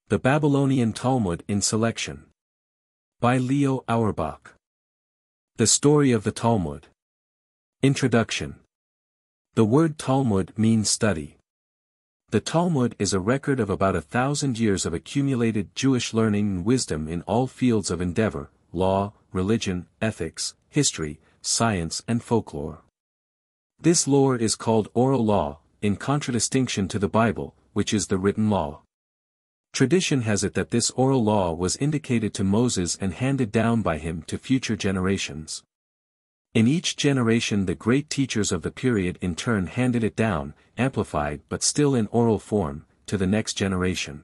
The Babylonian Talmud in Selection. By Leo Auerbach. The Story of the Talmud. Introduction. The word Talmud means study. The Talmud is a record of about 1,000 years of accumulated Jewish learning and wisdom in all fields of endeavor: law, religion, ethics, history, science and folklore. This lore is called oral law, in contradistinction to the Bible, which is the written law. Tradition has it that this oral law was indicated to Moses and handed down by him to future generations. In each generation the great teachers of the period in turn handed it down, amplified but still in oral form, to the next generation.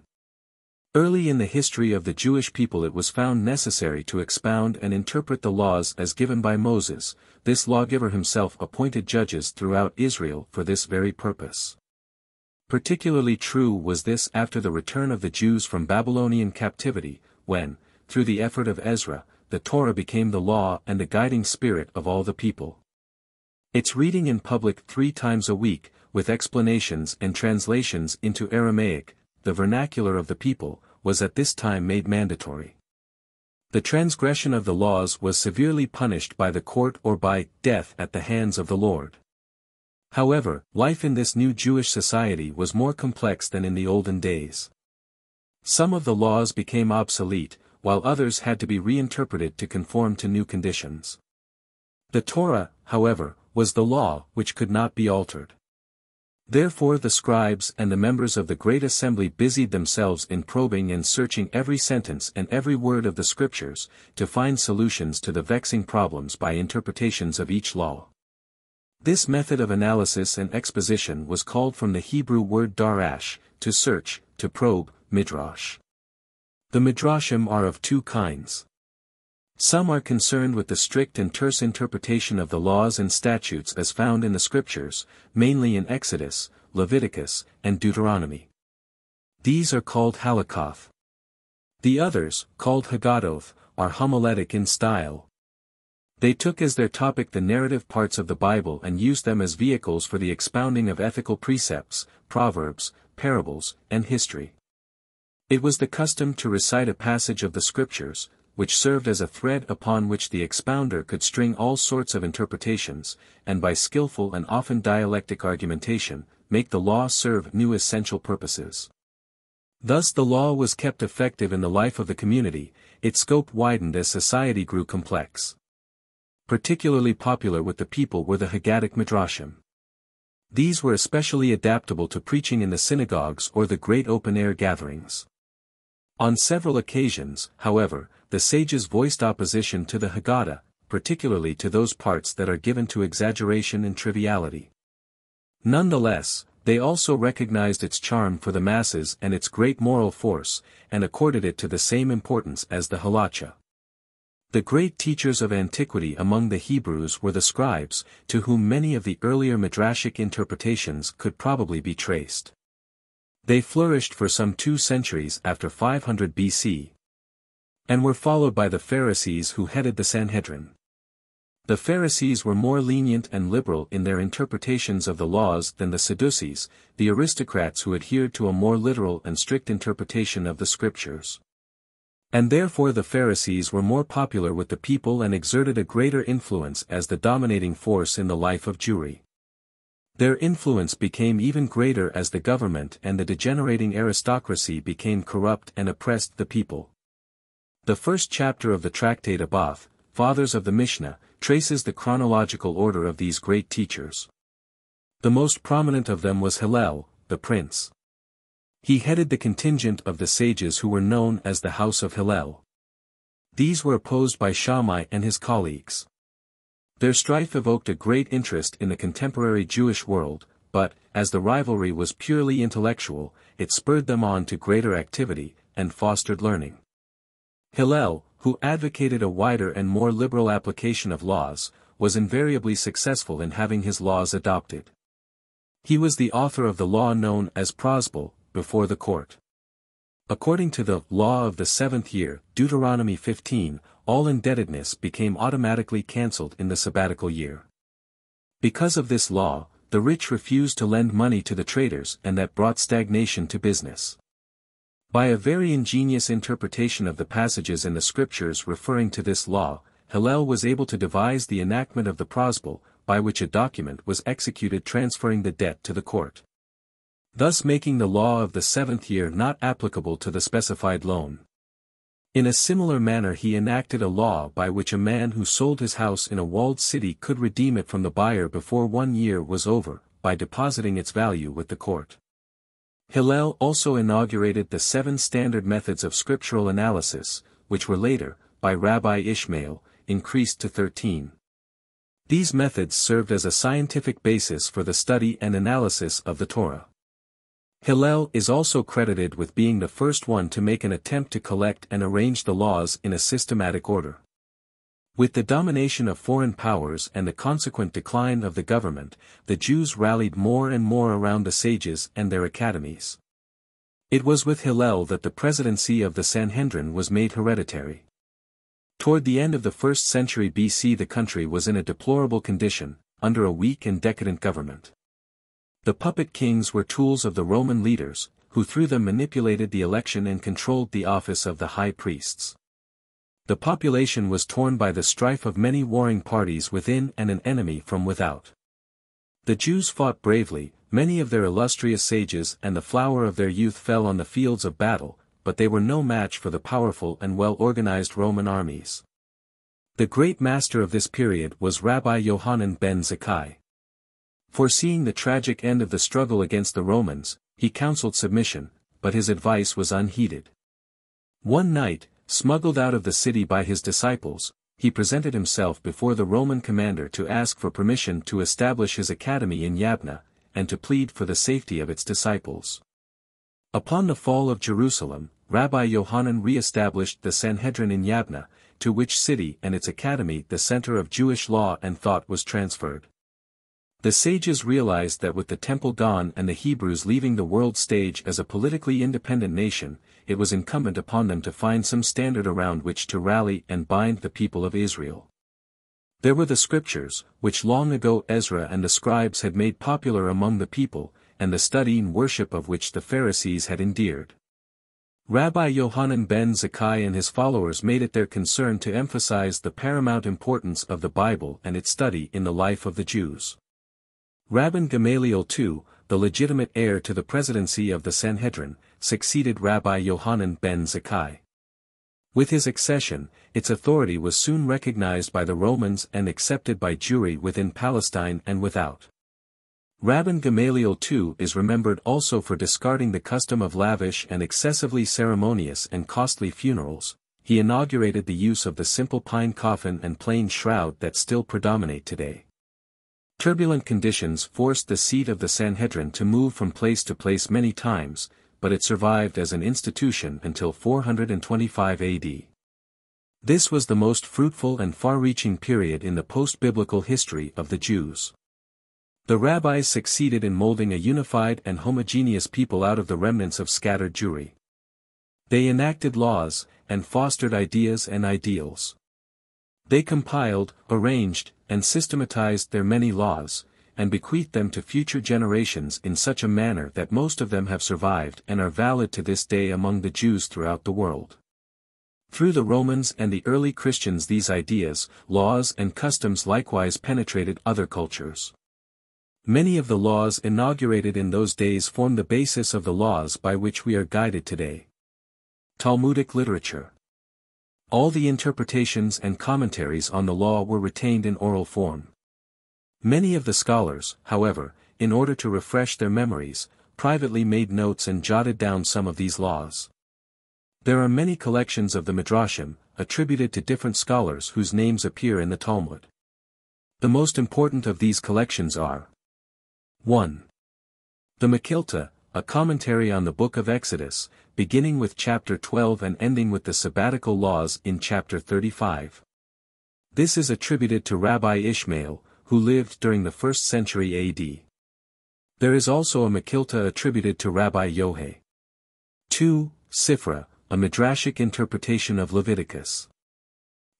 Early in the history of the Jewish people it was found necessary to expound and interpret the laws as given by Moses. This lawgiver himself appointed judges throughout Israel for this very purpose. Particularly true was this after the return of the Jews from Babylonian captivity, when, through the effort of Ezra, the Torah became the law and the guiding spirit of all the people. Its reading in public 3 times a week, with explanations and translations into Aramaic, the vernacular of the people, was at this time made mandatory. The transgression of the laws was severely punished by the court or by death at the hands of the Lord. However, life in this new Jewish society was more complex than in the olden days. Some of the laws became obsolete, while others had to be reinterpreted to conform to new conditions. The Torah, however, was the law which could not be altered. Therefore the scribes and the members of the great assembly busied themselves in probing and searching every sentence and every word of the scriptures, to find solutions to the vexing problems by interpretations of each law. This method of analysis and exposition was called from the Hebrew word darash, to search, to probe, midrash. The midrashim are of 2 kinds. Some are concerned with the strict and terse interpretation of the laws and statutes as found in the scriptures, mainly in Exodus, Leviticus, and Deuteronomy. These are called halakhoth. The others, called Haggadoth, are homiletic in style. They took as their topic the narrative parts of the Bible and used them as vehicles for the expounding of ethical precepts, proverbs, parables, and history. It was the custom to recite a passage of the scriptures, which served as a thread upon which the expounder could string all sorts of interpretations, and by skillful and often dialectic argumentation, make the law serve new essential purposes. Thus the law was kept effective in the life of the community. Its scope widened as society grew complex. Particularly popular with the people were the Haggadic Midrashim. These were especially adaptable to preaching in the synagogues or the great open-air gatherings. On several occasions, however, the sages voiced opposition to the Haggadah, particularly to those parts that are given to exaggeration and triviality. Nonetheless, they also recognized its charm for the masses and its great moral force, and accorded it to the same importance as the halacha. The great teachers of antiquity among the Hebrews were the scribes, to whom many of the earlier midrashic interpretations could probably be traced. They flourished for some 2 centuries after 500 BC, and were followed by the Pharisees who headed the Sanhedrin. The Pharisees were more lenient and liberal in their interpretations of the laws than the Sadducees, the aristocrats who adhered to a more literal and strict interpretation of the scriptures. And therefore the Pharisees were more popular with the people and exerted a greater influence as the dominating force in the life of Jewry. Their influence became even greater as the government and the degenerating aristocracy became corrupt and oppressed the people. The first chapter of the Tractate Aboth, Fathers of the Mishna, traces the chronological order of these great teachers. The most prominent of them was Hillel, the prince. He headed the contingent of the sages who were known as the House of Hillel. These were opposed by Shammai and his colleagues. Their strife evoked a great interest in the contemporary Jewish world, but, as the rivalry was purely intellectual, it spurred them on to greater activity, and fostered learning. Hillel, who advocated a wider and more liberal application of laws, was invariably successful in having his laws adopted. He was the author of the law known as prosbul, before the court. According to the law of the 7th year, Deuteronomy 15, all indebtedness became automatically cancelled in the sabbatical year. Because of this law, the rich refused to lend money to the traders and that brought stagnation to business. By a very ingenious interpretation of the passages in the scriptures referring to this law, Hillel was able to devise the enactment of the prosbul, by which a document was executed transferring the debt to the court, thus making the law of the 7th year not applicable to the specified loan. In a similar manner he enacted a law by which a man who sold his house in a walled city could redeem it from the buyer before 1 year was over, by depositing its value with the court. Hillel also inaugurated the 7 standard methods of scriptural analysis, which were later, by Rabbi Ishmael, increased to 13. These methods served as a scientific basis for the study and analysis of the Torah. Hillel is also credited with being the first one to make an attempt to collect and arrange the laws in a systematic order. With the domination of foreign powers and the consequent decline of the government, the Jews rallied more and more around the sages and their academies. It was with Hillel that the presidency of the Sanhedrin was made hereditary. Toward the end of the 1st century BC the country was in a deplorable condition, under a weak and decadent government. The puppet kings were tools of the Roman leaders, who through them manipulated the election and controlled the office of the high priests. The population was torn by the strife of many warring parties within and an enemy from without. The Jews fought bravely, many of their illustrious sages and the flower of their youth fell on the fields of battle, but they were no match for the powerful and well-organized Roman armies. The great master of this period was Rabbi Yohanan ben Zakkai. Foreseeing the tragic end of the struggle against the Romans, he counseled submission, but his advice was unheeded. One night, smuggled out of the city by his disciples, he presented himself before the Roman commander to ask for permission to establish his academy in Yabna, and to plead for the safety of its disciples. Upon the fall of Jerusalem, Rabbi Yohanan re-established the Sanhedrin in Yabna, to which city and its academy the center of Jewish law and thought was transferred. The sages realized that with the temple gone and the Hebrews leaving the world stage as a politically independent nation, it was incumbent upon them to find some standard around which to rally and bind the people of Israel. There were the scriptures, which long ago Ezra and the scribes had made popular among the people, and the study and worship of which the Pharisees had endeared. Rabbi Yohanan ben Zakkai and his followers made it their concern to emphasize the paramount importance of the Bible and its study in the life of the Jews. Rabban Gamaliel II, the legitimate heir to the presidency of the Sanhedrin, succeeded Rabbi Yohanan ben Zakkai. With his accession, its authority was soon recognized by the Romans and accepted by Jewry within Palestine and without. Rabban Gamaliel II is remembered also for discarding the custom of lavish and excessively ceremonious and costly funerals. He inaugurated the use of the simple pine coffin and plain shroud that still predominate today. Turbulent conditions forced the seat of the Sanhedrin to move from place to place many times, but it survived as an institution until 425 AD. This was the most fruitful and far-reaching period in the post-biblical history of the Jews. The rabbis succeeded in molding a unified and homogeneous people out of the remnants of scattered Jewry. They enacted laws, and fostered ideas and ideals. They compiled, arranged, and systematized their many laws, and bequeathed them to future generations in such a manner that most of them have survived and are valid to this day among the Jews throughout the world. Through the Romans and the early Christians these ideas, laws and customs likewise penetrated other cultures. Many of the laws inaugurated in those days form the basis of the laws by which we are guided today. Talmudic literature. All the interpretations and commentaries on the law were retained in oral form. Many of the scholars, however, in order to refresh their memories, privately made notes and jotted down some of these laws. There are many collections of the Midrashim, attributed to different scholars whose names appear in the Talmud. The most important of these collections are 1. The Makilta, a commentary on the Book of Exodus, beginning with chapter 12 and ending with the sabbatical laws in chapter 35. This is attributed to Rabbi Ishmael, who lived during the 1st century AD. There is also a Makilta attributed to Rabbi Yohei. 2. Sifra, a midrashic interpretation of Leviticus.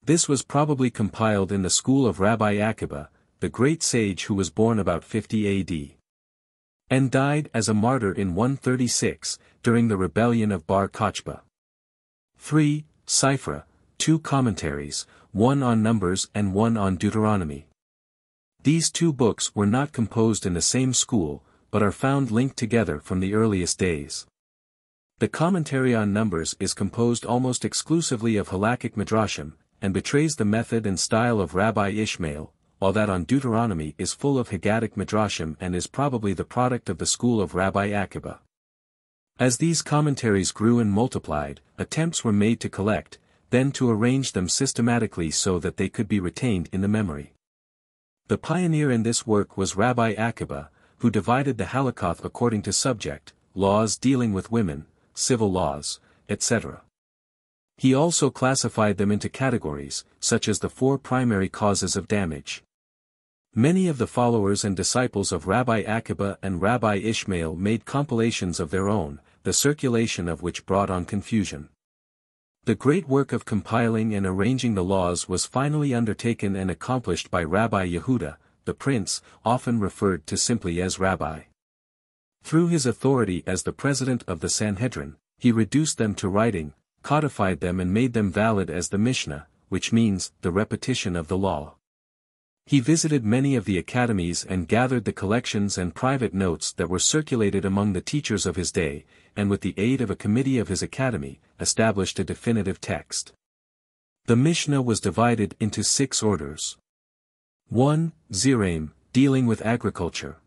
This was probably compiled in the school of Rabbi Akiba, the great sage who was born about 50 AD. and died as a martyr in 136, during the rebellion of Bar Kochba. 3. Sifra, 2 commentaries, one on Numbers and one on Deuteronomy. These 2 books were not composed in the same school, but are found linked together from the earliest days. The commentary on Numbers is composed almost exclusively of halakhic midrashim, and betrays the method and style of Rabbi Ishmael, while that on Deuteronomy is full of Haggadic midrashim and is probably the product of the school of Rabbi Akiba. As these commentaries grew and multiplied, attempts were made to collect, then to arrange them systematically so that they could be retained in the memory. The pioneer in this work was Rabbi Akiba, who divided the halakhoth according to subject, laws dealing with women, civil laws, etc. He also classified them into categories, such as the 4 primary causes of damage. Many of the followers and disciples of Rabbi Akiba and Rabbi Ishmael made compilations of their own, the circulation of which brought on confusion. The great work of compiling and arranging the laws was finally undertaken and accomplished by Rabbi Yehuda, the prince, often referred to simply as Rabbi. Through his authority as the president of the Sanhedrin, he reduced them to writing, codified them and made them valid as the Mishna, which means, the repetition of the law. He visited many of the academies and gathered the collections and private notes that were circulated among the teachers of his day, and with the aid of a committee of his academy, established a definitive text. The Mishnah was divided into 6 orders. 1. Zeraim, dealing with agriculture.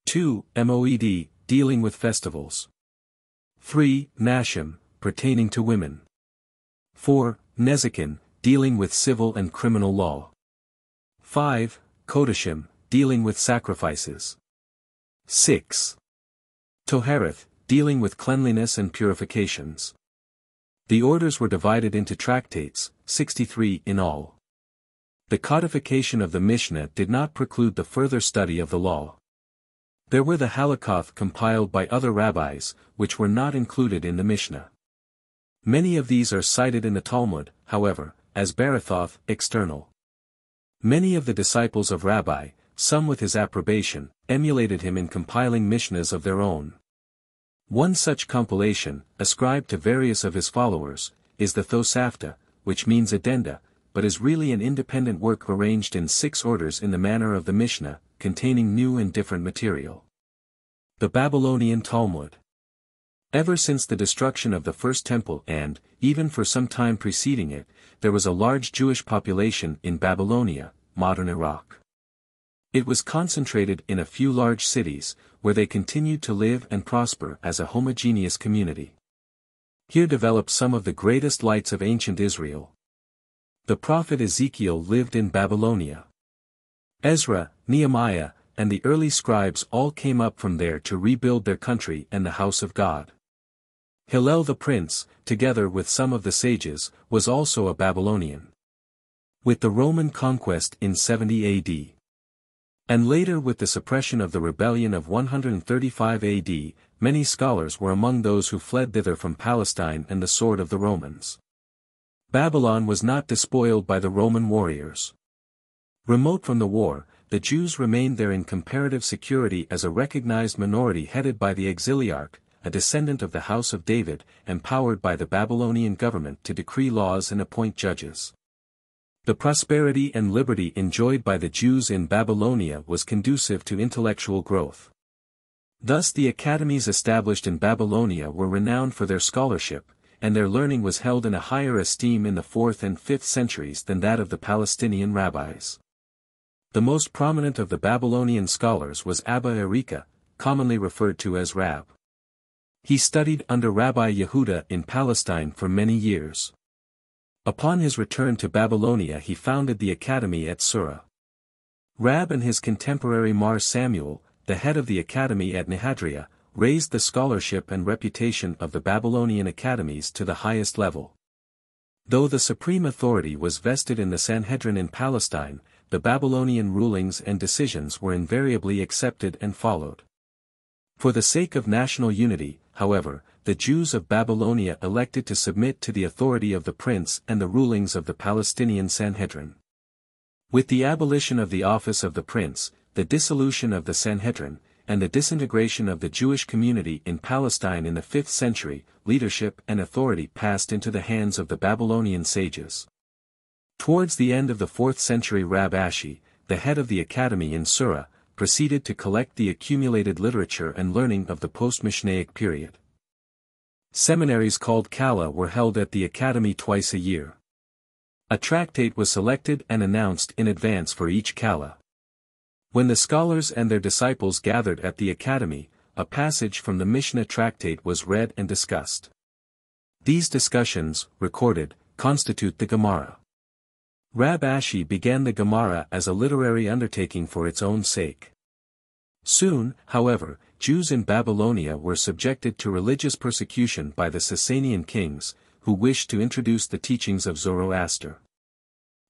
2. Moed, dealing with festivals. 3. Nashim, pertaining to women. 4. Nezikin, dealing with civil and criminal law. 5. Kodashim, dealing with sacrifices. 6. Tohareth, dealing with cleanliness and purifications. The orders were divided into tractates, 63 in all. The codification of the Mishnah did not preclude the further study of the law. There were the halakhoth compiled by other rabbis, which were not included in the Mishnah. Many of these are cited in the Talmud, however, as Betrothals, external. Many of the disciples of Rabbi, some with his approbation, emulated him in compiling Mishnahs of their own. One such compilation, ascribed to various of his followers, is the Tosafta, which means addenda, but is really an independent work arranged in 6 orders in the manner of the Mishnah, containing new and different material. The Babylonian Talmud. Ever since the destruction of the First Temple and, even for some time preceding it, there was a large Jewish population in Babylonia, modern Iraq. It was concentrated in a few large cities, where they continued to live and prosper as a homogeneous community. Here developed some of the greatest lights of ancient Israel. The prophet Ezekiel lived in Babylonia. Ezra, Nehemiah, and the early scribes all came up from there to rebuild their country and the house of God. Hillel the prince, together with some of the sages, was also a Babylonian. With the Roman conquest in 70 AD. And later with the suppression of the rebellion of 135 AD, many scholars were among those who fled thither from Palestine and the sword of the Romans. Babylon was not despoiled by the Roman warriors. Remote from the war, the Jews remained there in comparative security as a recognized minority headed by the exiliarch, a descendant of the house of David, empowered by the Babylonian government to decree laws and appoint judges. The prosperity and liberty enjoyed by the Jews in Babylonia was conducive to intellectual growth. Thus the academies established in Babylonia were renowned for their scholarship, and their learning was held in a higher esteem in the 4th and 5th centuries than that of the Palestinian rabbis. The most prominent of the Babylonian scholars was Abba Erika, commonly referred to as Rab. He studied under Rabbi Yehuda in Palestine for many years. Upon his return to Babylonia he founded the academy at Sura. Rab and his contemporary Mar Samuel, the head of the academy at Nehadria, raised the scholarship and reputation of the Babylonian academies to the highest level. Though the supreme authority was vested in the Sanhedrin in Palestine, the Babylonian rulings and decisions were invariably accepted and followed. For the sake of national unity, however, the Jews of Babylonia elected to submit to the authority of the prince and the rulings of the Palestinian Sanhedrin. With the abolition of the office of the prince, the dissolution of the Sanhedrin, and the disintegration of the Jewish community in Palestine in the 5th century, leadership and authority passed into the hands of the Babylonian sages. Towards the end of the 4th century, Rab Ashi, the head of the academy in Sura, proceeded to collect the accumulated literature and learning of the post-Mishnaic period. Seminaries called Kala were held at the academy twice a year. A tractate was selected and announced in advance for each Kala. When the scholars and their disciples gathered at the academy, a passage from the Mishna tractate was read and discussed. These discussions, recorded, constitute the Gemara. Rab Ashi began the Gemara as a literary undertaking for its own sake. Soon, however, Jews in Babylonia were subjected to religious persecution by the Sasanian kings, who wished to introduce the teachings of Zoroaster.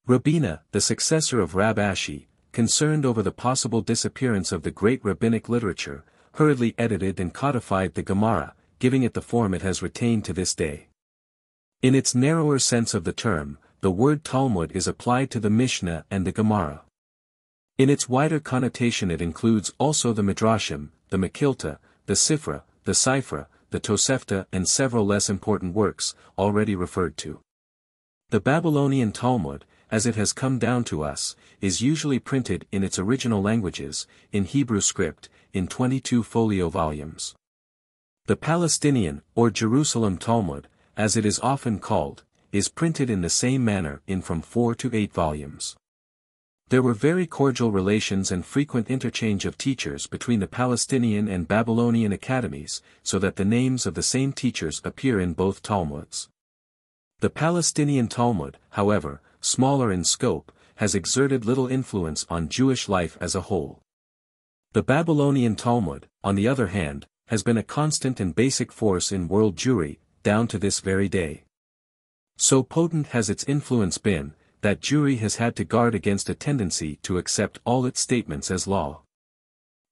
Rabbina, the successor of Rab Ashi, concerned over the possible disappearance of the great rabbinic literature, hurriedly edited and codified the Gemara, giving it the form it has retained to this day. In its narrower sense of the term, the word Talmud is applied to the Mishnah and the Gemara. In its wider connotation it includes also the Midrashim, the Mekilta, the Sifra, the Sifra, the Tosefta and several less important works, already referred to. The Babylonian Talmud, as it has come down to us, is usually printed in its original languages, in Hebrew script, in 22 folio volumes. The Palestinian, or Jerusalem Talmud, as it is often called, is printed in the same manner in from 4 to 8 volumes. There were very cordial relations and frequent interchange of teachers between the Palestinian and Babylonian academies, so that the names of the same teachers appear in both Talmuds. The Palestinian Talmud, however, smaller in scope, has exerted little influence on Jewish life as a whole. The Babylonian Talmud, on the other hand, has been a constant and basic force in world Jewry, down to this very day. So potent has its influence been, that Jewry has had to guard against a tendency to accept all its statements as law.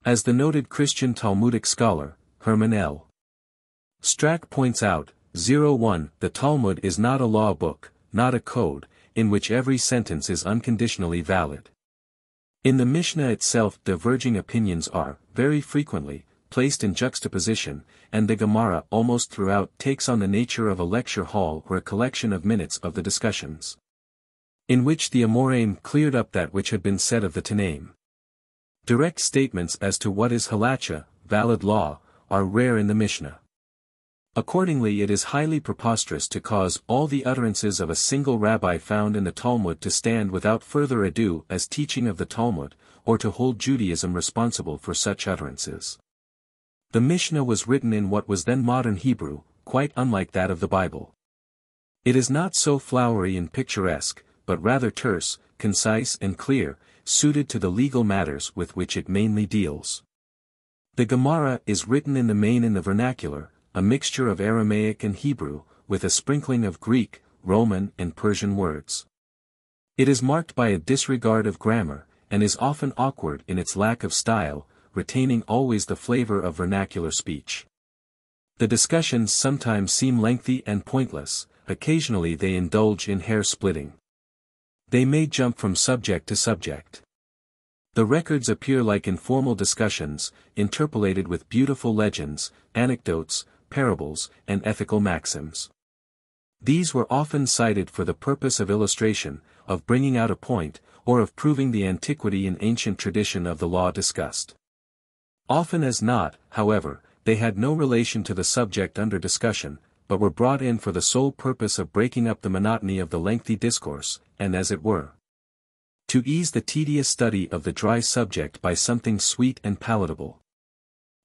As the noted Christian Talmudic scholar, Herman L. Strack points out, 1. The Talmud is not a law book, not a code, in which every sentence is unconditionally valid. In the Mishnah itself diverging opinions are, very frequently, placed in juxtaposition, and the Gemara almost throughout takes on the nature of a lecture hall or a collection of minutes of the discussions, in which the Amoraim cleared up that which had been said of the Tanaim. Direct statements as to what is halacha, valid law, are rare in the Mishnah. Accordingly it is highly preposterous to cause all the utterances of a single rabbi found in the Talmud to stand without further ado as teaching of the Talmud, or to hold Judaism responsible for such utterances. The Mishnah was written in what was then modern Hebrew, quite unlike that of the Bible. It is not so flowery and picturesque, but rather terse, concise and clear, suited to the legal matters with which it mainly deals. The Gemara is written in the main in the vernacular, a mixture of Aramaic and Hebrew, with a sprinkling of Greek, Roman and Persian words. It is marked by a disregard of grammar, and is often awkward in its lack of style, retaining always the flavor of vernacular speech. The discussions sometimes seem lengthy and pointless, occasionally they indulge in hair-splitting. They may jump from subject to subject. The records appear like informal discussions, interpolated with beautiful legends, anecdotes, parables, and ethical maxims. These were often cited for the purpose of illustration, of bringing out a point, or of proving the antiquity and ancient tradition of the law discussed. Often as not, however, they had no relation to the subject under discussion, but were brought in for the sole purpose of breaking up the monotony of the lengthy discourse, and as it were, to ease the tedious study of the dry subject by something sweet and palatable.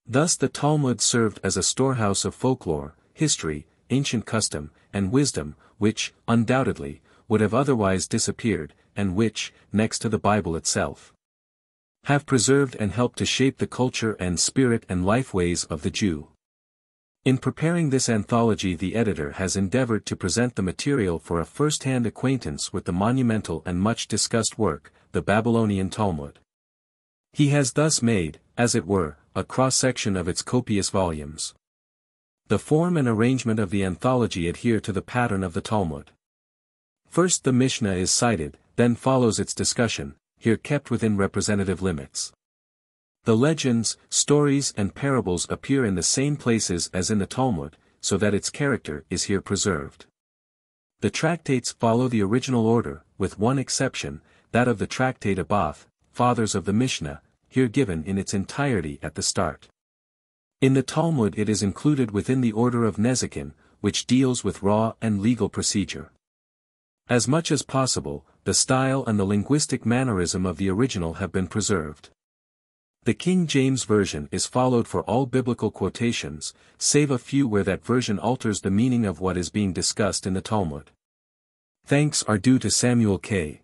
Thus the Talmud served as a storehouse of folklore, history, ancient custom, and wisdom, which, undoubtedly, would have otherwise disappeared, and which, next to the Bible itself, have preserved and helped to shape the culture and spirit and life ways of the Jew. In preparing this anthology the editor has endeavored to present the material for a first-hand acquaintance with the monumental and much-discussed work, the Babylonian Talmud. He has thus made, as it were, a cross-section of its copious volumes. The form and arrangement of the anthology adhere to the pattern of the Talmud. First the Mishnah is cited, then follows its discussion, here kept within representative limits. The legends, stories and parables appear in the same places as in the Talmud, so that its character is here preserved. The tractates follow the original order, with one exception, that of the Tractate Aboth, Fathers of the Mishna, here given in its entirety at the start. In the Talmud it is included within the order of Nezikin, which deals with law and legal procedure. As much as possible, the style and the linguistic mannerism of the original have been preserved. The King James Version is followed for all biblical quotations, save a few where that version alters the meaning of what is being discussed in the Talmud. Thanks are due to Samuel K.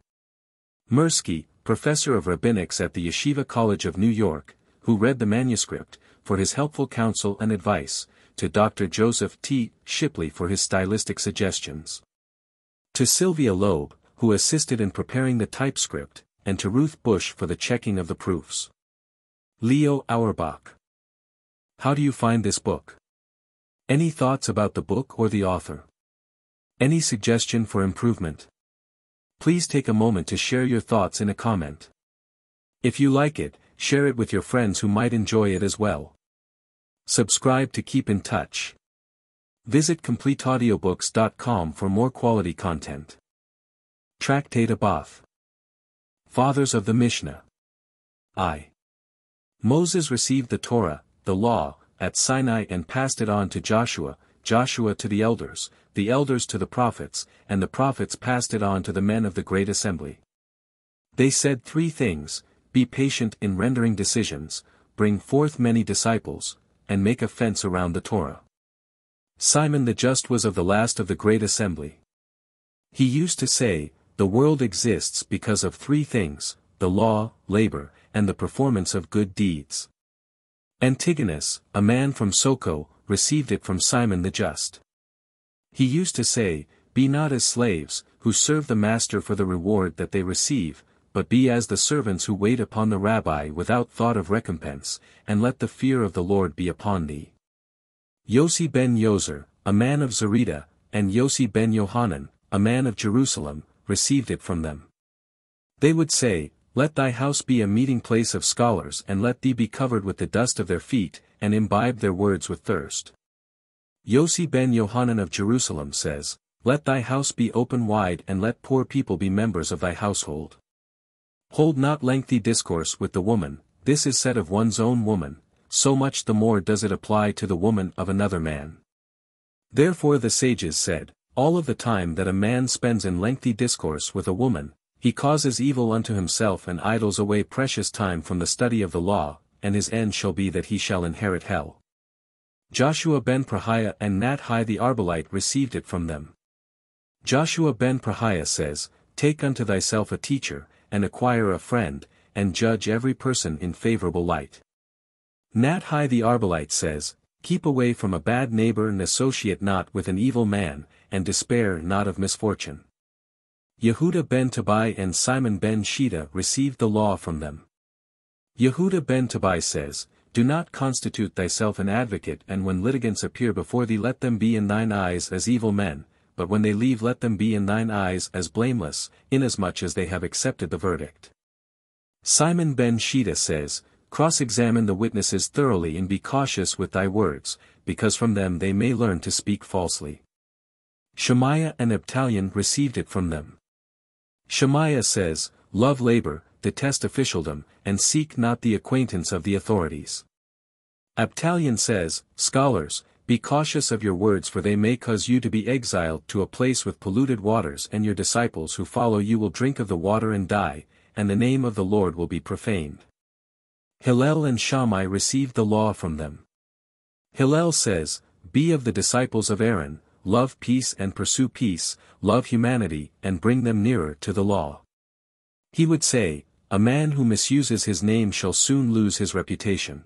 Mirsky, professor of rabbinics at the Yeshiva College of New York, who read the manuscript, for his helpful counsel and advice, to Dr. Joseph T. Shipley for his stylistic suggestions, to Sylvia Loeb, who assisted in preparing the typescript, and to Ruth Bush for the checking of the proofs. Leo Auerbach. How do you find this book? Any thoughts about the book or the author? Any suggestion for improvement? Please take a moment to share your thoughts in a comment. If you like it, share it with your friends who might enjoy it as well. Subscribe to keep in touch. Visit CompleteAudiobooks.com for more quality content. Tractate Aboth. Fathers of the Mishna. Moses received the Torah, the law, at Sinai and passed it on to Joshua, Joshua to the elders to the prophets, and the prophets passed it on to the men of the great assembly. They said three things: be patient in rendering decisions, bring forth many disciples, and make a fence around the Torah. Simon the Just was of the last of the great assembly. He used to say, the world exists because of three things: the law, labor, and the performance of good deeds. Antigonus, a man from Soko, received it from Simon the Just. He used to say, be not as slaves, who serve the master for the reward that they receive, but be as the servants who wait upon the rabbi without thought of recompense, and let the fear of the Lord be upon thee. Yossi ben Yozer, a man of Zerida, and Yossi ben Yohanan, a man of Jerusalem, received it from them. They would say, let thy house be a meeting place of scholars, and let thee be covered with the dust of their feet, and imbibe their words with thirst. Yossi ben Yohanan of Jerusalem says, let thy house be open wide, and let poor people be members of thy household. Hold not lengthy discourse with the woman, this is said of one's own woman, so much the more does it apply to the woman of another man. Therefore the sages said, all of the time that a man spends in lengthy discourse with a woman, he causes evil unto himself and idles away precious time from the study of the law, and his end shall be that he shall inherit hell. Joshua ben Prahiah and Nathai the Arbalite received it from them. Joshua ben Prahiah says, take unto thyself a teacher, and acquire a friend, and judge every person in favorable light. Nathai the Arbalite says, keep away from a bad neighbor and associate not with an evil man, and despair not of misfortune. Yehuda ben Tobai and Simon ben Shita received the law from them. Yehuda ben Tobai says, do not constitute thyself an advocate, and when litigants appear before thee let them be in thine eyes as evil men, but when they leave let them be in thine eyes as blameless, inasmuch as they have accepted the verdict. Simon ben Shita says, cross-examine the witnesses thoroughly and be cautious with thy words, because from them they may learn to speak falsely. Shemaiah and Abtalion received it from them. Shemaiah says, love labor, detest officialdom, and seek not the acquaintance of the authorities. Abtalion says, scholars, be cautious of your words, for they may cause you to be exiled to a place with polluted waters, and your disciples who follow you will drink of the water and die, and the name of the Lord will be profaned. Hillel and Shammai received the law from them. Hillel says, be of the disciples of Aaron, love peace and pursue peace, love humanity and bring them nearer to the law. He would say, a man who misuses his name shall soon lose his reputation.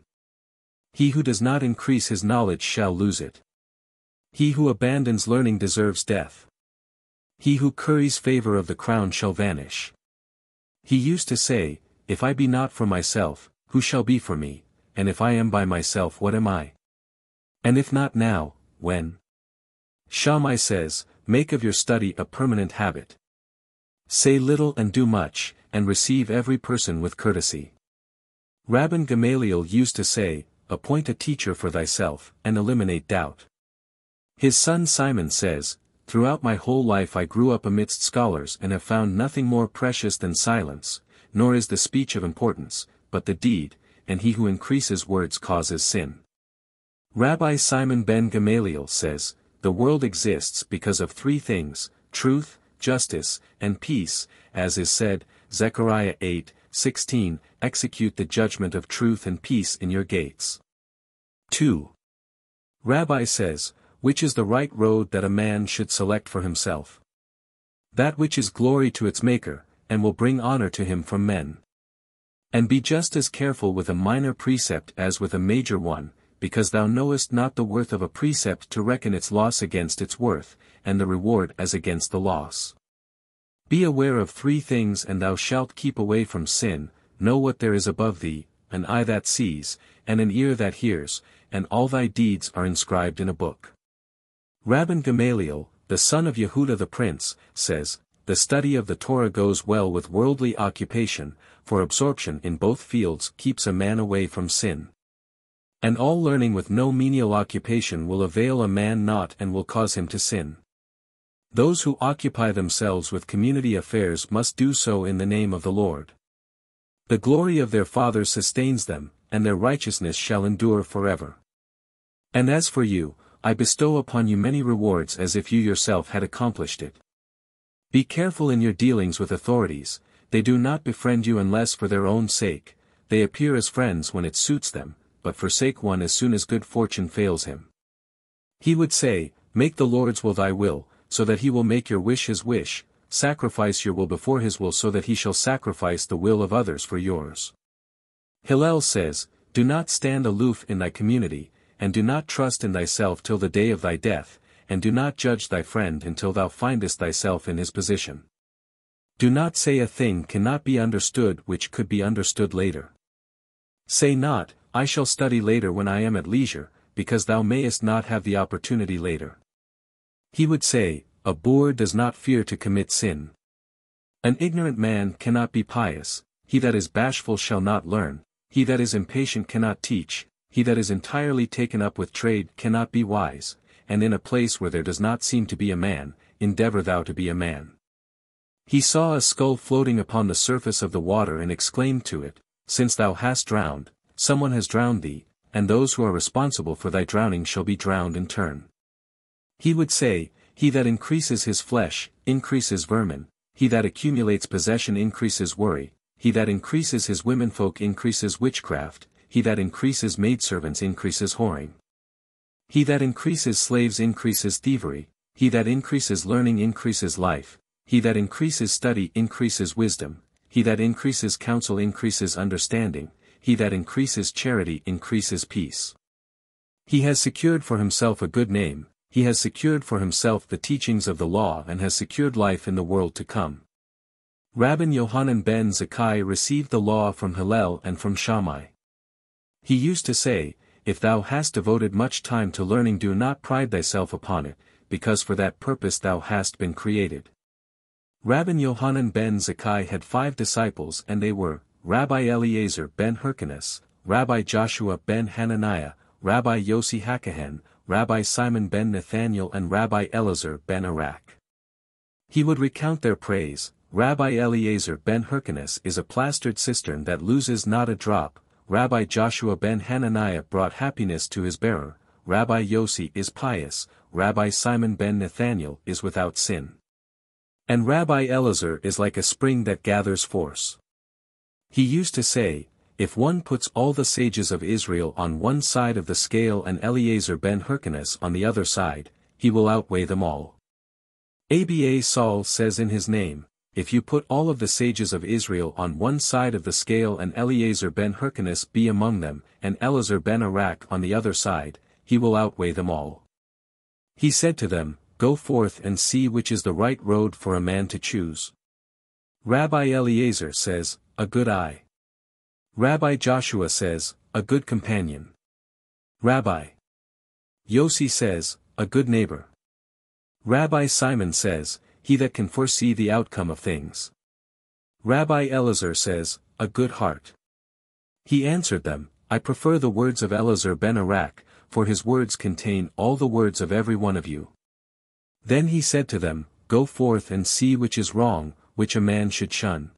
He who does not increase his knowledge shall lose it. He who abandons learning deserves death. He who curries favor of the crown shall vanish. He used to say, if I be not for myself, who shall be for me, and if I am by myself what am I? And if not now, when? Shammai says, make of your study a permanent habit. Say little and do much, and receive every person with courtesy. Rabban Gamaliel used to say, appoint a teacher for thyself, and eliminate doubt. His son Simon says, throughout my whole life I grew up amidst scholars and have found nothing more precious than silence, nor is the speech of importance, but the deed, and he who increases words causes sin. Rabbi Simon ben Gamaliel says, the world exists because of three things, truth, justice, and peace, as is said, Zechariah 8:16, execute the judgment of truth and peace in your gates. 2. Rabbi says, which is the right road that a man should select for himself? That which is glory to its maker, and will bring honor to him from men. And be just as careful with a minor precept as with a major one, because thou knowest not the worth of a precept to reckon its loss against its worth, and the reward as against the loss. Be aware of three things and thou shalt keep away from sin, know what there is above thee, an eye that sees, and an ear that hears, and all thy deeds are inscribed in a book. Rabban Gamaliel, the son of Yehuda the prince, says, the study of the Torah goes well with worldly occupation, for absorption in both fields keeps a man away from sin. And all learning with no menial occupation will avail a man naught and will cause him to sin. Those who occupy themselves with community affairs must do so in the name of the Lord. The glory of their fathers sustains them, and their righteousness shall endure forever. And as for you, I bestow upon you many rewards as if you yourself had accomplished it. Be careful in your dealings with authorities, they do not befriend you unless for their own sake, they appear as friends when it suits them, but forsake one as soon as good fortune fails him. He would say, make the Lord's will thy will, so that he will make your wish his wish, sacrifice your will before his will so that he shall sacrifice the will of others for yours. Hillel says, do not stand aloof in thy community, and do not trust in thyself till the day of thy death, and do not judge thy friend until thou findest thyself in his position. Do not say a thing cannot be understood which could be understood later. Say not, I shall study later when I am at leisure, because thou mayest not have the opportunity later. He would say, a boor does not fear to commit sin. An ignorant man cannot be pious, he that is bashful shall not learn, he that is impatient cannot teach, he that is entirely taken up with trade cannot be wise, and in a place where there does not seem to be a man, endeavor thou to be a man. He saw a skull floating upon the surface of the water and exclaimed to it, since thou hast drowned, someone has drowned thee, and those who are responsible for thy drowning shall be drowned in turn. He would say, he that increases his flesh, increases vermin, he that accumulates possession increases worry, he that increases his womenfolk increases witchcraft, he that increases maidservants increases whoring. He that increases slaves increases thievery, he that increases learning increases life, he that increases study increases wisdom, he that increases counsel increases understanding, he that increases charity increases peace. He has secured for himself a good name, he has secured for himself the teachings of the law and has secured life in the world to come. Rabban Yohanan ben Zakkai received the law from Hillel and from Shammai. He used to say, if thou hast devoted much time to learning do not pride thyself upon it, because for that purpose thou hast been created. Rabban Yohanan ben Zakkai had 5 disciples and they were, Rabbi Eliezer ben Hyrcanus, Rabbi Joshua ben Hananiah, Rabbi Yossi Hakahen, Rabbi Simon ben Nathaniel and Rabbi Elazar ben Arak. He would recount their praise. Rabbi Eliezer ben Hyrcanus is a plastered cistern that loses not a drop, Rabbi Joshua ben Hananiah brought happiness to his bearer, Rabbi Yossi is pious, Rabbi Simon ben Nathaniel is without sin. And Rabbi Elazar is like a spring that gathers force. He used to say, if one puts all the sages of Israel on one side of the scale and Eliezer ben Hyrcanus on the other side, he will outweigh them all. Abba Saul says in his name, if you put all of the sages of Israel on one side of the scale and Eliezer ben Hyrcanus be among them, and Elazar ben Arak on the other side, he will outweigh them all. He said to them, go forth and see which is the right road for a man to choose. Rabbi Eliezer says, a good eye. Rabbi Joshua says, a good companion. Rabbi Yossi says, a good neighbor. Rabbi Simon says, he that can foresee the outcome of things. Rabbi Elazar says, a good heart. He answered them, I prefer the words of Elazar ben Arak, for his words contain all the words of every one of you. Then he said to them, Go forth and see which is wrong, which a man should shun.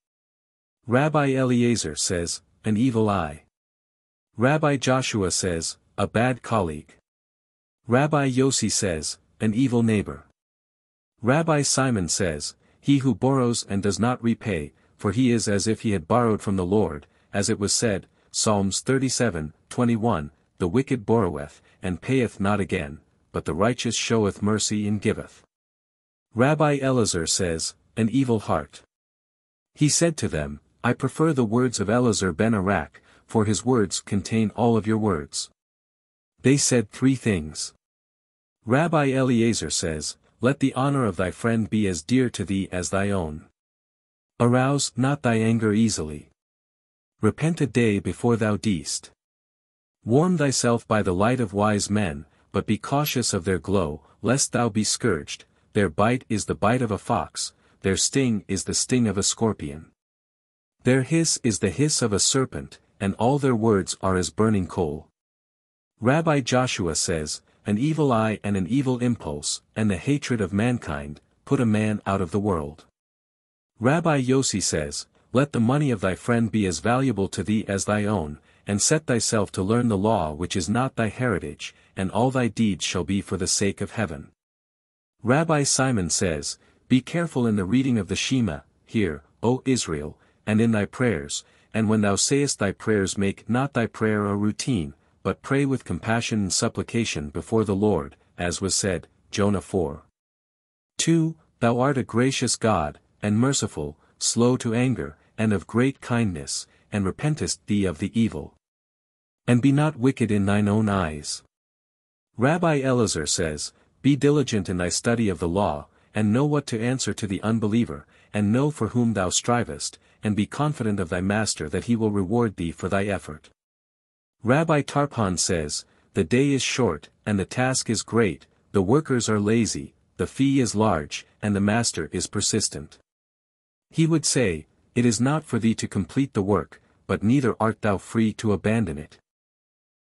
Rabbi Eliezer says, an evil eye. Rabbi Joshua says, a bad colleague. Rabbi Yossi says, an evil neighbor. Rabbi Simon says, he who borrows and does not repay, for he is as if he had borrowed from the Lord, as it was said, Psalms 37:21, the wicked borroweth, and payeth not again, but the righteous showeth mercy and giveth. Rabbi Elazar says, an evil heart. He said to them, I prefer the words of Elazar ben Arak, for his words contain all of your words. They said 3 things. Rabbi Eliezer says, Let the honor of thy friend be as dear to thee as thy own. Arouse not thy anger easily. Repent a day before thou deest. Warm thyself by the light of wise men, but be cautious of their glow, lest thou be scourged. Their bite is the bite of a fox, their sting is the sting of a scorpion. Their hiss is the hiss of a serpent, and all their words are as burning coal. Rabbi Joshua says, an evil eye and an evil impulse, and the hatred of mankind, put a man out of the world. Rabbi Yossi says, Let the money of thy friend be as valuable to thee as thy own, and set thyself to learn the law which is not thy heritage, and all thy deeds shall be for the sake of heaven. Rabbi Simon says, Be careful in the reading of the Shema, hear, O Israel, and in thy prayers, and when thou sayest thy prayers make not thy prayer a routine, but pray with compassion and supplication before the Lord, as was said, Jonah 4:2, Thou art a gracious God, and merciful, slow to anger, and of great kindness, and repentest thee of the evil. And be not wicked in thine own eyes. Rabbi Elazar says, Be diligent in thy study of the law, and know what to answer to the unbeliever, and know for whom thou strivest, and be confident of thy master that he will reward thee for thy effort. Rabbi Tarpon says, The day is short, and the task is great, the workers are lazy, the fee is large, and the master is persistent. He would say, It is not for thee to complete the work, but neither art thou free to abandon it.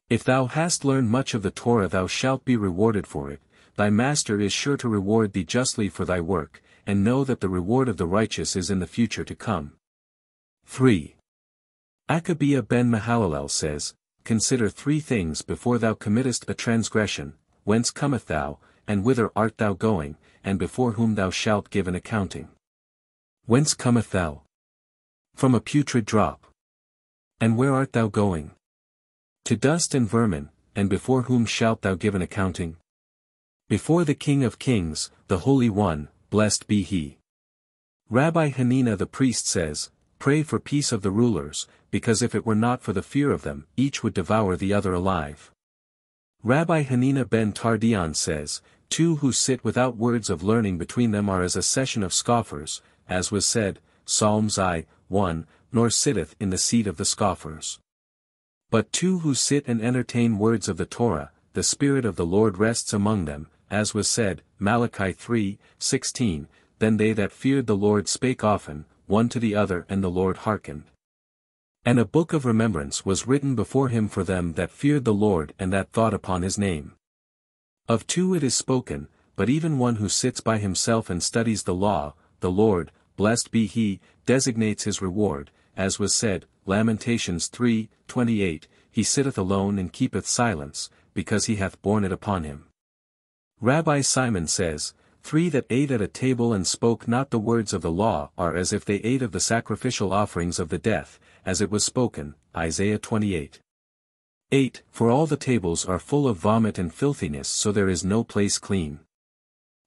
If thou hast learned much of the Torah thou shalt be rewarded for it, thy master is sure to reward thee justly for thy work, and know that the reward of the righteous is in the future to come. 3. Akabiah ben Mahalalel says, Consider 3 things before thou committest a transgression, whence cometh thou, and whither art thou going, and before whom thou shalt give an accounting. Whence cometh thou? From a putrid drop. And where art thou going? To dust and vermin, and before whom shalt thou give an accounting? Before the King of Kings, the Holy One, blessed be he. Rabbi Hanina the priest says, Pray for peace of the rulers, because if it were not for the fear of them, each would devour the other alive. Rabbi Hanina ben Tardion says, 2 who sit without words of learning between them are as a session of scoffers, as was said, Psalms 1, nor sitteth in the seat of the scoffers. But 2 who sit and entertain words of the Torah, the Spirit of the Lord rests among them, as was said, Malachi 3:16, Then they that feared the Lord spake often, one to the other, and the Lord hearkened. And a book of remembrance was written before him for them that feared the Lord and that thought upon his name. Of 2 it is spoken, but even one who sits by himself and studies the law, the Lord, blessed be he, designates his reward, as was said, Lamentations 3:28, He sitteth alone and keepeth silence, because he hath borne it upon him. Rabbi Simon says, 3 that ate at a table and spoke not the words of the law are as if they ate of the sacrificial offerings of the death, as it was spoken, Isaiah 28:8, For all the tables are full of vomit and filthiness, so there is no place clean.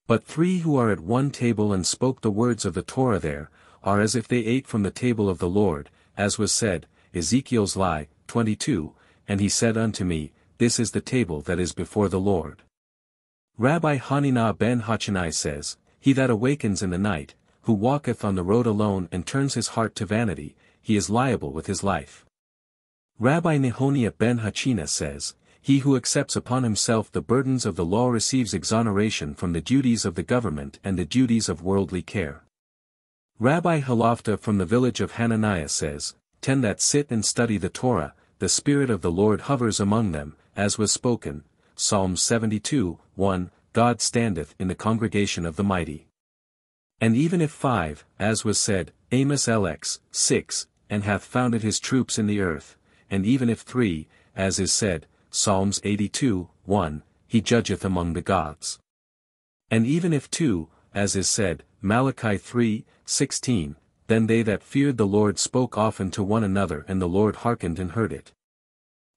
But 3 who are at one table and spoke the words of the Torah there, are as if they ate from the table of the Lord, as was said, Ezekiel's 22, And he said unto me, This is the table that is before the Lord. Rabbi Hanina ben Hachanai says, He that awakens in the night, who walketh on the road alone and turns his heart to vanity, he is liable with his life. Rabbi Nehoniah ben Hachina says, He who accepts upon himself the burdens of the law receives exoneration from the duties of the government and the duties of worldly care. Rabbi Halafta from the village of Hananiah says, 10 that sit and study the Torah, the Spirit of the Lord hovers among them, as was spoken, Psalm 72:1, God standeth in the congregation of the mighty. And even if 5, as was said, Amos LX, 6, and hath founded his troops in the earth, and even if 3, as is said, Psalms 82:1, he judgeth among the gods. And even if 2, as is said, Malachi 3:16, then they that feared the Lord spoke often to one another and the Lord hearkened and heard it.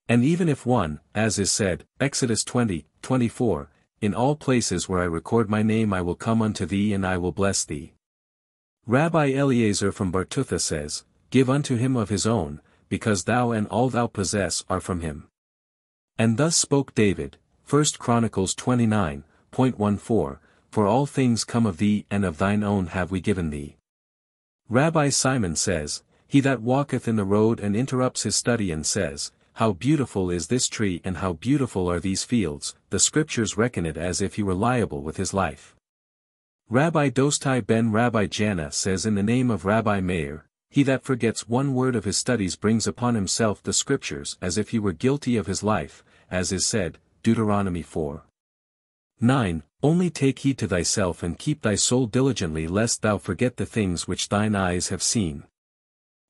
And even if 1, as is said, Exodus 20:24, in all places where I record my name I will come unto thee and I will bless thee. Rabbi Eliezer from Betrothals says, give unto him of his own, because thou and all thou possess are from him. And thus spoke David, 1 Chronicles 29:14, for all things come of thee and of thine own have we given thee. Rabbi Simon says, he that walketh in the road and interrupts his study and says, how beautiful is this tree and how beautiful are these fields, the scriptures reckon it as if he were liable with his life. Rabbi Dostai ben Rabbi Janna says in the name of Rabbi Meir, he that forgets one word of his studies brings upon himself the scriptures as if he were guilty of his life, as is said, Deuteronomy 4:9, only take heed to thyself and keep thy soul diligently lest thou forget the things which thine eyes have seen.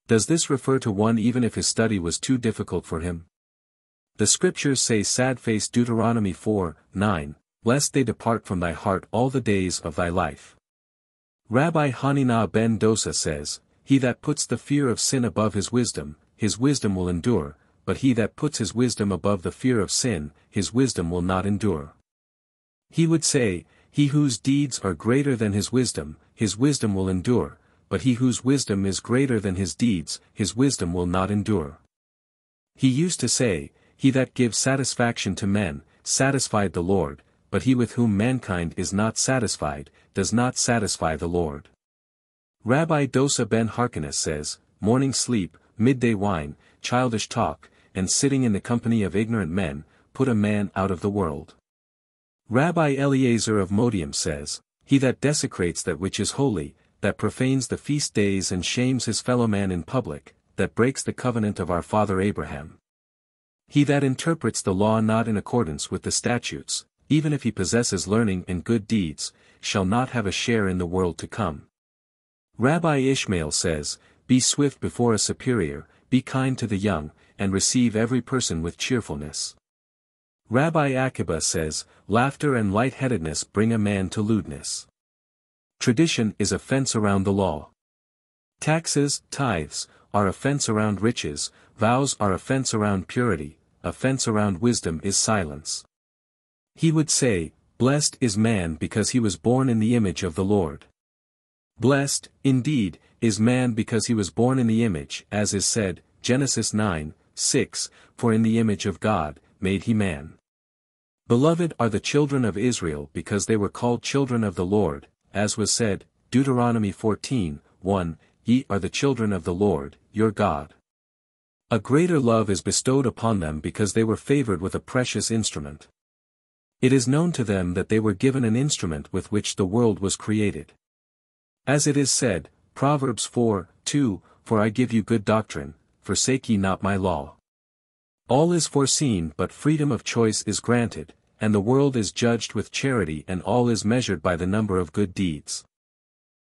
Does this refer to one even if his study was too difficult for him? The scriptures say sad-faced Deuteronomy 4:9, lest they depart from thy heart all the days of thy life. Rabbi Hanina ben Dosa says, he that puts the fear of sin above his wisdom will endure, but he that puts his wisdom above the fear of sin, his wisdom will not endure. He would say, he whose deeds are greater than his wisdom will endure, but he whose wisdom is greater than his deeds, his wisdom will not endure. He used to say, he that gives satisfaction to men, satisfied the Lord, but he with whom mankind is not satisfied, does not satisfy the Lord. Rabbi Dosa ben Harkanis says, morning sleep, midday wine, childish talk, and sitting in the company of ignorant men, put a man out of the world. Rabbi Eliezer of Modium says, he that desecrates that which is holy, that profanes the feast days and shames his fellow man in public, that breaks the covenant of our father Abraham. He that interprets the law not in accordance with the statutes, even if he possesses learning and good deeds, shall not have a share in the world to come. Rabbi Ishmael says, be swift before a superior, be kind to the young, and receive every person with cheerfulness. Rabbi Akiba says, laughter and light-headedness bring a man to lewdness. Tradition is a fence around the law. Taxes, tithes, are a fence around riches, vows are a fence around purity, a fence around wisdom is silence. He would say, blessed is man because he was born in the image of the Lord. Blessed, indeed, is man because he was born in the image, as is said, Genesis 9:6, for in the image of God, made he man. Beloved are the children of Israel because they were called children of the Lord, as was said, Deuteronomy 14:1, ye are the children of the Lord, your God. A greater love is bestowed upon them because they were favored with a precious instrument. It is known to them that they were given an instrument with which the world was created. As it is said, Proverbs 4:2, for I give you good doctrine, forsake ye not my law. All is foreseen but freedom of choice is granted, and the world is judged with charity and all is measured by the number of good deeds.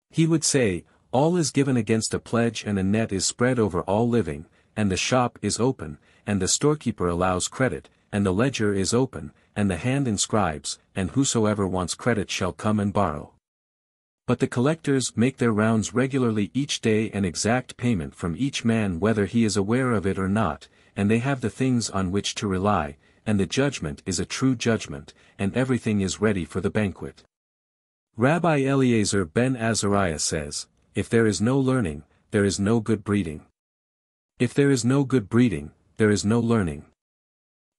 He would say, all is given against a pledge and a net is spread over all living, and the shop is open, and the storekeeper allows credit, and the ledger is open, and the hand inscribes, and whosoever wants credit shall come and borrow. But the collectors make their rounds regularly each day and exact payment from each man whether he is aware of it or not, and they have the things on which to rely, and the judgment is a true judgment, and everything is ready for the banquet. Rabbi Eliezer ben Azariah says, if there is no learning, there is no good breeding. If there is no good breeding, there is no learning.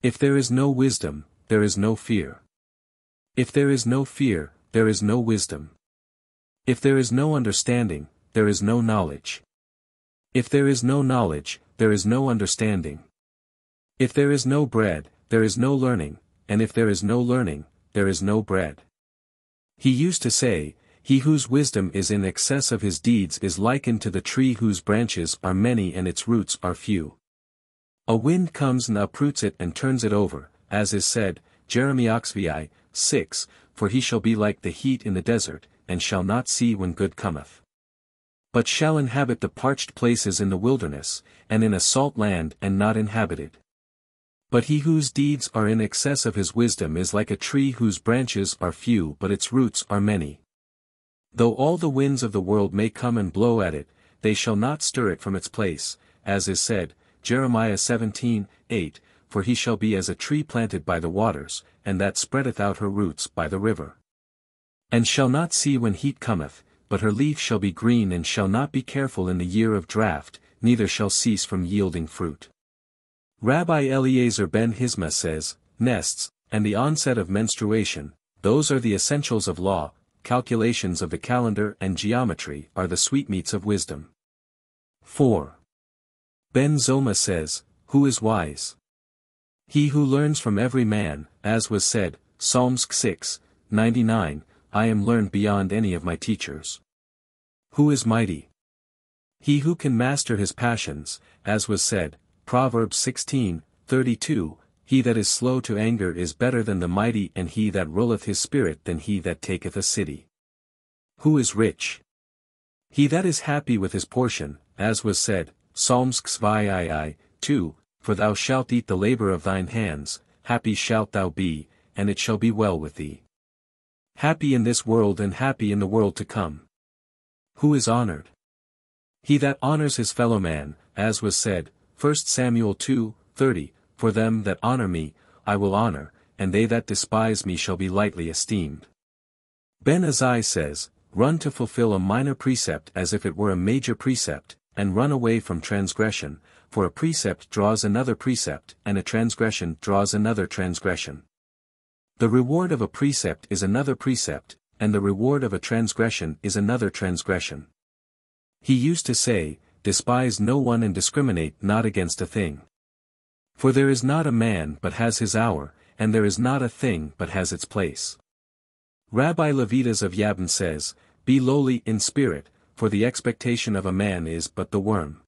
If there is no wisdom, there is no fear. If there is no fear, there is no wisdom. If there is no understanding, there is no knowledge. If there is no knowledge, there is no understanding. If there is no bread, there is no learning, and if there is no learning, there is no bread. He used to say, he whose wisdom is in excess of his deeds is likened to the tree whose branches are many and its roots are few. A wind comes and uproots it and turns it over, as is said, Jeremiah 6, for he shall be like the heat in the desert, and shall not see when good cometh. But shall inhabit the parched places in the wilderness, and in a salt land and not inhabited. But he whose deeds are in excess of his wisdom is like a tree whose branches are few but its roots are many. Though all the winds of the world may come and blow at it, they shall not stir it from its place, as is said, Jeremiah 17:8, for he shall be as a tree planted by the waters, and that spreadeth out her roots by the river. And shall not see when heat cometh, but her leaf shall be green and shall not be careful in the year of drought, neither shall cease from yielding fruit. Rabbi Eliezer ben Hizma says, nests, and the onset of menstruation, those are the essentials of law, calculations of the calendar and geometry are the sweetmeats of wisdom. 4. Ben Zoma says, who is wise? He who learns from every man, as was said, Psalms 6:99, I am learned beyond any of my teachers. Who is mighty? He who can master his passions, as was said, Proverbs 16:32, he that is slow to anger is better than the mighty and he that ruleth his spirit than he that taketh a city. Who is rich? He that is happy with his portion, as was said, Psalms 2, for thou shalt eat the labor of thine hands, happy shalt thou be, and it shall be well with thee. Happy in this world and happy in the world to come. Who is honored? He that honors his fellow man, as was said, 1 Samuel 2:30, for them that honor me, I will honor, and they that despise me shall be lightly esteemed. Ben Azai says, run to fulfill a minor precept as if it were a major precept, and run away from transgression, for a precept draws another precept, and a transgression draws another transgression. The reward of a precept is another precept, and the reward of a transgression is another transgression. He used to say, despise no one and discriminate not against a thing. For there is not a man but has his hour, and there is not a thing but has its place. Rabbi Levitas of Yabin says, be lowly in spirit, for the expectation of a man is but the worm.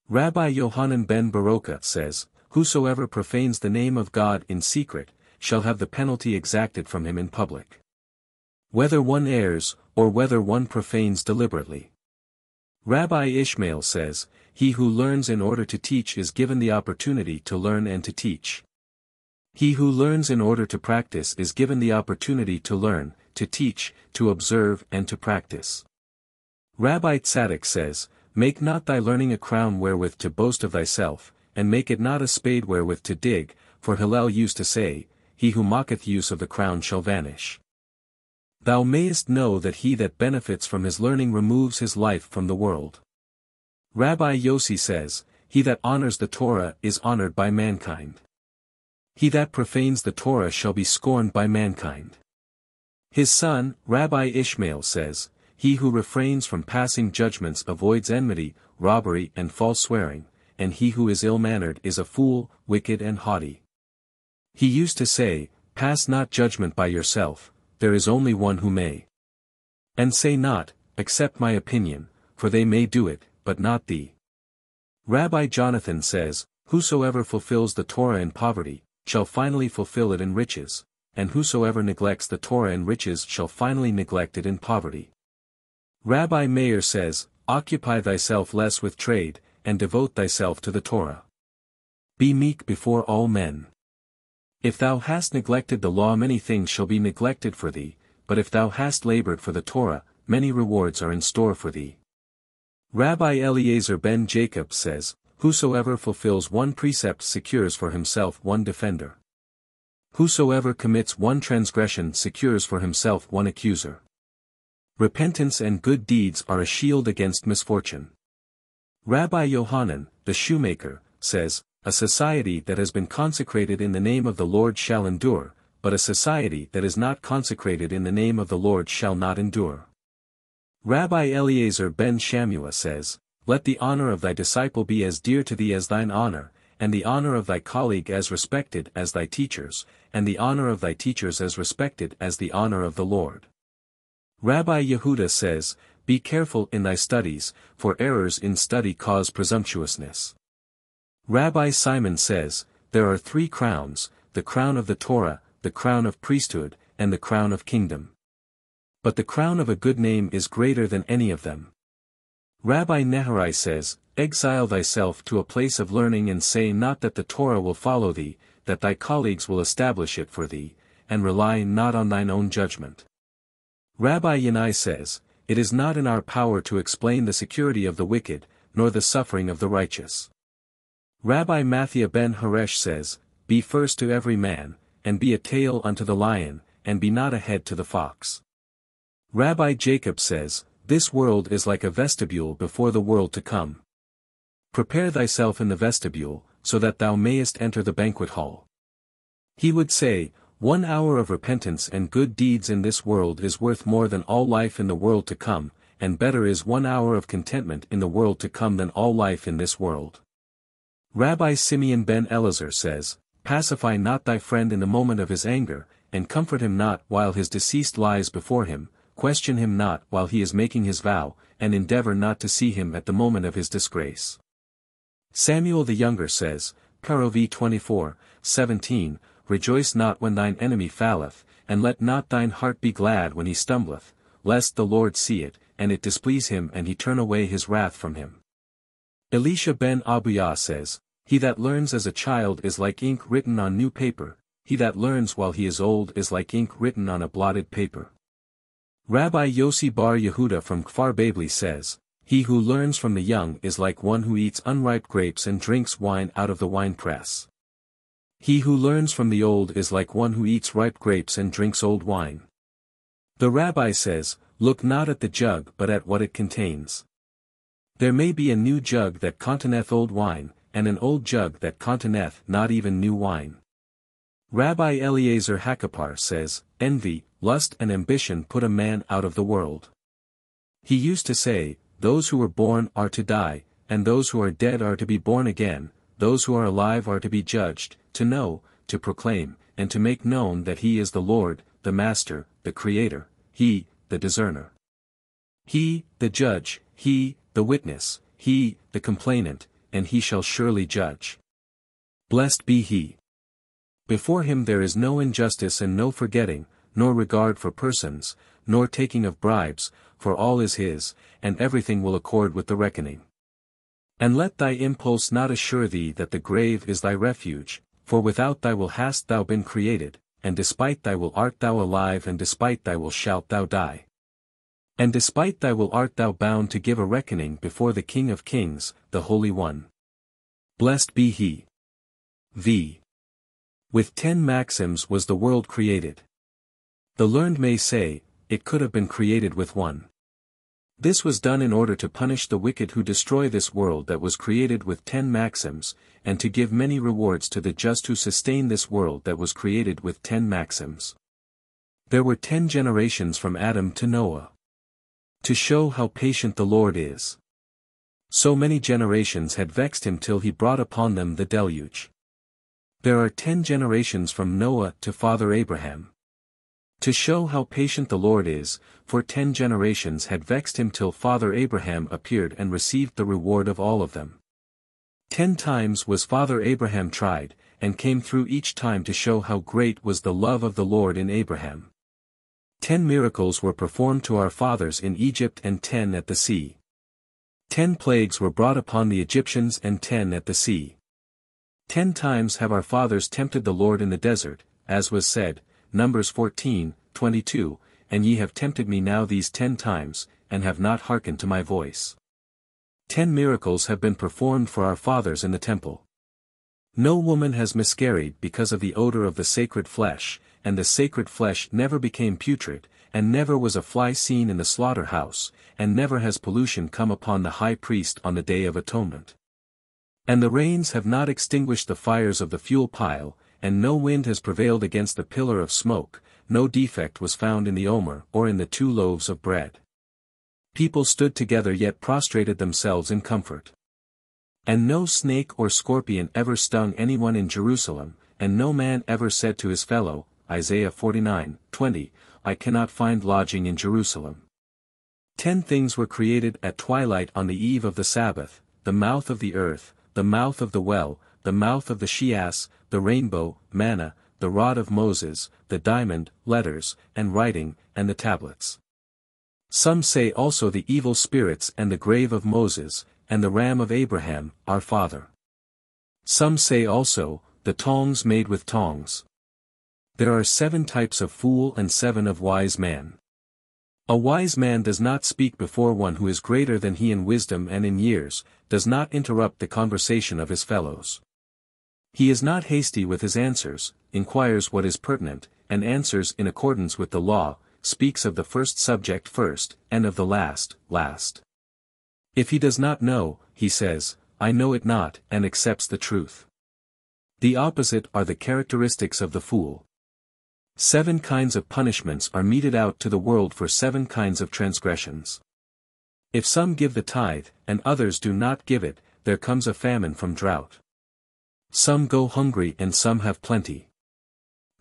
Rabbi Yohanan ben Baroka says, whosoever profanes the name of God in secret, shall have the penalty exacted from him in public. Whether one errs, or whether one profanes deliberately. Rabbi Ishmael says, he who learns in order to teach is given the opportunity to learn and to teach. He who learns in order to practice is given the opportunity to learn, to teach, to observe and to practice. Rabbi Tzadok says, make not thy learning a crown wherewith to boast of thyself, and make it not a spade wherewith to dig, for Hillel used to say, he who mocketh use of the crown shall vanish. Thou mayest know that he that benefits from his learning removes his life from the world. Rabbi Yossi says, he that honors the Torah is honored by mankind. He that profanes the Torah shall be scorned by mankind. His son, Rabbi Ishmael says, he who refrains from passing judgments avoids enmity, robbery and false swearing, and he who is ill-mannered is a fool, wicked and haughty. He used to say, pass not judgment by yourself, there is only one who may. And say not, accept my opinion, for they may do it, but not thee. Rabbi Jonathan says, whosoever fulfills the Torah in poverty, shall finally fulfill it in riches, and whosoever neglects the Torah in riches shall finally neglect it in poverty. Rabbi Meir says, occupy thyself less with trade, and devote thyself to the Torah. Be meek before all men. If thou hast neglected the law many things shall be neglected for thee, but if thou hast labored for the Torah, many rewards are in store for thee. Rabbi Eliezer ben Jacob says, whosoever fulfills one precept secures for himself one defender. Whosoever commits one transgression secures for himself one accuser. Repentance and good deeds are a shield against misfortune. Rabbi Yohanan, the shoemaker, says, a society that has been consecrated in the name of the Lord shall endure, but a society that is not consecrated in the name of the Lord shall not endure. Rabbi Eliezer ben Shammua says, let the honor of thy disciple be as dear to thee as thine honor, and the honor of thy colleague as respected as thy teachers, and the honor of thy teachers as respected as the honor of the Lord. Rabbi Yehuda says, be careful in thy studies, for errors in study cause presumptuousness. Rabbi Simon says, there are 3 crowns, the crown of the Torah, the crown of priesthood, and the crown of kingdom. But the crown of a good name is greater than any of them. Rabbi Neharai says, exile thyself to a place of learning and say not that the Torah will follow thee, that thy colleagues will establish it for thee, and rely not on thine own judgment. Rabbi Yanai says, it is not in our power to explain the security of the wicked, nor the suffering of the righteous. Rabbi Mathia ben Haresh says, be first to every man, and be a tail unto the lion, and be not a head to the fox. Rabbi Jacob says, this world is like a vestibule before the world to come. Prepare thyself in the vestibule, so that thou mayest enter the banquet hall. He would say, 1 hour of repentance and good deeds in this world is worth more than all life in the world to come, and better is 1 hour of contentment in the world to come than all life in this world. Rabbi Simeon ben Elazar says, pacify not thy friend in the moment of his anger, and comfort him not while his deceased lies before him, question him not while he is making his vow, and endeavor not to see him at the moment of his disgrace. Samuel the Younger says, Parov 24:17, rejoice not when thine enemy falleth, and let not thine heart be glad when he stumbleth, lest the Lord see it, and it displease him and he turn away his wrath from him. Elisha ben Abuyah says, he that learns as a child is like ink written on new paper, he that learns while he is old is like ink written on a blotted paper. Rabbi Yossi bar Yehuda from Kfar Babli says, he who learns from the young is like one who eats unripe grapes and drinks wine out of the winepress. He who learns from the old is like one who eats ripe grapes and drinks old wine. The rabbi says, look not at the jug but at what it contains. There may be a new jug that containeth old wine, and an old jug that containeth not even new wine. Rabbi Eliezer Hakapar says, envy, lust and ambition put a man out of the world. He used to say, those who are born are to die, and those who are dead are to be born again, those who are alive are to be judged, to know, to proclaim, and to make known that he is the Lord, the Master, the Creator, he, the discerner. He, the judge, he, the witness, he, the complainant, and he shall surely judge. Blessed be he. Before him there is no injustice and no forgetting, nor regard for persons, nor taking of bribes, for all is his, and everything will accord with the reckoning. And let thy impulse not assure thee that the grave is thy refuge, for without thy will hast thou been created, and despite thy will art thou alive and despite thy will shalt thou die. And despite thy will art thou bound to give a reckoning before the King of Kings, the Holy One. Blessed be he. V. With 10 maxims was the world created. The learned may say, it could have been created with 1. This was done in order to punish the wicked who destroy this world that was created with 10 maxims, and to give many rewards to the just who sustain this world that was created with 10 maxims. There were 10 generations from Adam to Noah. To show how patient the Lord is. So many generations had vexed him till he brought upon them the deluge. There are 10 generations from Noah to Father Abraham. To show how patient the Lord is, for 10 generations had vexed him till Father Abraham appeared and received the reward of all of them. 10 times was Father Abraham tried, and came through each time to show how great was the love of the Lord in Abraham. 10 miracles were performed to our fathers in Egypt and 10 at the sea. 10 plagues were brought upon the Egyptians and 10 at the sea. 10 times have our fathers tempted the Lord in the desert, as was said, Numbers 14:22, and ye have tempted me now these 10 times, and have not hearkened to my voice. 10 miracles have been performed for our fathers in the temple. No woman has miscarried because of the odor of the sacred flesh, and the sacred flesh never became putrid, and never was a fly seen in the slaughterhouse, and never has pollution come upon the high priest on the day of atonement. And the rains have not extinguished the fires of the fuel pile, and no wind has prevailed against the pillar of smoke, no defect was found in the omer or in the 2 loaves of bread. People stood together yet prostrated themselves in comfort. And no snake or scorpion ever stung anyone in Jerusalem, and no man ever said to his fellow, Isaiah 49:20, I cannot find lodging in Jerusalem. 10 things were created at twilight on the eve of the Sabbath, the mouth of the earth, the mouth of the well, the mouth of the she-ass, the rainbow, manna, the rod of Moses, the diamond, letters, and writing, and the tablets. Some say also the evil spirits and the grave of Moses, and the ram of Abraham, our father. Some say also, the tongs made with tongs. There are 7 types of fool and 7 of wise man. A wise man does not speak before one who is greater than he in wisdom and in years, does not interrupt the conversation of his fellows. He is not hasty with his answers, inquires what is pertinent, and answers in accordance with the law, speaks of the first subject first, and of the last, last. If he does not know, he says, I know it not, and accepts the truth. The opposite are the characteristics of the fool. 7 kinds of punishments are meted out to the world for 7 kinds of transgressions. If some give the tithe, and others do not give it, there comes a famine from drought. Some go hungry and some have plenty.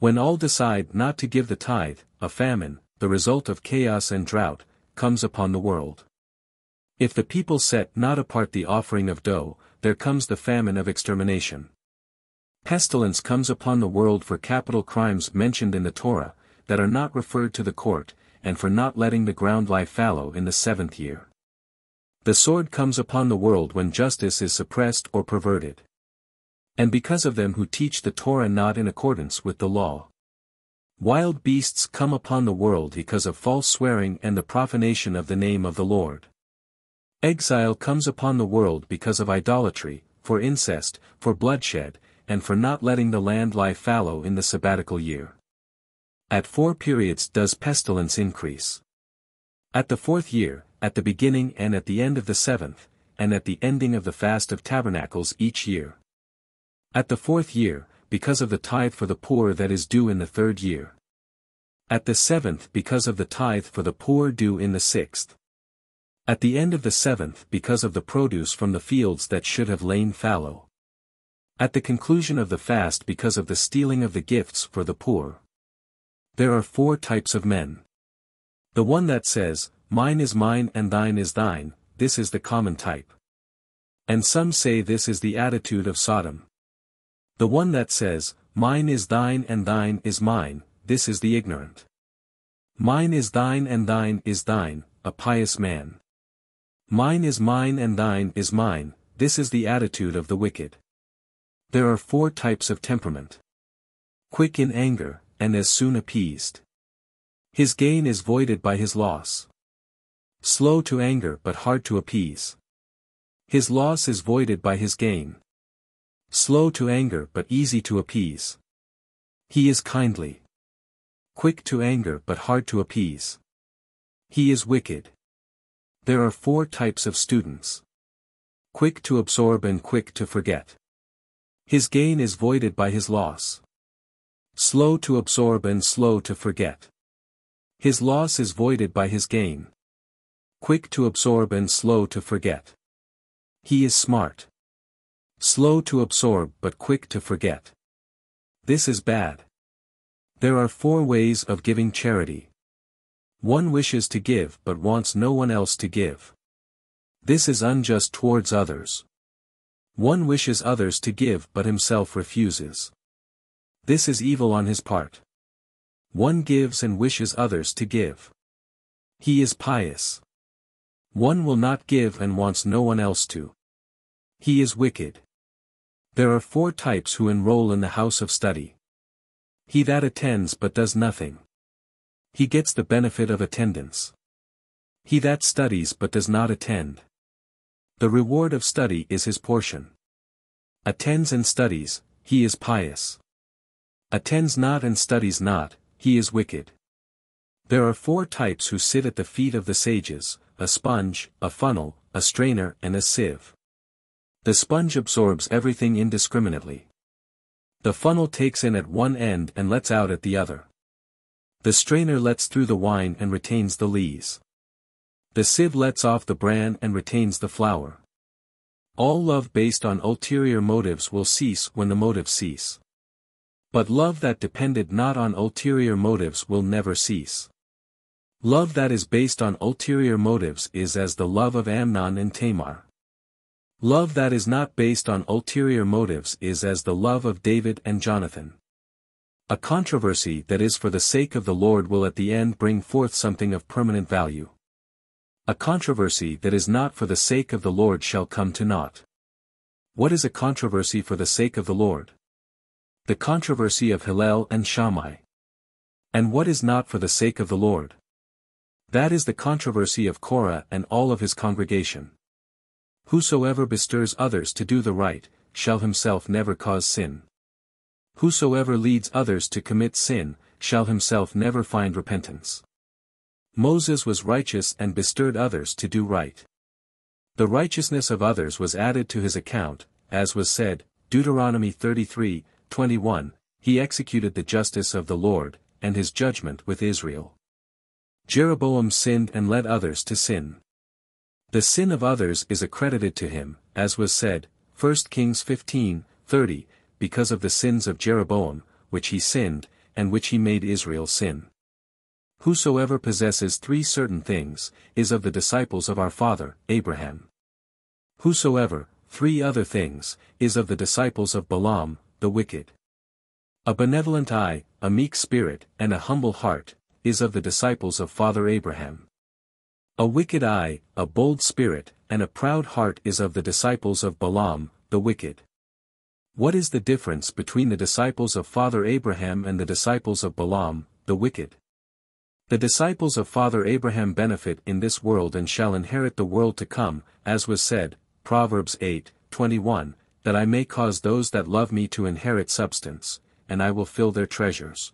When all decide not to give the tithe, a famine, the result of chaos and drought, comes upon the world. If the people set not apart the offering of dough, there comes the famine of extermination. Pestilence comes upon the world for capital crimes mentioned in the Torah, that are not referred to the court, and for not letting the ground lie fallow in the 7th year. The sword comes upon the world when justice is suppressed or perverted. And because of them who teach the Torah not in accordance with the law. Wild beasts come upon the world because of false swearing and the profanation of the name of the Lord. Exile comes upon the world because of idolatry, for incest, for bloodshed, and for not letting the land lie fallow in the sabbatical year. At 4 periods does pestilence increase. At the 4th year, at the beginning and at the end of the 7th, and at the ending of the Fast of Tabernacles each year. At the 4th year, because of the tithe for the poor that is due in the 3rd year. At the 7th because of the tithe for the poor due in the 6th. At the end of the 7th because of the produce from the fields that should have lain fallow. At the conclusion of the fast because of the stealing of the gifts for the poor. There are 4 types of men. The one that says, mine is mine and thine is thine, this is the common type. And some say this is the attitude of Sodom. The one that says, mine is thine and thine is mine, this is the ignorant. Mine is thine and thine is thine, a pious man. Mine is mine and thine is mine, this is the attitude of the wicked. There are 4 types of temperament. Quick in anger, and as soon appeased. His gain is voided by his loss. Slow to anger but hard to appease. His loss is voided by his gain. Slow to anger but easy to appease. He is kindly. Quick to anger but hard to appease. He is wicked. There are 4 types of students. Quick to absorb and quick to forget. His gain is voided by his loss. Slow to absorb and slow to forget. His loss is voided by his gain. Quick to absorb and slow to forget. He is smart. Slow to absorb but quick to forget. This is bad. There are 4 ways of giving charity. One wishes to give but wants no one else to give. This is unjust towards others. One wishes others to give but himself refuses. This is evil on his part. One gives and wishes others to give. He is pious. One will not give and wants no one else to. He is wicked. There are 4 types who enroll in the house of study. He that attends but does nothing. He gets the benefit of attendance. He that studies but does not attend. The reward of study is his portion. Attends and studies, he is pious. Attends not and studies not, he is wicked. There are 4 types who sit at the feet of the sages, a sponge, a funnel, a strainer and a sieve. The sponge absorbs everything indiscriminately. The funnel takes in at one end and lets out at the other. The strainer lets through the wine and retains the lees. The sieve lets off the bran and retains the flour. All love based on ulterior motives will cease when the motives cease. But love that depended not on ulterior motives will never cease. Love that is based on ulterior motives is as the love of Amnon and Tamar. Love that is not based on ulterior motives is as the love of David and Jonathan. A controversy that is for the sake of the Lord will at the end bring forth something of permanent value. A controversy that is not for the sake of the Lord shall come to naught. What is a controversy for the sake of the Lord? The controversy of Hillel and Shammai. And what is not for the sake of the Lord? That is the controversy of Korah and all of his congregation. Whosoever bestirs others to do the right, shall himself never cause sin. Whosoever leads others to commit sin, shall himself never find repentance. Moses was righteous and bestirred others to do right. The righteousness of others was added to his account, as was said, Deuteronomy 33:21, he executed the justice of the Lord, and his judgment with Israel. Jeroboam sinned and led others to sin. The sin of others is accredited to him, as was said, 1 Kings 15:30, because of the sins of Jeroboam, which he sinned, and which he made Israel sin. Whosoever possesses three certain things, is of the disciples of our father, Abraham. Whosoever, three other things, is of the disciples of Balaam, the wicked. A benevolent eye, a meek spirit, and a humble heart, is of the disciples of Father Abraham. A wicked eye, a bold spirit, and a proud heart is of the disciples of Balaam, the wicked. What is the difference between the disciples of Father Abraham and the disciples of Balaam, the wicked? The disciples of Father Abraham benefit in this world and shall inherit the world to come, as was said, Proverbs 8:21, that I may cause those that love me to inherit substance, and I will fill their treasures.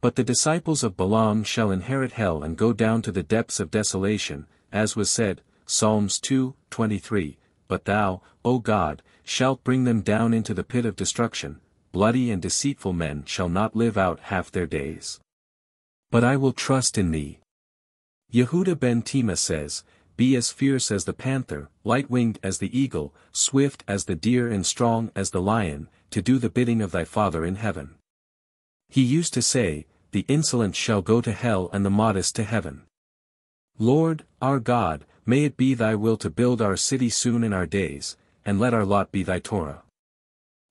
But the disciples of Balaam shall inherit hell and go down to the depths of desolation, as was said, Psalms 2:23, but thou, O God, shalt bring them down into the pit of destruction, bloody and deceitful men shall not live out half their days. But I will trust in thee. Yehuda ben Tema says, be as fierce as the panther, light-winged as the eagle, swift as the deer and strong as the lion, to do the bidding of thy Father in heaven. He used to say, the insolent shall go to hell and the modest to heaven. Lord, our God, may it be thy will to build our city soon in our days, and let our lot be thy Torah.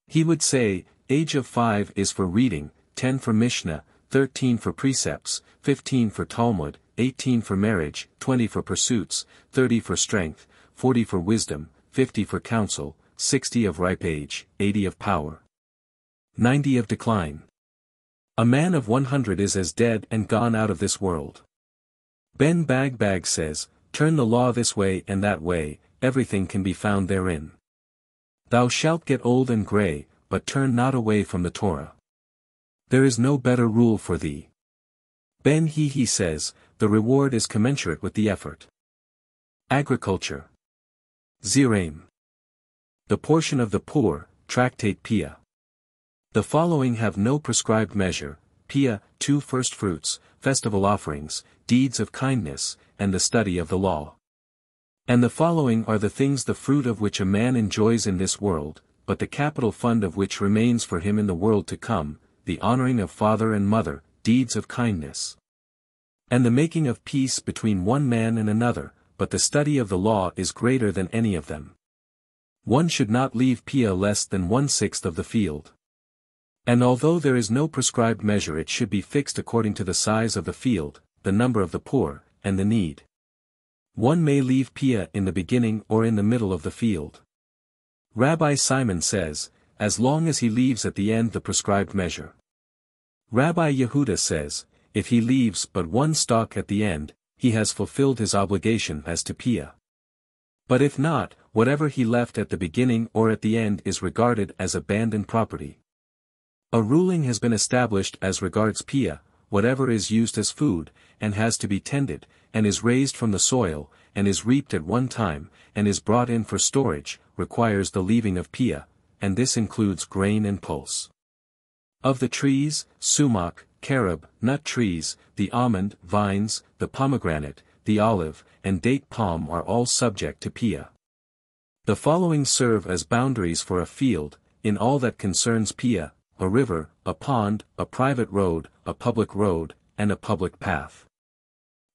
He would say, age of 5 is for reading, 10 for Mishna, 13 for precepts, 15 for Talmud, 18 for marriage, 20 for pursuits, 30 for strength, 40 for wisdom, 50 for counsel, 60 of ripe age, 80 of power, 90 of decline. A man of 100 is as dead and gone out of this world. Ben Bagbag says, turn the law this way and that way, everything can be found therein. Thou shalt get old and grey, but turn not away from the Torah. There is no better rule for thee. Ben Hehe says, the reward is commensurate with the effort. Agriculture. Zeraim. The portion of the poor, Tractate Peah. The following have no prescribed measure, Peah, 2 firstfruits, festival offerings, deeds of kindness, and the study of the law. And the following are the things the fruit of which a man enjoys in this world, but the capital fund of which remains for him in the world to come, the honoring of father and mother, deeds of kindness. And the making of peace between one man and another, but the study of the law is greater than any of them. One should not leave Peah less than 1/6 of the field. And although there is no prescribed measure, it should be fixed according to the size of the field, the number of the poor, and the need. One may leave Peah in the beginning or in the middle of the field. Rabbi Simon says, as long as he leaves at the end the prescribed measure. Rabbi Yehuda says, if he leaves but one stalk at the end, he has fulfilled his obligation as to Peah. But if not, whatever he left at the beginning or at the end is regarded as abandoned property. A ruling has been established as regards Peah, whatever is used as food, and has to be tended, and is raised from the soil, and is reaped at one time, and is brought in for storage, requires the leaving of Peah, and this includes grain and pulse. Of the trees, sumac, carob, nut trees, the almond, vines, the pomegranate, the olive, and date palm are all subject to Peah. The following serve as boundaries for a field, in all that concerns Peah, a river, a pond, a private road, a public road, and a public path.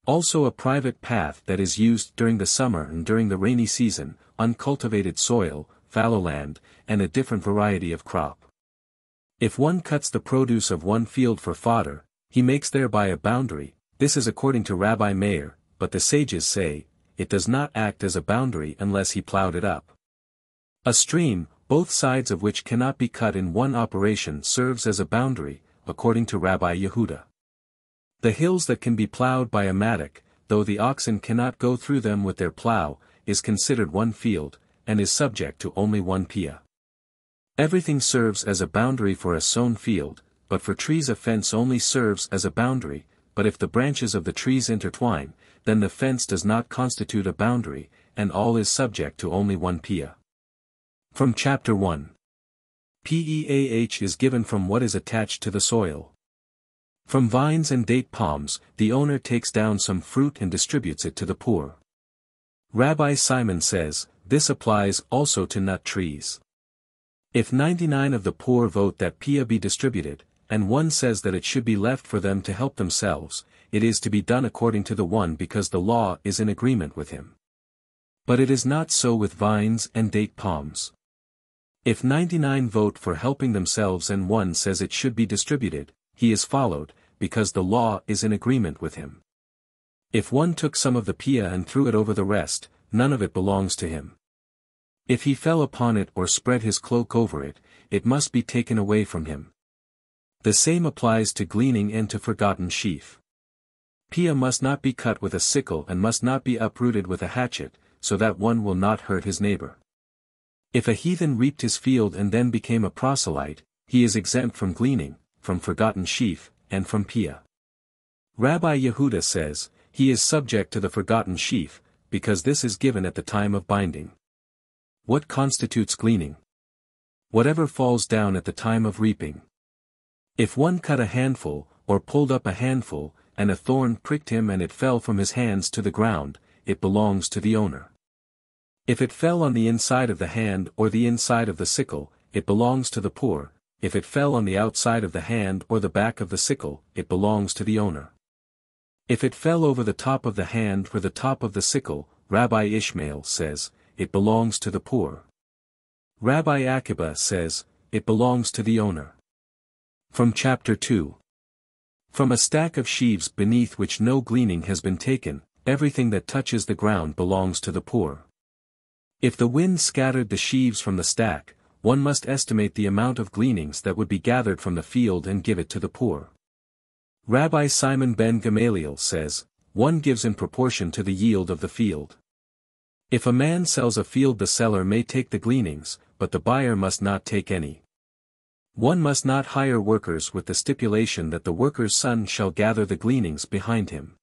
Also a private path that is used during the summer and during the rainy season, uncultivated soil, fallow land, and a different variety of crop. If one cuts the produce of one field for fodder, he makes thereby a boundary. This is according to Rabbi Meir, but the sages say, it does not act as a boundary unless he plowed it up. A stream, both sides of which cannot be cut in one operation, serves as a boundary, according to Rabbi Yehuda. The hills that can be plowed by a mattock, though the oxen cannot go through them with their plow, is considered one field, and is subject to only one Peah. Everything serves as a boundary for a sown field, but for trees a fence only serves as a boundary, but if the branches of the trees intertwine, then the fence does not constitute a boundary, and all is subject to only one Peah. From Chapter 1. Peah is given from what is attached to the soil. From vines and date palms, the owner takes down some fruit and distributes it to the poor. Rabbi Simon says, this applies also to nut trees. If 99 of the poor vote that Peah be distributed, and one says that it should be left for them to help themselves, it is to be done according to the one because the law is in agreement with him. But it is not so with vines and date palms. If 99 vote for helping themselves and one says it should be distributed, he is followed, because the law is in agreement with him. If one took some of the Peah and threw it over the rest, none of it belongs to him. If he fell upon it or spread his cloak over it, it must be taken away from him. The same applies to gleaning and to forgotten sheaf. Peah must not be cut with a sickle and must not be uprooted with a hatchet, so that one will not hurt his neighbor. If a heathen reaped his field and then became a proselyte, he is exempt from gleaning, from forgotten sheaf, and from Peah. Rabbi Yehuda says, he is subject to the forgotten sheaf, because this is given at the time of binding. What constitutes gleaning? Whatever falls down at the time of reaping. If one cut a handful, or pulled up a handful, and a thorn pricked him and it fell from his hands to the ground, it belongs to the owner. If it fell on the inside of the hand or the inside of the sickle, it belongs to the poor. If it fell on the outside of the hand or the back of the sickle, it belongs to the owner. If it fell over the top of the hand or the top of the sickle, Rabbi Ishmael says, it belongs to the poor. Rabbi Akiba says, it belongs to the owner. From Chapter 2. From a stack of sheaves beneath which no gleaning has been taken, everything that touches the ground belongs to the poor. If the wind scattered the sheaves from the stack, one must estimate the amount of gleanings that would be gathered from the field and give it to the poor. Rabbi Simon ben Gamaliel says, one gives in proportion to the yield of the field. If a man sells a field, the seller may take the gleanings, but the buyer must not take any. One must not hire workers with the stipulation that the worker's son shall gather the gleanings behind him.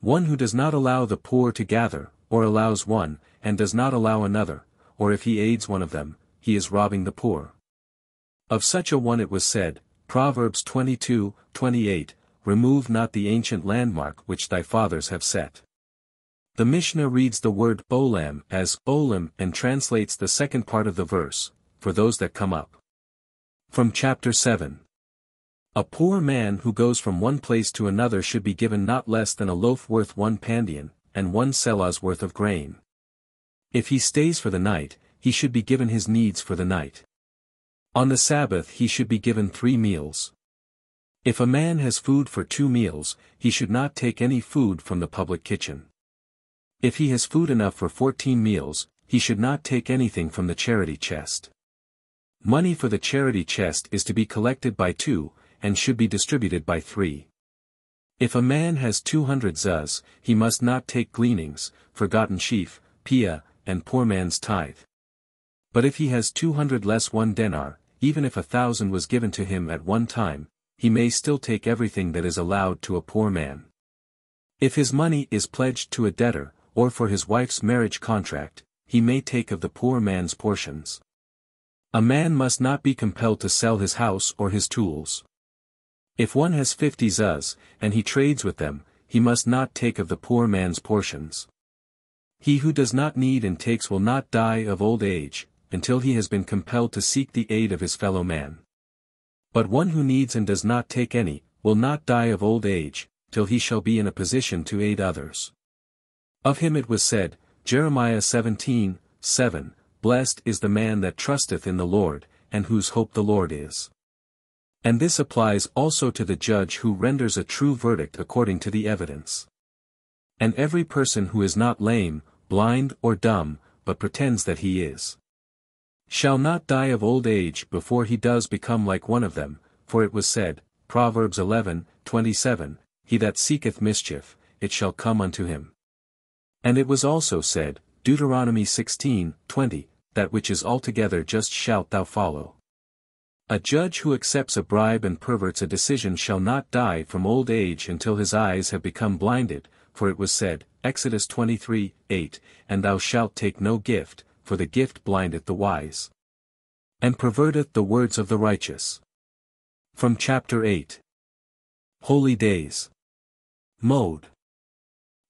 One who does not allow the poor to gather, or allows one, and does not allow another, or if he aids one of them, he is robbing the poor. Of such a one it was said, Proverbs 22:28, remove not the ancient landmark which thy fathers have set. The Mishna reads the word olam as olam and translates the second part of the verse, for those that come up. From Chapter 7. A poor man who goes from one place to another should be given not less than a loaf worth 1 pandion, and 1 selah's worth of grain. If he stays for the night, he should be given his needs for the night. On the Sabbath he should be given 3 meals. If a man has food for 2 meals, he should not take any food from the public kitchen. If he has food enough for 14 meals, he should not take anything from the charity chest. Money for the charity chest is to be collected by 2, and should be distributed by 3. If a man has 200 zuz, he must not take gleanings, forgotten sheaf, Peah, and poor man's tithe. But if he has 200 less 1 denar, even if 1,000 was given to him at one time, he may still take everything that is allowed to a poor man. If his money is pledged to a debtor, or for his wife's marriage contract, he may take of the poor man's portions. A man must not be compelled to sell his house or his tools. If one has 50 zuz, and he trades with them, he must not take of the poor man's portions. He who does not need and takes will not die of old age, until he has been compelled to seek the aid of his fellow man. But one who needs and does not take any, will not die of old age, till he shall be in a position to aid others. Of him it was said, Jeremiah 17:7, Blessed is the man that trusteth in the Lord, and whose hope the Lord is. And this applies also to the judge who renders a true verdict according to the evidence. And every person who is not lame, blind or dumb, but pretends that he is, shall not die of old age before he does become like one of them, for it was said, Proverbs 11:27, He that seeketh mischief, it shall come unto him. And it was also said, Deuteronomy 16:20, That which is altogether just shalt thou follow. A judge who accepts a bribe and perverts a decision shall not die from old age until his eyes have become blinded, for it was said, Exodus 23:8, And thou shalt take no gift, for the gift blindeth the wise, and perverteth the words of the righteous. From chapter 8. Holy Days. Moed.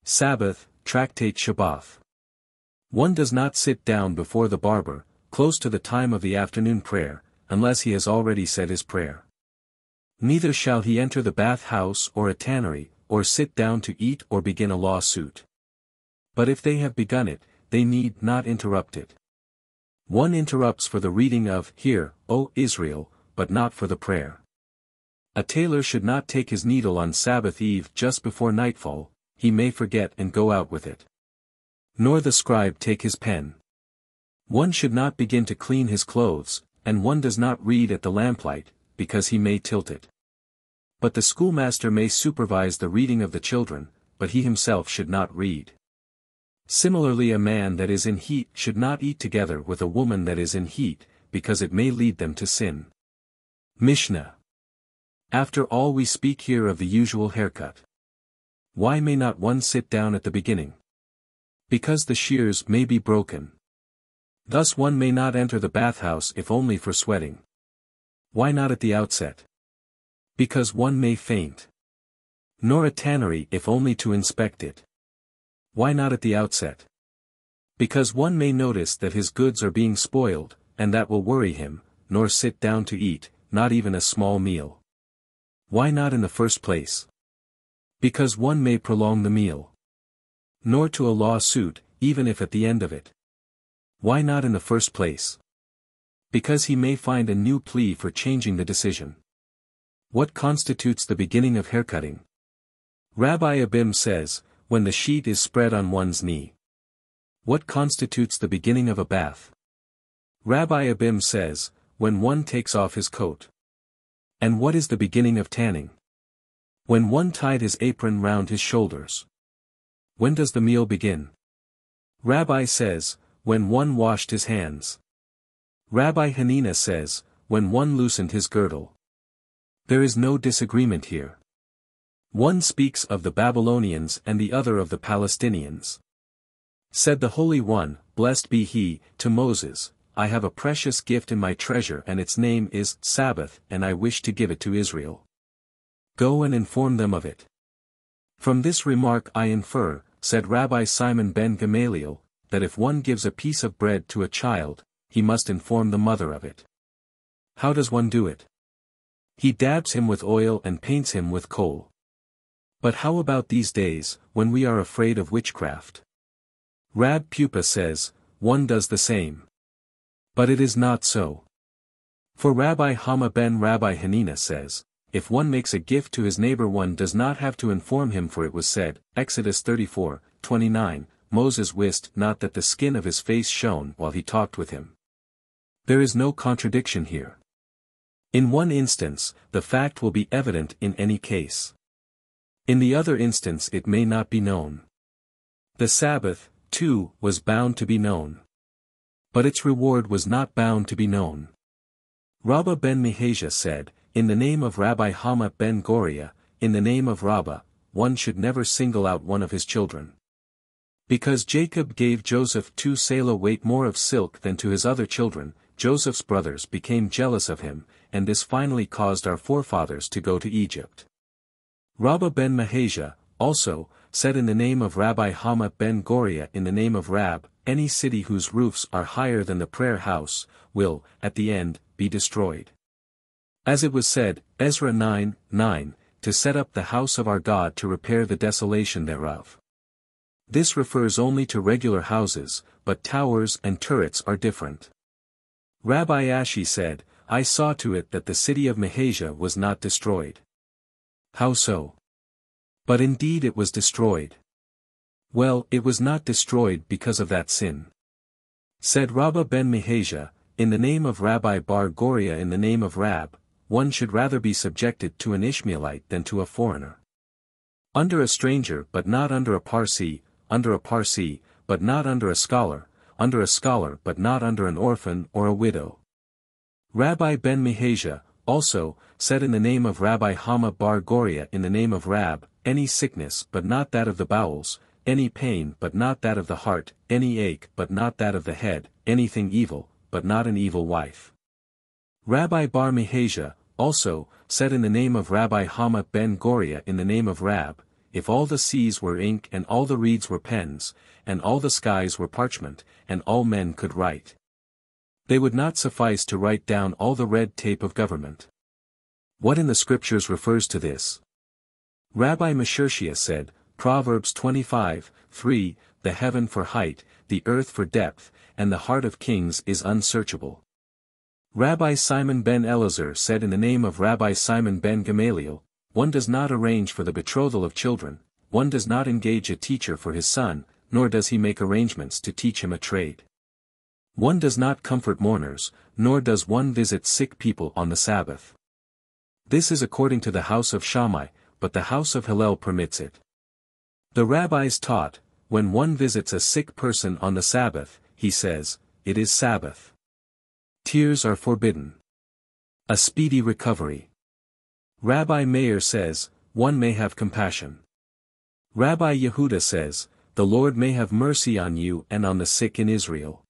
Sabbath, Tractate Shabbath. One does not sit down before the barber, close to the time of the afternoon prayer, unless he has already said his prayer. Neither shall he enter the bath house or a tannery, or sit down to eat or begin a lawsuit. But if they have begun it, they need not interrupt it. One interrupts for the reading of, Hear, O Israel, but not for the prayer. A tailor should not take his needle on Sabbath eve just before nightfall, he may forget and go out with it. Nor the scribe take his pen. One should not begin to clean his clothes, and one does not read at the lamplight, because he may tilt it. But the schoolmaster may supervise the reading of the children, but he himself should not read. Similarly, a man that is in heat should not eat together with a woman that is in heat, because it may lead them to sin. Mishna. After all, we speak here of the usual haircut. Why may not one sit down at the beginning? Because the shears may be broken. Thus one may not enter the bathhouse if only for sweating. Why not at the outset? Because one may faint. Nor a tannery if only to inspect it. Why not at the outset? Because one may notice that his goods are being spoiled, and that will worry him, nor sit down to eat, not even a small meal. Why not in the first place? Because one may prolong the meal. Nor to a lawsuit, even if at the end of it. Why not in the first place? Because he may find a new plea for changing the decision. What constitutes the beginning of haircutting? Rabbi Abim says, when the sheet is spread on one's knee. What constitutes the beginning of a bath? Rabbi Abim says, when one takes off his coat. And what is the beginning of tanning? When one tied his apron round his shoulders. When does the meal begin? Rabbi says, when one washed his hands. Rabbi Hanina says, when one loosened his girdle. There is no disagreement here. One speaks of the Babylonians and the other of the Palestinians. Said the Holy One, blessed be he, to Moses, I have a precious gift in my treasure and its name is Sabbath, and I wish to give it to Israel. Go and inform them of it. From this remark I infer, said Rabbi Simon ben Gamaliel, that if one gives a piece of bread to a child, he must inform the mother of it. How does one do it? He dabs him with oil and paints him with kohl. But how about these days, when we are afraid of witchcraft? Rab Pupa says, one does the same. But it is not so. For Rabbi Hama ben Rabbi Hanina says, if one makes a gift to his neighbor one does not have to inform him, for it was said, Exodus 34:29, Moses wist not that the skin of his face shone while he talked with him. There is no contradiction here. In one instance, the fact will be evident in any case. In the other instance it may not be known. The Sabbath, too, was bound to be known. But its reward was not bound to be known. Rabbah ben Mihajah said, in the name of Rabbi Hama ben Goriah, in the name of Rabbah, one should never single out one of his children. Because Jacob gave Joseph 2 selah weight more of silk than to his other children, Joseph's brothers became jealous of him, and this finally caused our forefathers to go to Egypt. Rabbah ben Mihajah, also, said in the name of Rabbi Hama ben Goriah in the name of Rab, any city whose roofs are higher than the prayer house, will, at the end, be destroyed. As it was said, Ezra 9:9, to set up the house of our God to repair the desolation thereof. This refers only to regular houses, but towers and turrets are different. Rabbi Ashi said, I saw to it that the city of Mahajah was not destroyed. How so? But indeed it was destroyed. Well, it was not destroyed because of that sin. Said Rabbah ben Mahajah, in the name of Rabbi Bar Goria in the name of Rab, one should rather be subjected to an Ishmaelite than to a foreigner. Under a stranger but not under a Parsi, under a Parsi, but not under a scholar but not under an orphan or a widow. Rabbi ben Mahajah, also, said in the name of Rabbi Hama Bar Goria in the name of Rab, any sickness but not that of the bowels, any pain but not that of the heart, any ache but not that of the head, anything evil, but not an evil wife. Rabbi Bar Mahajah, also, said in the name of Rabbi Hama ben Goria in the name of Rab, if all the seas were ink and all the reeds were pens, and all the skies were parchment, and all men could write, they would not suffice to write down all the red tape of government. What in the scriptures refers to this? Rabbi Meshershia said, Proverbs 25:3, the heaven for height, the earth for depth, and the heart of kings is unsearchable. Rabbi Simon ben Elazar said in the name of Rabbi Simon ben Gamaliel, one does not arrange for the betrothal of children, one does not engage a teacher for his son, nor does he make arrangements to teach him a trade. One does not comfort mourners, nor does one visit sick people on the Sabbath. This is according to the house of Shammai, but the house of Hillel permits it. The rabbis taught, when one visits a sick person on the Sabbath, he says, it is Sabbath. Tears are forbidden. A speedy recovery. Rabbi Meir says, one may have compassion. Rabbi Yehuda says, the Lord may have mercy on you and on the sick in Israel.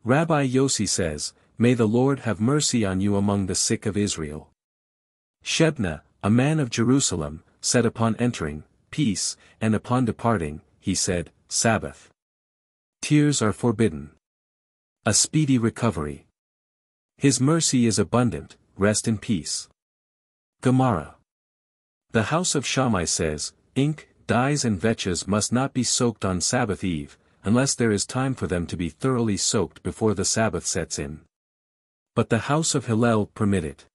Rabbi Yossi says, may the Lord have mercy on you among the sick of Israel. Shebna, a man of Jerusalem, said upon entering, peace, and upon departing, he said, Sabbath. Tears are forbidden. A speedy recovery. His mercy is abundant, rest in peace. Gemara. The house of Shammai says, ink, dyes and vetches must not be soaked on Sabbath eve, unless there is time for them to be thoroughly soaked before the Sabbath sets in. But the house of Hillel permit it.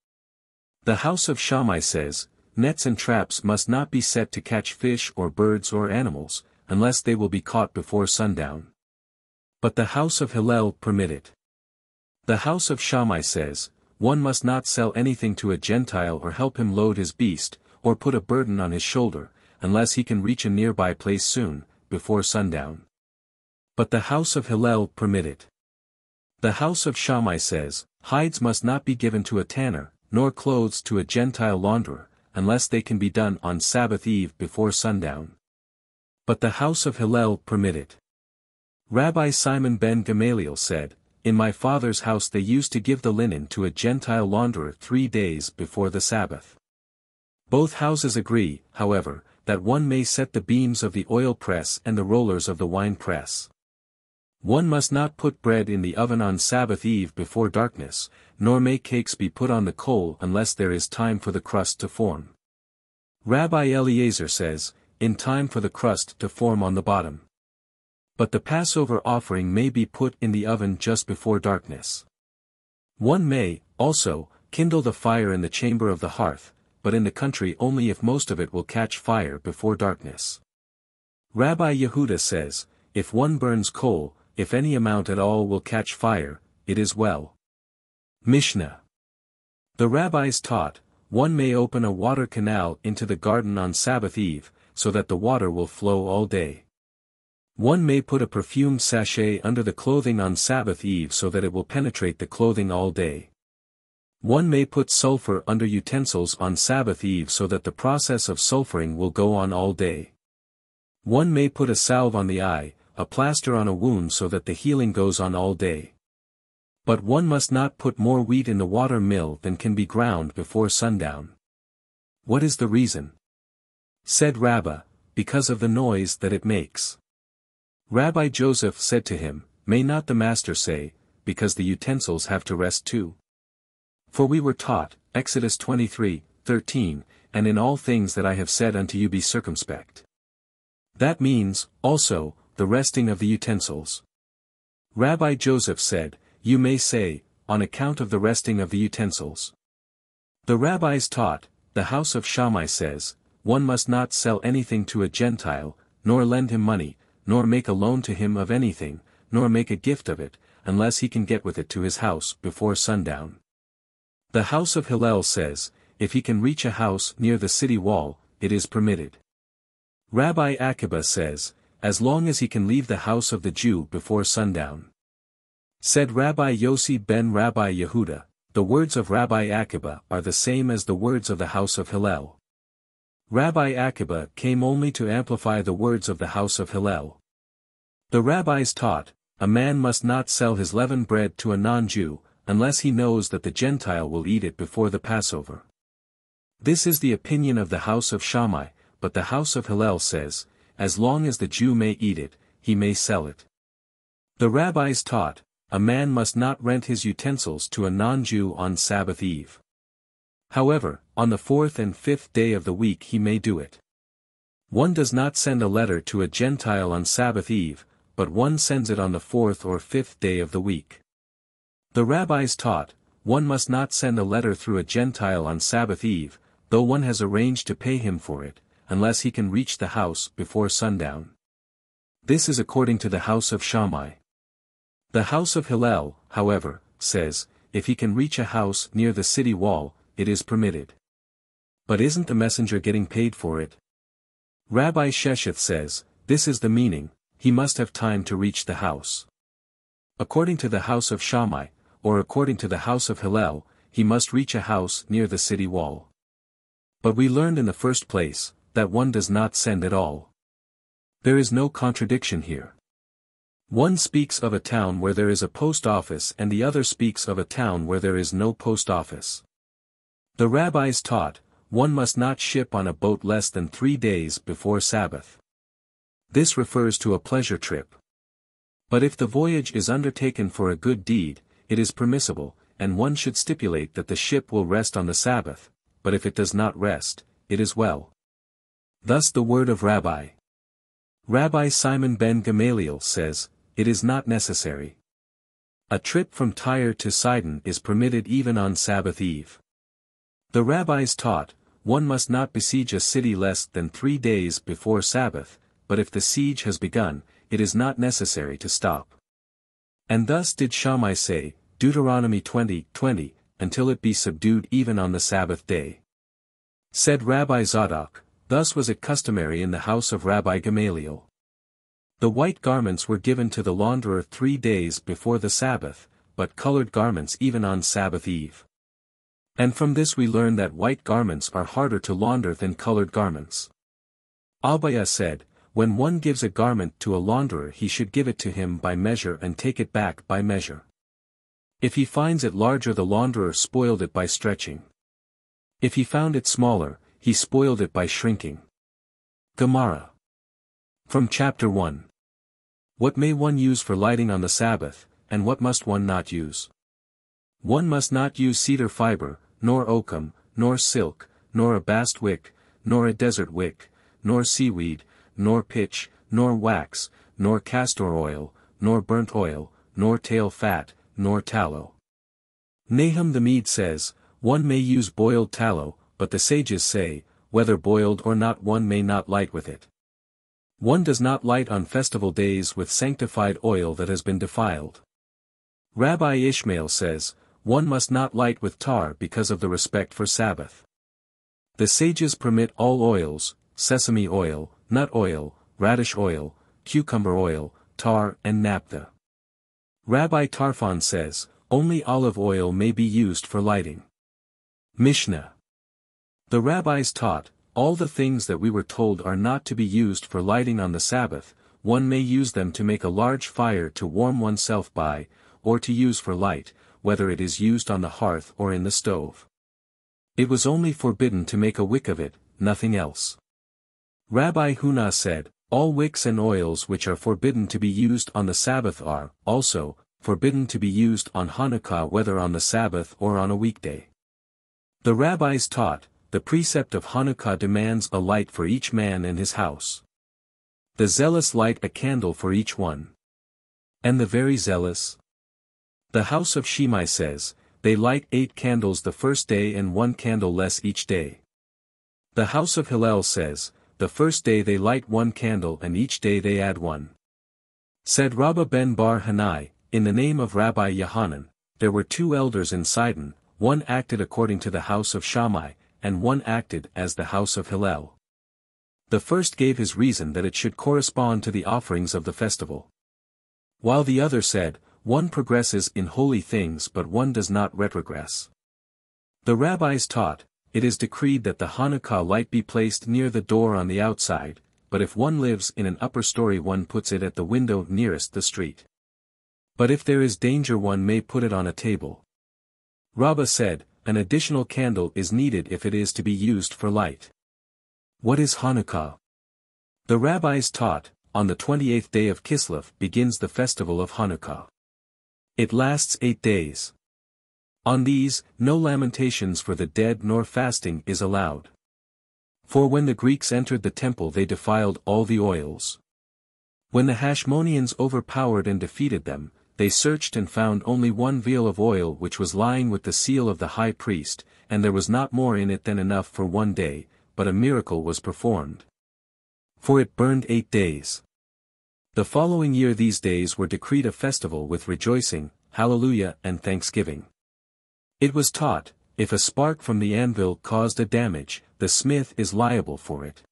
The house of Shammai says, nets and traps must not be set to catch fish or birds or animals, unless they will be caught before sundown. But the house of Hillel permit it. The house of Shammai says, one must not sell anything to a Gentile or help him load his beast, or put a burden on his shoulder, unless he can reach a nearby place soon, before sundown. But the house of Hillel permit it. The house of Shammai says, hides must not be given to a tanner, nor clothes to a Gentile launderer, unless they can be done on Sabbath eve before sundown. But the house of Hillel permit it. Rabbi Simon ben Gamaliel said, in my father's house they used to give the linen to a Gentile launderer 3 days before the Sabbath. Both houses agree, however, that one may set the beams of the oil press and the rollers of the wine press. One must not put bread in the oven on Sabbath eve before darkness, nor may cakes be put on the coal unless there is time for the crust to form. Rabbi Eliezer says, in time for the crust to form on the bottom. But the Passover offering may be put in the oven just before darkness. One may, also, kindle the fire in the chamber of the hearth, but in the country only if most of it will catch fire before darkness. Rabbi Yehuda says, if one burns coal, if any amount at all will catch fire, it is well. Mishna. The rabbis taught, one may open a water canal into the garden on Sabbath eve, so that the water will flow all day. One may put a perfumed sachet under the clothing on Sabbath eve so that it will penetrate the clothing all day. One may put sulfur under utensils on Sabbath eve so that the process of sulfuring will go on all day. One may put a salve on the eye, a plaster on a wound so that the healing goes on all day. But one must not put more wheat in the water mill than can be ground before sundown. What is the reason? Said Rabbah, because of the noise that it makes. Rabbi Joseph said to him, may not the master say, because the utensils have to rest too? For we were taught, Exodus 23:13, and in all things that I have said unto you be circumspect. That means, also, the resting of the utensils. Rabbi Joseph said, you may say, on account of the resting of the utensils. The rabbis taught, the house of Shammai says, one must not sell anything to a Gentile, nor lend him money, nor make a loan to him of anything, nor make a gift of it, unless he can get with it to his house before sundown. The house of Hillel says, if he can reach a house near the city wall, it is permitted. Rabbi Akiba says, as long as he can leave the house of the Jew before sundown. Said Rabbi Yossi ben Rabbi Yehuda, the words of Rabbi Akiba are the same as the words of the house of Hillel. Rabbi Akiba came only to amplify the words of the house of Hillel. The rabbis taught, a man must not sell his leavened bread to a non-Jew, unless he knows that the Gentile will eat it before the Passover. This is the opinion of the house of Shammai, but the house of Hillel says, as long as the Jew may eat it, he may sell it. The rabbis taught, a man must not rent his utensils to a non-Jew on Sabbath eve. However, on the 4th and 5th day of the week he may do it. One does not send a letter to a Gentile on Sabbath eve, but one sends it on the 4th or 5th day of the week. The rabbis taught, one must not send a letter through a Gentile on Sabbath eve, though one has arranged to pay him for it, unless he can reach the house before sundown. This is according to the house of Shammai. The house of Hillel, however, says, if he can reach a house near the city wall, it is permitted. But isn't the messenger getting paid for it? Rabbi Shesheth says, this is the meaning, he must have time to reach the house. According to the house of Shammai, or according to the house of Hillel, he must reach a house near the city wall. But we learned in the first place, that one does not send at all. There is no contradiction here. One speaks of a town where there is a post office and the other speaks of a town where there is no post office. The rabbis taught, one must not ship on a boat less than 3 days before Sabbath. This refers to a pleasure trip. But if the voyage is undertaken for a good deed, it is permissible, and one should stipulate that the ship will rest on the Sabbath, but if it does not rest, it is well. Thus the word of Rabbi Simon ben Gamaliel says, it is not necessary. A trip from Tyre to Sidon is permitted even on Sabbath eve. The rabbis taught, one must not besiege a city less than 3 days before Sabbath, but if the siege has begun, it is not necessary to stop. And thus did Shammai say, Deuteronomy 20:20, until it be subdued even on the Sabbath day. Said Rabbi Zadok, thus was it customary in the house of Rabbi Gamaliel. The white garments were given to the launderer 3 days before the Sabbath, but colored garments even on Sabbath eve. And from this we learn that white garments are harder to launder than colored garments. Abiah said, when one gives a garment to a launderer he should give it to him by measure and take it back by measure. If he finds it larger the launderer spoiled it by stretching. If he found it smaller, he spoiled it by shrinking. Gemara. From Chapter 1. What may one use for lighting on the Sabbath, and what must one not use? One must not use cedar fiber, nor oakum, nor silk, nor a bast wick, nor a desert wick, nor seaweed, nor pitch, nor wax, nor castor oil, nor burnt oil, nor tail fat, nor tallow. Nahum the Mede says, one may use boiled tallow, but the sages say, whether boiled or not one may not light with it. One does not light on festival days with sanctified oil that has been defiled. Rabbi Ishmael says, one must not light with tar because of the respect for Sabbath. The sages permit all oils, sesame oil, nut oil, radish oil, cucumber oil, tar and naphtha. Rabbi Tarfon says, only olive oil may be used for lighting. Mishna. The rabbis taught, all the things that we were told are not to be used for lighting on the Sabbath, one may use them to make a large fire to warm oneself by, or to use for light, whether it is used on the hearth or in the stove. It was only forbidden to make a wick of it, nothing else. Rabbi Huna said, all wicks and oils which are forbidden to be used on the Sabbath are, also, forbidden to be used on Hanukkah whether on the Sabbath or on a weekday. The rabbis taught, the precept of Hanukkah demands a light for each man and his house. The zealous light a candle for each one. And the very zealous? The house of Shammai says, they light 8 candles the first day and 1 candle less each day. The house of Hillel says, the first day they light 1 candle and each day they add 1. Said Rabbah ben Bar Hanai, in the name of Rabbi Yohanan, there were 2 elders in Sidon, one acted according to the house of Shammai, and one acted as the house of Hillel. The first gave his reason that it should correspond to the offerings of the festival. While the other said, one progresses in holy things but one does not retrogress. The rabbis taught, it is decreed that the Hanukkah light be placed near the door on the outside, but if one lives in an upper story one puts it at the window nearest the street. But if there is danger one may put it on a table. Rabbah said, an additional candle is needed if it is to be used for light. What is Hanukkah? The rabbis taught, on the 28th day of Kislev begins the festival of Hanukkah. It lasts 8 days. On these, no lamentations for the dead nor fasting is allowed. For when the Greeks entered the temple they defiled all the oils. When the Hashmoneans overpowered and defeated them, they searched and found only 1 vial of oil which was lying with the seal of the high priest, and there was not more in it than enough for 1 day, but a miracle was performed. For it burned 8 days. The following year these days were decreed a festival with rejoicing, hallelujah and thanksgiving. It was taught, if a spark from the anvil caused a damage, the smith is liable for it.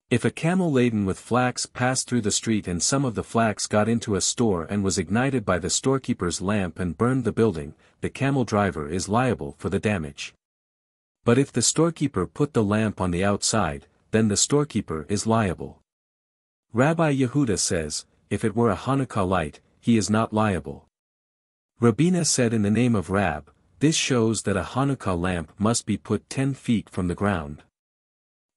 If a camel laden with flax passed through the street and some of the flax got into a store and was ignited by the storekeeper's lamp and burned the building, the camel driver is liable for the damage. But if the storekeeper put the lamp on the outside, then the storekeeper is liable. Rabbi Yehuda says, if it were a Hanukkah light, he is not liable. Rabbina said in the name of Rab, this shows that a Hanukkah lamp must be put 10 feet from the ground.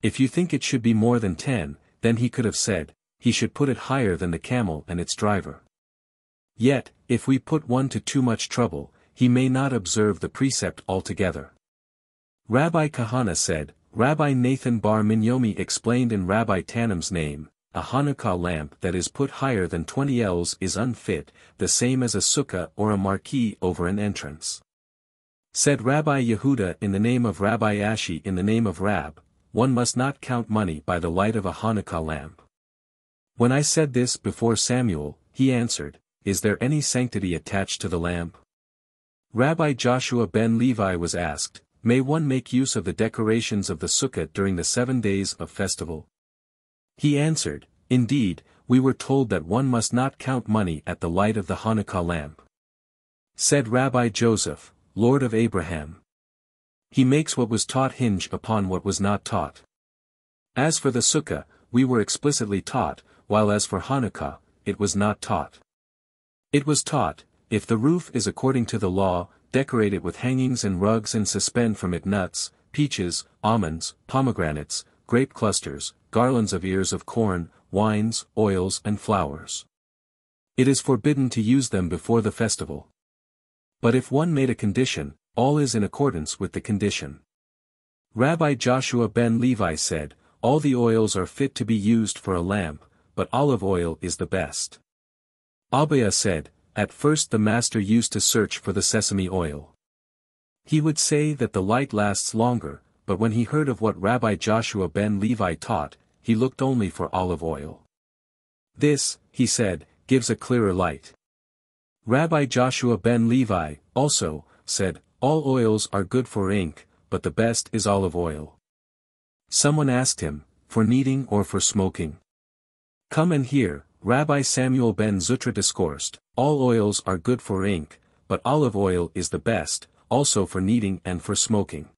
If you think it should be more than 10, then he could have said, he should put it higher than the camel and its driver. Yet, if we put one to too much trouble, he may not observe the precept altogether. Rabbi Kahana said, Rabbi Nathan bar Minyomi explained in Rabbi Tanim's name, a Hanukkah lamp that is put higher than 20 ells is unfit, the same as a sukkah or a marquee over an entrance. Said Rabbi Yehuda in the name of Rabbi Ashi in the name of Rab, one must not count money by the light of a Hanukkah lamp. When I said this before Samuel, he answered, is there any sanctity attached to the lamp? Rabbi Joshua ben Levi was asked, may one make use of the decorations of the sukkah during the 7 days of festival? He answered, indeed, we were told that one must not count money at the light of the Hanukkah lamp. Said Rabbi Joseph, Lord of Abraham. He makes what was taught hinge upon what was not taught. As for the sukkah, we were explicitly taught, while as for Hanukkah, it was not taught. It was taught, if the roof is according to the law, decorate it with hangings and rugs and suspend from it nuts, peaches, almonds, pomegranates, grape clusters, garlands of ears of corn, wines, oils and flowers. It is forbidden to use them before the festival. But if one made a condition, all is in accordance with the condition. Rabbi Joshua ben Levi said, all the oils are fit to be used for a lamp, but olive oil is the best. Abaya said, at first the master used to search for the sesame oil. He would say that the light lasts longer, but when he heard of what Rabbi Joshua ben Levi taught, he looked only for olive oil. This, he said, gives a clearer light. Rabbi Joshua ben Levi, also, said, all oils are good for ink, but the best is olive oil. Someone asked him, for kneading or for smoking? Come and hear, Rabbi Samuel ben Zutra discoursed, all oils are good for ink, but olive oil is the best, also for kneading and for smoking.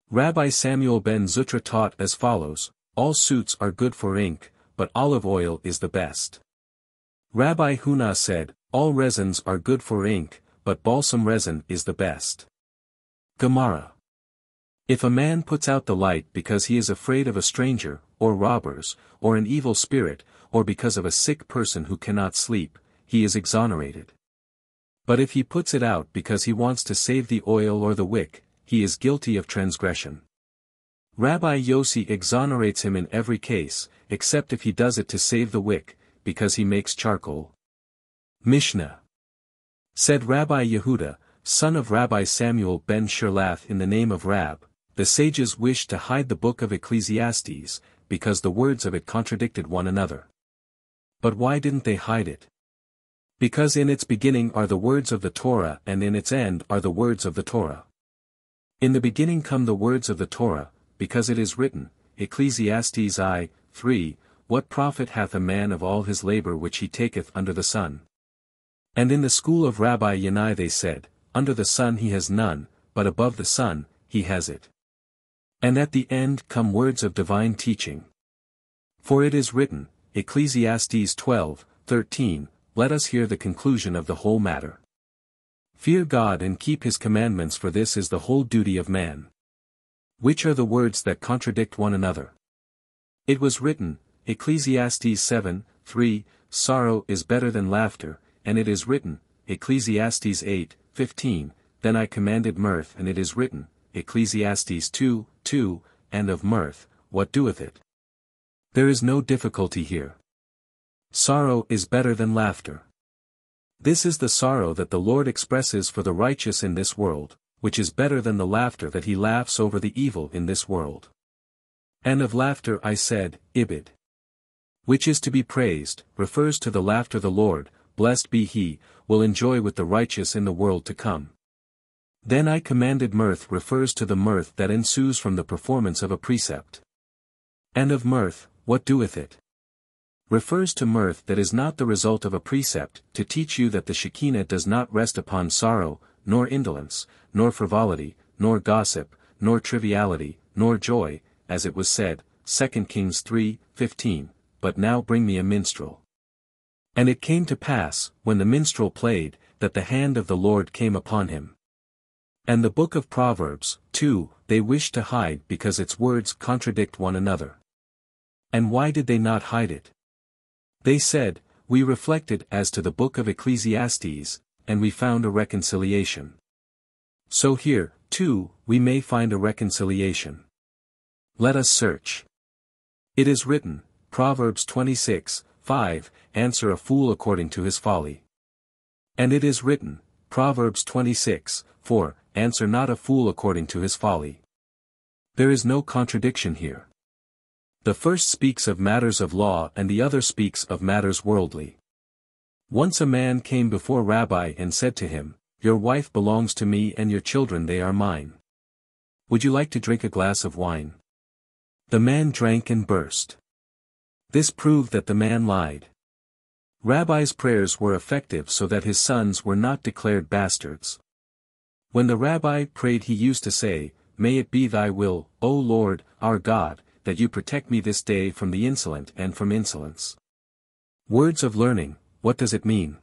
Rabbi Samuel ben Zutra taught as follows, all suits are good for ink, but olive oil is the best. Rabbi Huna said, all resins are good for ink, but balsam resin is the best. Gemara. If a man puts out the light because he is afraid of a stranger, or robbers, or an evil spirit, or because of a sick person who cannot sleep, he is exonerated. But if he puts it out because he wants to save the oil or the wick, he is guilty of transgression. Rabbi Yossi exonerates him in every case, except if he does it to save the wick, because he makes charcoal. Mishna. Said Rabbi Yehuda, son of Rabbi Samuel ben Sherlath, in the name of Rab, the sages wished to hide the book of Ecclesiastes, because the words of it contradicted one another. But why didn't they hide it? Because in its beginning are the words of the Torah, and in its end are the words of the Torah. In the beginning come the words of the Torah, because it is written, Ecclesiastes I, 3, What profit hath a man of all his labor which he taketh under the sun? And in the school of Rabbi Yannai they said, Under the sun he has none, but above the sun, he has it. And at the end come words of divine teaching. For it is written, Ecclesiastes 12, 13, Let us hear the conclusion of the whole matter. Fear God and keep his commandments, for this is the whole duty of man. Which are the words that contradict one another? It was written, Ecclesiastes 7, 3, Sorrow is better than laughter, and it is written, Ecclesiastes 8, 15, Then I commanded mirth, and it is written, Ecclesiastes 2, 2, And of mirth, what doeth it? There is no difficulty here. Sorrow is better than laughter. This is the sorrow that the Lord expresses for the righteous in this world, which is better than the laughter that he laughs over the evil in this world. And of laughter I said, Ibid. Which is to be praised, refers to the laughter the Lord, blessed be he, will enjoy with the righteous in the world to come. Then I commanded mirth refers to the mirth that ensues from the performance of a precept. And of mirth, what doeth it? Refers to mirth that is not the result of a precept, to teach you that the Shekinah does not rest upon sorrow, nor indolence, nor frivolity, nor gossip, nor triviality, nor joy, as it was said, 2 Kings 3, 15, But now bring me a minstrel. And it came to pass, when the minstrel played, that the hand of the Lord came upon him. And the book of Proverbs, 2, they wished to hide because its words contradict one another. And why did they not hide it? They said, We reflected as to the book of Ecclesiastes, and we found a reconciliation. So here, too, we may find a reconciliation. Let us search. It is written, Proverbs 26, 5, Answer a fool according to his folly. And it is written, Proverbs 26, 4, Answer not a fool according to his folly. There is no contradiction here. The first speaks of matters of law and the other speaks of matters worldly. Once a man came before Rabbi and said to him, Your wife belongs to me and your children they are mine. Would you like to drink a glass of wine? The man drank and burst. This proved that the man lied. Rabbi's prayers were effective so that his sons were not declared bastards. When the rabbi prayed he used to say, May it be thy will, O Lord, our God, that you protect me this day from the insolent and from insolence. Words of learning, what does it mean?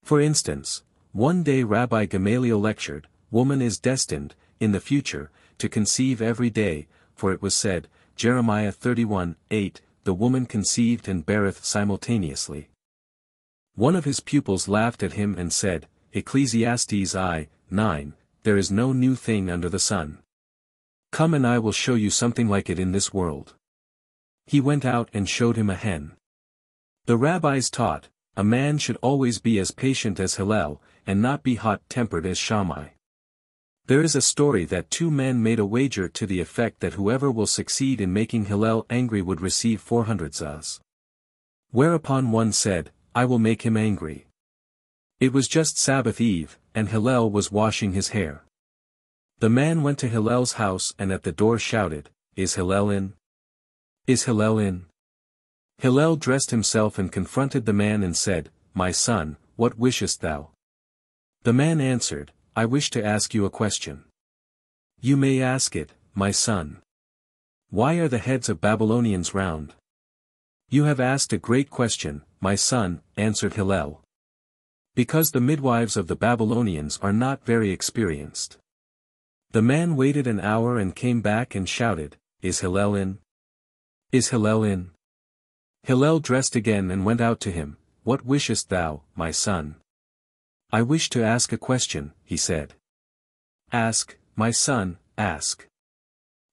For instance, one day Rabbi Gamaliel lectured, Woman is destined, in the future, to conceive every day, for it was said, Jeremiah 31, 8, The woman conceived and beareth simultaneously. One of his pupils laughed at him and said, Ecclesiastes I, 9, There is no new thing under the sun. Come and I will show you something like it in this world. He went out and showed him a hen. The rabbis taught, a man should always be as patient as Hillel, and not be hot-tempered as Shammai. There is a story that two men made a wager to the effect that whoever will succeed in making Hillel angry would receive 400 zuz. Whereupon one said, I will make him angry. It was just Sabbath Eve, and Hillel was washing his hair. The man went to Hillel's house and at the door shouted, Is Hillel in? Is Hillel in? Hillel dressed himself and confronted the man and said, My son, what wishest thou? The man answered, I wish to ask you a question. You may ask it, my son. Why are the heads of Babylonians round? You have asked a great question, my son, answered Hillel. Because the midwives of the Babylonians are not very experienced. The man waited an hour and came back and shouted, Is Hillel in? Is Hillel in? Hillel dressed again and went out to him, What wishest thou, my son? I wish to ask a question, he said. Ask, my son, ask.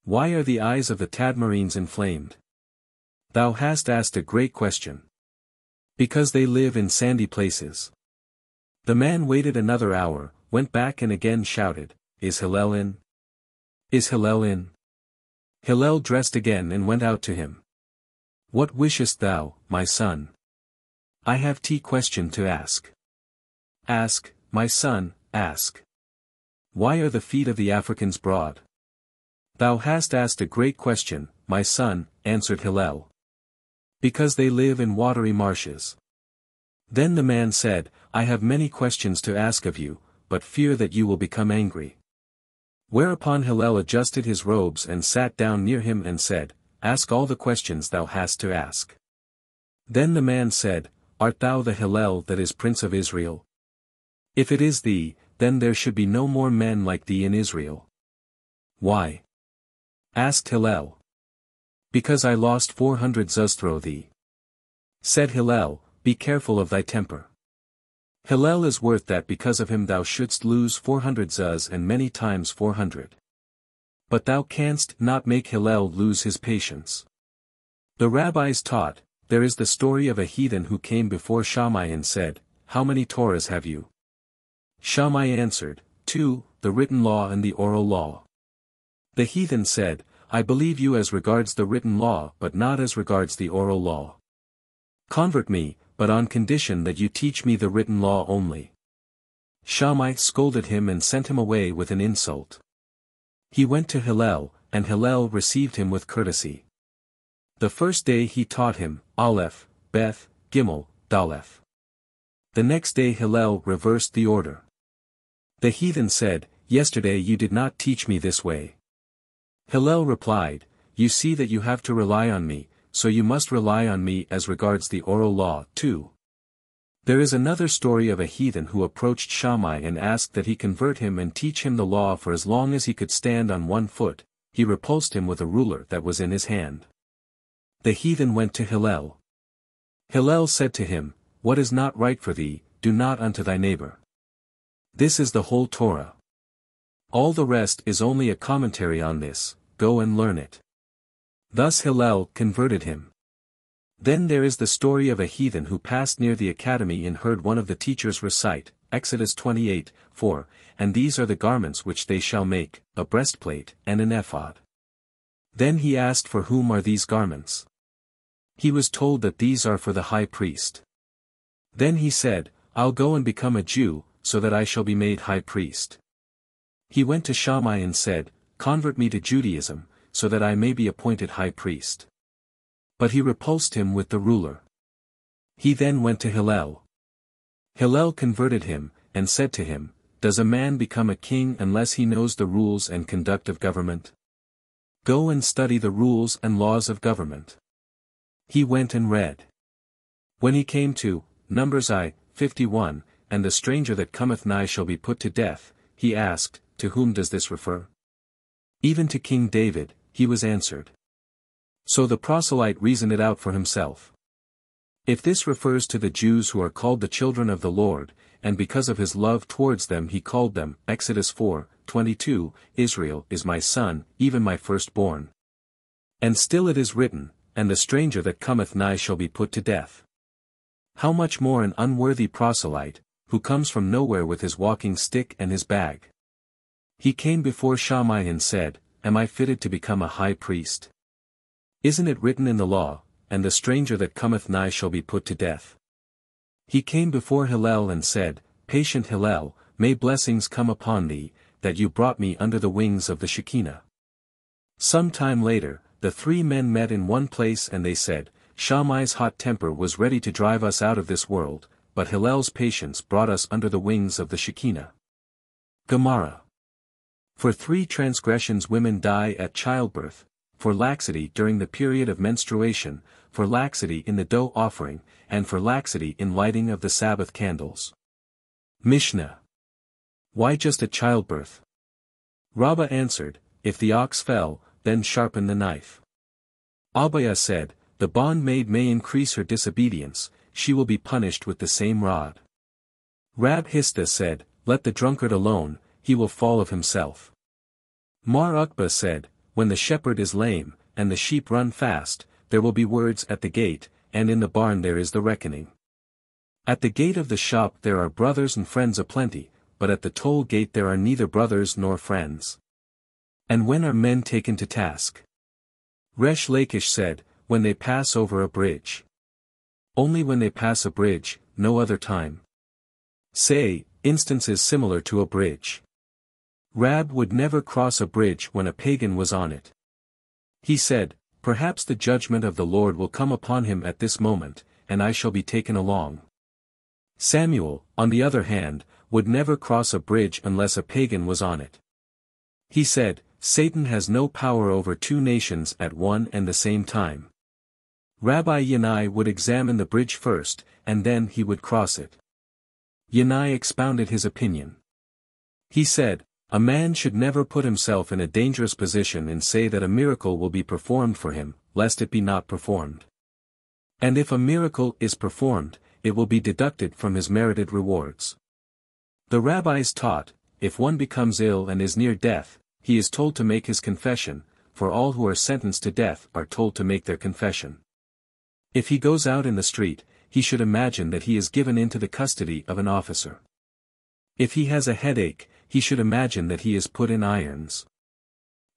Why are the eyes of the Tadmarines inflamed? Thou hast asked a great question. Because they live in sandy places. The man waited another hour, went back and again shouted, Is Hillel in? Is Hillel in? Hillel dressed again and went out to him. What wishest thou, my son? I have tea question to ask. Ask, my son, ask. Why are the feet of the Africans broad? Thou hast asked a great question, my son, answered Hillel. Because they live in watery marshes. Then the man said, I have many questions to ask of you, but fear that you will become angry. Whereupon Hillel adjusted his robes and sat down near him and said, Ask all the questions thou hast to ask. Then the man said, Art thou the Hillel that is prince of Israel? If it is thee, then there should be no more men like thee in Israel. Why? Asked Hillel. Because I lost 400 zuz through thee. Said Hillel, Be careful of thy temper. Hillel is worth that because of him thou shouldst lose 400 zuz and many times 400. But thou canst not make Hillel lose his patience. The rabbis taught, There is the story of a heathen who came before Shammai and said, How many Torahs have you? Shammai answered, 2, the written law and the oral law. The heathen said, I believe you as regards the written law but not as regards the oral law. Convert me, but on condition that you teach me the written law only. Shammai scolded him and sent him away with an insult. He went to Hillel, and Hillel received him with courtesy. The first day he taught him, Aleph, Beth, Gimel, Daleth. The next day Hillel reversed the order. The heathen said, Yesterday you did not teach me this way. Hillel replied, You see that you have to rely on me, so you must rely on me as regards the oral law, too. There is another story of a heathen who approached Shammai and asked that he convert him and teach him the law for as long as he could stand on one foot. He repulsed him with a ruler that was in his hand. The heathen went to Hillel. Hillel said to him, What is not right for thee, do not unto thy neighbor. This is the whole Torah. All the rest is only a commentary on this, go and learn it. Thus Hillel converted him. Then there is the story of a heathen who passed near the academy and heard one of the teachers recite, Exodus 28:4, And these are the garments which they shall make, a breastplate and an ephod. Then he asked for whom are these garments. He was told that these are for the high priest. Then he said, I'll go and become a Jew, so that I shall be made high priest. He went to Shammai and said, Convert me to Judaism, so that I may be appointed high priest. But he repulsed him with the ruler. He then went to Hillel. Hillel converted him, and said to him, Does a man become a king unless he knows the rules and conduct of government? Go and study the rules and laws of government. He went and read. When he came to Numbers 51, and the stranger that cometh nigh shall be put to death, he asked, To whom does this refer? Even to King David, he was answered. So the proselyte reasoned it out for himself. If this refers to the Jews who are called the children of the Lord, and because of his love towards them he called them, Exodus 4:22, Israel is my son, even my firstborn. And still it is written, And the stranger that cometh nigh shall be put to death. How much more an unworthy proselyte, who comes from nowhere with his walking stick and his bag. He came before Shammai and said, Am I fitted to become a high priest? Isn't it written in the law, And the stranger that cometh nigh shall be put to death? He came before Hillel and said, Patient Hillel, may blessings come upon thee, that you brought me under the wings of the Shekinah. Some time later, the three men met in one place and they said, Shammai's hot temper was ready to drive us out of this world, but Hillel's patience brought us under the wings of the Shekinah. Gemara. For 3 transgressions women die at childbirth, for laxity during the period of menstruation, for laxity in the dough offering, and for laxity in lighting of the Sabbath candles. Mishna. Why just at childbirth? Rabbah answered, If the ox fell, then sharpen the knife. Abayah said, The bondmaid may increase her disobedience, she will be punished with the same rod. Rab Hista said, Let the drunkard alone, he will fall of himself. Mar Ukba said, when the shepherd is lame, and the sheep run fast, there will be words at the gate, and in the barn there is the reckoning. At the gate of the shop there are brothers and friends aplenty, but at the toll gate there are neither brothers nor friends. And when are men taken to task? Resh Lakish said, when they pass over a bridge. Only when they pass a bridge, no other time. Say, instances similar to a bridge. Rab would never cross a bridge when a pagan was on it. He said, perhaps the judgment of the Lord will come upon him at this moment, and I shall be taken along. Samuel, on the other hand, would never cross a bridge unless a pagan was on it. He said, Satan has no power over two nations at one and the same time. Rabbi Yanai would examine the bridge first, and then he would cross it. Yanai expounded his opinion. He said, a man should never put himself in a dangerous position and say that a miracle will be performed for him, lest it be not performed. And if a miracle is performed, it will be deducted from his merited rewards. The rabbis taught, if one becomes ill and is near death, he is told to make his confession, for all who are sentenced to death are told to make their confession. If he goes out in the street, he should imagine that he is given into the custody of an officer. If he has a headache, he should imagine that he is put in irons.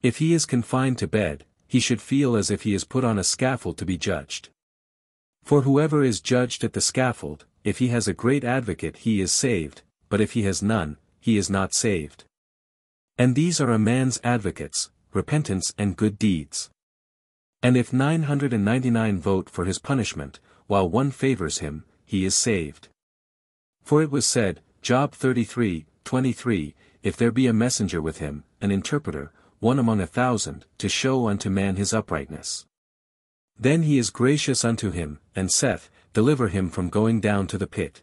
If he is confined to bed, he should feel as if he is put on a scaffold to be judged. For whoever is judged at the scaffold, if he has a great advocate he is saved, but if he has none, he is not saved. And these are a man's advocates, repentance and good deeds. And if 999 vote for his punishment, while one favors him, he is saved. For it was said, Job 33:23, if there be a messenger with him, an interpreter, one among 1,000, to show unto man his uprightness. Then he is gracious unto him, and saith, deliver him from going down to the pit.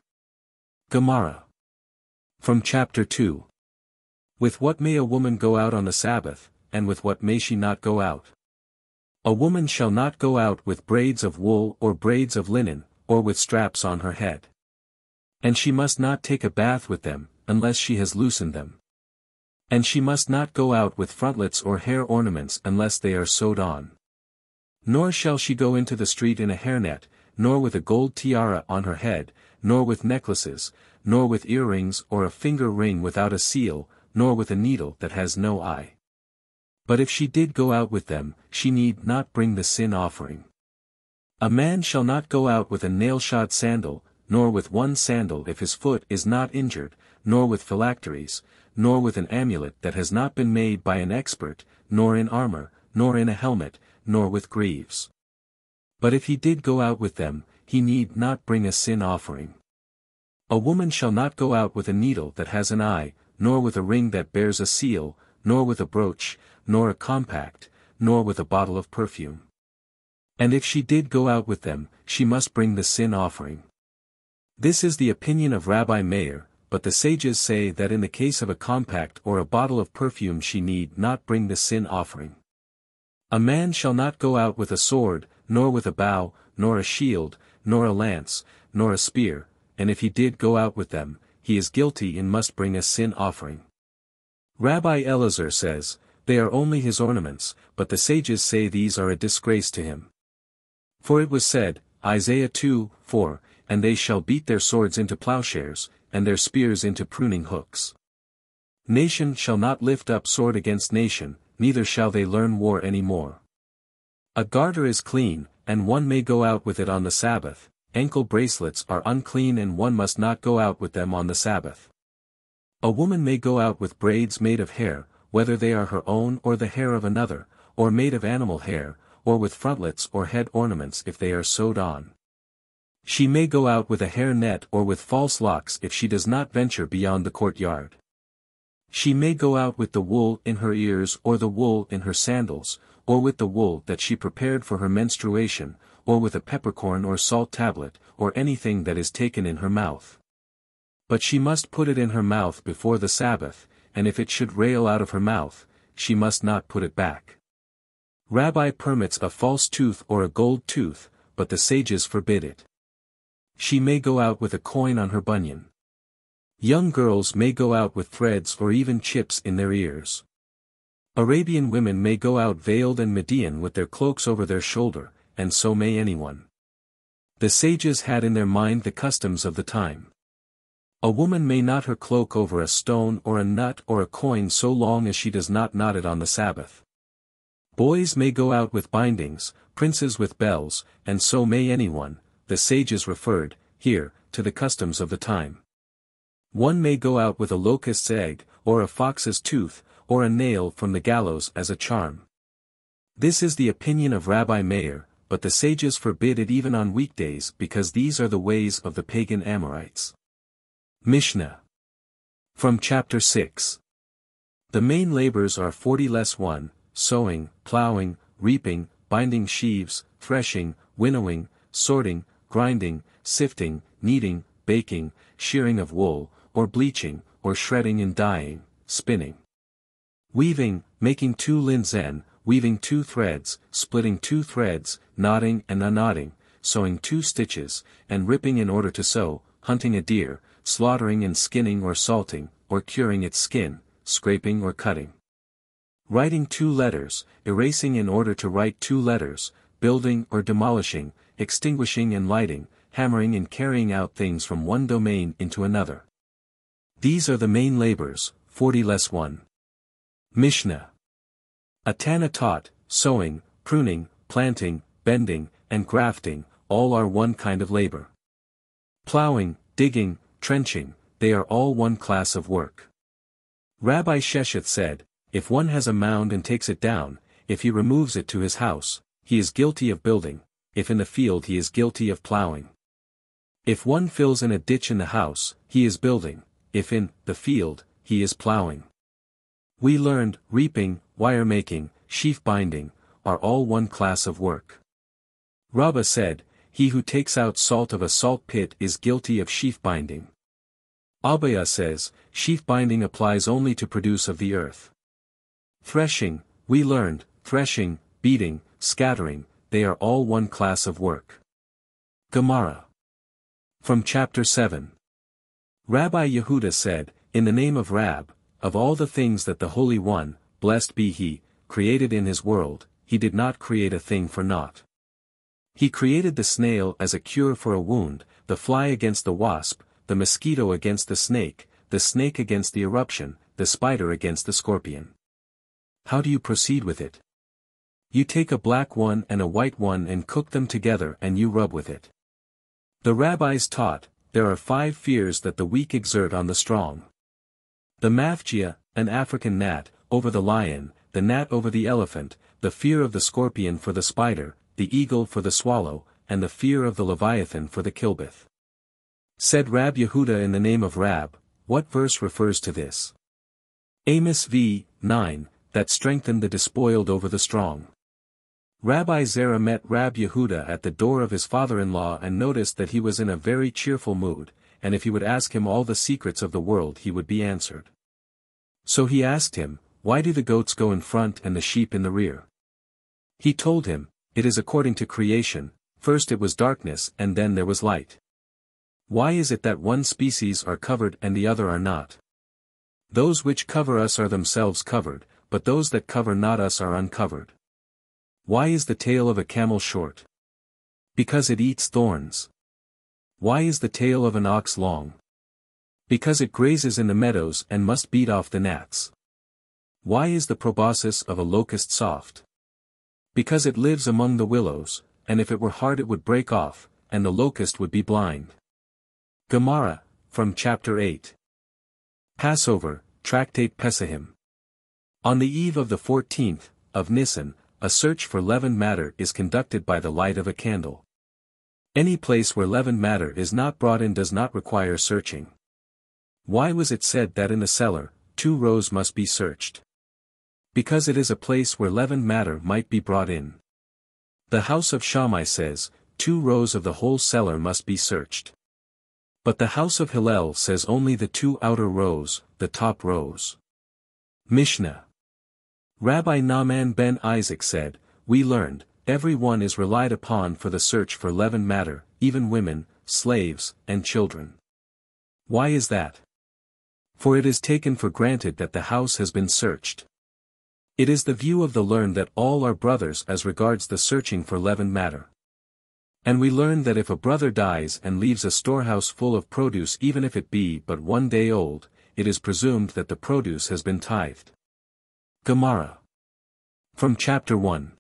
Gemara. From chapter 2. With what may a woman go out on the Sabbath, and with what may she not go out? A woman shall not go out with braids of wool or braids of linen, or with straps on her head. And she must not take a bath with them, unless she has loosened them. And she must not go out with frontlets or hair ornaments unless they are sewed on. Nor shall she go into the street in a hairnet, nor with a gold tiara on her head, nor with necklaces, nor with earrings or a finger ring without a seal, nor with a needle that has no eye. But if she did go out with them, she need not bring the sin offering. A man shall not go out with a nail-shod sandal, nor with one sandal if his foot is not injured, nor with phylacteries, nor with an amulet that has not been made by an expert, nor in armor, nor in a helmet, nor with greaves. But if he did go out with them, he need not bring a sin offering. A woman shall not go out with a needle that has an eye, nor with a ring that bears a seal, nor with a brooch, nor a compact, nor with a bottle of perfume. And if she did go out with them, she must bring the sin offering. This is the opinion of Rabbi Meir, but the sages say that in the case of a compact or a bottle of perfume she need not bring the sin offering. A man shall not go out with a sword, nor with a bow, nor a shield, nor a lance, nor a spear, and if he did go out with them, he is guilty and must bring a sin offering. Rabbi Elazar says, they are only his ornaments, but the sages say these are a disgrace to him. For it was said, Isaiah 2:4, and they shall beat their swords into plowshares, and their spears into pruning hooks. Nation shall not lift up sword against nation, neither shall they learn war any more. A garter is clean, and one may go out with it on the Sabbath. Ankle bracelets are unclean and one must not go out with them on the Sabbath. A woman may go out with braids made of hair, whether they are her own or the hair of another, or made of animal hair, or with frontlets or head ornaments if they are sewed on. She may go out with a hair net or with false locks if she does not venture beyond the courtyard. She may go out with the wool in her ears or the wool in her sandals, or with the wool that she prepared for her menstruation, or with a peppercorn or salt tablet, or anything that is taken in her mouth. But she must put it in her mouth before the Sabbath, and if it should rail out of her mouth, she must not put it back. Rabbi permits a false tooth or a gold tooth, but the sages forbid it. She may go out with a coin on her bunion. Young girls may go out with threads or even chips in their ears. Arabian women may go out veiled and Median with their cloaks over their shoulder, and so may anyone. The sages had in their mind the customs of the time. A woman may knot her cloak over a stone or a nut or a coin so long as she does not knot it on the Sabbath. Boys may go out with bindings, princes with bells, and so may anyone. The sages referred, here, to the customs of the time. One may go out with a locust's egg, or a fox's tooth, or a nail from the gallows as a charm. This is the opinion of Rabbi Meir, but the sages forbid it even on weekdays because these are the ways of the pagan Amorites. Mishna. From chapter 6. The main labors are 40-1, sowing, plowing, reaping, binding sheaves, threshing, winnowing, sorting, grinding, sifting, kneading, baking, shearing of wool, or bleaching, or shredding and dyeing, spinning. Weaving, making 2 linzen, weaving 2 threads, splitting 2 threads, knotting and unknotting, sewing 2 stitches, and ripping in order to sew, hunting a deer, slaughtering and skinning or salting, or curing its skin, scraping or cutting. Writing 2 letters, erasing in order to write 2 letters, building or demolishing, extinguishing and lighting, hammering and carrying out things from one domain into another. These are the main labors, 40-1. Mishna. A Tana taught, sowing, pruning, planting, bending, and grafting, all are one kind of labor. Plowing, digging, trenching, they are all one class of work. Rabbi Shesheth said, if one has a mound and takes it down, if he removes it to his house, he is guilty of building, if in the field he is guilty of plowing. If one fills in a ditch in the house, he is building, if in the field, he is plowing. We learned, reaping, wire-making, sheaf-binding, are all one class of work. Rabbah said, he who takes out salt of a salt pit is guilty of sheaf-binding. Abaya says, sheaf-binding applies only to produce of the earth. Threshing, we learned, threshing, beating, scattering, they are all one class of work. Gemara. From chapter 7. Rabbi Yehuda said, in the name of Rab, of all the things that the Holy One, blessed be He, created in His world, He did not create a thing for naught. He created the snail as a cure for a wound, the fly against the wasp, the mosquito against the snake against the eruption, the spider against the scorpion. How do you proceed with it? You take a black one and a white one and cook them together and you rub with it. The rabbis taught, there are 5 fears that the weak exert on the strong. The mafjia, an African gnat, over the lion, the gnat over the elephant, the fear of the scorpion for the spider, the eagle for the swallow, and the fear of the leviathan for the kilbith. Said Rab Yehuda in the name of Rab, what verse refers to this? Amos v. 9, that strengthened the despoiled over the strong. Rabbi Zerah met Rab Yehuda at the door of his father-in-law and noticed that he was in a very cheerful mood, and if he would ask him all the secrets of the world he would be answered. So he asked him, why do the goats go in front and the sheep in the rear? He told him, it is according to creation, first it was darkness and then there was light. Why is it that one species are covered and the other are not? Those which cover us are themselves covered, but those that cover not us are uncovered. Why is the tail of a camel short? Because it eats thorns. Why is the tail of an ox long? Because it grazes in the meadows and must beat off the gnats. Why is the proboscis of a locust soft? Because it lives among the willows, and if it were hard it would break off, and the locust would be blind. Gemara, from chapter 8. Passover, Tractate Pessahim. On the eve of the 14th, of Nisan, a search for leavened matter is conducted by the light of a candle. Any place where leavened matter is not brought in does not require searching. Why was it said that in the cellar, 2 rows must be searched? Because it is a place where leavened matter might be brought in. The house of Shammai says, 2 rows of the whole cellar must be searched. But the house of Hillel says only the 2 outer rows, the top rows. Mishna. Rabbi Naaman ben Isaac said, we learned, every one is relied upon for the search for leavened matter, even women, slaves, and children. Why is that? For it is taken for granted that the house has been searched. It is the view of the learned that all are brothers as regards the searching for leavened matter. And we learn that if a brother dies and leaves a storehouse full of produce even if it be but 1 day old, it is presumed that the produce has been tithed. Gemara. From chapter 1.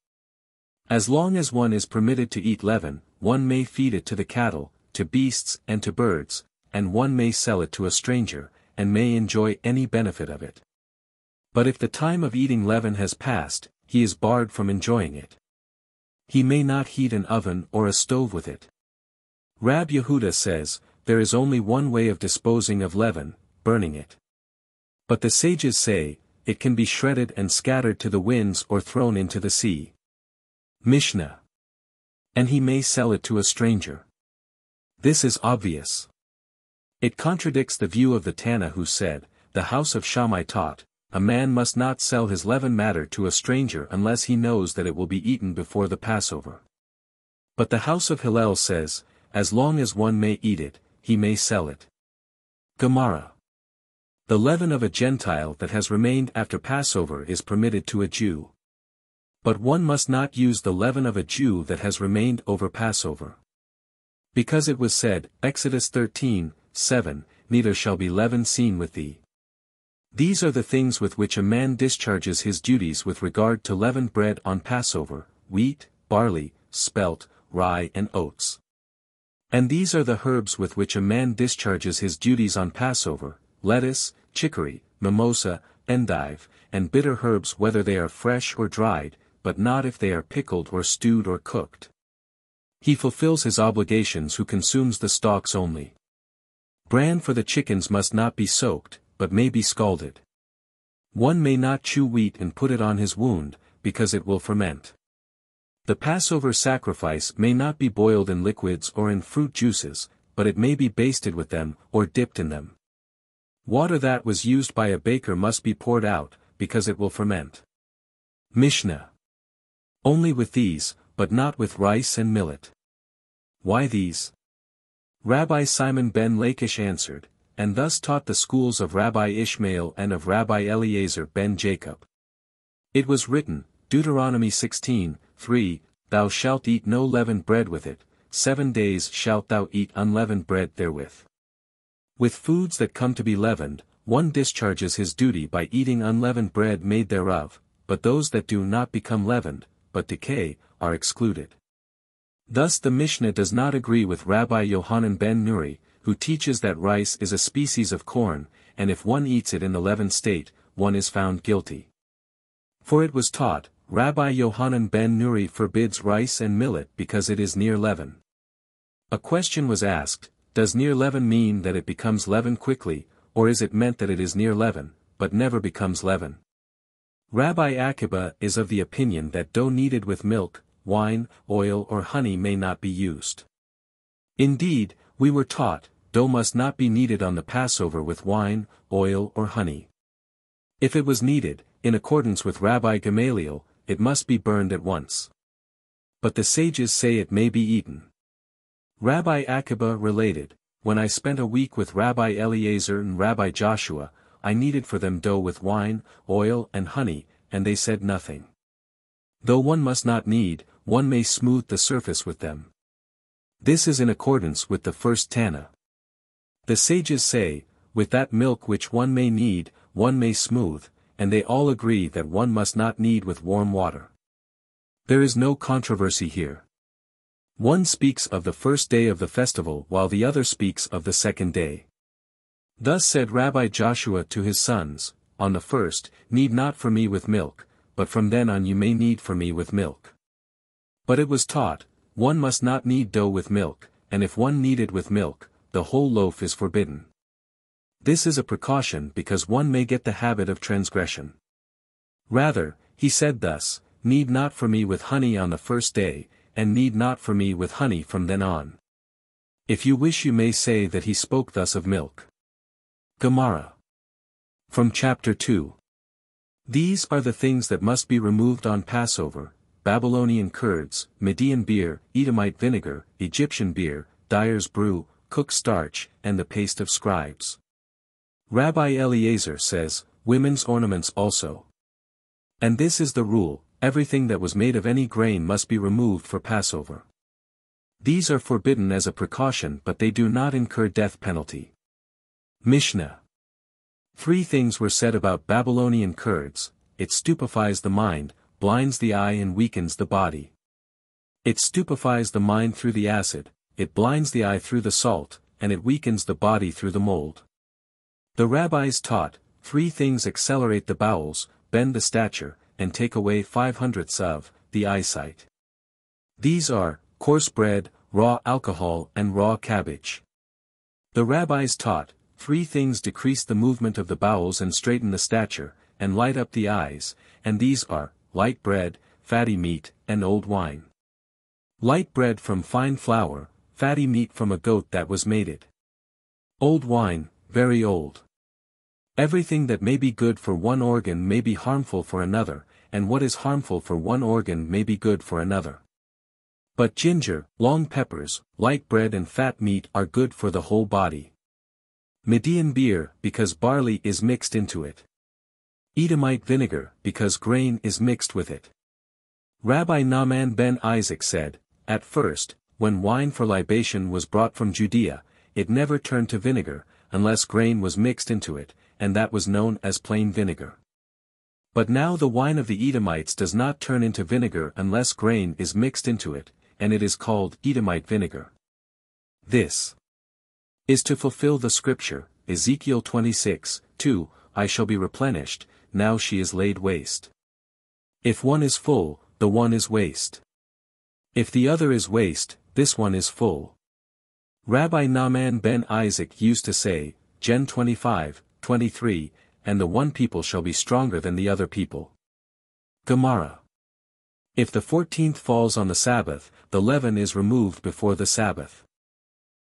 As long as one is permitted to eat leaven, one may feed it to the cattle, to beasts and to birds, and one may sell it to a stranger, and may enjoy any benefit of it. But if the time of eating leaven has passed, he is barred from enjoying it. He may not heat an oven or a stove with it. Rab Yehuda says, there is only one way of disposing of leaven, burning it. But the sages say, it can be shredded and scattered to the winds or thrown into the sea. Mishna. And he may sell it to a stranger. This is obvious. It contradicts the view of the Tana who said, the house of Shammai taught, a man must not sell his leaven matter to a stranger unless he knows that it will be eaten before the Passover. But the house of Hillel says, as long as one may eat it, he may sell it. Gemara. The leaven of a Gentile that has remained after Passover is permitted to a Jew. But one must not use the leaven of a Jew that has remained over Passover. Because it was said, Exodus 13:7, neither shall be leaven seen with thee. These are the things with which a man discharges his duties with regard to leavened bread on Passover, wheat, barley, spelt, rye and oats. And these are the herbs with which a man discharges his duties on Passover, lettuce, chicory, mimosa, endive, and bitter herbs whether they are fresh or dried, but not if they are pickled or stewed or cooked. He fulfills his obligations who consumes the stalks only. Bran for the chickens must not be soaked, but may be scalded. One may not chew wheat and put it on his wound, because it will ferment. The Passover sacrifice may not be boiled in liquids or in fruit juices, but it may be basted with them, or dipped in them. Water that was used by a baker must be poured out, because it will ferment. Mishna. Only with these, but not with rice and millet. Why these? Rabbi Simon ben Lachish answered, and thus taught the schools of Rabbi Ishmael and of Rabbi Eliezer ben Jacob. It was written, Deuteronomy 16:3, Thou shalt eat no leavened bread with it, 7 days shalt thou eat unleavened bread therewith. With foods that come to be leavened, one discharges his duty by eating unleavened bread made thereof, but those that do not become leavened, but decay, are excluded. Thus the Mishnah does not agree with Rabbi Yohanan ben Nuri, who teaches that rice is a species of corn, and if one eats it in the leavened state, one is found guilty. For it was taught, Rabbi Yohanan ben Nuri forbids rice and millet because it is near leaven. A question was asked, does near leaven mean that it becomes leaven quickly, or is it meant that it is near leaven, but never becomes leaven? Rabbi Akiba is of the opinion that dough kneaded with milk, wine, oil or honey may not be used. Indeed, we were taught, dough must not be kneaded on the Passover with wine, oil or honey. If it was kneaded, in accordance with Rabbi Gamaliel, it must be burned at once. But the sages say it may be eaten. Rabbi Akiba related, when I spent a week with Rabbi Eliezer and Rabbi Joshua, I kneaded for them dough with wine, oil and honey, and they said nothing. Though one must not knead, one may smooth the surface with them. This is in accordance with the first Tana. The sages say, with that milk which one may knead, one may smooth, and they all agree that one must not knead with warm water. There is no controversy here. One speaks of the first day of the festival while the other speaks of the second day. Thus said Rabbi Joshua to his sons, on the first, knead not for me with milk, but from then on you may knead for me with milk. But it was taught, one must not knead dough with milk, and if one kneaded with milk, the whole loaf is forbidden. This is a precaution because one may get the habit of transgression. Rather, he said thus, knead not for me with honey on the first day, and knead not for me with honey from then on. If you wish you may say that he spoke thus of milk. Gemara. From chapter 2. These are the things that must be removed on Passover: Babylonian curds, Median beer, Edomite vinegar, Egyptian beer, dyer's brew, cooked starch, and the paste of scribes. Rabbi Eliezer says, women's ornaments also. And this is the rule, everything that was made of any grain must be removed for Passover. These are forbidden as a precaution, but they do not incur death penalty. Mishna. 3 things were said about Babylonian curds: it stupefies the mind, blinds the eye and weakens the body. It stupefies the mind through the acid, it blinds the eye through the salt, and it weakens the body through the mold. The rabbis taught, 3 things accelerate the bowels, bend the stature, and take away 5/100ths of the eyesight. These are coarse bread, raw alcohol, and raw cabbage. The rabbis taught, 3 things decrease the movement of the bowels and straighten the stature, and light up the eyes, and these are light bread, fatty meat, and old wine. Light bread from fine flour, fatty meat from a goat that was mated. Old wine, very old. Everything that may be good for one organ may be harmful for another, and what is harmful for one organ may be good for another. But ginger, long peppers, light bread and fat meat are good for the whole body. Median beer, because barley is mixed into it. Edomite vinegar, because grain is mixed with it. Rabbi Naaman ben Isaac said, at first, when wine for libation was brought from Judea, it never turned to vinegar, unless grain was mixed into it, and that was known as plain vinegar. But now the wine of the Edomites does not turn into vinegar unless grain is mixed into it, and it is called Edomite vinegar. This is to fulfill the scripture, Ezekiel 26:2, I shall be replenished, now she is laid waste. If one is full, the one is waste. If the other is waste, this one is full. Rabbi Naaman ben Isaac used to say, Gen 25:23, and the one people shall be stronger than the other people. Gemara. If the 14th falls on the Sabbath, the leaven is removed before the Sabbath.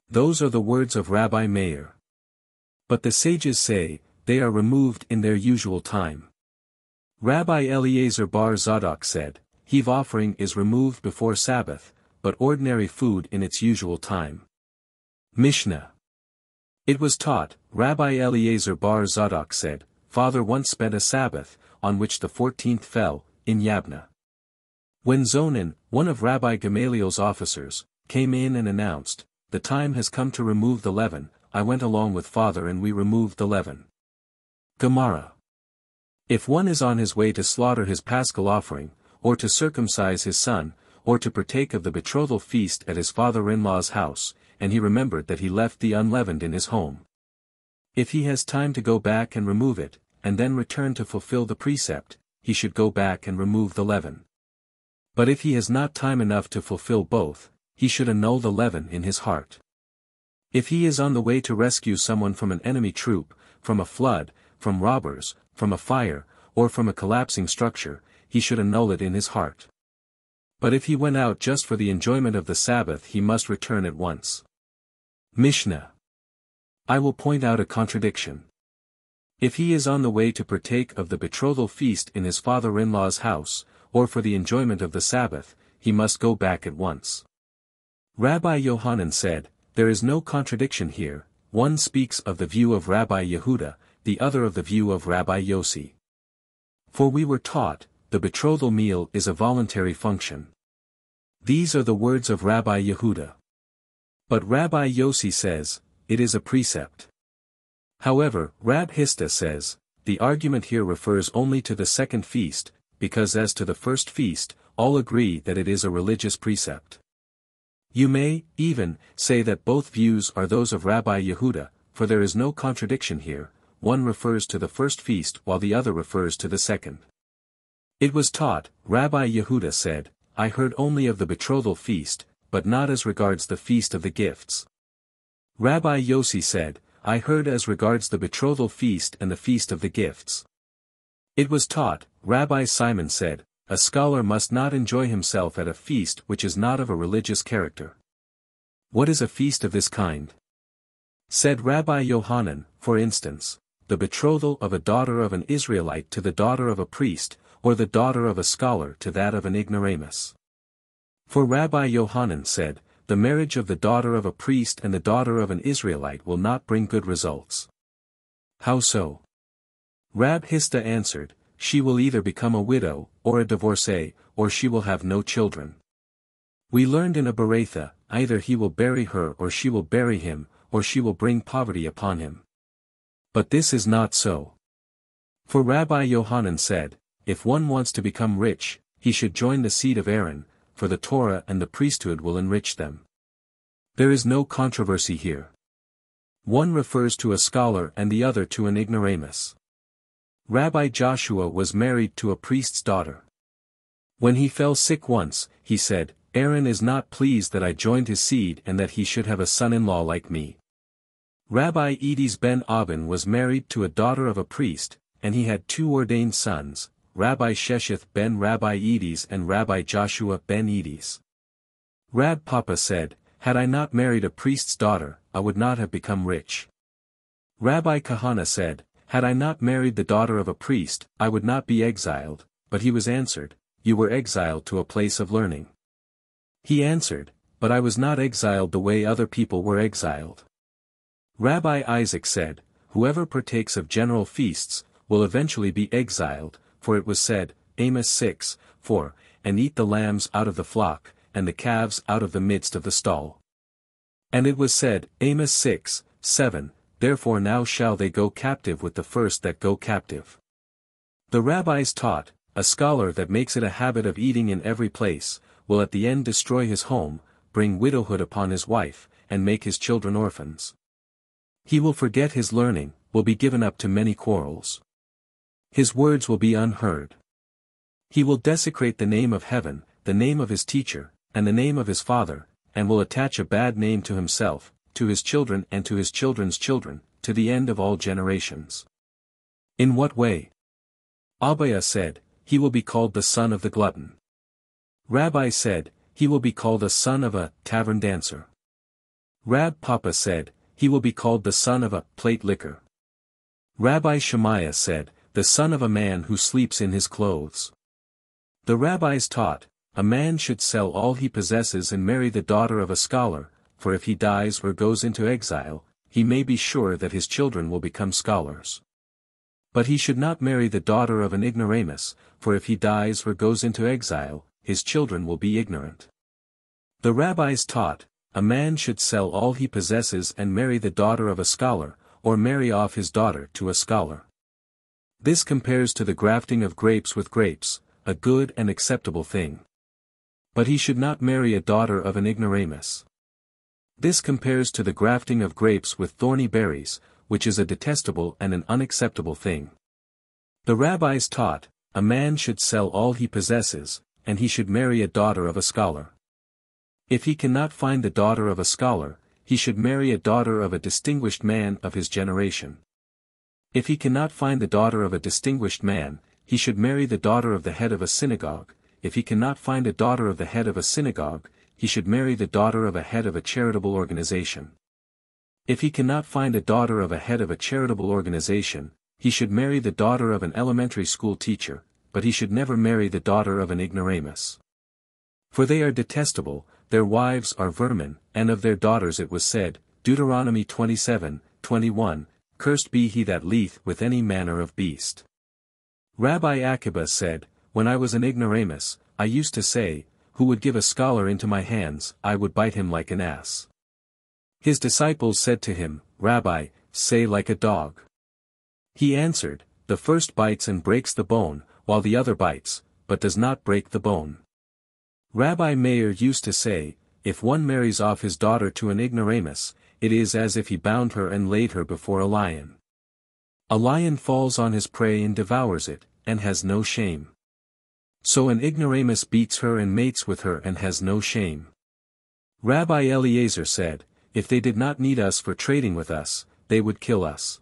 Those are the words of Rabbi Meir. But the sages say, they are removed in their usual time. Rabbi Eliezer bar Zadok said, heave offering is removed before Sabbath, but ordinary food in its usual time. Mishna. It was taught, Rabbi Eliezer bar Zadok said, Father once spent a Sabbath, on which the 14th fell, in Yabna. When Zonin, one of Rabbi Gamaliel's officers, came in and announced, the time has come to remove the leaven, I went along with Father and we removed the leaven. Gemara. If one is on his way to slaughter his paschal offering, or to circumcise his son, or to partake of the betrothal feast at his father-in-law's house, and he remembered that he left the unleavened in his home. If he has time to go back and remove it, and then return to fulfill the precept, he should go back and remove the leaven. But if he has not time enough to fulfill both, he should annul the leaven in his heart. If he is on the way to rescue someone from an enemy troop, from a flood, from robbers, from a fire, or from a collapsing structure, he should annul it in his heart. But if he went out just for the enjoyment of the Sabbath, he must return at once. Mishna. I will point out a contradiction. If he is on the way to partake of the betrothal feast in his father-in-law's house, or for the enjoyment of the Sabbath, he must go back at once. Rabbi Yohanan said, there is no contradiction here, one speaks of the view of Rabbi Yehuda, the other of the view of Rabbi Yossi. For we were taught, the betrothal meal is a voluntary function. These are the words of Rabbi Yehuda. But Rabbi Yossi says, it is a precept. However, Rab Hista says, the argument here refers only to the second feast, because as to the first feast, all agree that it is a religious precept. You may, even, say that both views are those of Rabbi Yehuda, for there is no contradiction here, one refers to the first feast while the other refers to the second. It was taught, Rabbi Yehuda said, I heard only of the betrothal feast, but not as regards the feast of the gifts. Rabbi Yossi said, I heard as regards the betrothal feast and the feast of the gifts. It was taught, Rabbi Simon said, a scholar must not enjoy himself at a feast which is not of a religious character. What is a feast of this kind? Said Rabbi Yohanan, for instance, the betrothal of a daughter of an Israelite to the daughter of a priest, or the daughter of a scholar to that of an ignoramus. For Rabbi Yohanan said, the marriage of the daughter of a priest and the daughter of an Israelite will not bring good results. How so? Rab Hista answered, she will either become a widow, or a divorcee, or she will have no children. We learned in a Beretha, either he will bury her or she will bury him, or she will bring poverty upon him. But this is not so. For Rabbi Yohanan said, if one wants to become rich, he should join the seed of Aaron, for the Torah and the priesthood will enrich them. There is no controversy here. One refers to a scholar and the other to an ignoramus. Rabbi Joshua was married to a priest's daughter. When he fell sick once, he said, Aaron is not pleased that I joined his seed and that he should have a son-in-law like me. Rabbi Edis ben Abin was married to a daughter of a priest, and he had 2 ordained sons, Rabbi Shesheth ben Rabbi Edis and Rabbi Joshua ben Edis. Rab Papa said, had I not married a priest's daughter, I would not have become rich. Rabbi Kahana said, had I not married the daughter of a priest, I would not be exiled, but he was answered, you were exiled to a place of learning. He answered, but I was not exiled the way other people were exiled. Rabbi Isaac said, whoever partakes of general feasts, will eventually be exiled, for it was said, Amos 6:4, and eat the lambs out of the flock, and the calves out of the midst of the stall. And it was said, Amos 6:7, therefore now shall they go captive with the first that go captive. The rabbis taught, a scholar that makes it a habit of eating in every place, will at the end destroy his home, bring widowhood upon his wife, and make his children orphans. He will forget his learning, will be given up to many quarrels. His words will be unheard. He will desecrate the name of heaven, the name of his teacher, and the name of his father, and will attach a bad name to himself, to his children and to his children's children, to the end of all generations. In what way? Abaya said, he will be called the son of the glutton. Rabbi said, he will be called a son of a tavern dancer. Rab Papa said, he will be called the son of a plate liquor. Rabbi Shemaiah said, the son of a man who sleeps in his clothes. The rabbis taught, a man should sell all he possesses and marry the daughter of a scholar, for if he dies or goes into exile, he may be sure that his children will become scholars. But he should not marry the daughter of an ignoramus, for if he dies or goes into exile, his children will be ignorant. The rabbis taught, a man should sell all he possesses and marry the daughter of a scholar, or marry off his daughter to a scholar. This compares to the grafting of grapes with grapes, a good and acceptable thing. But he should not marry a daughter of an ignoramus. This compares to the grafting of grapes with thorny berries, which is a detestable and an unacceptable thing. The rabbis taught, a man should sell all he possesses, and he should marry a daughter of a scholar. If he cannot find the daughter of a scholar, he should marry a daughter of a distinguished man of his generation. If he cannot find the daughter of a distinguished man, he should marry the daughter of the head of a synagogue. If he cannot find a daughter of the head of a synagogue, he should marry the daughter of a head of a charitable organization. If he cannot find a daughter of a head of a charitable organization, he should marry the daughter of an elementary school teacher, but he should never marry the daughter of an ignoramus. For they are detestable, their wives are vermin, and of their daughters it was said, Deuteronomy 27:21, Cursed be he that leeth with any manner of beast. Rabbi Akiba said, when I was an ignoramus, I used to say, who would give a scholar into my hands, I would bite him like an ass. His disciples said to him, Rabbi, say like a dog. He answered, the first bites and breaks the bone, while the other bites, but does not break the bone. Rabbi Meir used to say, if one marries off his daughter to an ignoramus, it is as if he bound her and laid her before a lion. A lion falls on his prey and devours it, and has no shame. So an ignoramus beats her and mates with her and has no shame. Rabbi Eliezer said, if they did not need us for trading with us, they would kill us.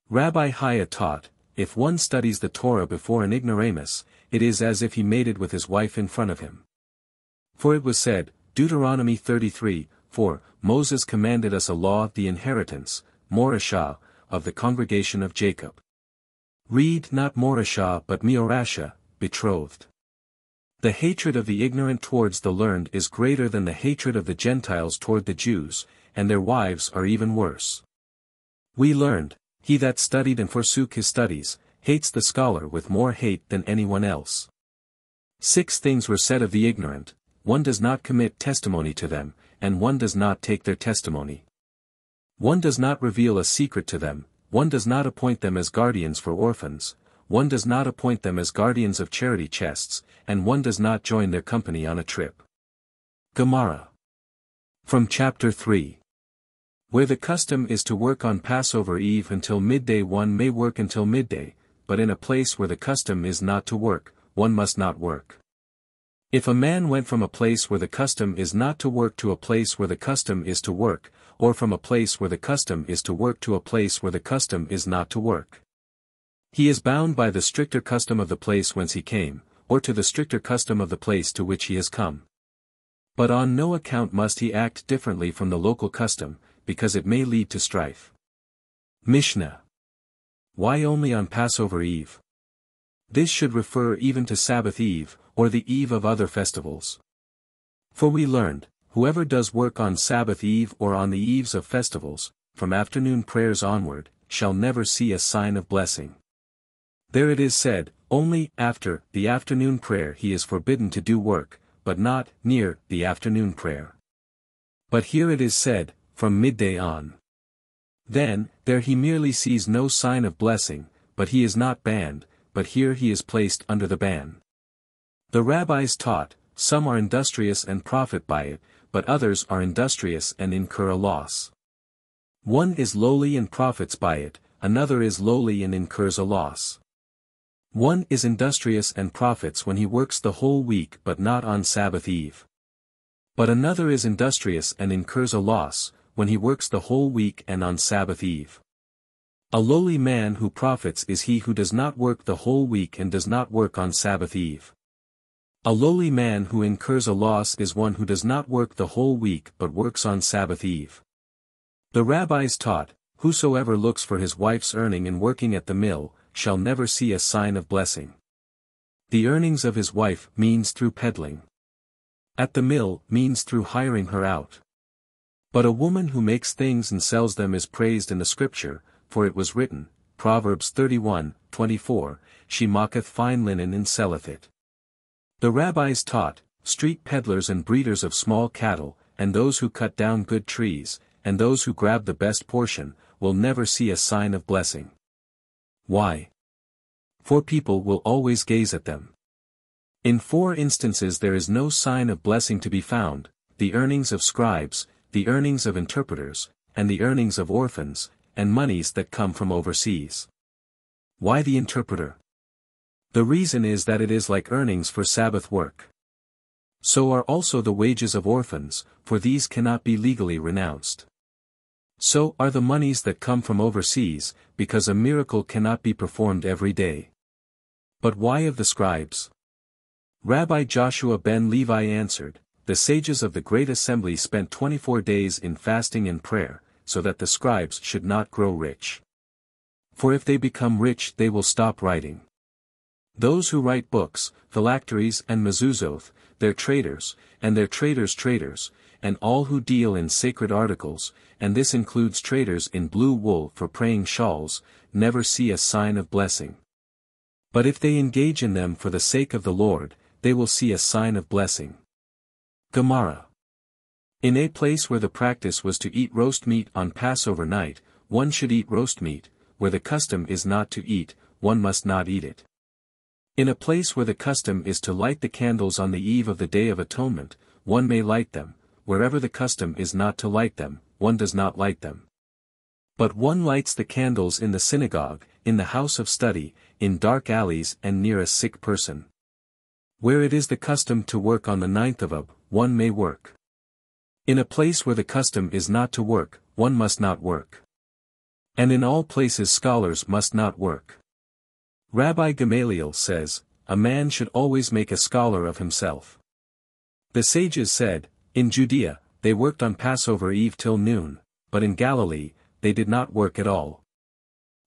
Rabbi Haya taught, if one studies the Torah before an ignoramus, it is as if he mated with his wife in front of him. For it was said, Deuteronomy 33:4, Moses commanded us a law, the inheritance, Morashah, of the congregation of Jacob. Read not Morashah but Meorashah, betrothed. The hatred of the ignorant towards the learned is greater than the hatred of the Gentiles toward the Jews, and their wives are even worse. We learned, he that studied and forsook his studies, hates the scholar with more hate than anyone else. 6 things were said of the ignorant, one does not commit testimony to them, and one does not take their testimony. One does not reveal a secret to them, one does not appoint them as guardians for orphans, one does not appoint them as guardians of charity chests, and one does not join their company on a trip. Gemara. From chapter 3. Where the custom is to work on Passover Eve until midday, one may work until midday, but in a place where the custom is not to work, one must not work. If a man went from a place where the custom is not to work to a place where the custom is to work, or from a place where the custom is to work to a place where the custom is not to work, he is bound by the stricter custom of the place whence he came, or to the stricter custom of the place to which he has come. But on no account must he act differently from the local custom, because it may lead to strife. Mishna. Why only on Passover Eve? This should refer even to Sabbath Eve, or the eve of other festivals. For we learned, whoever does work on Sabbath Eve or on the eves of festivals, from afternoon prayers onward, shall never see a sign of blessing. There it is said, only after the afternoon prayer he is forbidden to do work, but not near the afternoon prayer. But here it is said, from midday on. Then, there he merely sees no sign of blessing, but he is not banned, but here he is placed under the ban. The rabbis taught, some are industrious and profit by it, but others are industrious and incur a loss. One is lowly and profits by it, another is lowly and incurs a loss. One is industrious and profits when he works the whole week but not on Sabbath Eve. But another is industrious and incurs a loss, when he works the whole week and on Sabbath Eve. A lowly man who profits is he who does not work the whole week and does not work on Sabbath Eve. A lowly man who incurs a loss is one who does not work the whole week but works on Sabbath Eve. The rabbis taught, whosoever looks for his wife's earning in working at the mill, shall never see a sign of blessing. The earnings of his wife means through peddling. At the mill means through hiring her out. But a woman who makes things and sells them is praised in the scripture, for it was written, Proverbs 31:24, she mocketh fine linen and selleth it. The rabbis taught, street peddlers and breeders of small cattle, and those who cut down good trees, and those who grab the best portion, will never see a sign of blessing. Why? For people will always gaze at them. In 4 instances there is no sign of blessing to be found, the earnings of scribes, the earnings of interpreters, and the earnings of orphans, and monies that come from overseas. Why the interpreter? The reason is that it is like earnings for Sabbath work. So are also the wages of orphans, for these cannot be legally renounced. So are the monies that come from overseas, because a miracle cannot be performed every day. But why of the scribes? Rabbi Joshua ben Levi answered, the sages of the great assembly spent 24 days in fasting and prayer, so that the scribes should not grow rich. For if they become rich they will stop writing. Those who write books, phylacteries and mezuzot, their traders, and their traders' traders, and all who deal in sacred articles, and this includes traders in blue wool for praying shawls, never see a sign of blessing. But if they engage in them for the sake of the Lord, they will see a sign of blessing. Gemara. In a place where the practice was to eat roast meat on Passover night, one should eat roast meat, where the custom is not to eat, one must not eat it. In a place where the custom is to light the candles on the eve of the Day of Atonement, one may light them, wherever the custom is not to light them, one does not light them. But one lights the candles in the synagogue, in the house of study, in dark alleys and near a sick person. Where it is the custom to work on the 9th of Ab, one may work. In a place where the custom is not to work, one must not work. And in all places scholars must not work. Rabbi Gamaliel says, a man should always make a scholar of himself. The sages said, in Judea, they worked on Passover Eve till noon, but in Galilee, they did not work at all.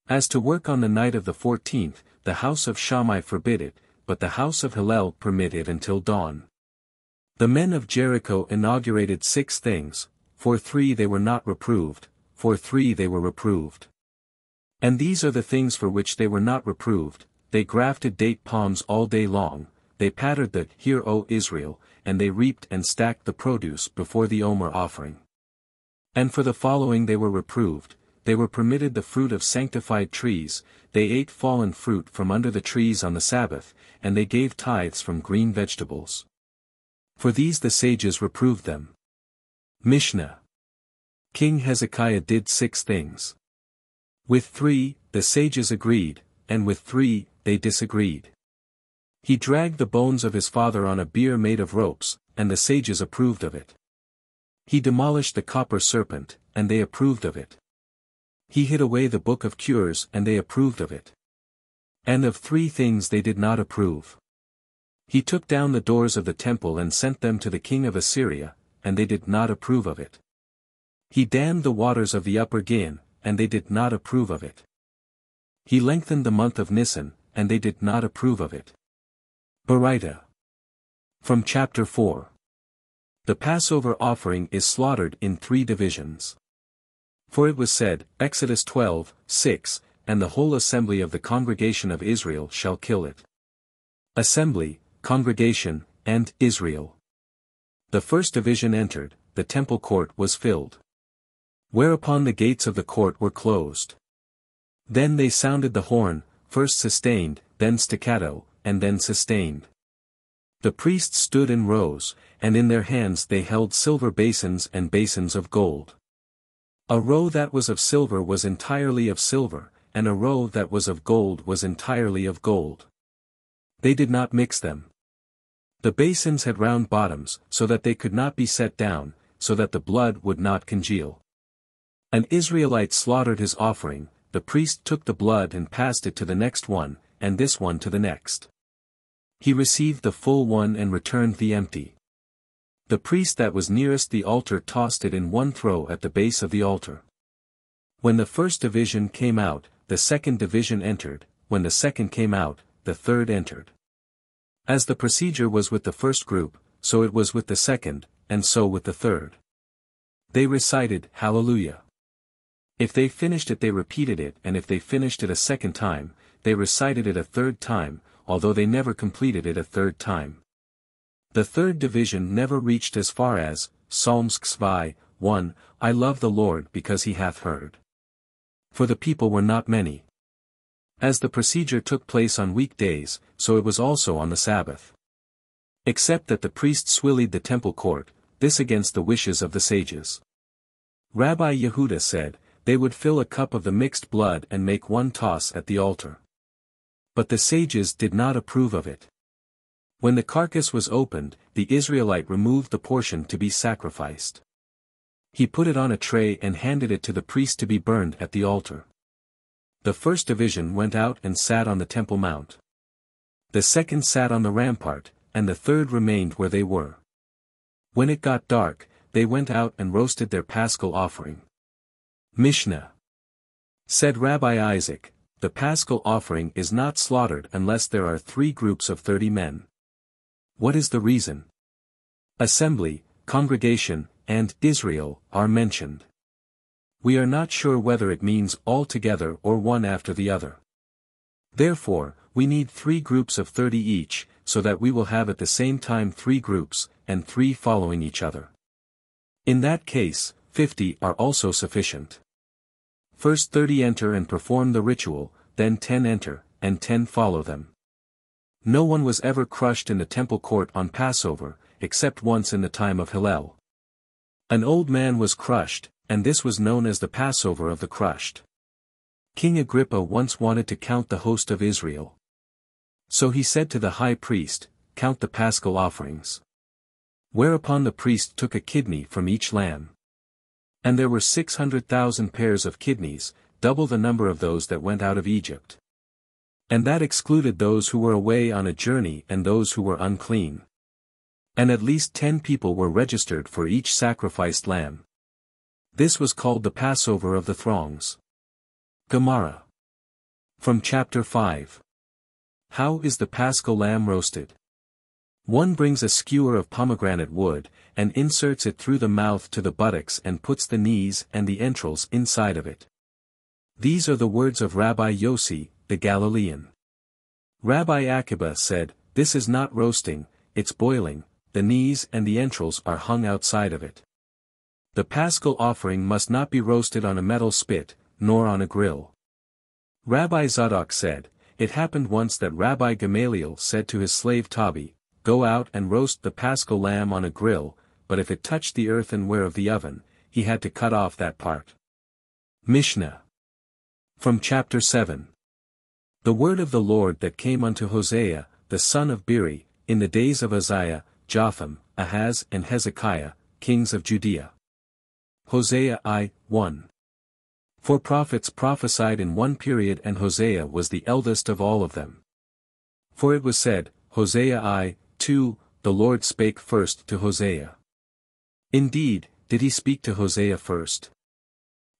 As to work on the night of the 14th, the house of Shammai forbid it, but the house of Hillel permit it until dawn. The men of Jericho inaugurated 6 things, for 3 they were not reproved, for 3 they were reproved. And these are the things for which they were not reproved: they grafted date palms all day long, they pattered the "Hear, O Israel," and they reaped and stacked the produce before the Omer offering. And for the following they were reproved: they were permitted the fruit of sanctified trees, they ate fallen fruit from under the trees on the Sabbath, and they gave tithes from green vegetables. For these the sages reproved them. Mishna. King Hezekiah did 6 things. With 3, the sages agreed, and with 3, they disagreed. He dragged the bones of his father on a bier made of ropes, and the sages approved of it. He demolished the copper serpent, and they approved of it. He hid away the book of cures, and they approved of it. And of 3 things they did not approve. He took down the doors of the temple and sent them to the king of Assyria, and they did not approve of it. He dammed the waters of the upper Gittin, and they did not approve of it. He lengthened the month of Nisan, and they did not approve of it. Baraita. From chapter 4. The Passover offering is slaughtered in 3 divisions. For it was said, Exodus 12:6, and the whole assembly of the congregation of Israel shall kill it. Assembly, congregation, and Israel. The first division entered, the temple court was filled. Whereupon the gates of the court were closed. Then they sounded the horn, first sustained, then staccato, and then sustained. The priests stood in rows, and in their hands they held silver basins and basins of gold. A row that was of silver was entirely of silver, and a row that was of gold was entirely of gold. They did not mix them. The basins had round bottoms, so that they could not be set down, so that the blood would not congeal. An Israelite slaughtered his offering, the priest took the blood and passed it to the next one, and this one to the next. He received the full one and returned the empty. The priest that was nearest the altar tossed it in one throw at the base of the altar. When the first division came out, the second division entered, when the second came out, the third entered. As the procedure was with the first group, so it was with the second, and so with the third. They recited, Hallelujah. If they finished it they repeated it, and if they finished it a second time, they recited it a third time, although they never completed it a third time. The third division never reached as far as, Psalms xvi, 1, I love the Lord because he hath heard. For the people were not many. As the procedure took place on weekdays, so it was also on the Sabbath. Except that the priests swillied the temple court, this against the wishes of the sages. Rabbi Yehuda said, they would fill a cup of the mixed blood and make one toss at the altar. But the sages did not approve of it. When the carcass was opened, the Israelite removed the portion to be sacrificed. He put it on a tray and handed it to the priest to be burned at the altar. The first division went out and sat on the Temple Mount. The second sat on the rampart, and the third remained where they were. When it got dark, they went out and roasted their paschal offering. Mishna. Said Rabbi Isaac, the paschal offering is not slaughtered unless there are 3 groups of 30 men. What is the reason? Assembly, congregation, and Israel are mentioned. We are not sure whether it means all together or one after the other. Therefore, we need 3 groups of 30 each, so that we will have at the same time 3 groups, and 3 following each other. In that case, 50 are also sufficient. First 30 enter and perform the ritual, then 10 enter, and 10 follow them. No one was ever crushed in the temple court on Passover, except once in the time of Hillel. An old man was crushed, and this was known as the Passover of the crushed. King Agrippa once wanted to count the host of Israel. So he said to the high priest, count the paschal offerings. Whereupon the priest took a kidney from each lamb. And there were 600,000 pairs of kidneys, double the number of those that went out of Egypt. And that excluded those who were away on a journey and those who were unclean. And at least 10 people were registered for each sacrificed lamb. This was called the Passover of the throngs. Gemara. From chapter 5. How is the paschal lamb roasted? One brings a skewer of pomegranate wood, and inserts it through the mouth to the buttocks and puts the knees and the entrails inside of it. These are the words of Rabbi Yossi, the Galilean. Rabbi Akiba said, "This is not roasting, it's boiling, the knees and the entrails are hung outside of it. The paschal offering must not be roasted on a metal spit, nor on a grill." Rabbi Zadok said, "It happened once that Rabbi Gamaliel said to his slave Tabi, 'Go out and roast the paschal lamb on a grill,' but if it touched the earthenware of the oven, he had to cut off that part." Mishna. From chapter 7. The word of the Lord that came unto Hosea, the son of Beri, in the days of Uzziah, Jotham, Ahaz and Hezekiah, kings of Judea. Hosea 1. 4 prophets prophesied in one period, and Hosea was the eldest of all of them. For it was said, Hosea 2, the Lord spake first to Hosea. Indeed, did he speak to Hosea first?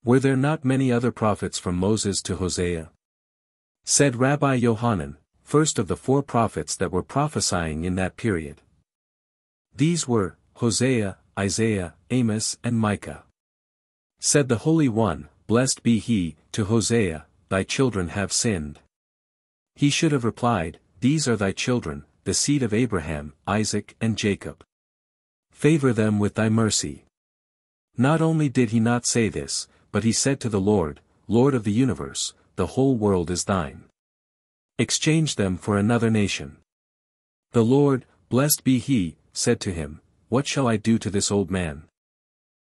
Were there not many other prophets from Moses to Hosea? Said Rabbi Yohanan, first of the 4 prophets that were prophesying in that period. These were, Hosea, Isaiah, Amos and Micah. Said the Holy One, blessed be he, to Hosea, "Thy children have sinned." He should have replied, "These are thy children, the seed of Abraham, Isaac and Jacob. Favor them with thy mercy." Not only did he not say this, but he said to the Lord, Lord of the universe, "The whole world is thine. Exchange them for another nation." The Lord, blessed be he, said to him, "What shall I do to this old man?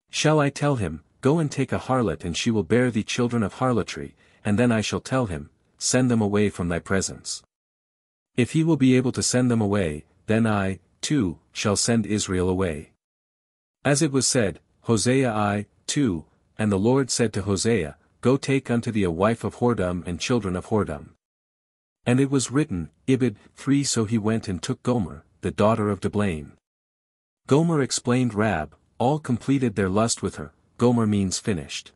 Shall I tell him, Go and take a harlot and she will bear thee children of harlotry, and then I shall tell him, Send them away from thy presence? If he will be able to send them away, then I, too, shall send Israel away." As it was said, Hosea 2, and the Lord said to Hosea, "Go take unto thee a wife of whoredom and children of whoredom." And it was written, Ibid 3. So he went and took Gomer, the daughter of Diblaim. Gomer explained Rab, all completed their lust with her. Gomer means finished.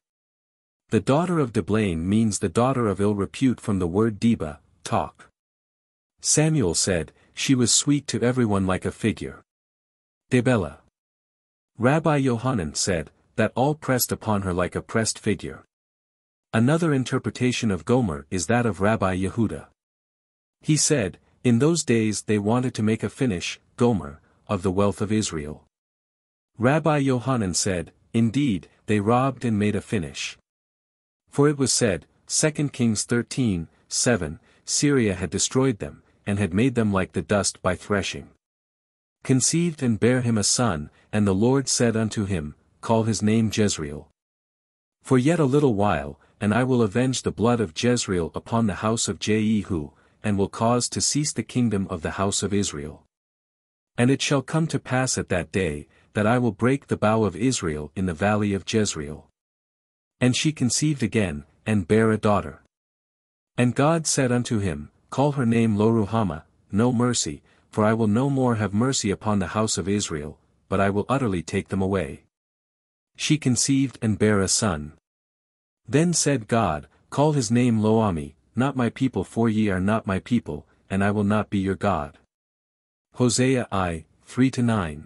The daughter of Diblaim means the daughter of ill repute from the word Deba, talk. Samuel said, she was sweet to everyone like a figure. Debella. Rabbi Yohanan said, that all pressed upon her like a pressed figure. Another interpretation of Gomer is that of Rabbi Yehuda. He said, in those days they wanted to make a finish, Gomer, of the wealth of Israel. Rabbi Yohanan said, indeed, they robbed and made a finish. For it was said, 2 Kings 13:7, Syria had destroyed them, and had made them like the dust by threshing. Conceived and bare him a son, and the Lord said unto him, Call his name Jezreel. For yet a little while, and I will avenge the blood of Jezreel upon the house of Jehu, and will cause to cease the kingdom of the house of Israel. And it shall come to pass at that day, that I will break the bow of Israel in the valley of Jezreel. And she conceived again, and bare a daughter. And God said unto him, Call her name Lo-ruhamah, no mercy, for I will no more have mercy upon the house of Israel, but I will utterly take them away. She conceived and bare a son. Then said God, Call his name Lo-ammi, not my people, for ye are not my people, and I will not be your God. Hosea 3-9.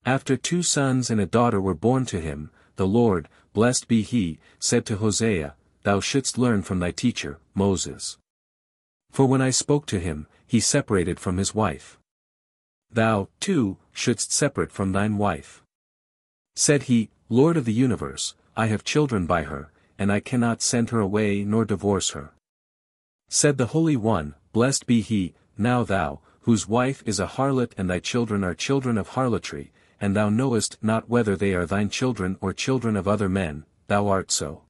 After 2 sons and a daughter were born to him, the Lord, blessed be he, said to Hosea, Thou shouldst learn from thy teacher, Moses. For when I spoke to him, he separated from his wife. Thou, too, shouldst separate from thine wife. Said he, Lord of the universe, I have children by her, and I cannot send her away nor divorce her. Said the Holy One, blessed be he, now thou, whose wife is a harlot and thy children are children of harlotry, and thou knowest not whether they are thine children or children of other men, thou art so.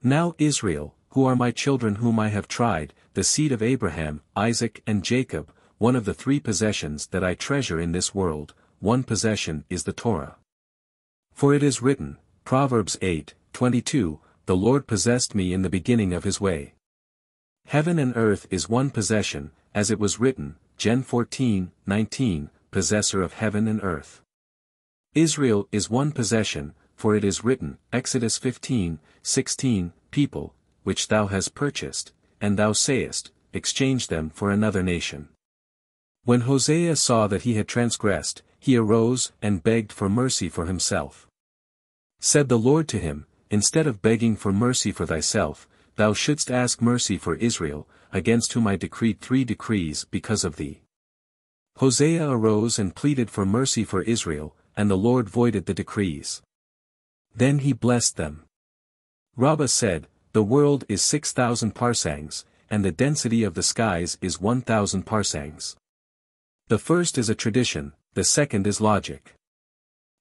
Now Israel, who are my children whom I have tried, the seed of Abraham, Isaac and Jacob, one of the 3 possessions that I treasure in this world, one possession is the Torah. For it is written, Proverbs 8:22, The Lord possessed me in the beginning of his way. Heaven and earth is one possession, as it was written, Gen 14:19, possessor of heaven and earth. Israel is one possession, for it is written, Exodus 15:16, people, which thou hast purchased, and thou sayest, exchange them for another nation. When Hosea saw that he had transgressed, he arose and begged for mercy for himself. Said the Lord to him, instead of begging for mercy for thyself, thou shouldst ask mercy for Israel, against whom I decreed 3 decrees because of thee. Hosea arose and pleaded for mercy for Israel, and the Lord voided the decrees. Then he blessed them. Rabbah said, The world is 6,000 parsangs, and the density of the skies is 1,000 parsangs. The first is a tradition, the second is logic.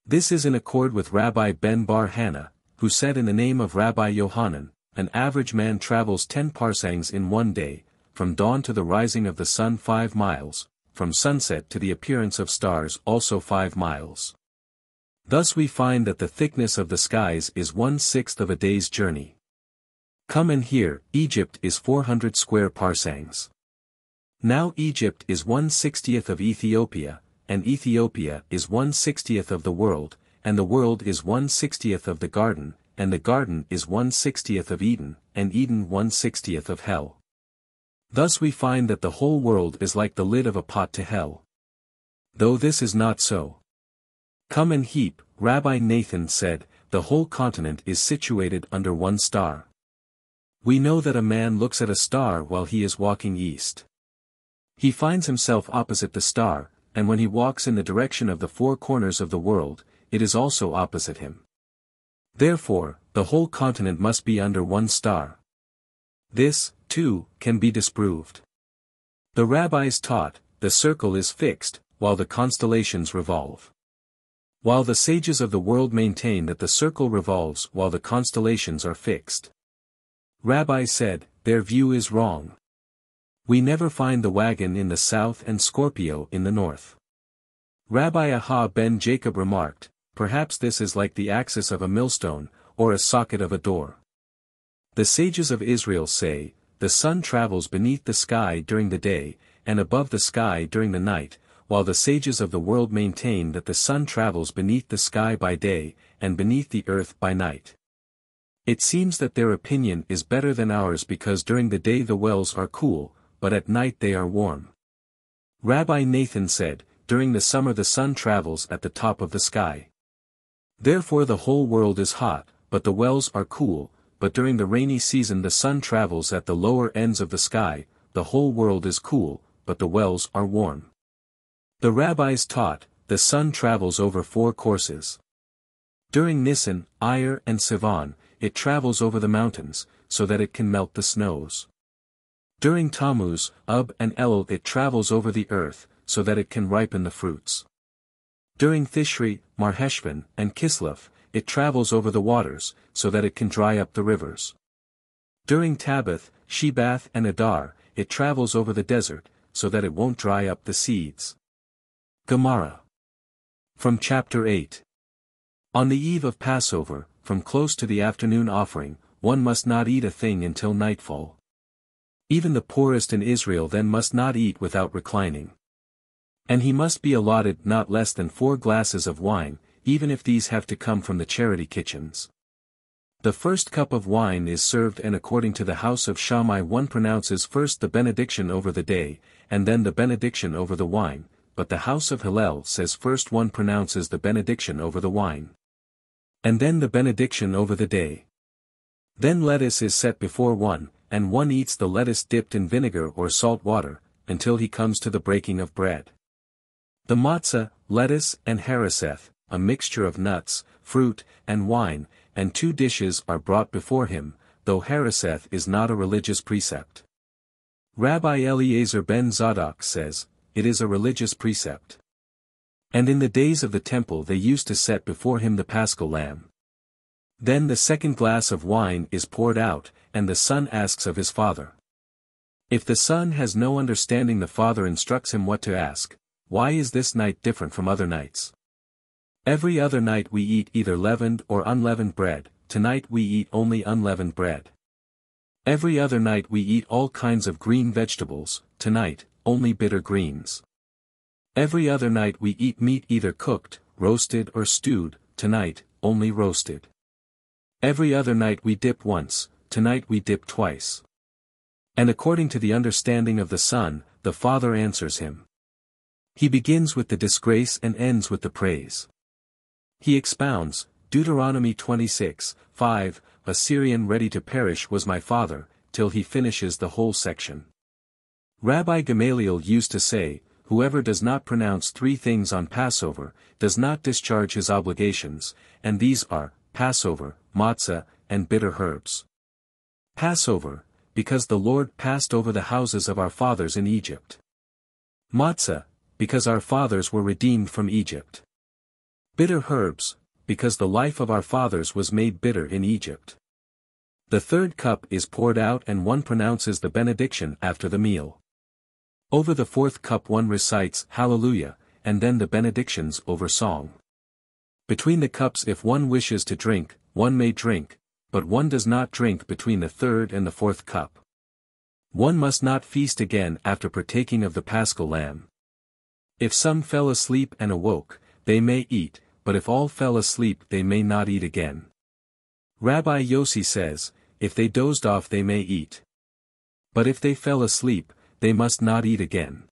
This is in accord with Rabbi Ben Bar Hannah, who said in the name of Rabbi Yohanan, an average man travels 10 parsangs in one day, from dawn to the rising of the sun 5 miles, from sunset to the appearance of stars also 5 miles. Thus we find that the thickness of the skies is 1/6 of a day's journey. Come and hear, Egypt is 400 square parsangs. Now Egypt is 1/60th of Ethiopia, and Ethiopia is 1/60th of the world, and the world is 1/60th of the garden, and the garden is 1/60th of Eden, and Eden 1/60th of hell. Thus we find that the whole world is like the lid of a pot to hell. Though this is not so. Come and heap, Rabbi Nathan said, the whole continent is situated under 1 star. We know that a man looks at a star while he is walking east. He finds himself opposite the star, and when he walks in the direction of the 4 corners of the world, it is also opposite him. Therefore, the whole continent must be under 1 star. This, too, can be disproved. The rabbis taught, the circle is fixed, while the constellations revolve. While the sages of the world maintain that the circle revolves while the constellations are fixed. Rabbi said, their view is wrong. We never find the wagon in the south and Scorpio in the north. Rabbi Aha ben Jacob remarked, perhaps this is like the axis of a millstone, or a socket of a door. The sages of Israel say, the sun travels beneath the sky during the day, and above the sky during the night, while the sages of the world maintain that the sun travels beneath the sky by day, and beneath the earth by night. It seems that their opinion is better than ours because during the day the wells are cool, but at night they are warm. Rabbi Nathan said, during the summer the sun travels at the top of the sky. Therefore the whole world is hot, but the wells are cool, but during the rainy season the sun travels at the lower ends of the sky, the whole world is cool, but the wells are warm. The rabbis taught, the sun travels over 4 courses. During Nisan, Iyar and Sivan, it travels over the mountains, so that it can melt the snows. During Tammuz, Ub and Elul it travels over the earth, so that it can ripen the fruits. During Tishri, Marheshvan, and Kislev, it travels over the waters, so that it can dry up the rivers. During Tabbath, Shebath and Adar, it travels over the desert, so that it won't dry up the seeds. Gemara. From Chapter 8. On the eve of Passover, from close to the afternoon offering, one must not eat a thing until nightfall. Even the poorest in Israel then must not eat without reclining. And he must be allotted not less than 4 glasses of wine, even if these have to come from the charity kitchens. The first cup of wine is served, and according to the house of Shammai one pronounces first the benediction over the day, and then the benediction over the wine, but the house of Hillel says first one pronounces the benediction over the wine, and then the benediction over the day. Then lettuce is set before one, and one eats the lettuce dipped in vinegar or salt water, until he comes to the breaking of bread. The matzah, lettuce and hariseth, a mixture of nuts, fruit, and wine, and 2 dishes are brought before him, though hariseth is not a religious precept. Rabbi Eliezer ben Zadok says, it is a religious precept. And in the days of the temple they used to set before him the paschal lamb. Then the second glass of wine is poured out, and the son asks of his father. If the son has no understanding, the father instructs him what to ask. Why is this night different from other nights? Every other night we eat either leavened or unleavened bread, tonight we eat only unleavened bread. Every other night we eat all kinds of green vegetables, tonight, only bitter greens. Every other night we eat meat either cooked, roasted or stewed, tonight, only roasted. Every other night we dip once, tonight we dip twice. And according to the understanding of the son, the father answers him. He begins with the disgrace and ends with the praise. He expounds, Deuteronomy 26:5, a Syrian ready to perish was my father, till he finishes the whole section. Rabbi Gamaliel used to say, whoever does not pronounce 3 things on Passover, does not discharge his obligations, and these are, Passover, matzah, and bitter herbs. Passover, because the Lord passed over the houses of our fathers in Egypt. Matzah, because our fathers were redeemed from Egypt. Bitter herbs, because the life of our fathers was made bitter in Egypt. The 3rd cup is poured out and one pronounces the benediction after the meal. Over the 4th cup one recites Hallelujah, and then the benedictions over song. Between the cups if one wishes to drink, one may drink, but one does not drink between the 3rd and the 4th cup. One must not feast again after partaking of the paschal lamb. If some fell asleep and awoke, they may eat, but if all fell asleep they may not eat again. Rabbi Yossi says, if they dozed off they may eat. But if they fell asleep, they must not eat again.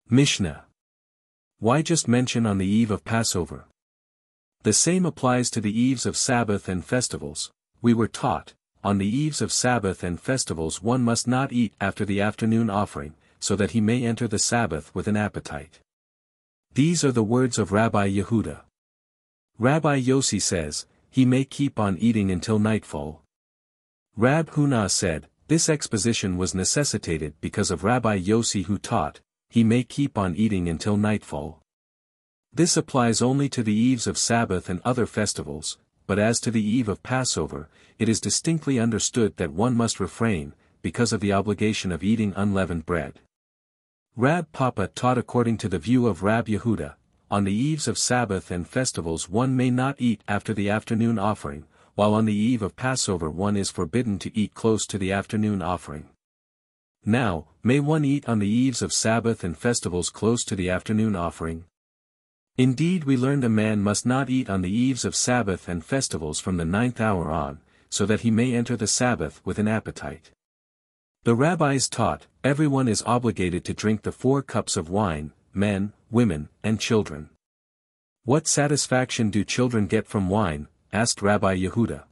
Mishna. Why just mention on the eve of Passover? The same applies to the eves of Sabbath and festivals. We were taught, on the eves of Sabbath and festivals one must not eat after the afternoon offering, so that he may enter the Sabbath with an appetite. These are the words of Rabbi Yehuda. Rabbi Yossi says, he may keep on eating until nightfall. Rab Huna said, this exposition was necessitated because of Rabbi Yossi who taught, he may keep on eating until nightfall. This applies only to the eves of Sabbath and other festivals, but as to the eve of Passover, it is distinctly understood that one must refrain, because of the obligation of eating unleavened bread. Rab Papa taught according to the view of Rab Yehuda, on the eves of Sabbath and festivals one may not eat after the afternoon offering, while on the eve of Passover one is forbidden to eat close to the afternoon offering. Now, may one eat on the eves of Sabbath and festivals close to the afternoon offering? Indeed we learned a man must not eat on the eves of Sabbath and festivals from the 9th hour on, so that he may enter the Sabbath with an appetite. The rabbis taught, everyone is obligated to drink the 4 cups of wine, men, women, and children. What satisfaction do children get from wine? Asked Rabbi Yehuda.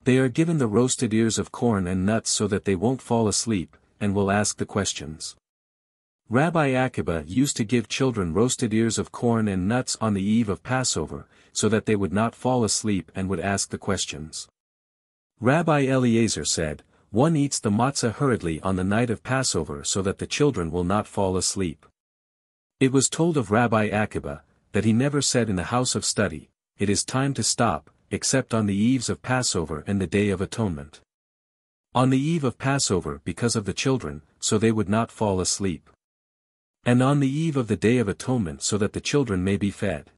They are given the roasted ears of corn and nuts so that they won't fall asleep, and will ask the questions. Rabbi Akiba used to give children roasted ears of corn and nuts on the eve of Passover, so that they would not fall asleep and would ask the questions. Rabbi Eliezer said, one eats the matzah hurriedly on the night of Passover so that the children will not fall asleep. It was told of Rabbi Akiba, that he never said in the house of study, it is time to stop, except on the eves of Passover and the Day of Atonement. On the eve of Passover because of the children, so they would not fall asleep. And on the eve of the Day of Atonement so that the children may be fed.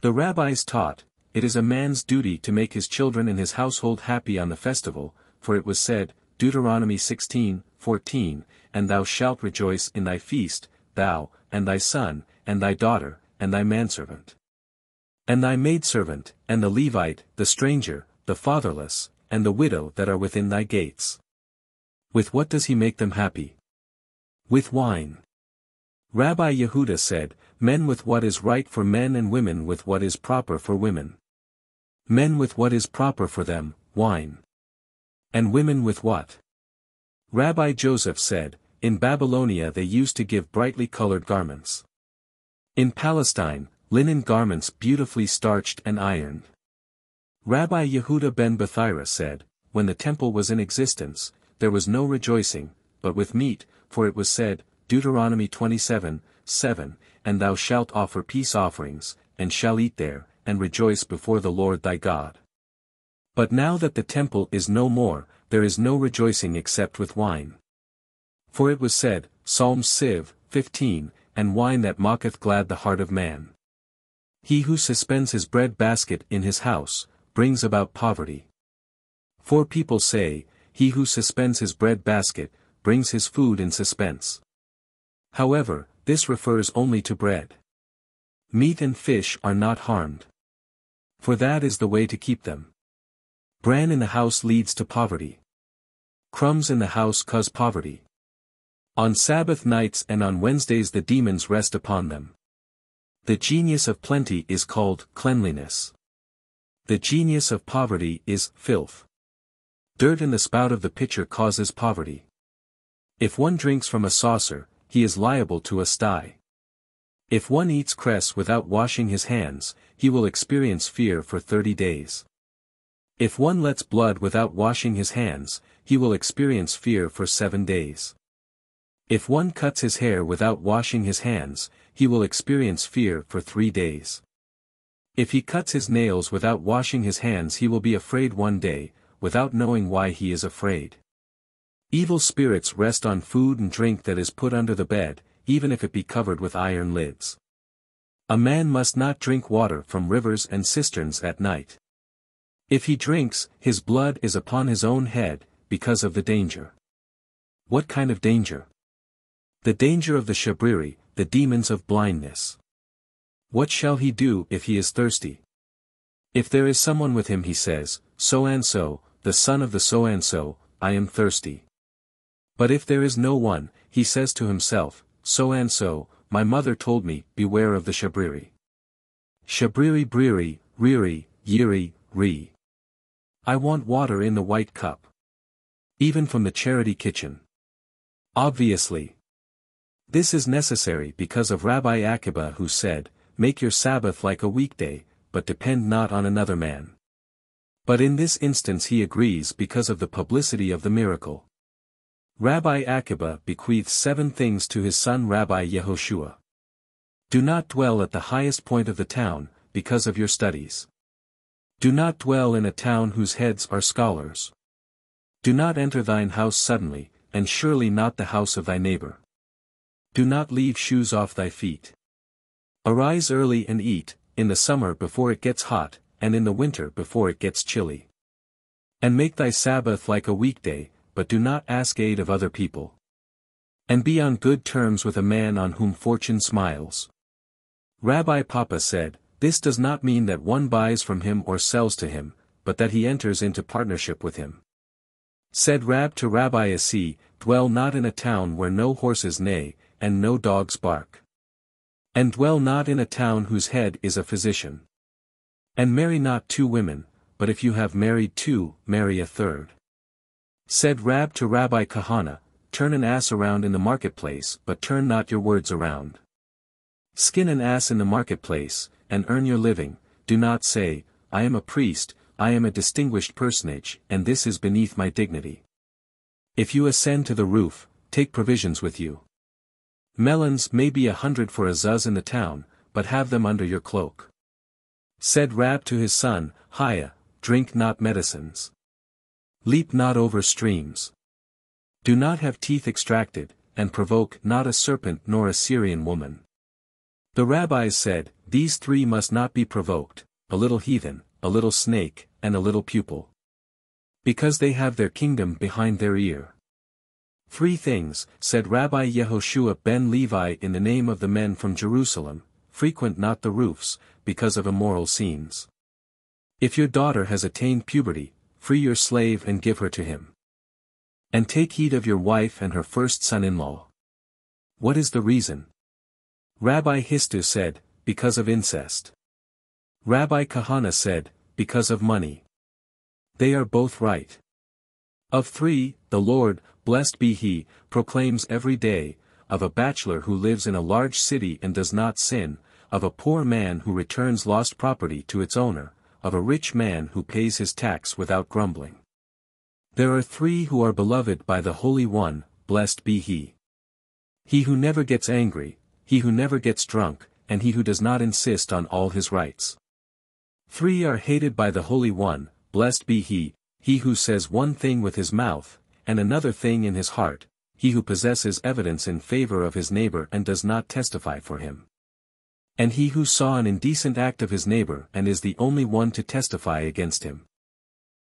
The rabbis taught, it is a man's duty to make his children and his household happy on the festival, for it was said, Deuteronomy 16:14, and thou shalt rejoice in thy feast, thou, and thy son, and thy daughter, and thy manservant. And thy maidservant, and the Levite, the stranger, the fatherless, and the widow that are within thy gates. With what does he make them happy? With wine. Rabbi Yehuda said, men with what is right for men and women with what is proper for women. Men with what is proper for them, wine. And women with what? Rabbi Joseph said, in Babylonia they used to give brightly colored garments. In Palestine, linen garments beautifully starched and ironed. Rabbi Yehuda ben Bethira said, when the temple was in existence, there was no rejoicing, but with meat, for it was said, Deuteronomy 27:7, and thou shalt offer peace offerings, and shall eat there, and rejoice before the Lord thy God. But now that the temple is no more, there is no rejoicing except with wine. For it was said, Psalms 15, and wine that mocketh glad the heart of man. He who suspends his bread basket in his house, brings about poverty. For people say, he who suspends his bread basket, brings his food in suspense. However, this refers only to bread. Meat and fish are not harmed. For that is the way to keep them. Bran in the house leads to poverty. Crumbs in the house cause poverty. On Sabbath nights and on Wednesdays the demons rest upon them. The genius of plenty is called cleanliness. The genius of poverty is filth. Dirt in the spout of the pitcher causes poverty. If one drinks from a saucer, he is liable to a sty. If one eats cress without washing his hands, he will experience fear for 30 days. If one lets blood without washing his hands, he will experience fear for 7 days. If one cuts his hair without washing his hands, he will experience fear for 3 days. If he cuts his nails without washing his hands, he will be afraid one day, without knowing why he is afraid. Evil spirits rest on food and drink that is put under the bed, even if it be covered with iron lids. A man must not drink water from rivers and cisterns at night. If he drinks, his blood is upon his own head, because of the danger. What kind of danger? The danger of the Shabriri, the demons of blindness. What shall he do if he is thirsty? If there is someone with him, he says, so-and-so, the son of the so-and-so, I am thirsty. But if there is no one, he says to himself, so-and-so, my mother told me, beware of the Shabriri. Shabriri briri, riri, yiri, ri. I want water in the white cup. Even from the charity kitchen. Obviously. This is necessary because of Rabbi Akiba, who said, make your Sabbath like a weekday, but depend not on another man. But in this instance he agrees because of the publicity of the miracle. Rabbi Akiba bequeaths 7 things to his son Rabbi Yehoshua. Do not dwell at the highest point of the town, because of your studies. Do not dwell in a town whose heads are scholars. Do not enter thine house suddenly, and surely not the house of thy neighbor. Do not leave shoes off thy feet. Arise early and eat, in the summer before it gets hot, and in the winter before it gets chilly. And make thy Sabbath like a weekday, but do not ask aid of other people. And be on good terms with a man on whom fortune smiles. Rabbi Papa said, this does not mean that one buys from him or sells to him, but that he enters into partnership with him. Said Rab to Rabbi Asi, dwell not in a town where no horses neigh, and no dogs bark. And dwell not in a town whose head is a physician. And marry not 2 women, but if you have married 2, marry a 3rd. Said Rab to Rabbi Kahana, turn an ass around in the marketplace, but turn not your words around. Skin an ass in the marketplace, and earn your living, do not say, I am a priest, I am a distinguished personage, and this is beneath my dignity. If you ascend to the roof, take provisions with you. Melons may be 100 for a zuz in the town, but have them under your cloak. Said Rab to his son, Haya, drink not medicines. Leap not over streams. Do not have teeth extracted, and provoke not a serpent nor a Syrian woman. The rabbis said, these 3 must not be provoked, a little heathen, a little snake, and a little pupil. Because they have their kingdom behind their ear. 3 things, said Rabbi Yehoshua ben Levi in the name of the men from Jerusalem, frequent not the roofs, because of immoral scenes. If your daughter has attained puberty, free your slave and give her to him. And take heed of your wife and her first son-in-law. What is the reason? Rabbi Histu said, because of incest. Rabbi Kahana said, because of money. They are both right. Of 3, the Lord, blessed be he, proclaims every day, of a bachelor who lives in a large city and does not sin, of a poor man who returns lost property to its owner, of a rich man who pays his tax without grumbling. There are 3 who are beloved by the Holy One, blessed be he. He who never gets angry, he who never gets drunk, and he who does not insist on all his rights. 3 are hated by the Holy One, blessed be he who says one thing with his mouth, and another thing in his heart, he who possesses evidence in favor of his neighbor and does not testify for him. And he who saw an indecent act of his neighbor and is the only one to testify against him.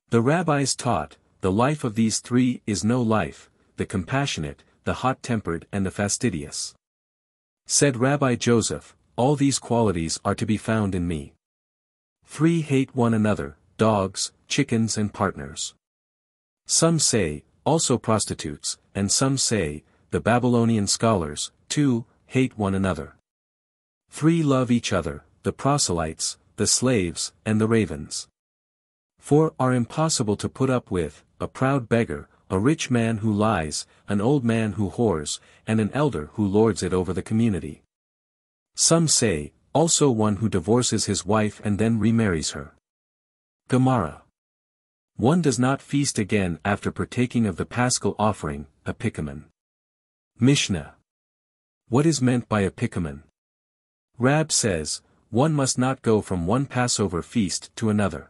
The rabbis taught, the life of these 3 is no life, the compassionate, the hot-tempered and the fastidious. Said Rabbi Joseph, all these qualities are to be found in me. 3 hate one another, dogs, chickens and partners. Some say, also prostitutes, and some say, the Babylonian scholars, 2, hate one another. 3 love each other, the proselytes, the slaves, and the ravens. 4 are impossible to put up with: a proud beggar, a rich man who lies, an old man who whores, and an elder who lords it over the community. Some say, also one who divorces his wife and then remarries her. Gemara. One does not feast again after partaking of the paschal offering, Apikamen. Mishna. What is meant by Apikamen? Rab says, one must not go from one Passover feast to another.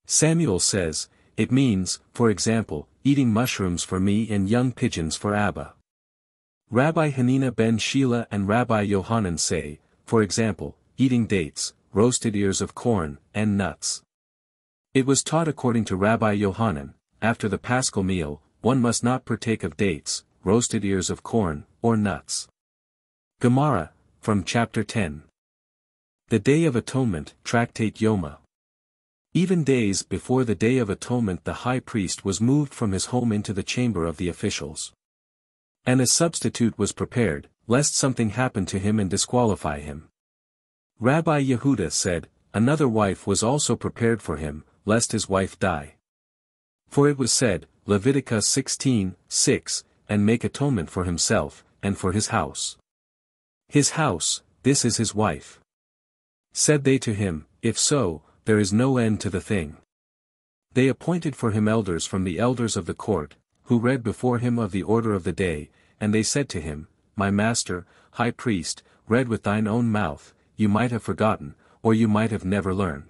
Samuel says, it means, for example, eating mushrooms for me and young pigeons for Abba. Rabbi Hanina ben Sheila and Rabbi Yohanan say, for example, eating dates, roasted ears of corn, and nuts. It was taught according to Rabbi Yohanan, after the paschal meal, one must not partake of dates, roasted ears of corn, or nuts. Gemara, from chapter 10. The Day of Atonement, Tractate Yoma. Even days before the Day of Atonement the high priest was moved from his home into the chamber of the officials. And a substitute was prepared, lest something happen to him and disqualify him. Rabbi Yehuda said, another wife was also prepared for him, lest his wife die. For it was said, Leviticus 16:6, and make atonement for himself, and for his house. His house, this is his wife. Said they to him, if so, there is no end to the thing. They appointed for him elders from the elders of the court, who read before him of the order of the day, and they said to him, my master, high priest, read with thine own mouth, you might have forgotten, or you might have never learned.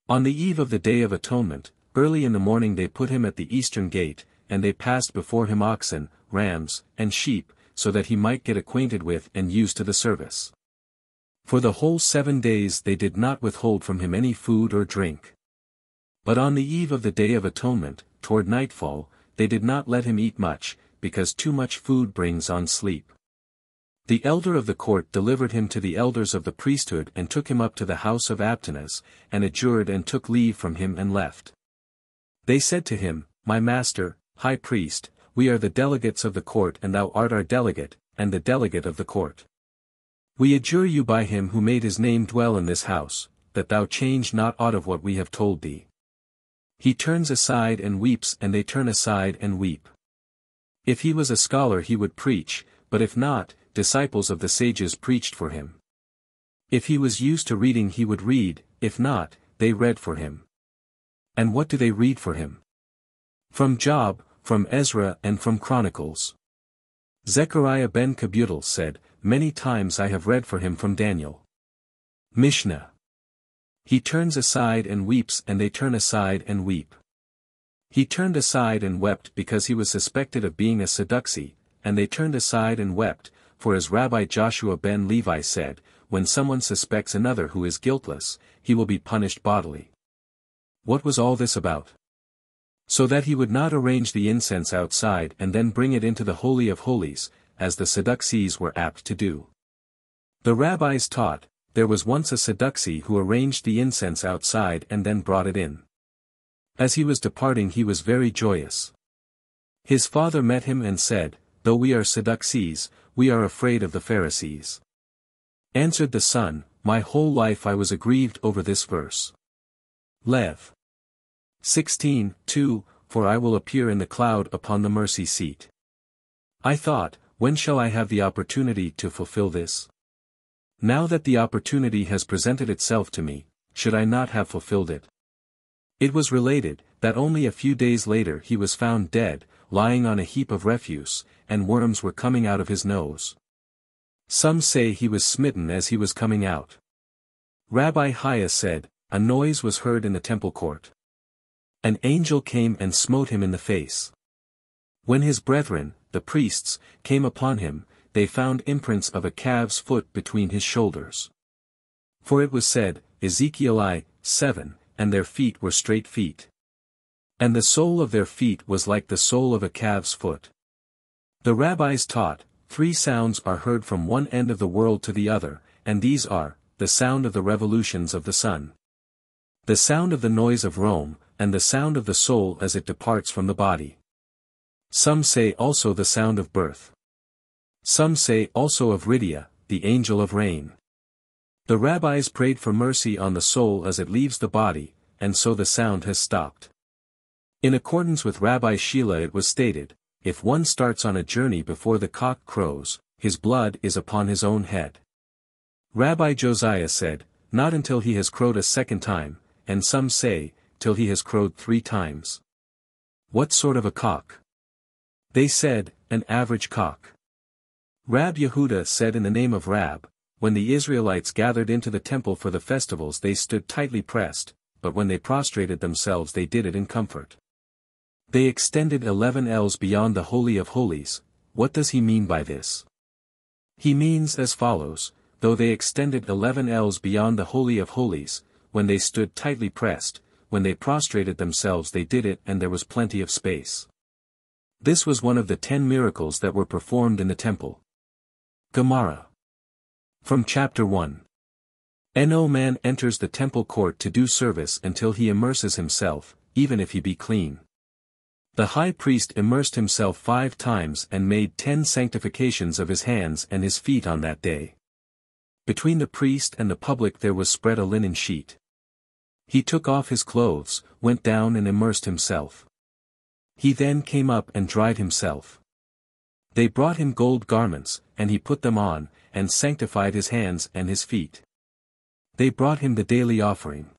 On the eve of the Day of Atonement, early in the morning they put him at the eastern gate, and they passed before him oxen, rams, and sheep, so that he might get acquainted with and used to the service. For the whole 7 days they did not withhold from him any food or drink. But on the eve of the Day of Atonement, toward nightfall, they did not let him eat much, because too much food brings on sleep. The elder of the court delivered him to the elders of the priesthood and took him up to the house of Abtanas, and adjured and took leave from him and left. They said to him, my master, high priest, we are the delegates of the court and thou art our delegate, and the delegate of the court. We adjure you by him who made his name dwell in this house, that thou change not aught of what we have told thee. He turns aside and weeps and they turn aside and weep. If he was a scholar he would preach, but if not, disciples of the sages preached for him. If he was used to reading he would read, if not, they read for him. And what do they read for him? From Job, from Ezra and from Chronicles. Zechariah ben Kabutel said, many times I have read for him from Daniel. Mishna. He turns aside and weeps and they turn aside and weep. He turned aside and wept because he was suspected of being a Sadducee, and they turned aside and wept, for as Rabbi Joshua ben Levi said, when someone suspects another who is guiltless, he will be punished bodily. What was all this about? So that he would not arrange the incense outside and then bring it into the Holy of Holies, as the Sadducees were apt to do. The rabbis taught, there was once a Sadducee who arranged the incense outside and then brought it in. As he was departing he was very joyous. His father met him and said, though we are Sadducees, we are afraid of the Pharisees. Answered the son, my whole life I was aggrieved over this verse. Lev. 16:2, for I will appear in the cloud upon the mercy seat. I thought, when shall I have the opportunity to fulfill this? Now that the opportunity has presented itself to me, should I not have fulfilled it? It was related, that only a few days later he was found dead, lying on a heap of refuse, and worms were coming out of his nose. Some say he was smitten as he was coming out. Rabbi Hiah said, a noise was heard in the temple court. An angel came and smote him in the face. When his brethren, the priests, came upon him, they found imprints of a calf's foot between his shoulders. For it was said, Ezekiel 7, and their feet were straight feet. And the sole of their feet was like the sole of a calf's foot. The rabbis taught, 3 sounds are heard from one end of the world to the other, and these are, the sound of the revolutions of the sun, the sound of the noise of Rome, and the sound of the soul as it departs from the body. Some say also the sound of birth. Some say also of Rydia, the angel of rain. The rabbis prayed for mercy on the soul as it leaves the body, and so the sound has stopped. In accordance with Rabbi Sheila it was stated, if one starts on a journey before the cock crows, his blood is upon his own head. Rabbi Josiah said, not until he has crowed a second time, and some say, till he has crowed 3 times. What sort of a cock? They said, an average cock. Rab Yehuda said in the name of Rab, when the Israelites gathered into the temple for the festivals they stood tightly pressed, but when they prostrated themselves they did it in comfort. They extended 11 ells beyond the Holy of Holies. What does he mean by this? He means as follows, though they extended 11 ells beyond the Holy of Holies, when they stood tightly pressed, when they prostrated themselves they did it and there was plenty of space. This was one of the 10 miracles that were performed in the temple. Gemara. From chapter 1. No man enters the temple court to do service until he immerses himself, even if he be clean. The high priest immersed himself 5 times and made 10 sanctifications of his hands and his feet on that day. Between the priest and the public there was spread a linen sheet. He took off his clothes, went down and immersed himself. He then came up and dried himself. They brought him gold garments, and he put them on, and sanctified his hands and his feet. They brought him the daily offering.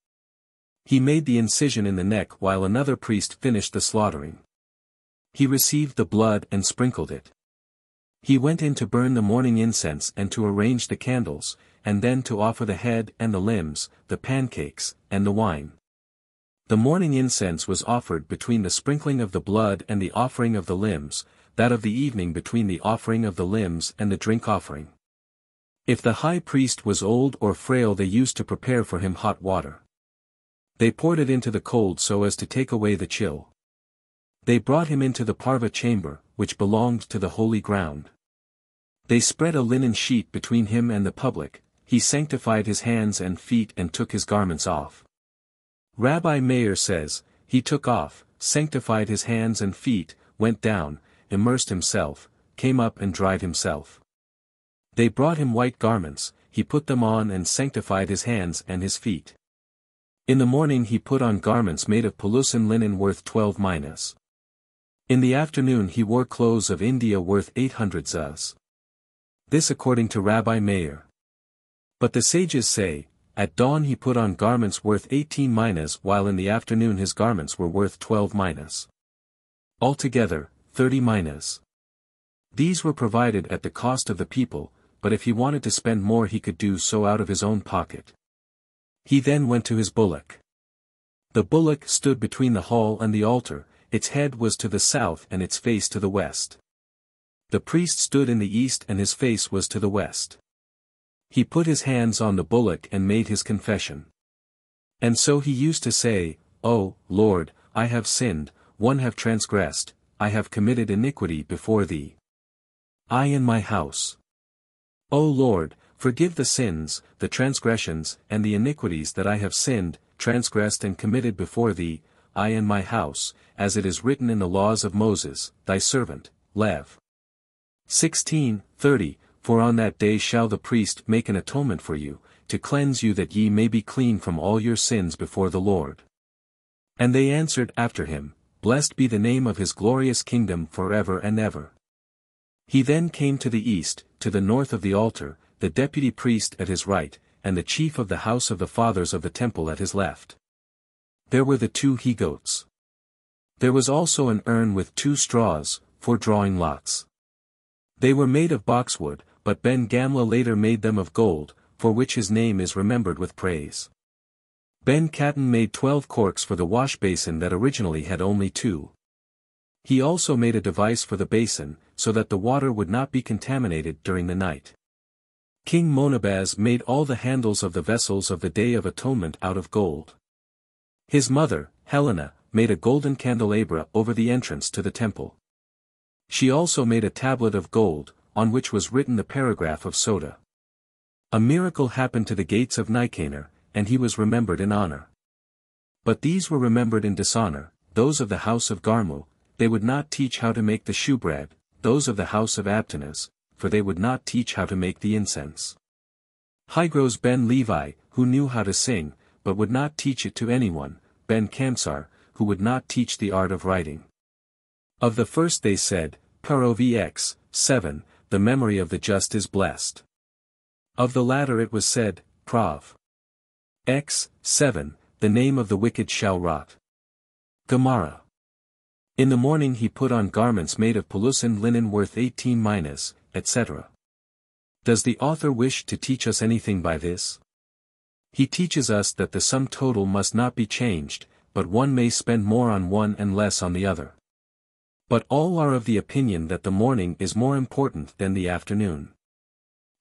He made the incision in the neck while another priest finished the slaughtering. He received the blood and sprinkled it. He went in to burn the morning incense and to arrange the candles, and then to offer the head and the limbs, the pancakes, and the wine. The morning incense was offered between the sprinkling of the blood and the offering of the limbs, that of the evening between the offering of the limbs and the drink offering. If the high priest was old or frail they used to prepare for him hot water. They poured it into the cold so as to take away the chill. They brought him into the parva chamber, which belonged to the holy ground. They spread a linen sheet between him and the public, he sanctified his hands and feet and took his garments off. Rabbi Meir says, he took off, sanctified his hands and feet, went down, immersed himself, came up and dried himself. They brought him white garments, he put them on and sanctified his hands and his feet. In the morning he put on garments made of Pelusian linen worth 12 minas. In the afternoon he wore clothes of India worth 800 zuz. This according to Rabbi Meir. But the sages say, at dawn he put on garments worth 18 minas while in the afternoon his garments were worth 12 minas. Altogether, 30 minas. These were provided at the cost of the people, but if he wanted to spend more he could do so out of his own pocket. He then went to his bullock. The bullock stood between the hall and the altar, its head was to the south and its face to the west. The priest stood in the east and his face was to the west. He put his hands on the bullock and made his confession. And so he used to say, O Lord, I have sinned, one have transgressed, I have committed iniquity before thee. I and my house. O Lord, forgive the sins, the transgressions, and the iniquities that I have sinned, transgressed and committed before thee, I and my house, as it is written in the laws of Moses, thy servant. Lev. 16:30, For on that day shall the priest make an atonement for you, to cleanse you that ye may be clean from all your sins before the Lord. And they answered after him, Blessed be the name of his glorious kingdom forever and ever. He then came to the east, to the north of the altar, the deputy priest at his right, and the chief of the house of the fathers of the temple at his left. There were the 2 he-goats. There was also an urn with 2 straws, for drawing lots. They were made of boxwood, but Ben Gamla later made them of gold, for which his name is remembered with praise. Ben Catton made 12 corks for the wash basin that originally had only 2. He also made a device for the basin, so that the water would not be contaminated during the night. King Monabaz made all the handles of the vessels of the Day of Atonement out of gold. His mother, Helena, made a golden candelabra over the entrance to the temple. She also made a tablet of gold, on which was written the paragraph of Sotah. A miracle happened to the gates of Nicanor, and he was remembered in honor. But these were remembered in dishonor, those of the house of Garmu, they would not teach how to make the shewbread, those of the house of Abtanaz, for they would not teach how to make the incense. Hygros ben Levi, who knew how to sing, but would not teach it to anyone, ben Kamsar, who would not teach the art of writing. Of the first they said, Parovx, 7, the memory of the just is blessed. Of the latter it was said, Prov. X, 7, the name of the wicked shall rot. Gemara. In the morning he put on garments made of Pelusian linen worth 18 minas, etc. Does the author wish to teach us anything by this? He teaches us that the sum total must not be changed, but one may spend more on one and less on the other. But all are of the opinion that the morning is more important than the afternoon.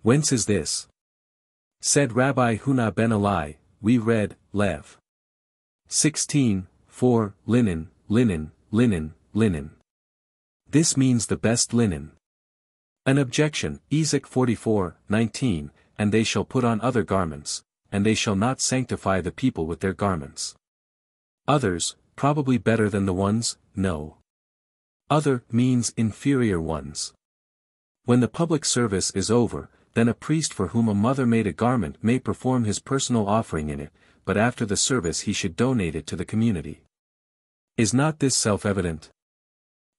Whence is this? Said Rabbi Huna ben Eli, we read, Lev. 16, 4, linen, linen, linen, linen. This means the best linen. An objection, Ezek 44, 19, and they shall put on other garments, and they shall not sanctify the people with their garments. Others, probably better than the ones, no. Other means inferior ones. When the public service is over, then a priest for whom a mother made a garment may perform his personal offering in it, but after the service he should donate it to the community. Is not this self-evident?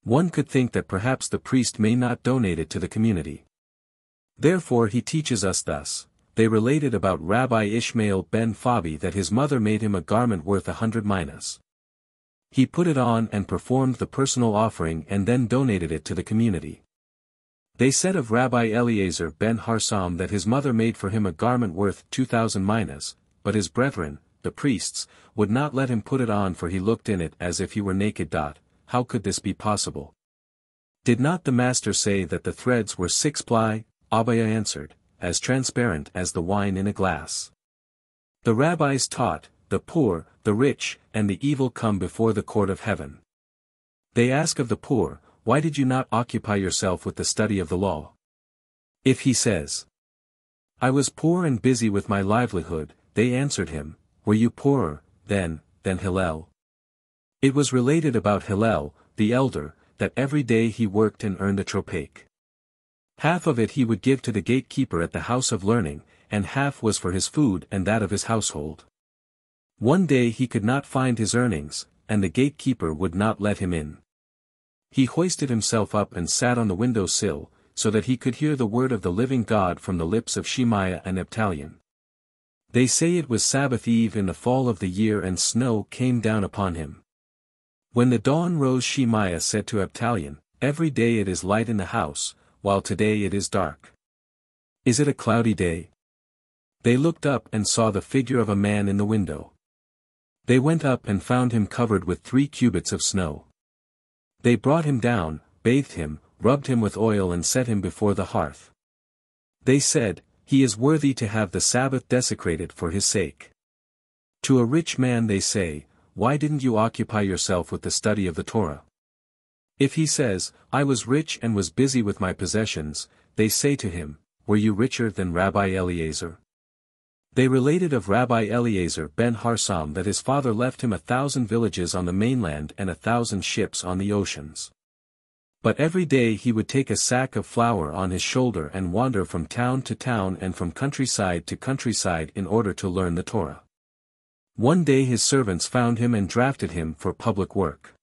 One could think that perhaps the priest may not donate it to the community. Therefore he teaches us thus. They related about Rabbi Ishmael ben Fabi that his mother made him a garment worth 100 minas. He put it on and performed the personal offering and then donated it to the community. They said of Rabbi Eliezer ben Harsam that his mother made for him a garment worth 2,000 minas, but his brethren, the priests, would not let him put it on for he looked in it as if he were naked. How could this be possible? Did not the master say that the threads were 6 ply? Abaya answered, as transparent as the wine in a glass. The rabbis taught, the poor, the rich, and the evil come before the court of heaven. They ask of the poor, why did you not occupy yourself with the study of the law? If he says, I was poor and busy with my livelihood, they answered him, were you poorer, then, than Hillel? It was related about Hillel, the elder, that every day he worked and earned a tropache. Half of it he would give to the gatekeeper at the house of learning, and half was for his food and that of his household. One day he could not find his earnings, and the gatekeeper would not let him in. He hoisted himself up and sat on the window sill, so that he could hear the word of the living God from the lips of Shemaiah and Abtalion. They say it was Sabbath eve in the fall of the year and snow came down upon him. When the dawn rose Shemaiah said to Abtalion, every day it is light in the house, while today it is dark. Is it a cloudy day? They looked up and saw the figure of a man in the window. They went up and found him covered with 3 cubits of snow. They brought him down, bathed him, rubbed him with oil and set him before the hearth. They said, he is worthy to have the Sabbath desecrated for his sake. To a rich man they say, why didn't you occupy yourself with the study of the Torah? If he says, I was rich and was busy with my possessions, they say to him, were you richer than Rabbi Eliezer? They related of Rabbi Eliezer ben Harsam that his father left him 1,000 villages on the mainland and 1,000 ships on the oceans. But every day he would take a sack of flour on his shoulder and wander from town to town and from countryside to countryside in order to learn the Torah. One day his servants found him and drafted him for public work.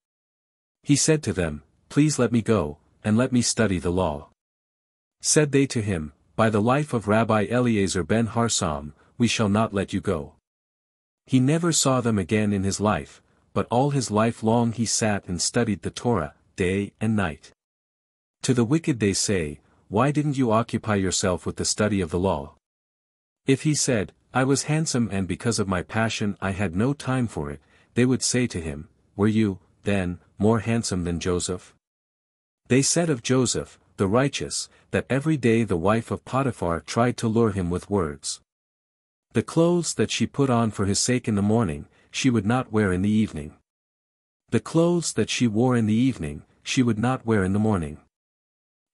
He said to them, please let me go, and let me study the law. Said they to him, by the life of Rabbi Eliezer ben Harsam, we shall not let you go. He never saw them again in his life, but all his life long he sat and studied the Torah, day and night. To the wicked they say, why didn't you occupy yourself with the study of the law? If he said, I was handsome and because of my passion I had no time for it, they would say to him, were you, then, more handsome than Joseph? They said of Joseph, the righteous, that every day the wife of Potiphar tried to lure him with words. The clothes that she put on for his sake in the morning, she would not wear in the evening. The clothes that she wore in the evening, she would not wear in the morning.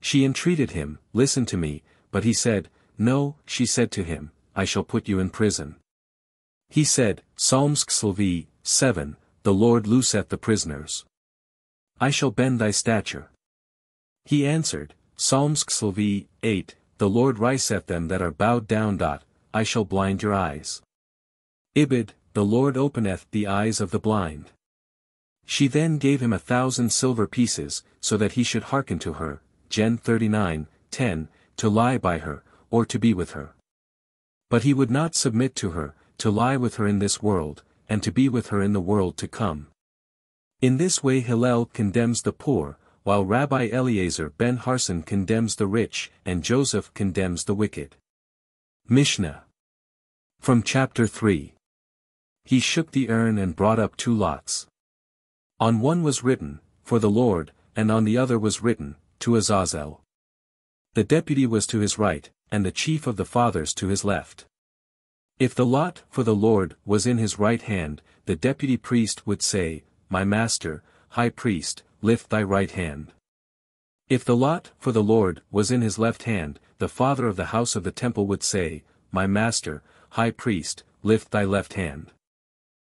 She entreated him, listen to me, but he said, no, she said to him, I shall put you in prison. He said, Psalms Xlv, 7, the Lord looseth the prisoners. I shall bend thy stature. He answered, Psalms Xlv, 8, the Lord riseth them that are bowed down. I shall blind your eyes. Ibid, the Lord openeth the eyes of the blind. She then gave him 1,000 silver pieces, so that he should hearken to her, Gen 39:10, to lie by her, or to be with her. But he would not submit to her, to lie with her in this world, and to be with her in the world to come. In this way Hillel condemns the poor, while Rabbi Eliezer ben Harson condemns the rich, and Joseph condemns the wicked. Mishna. From chapter 3. He shook the urn and brought up 2 lots. On one was written, For the Lord, and on the other was written, To Azazel. The deputy was to his right, and the chief of the fathers to his left. If the lot for the Lord was in his right hand, the deputy priest would say, My master, high priest, lift thy right hand. If the lot for the Lord was in his left hand, the father of the house of the temple would say, My master, high priest, lift thy left hand.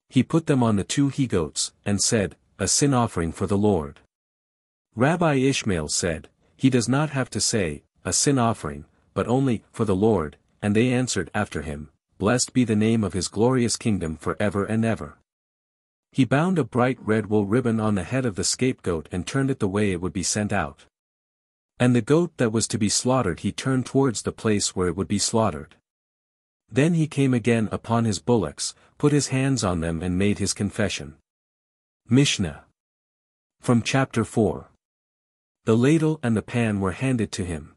He put them on the 2 he-goats, and said, A sin offering for the Lord. Rabbi Ishmael said, He does not have to say, A sin offering, but only, for the Lord, and they answered after him, Blessed be the name of his glorious kingdom forever and ever. He bound a bright red wool ribbon on the head of the scapegoat and turned it the way it would be sent out. And the goat that was to be slaughtered he turned towards the place where it would be slaughtered. Then he came again upon his bullocks, put his hands on them and made his confession. Mishna. From chapter 4. The ladle and the pan were handed to him.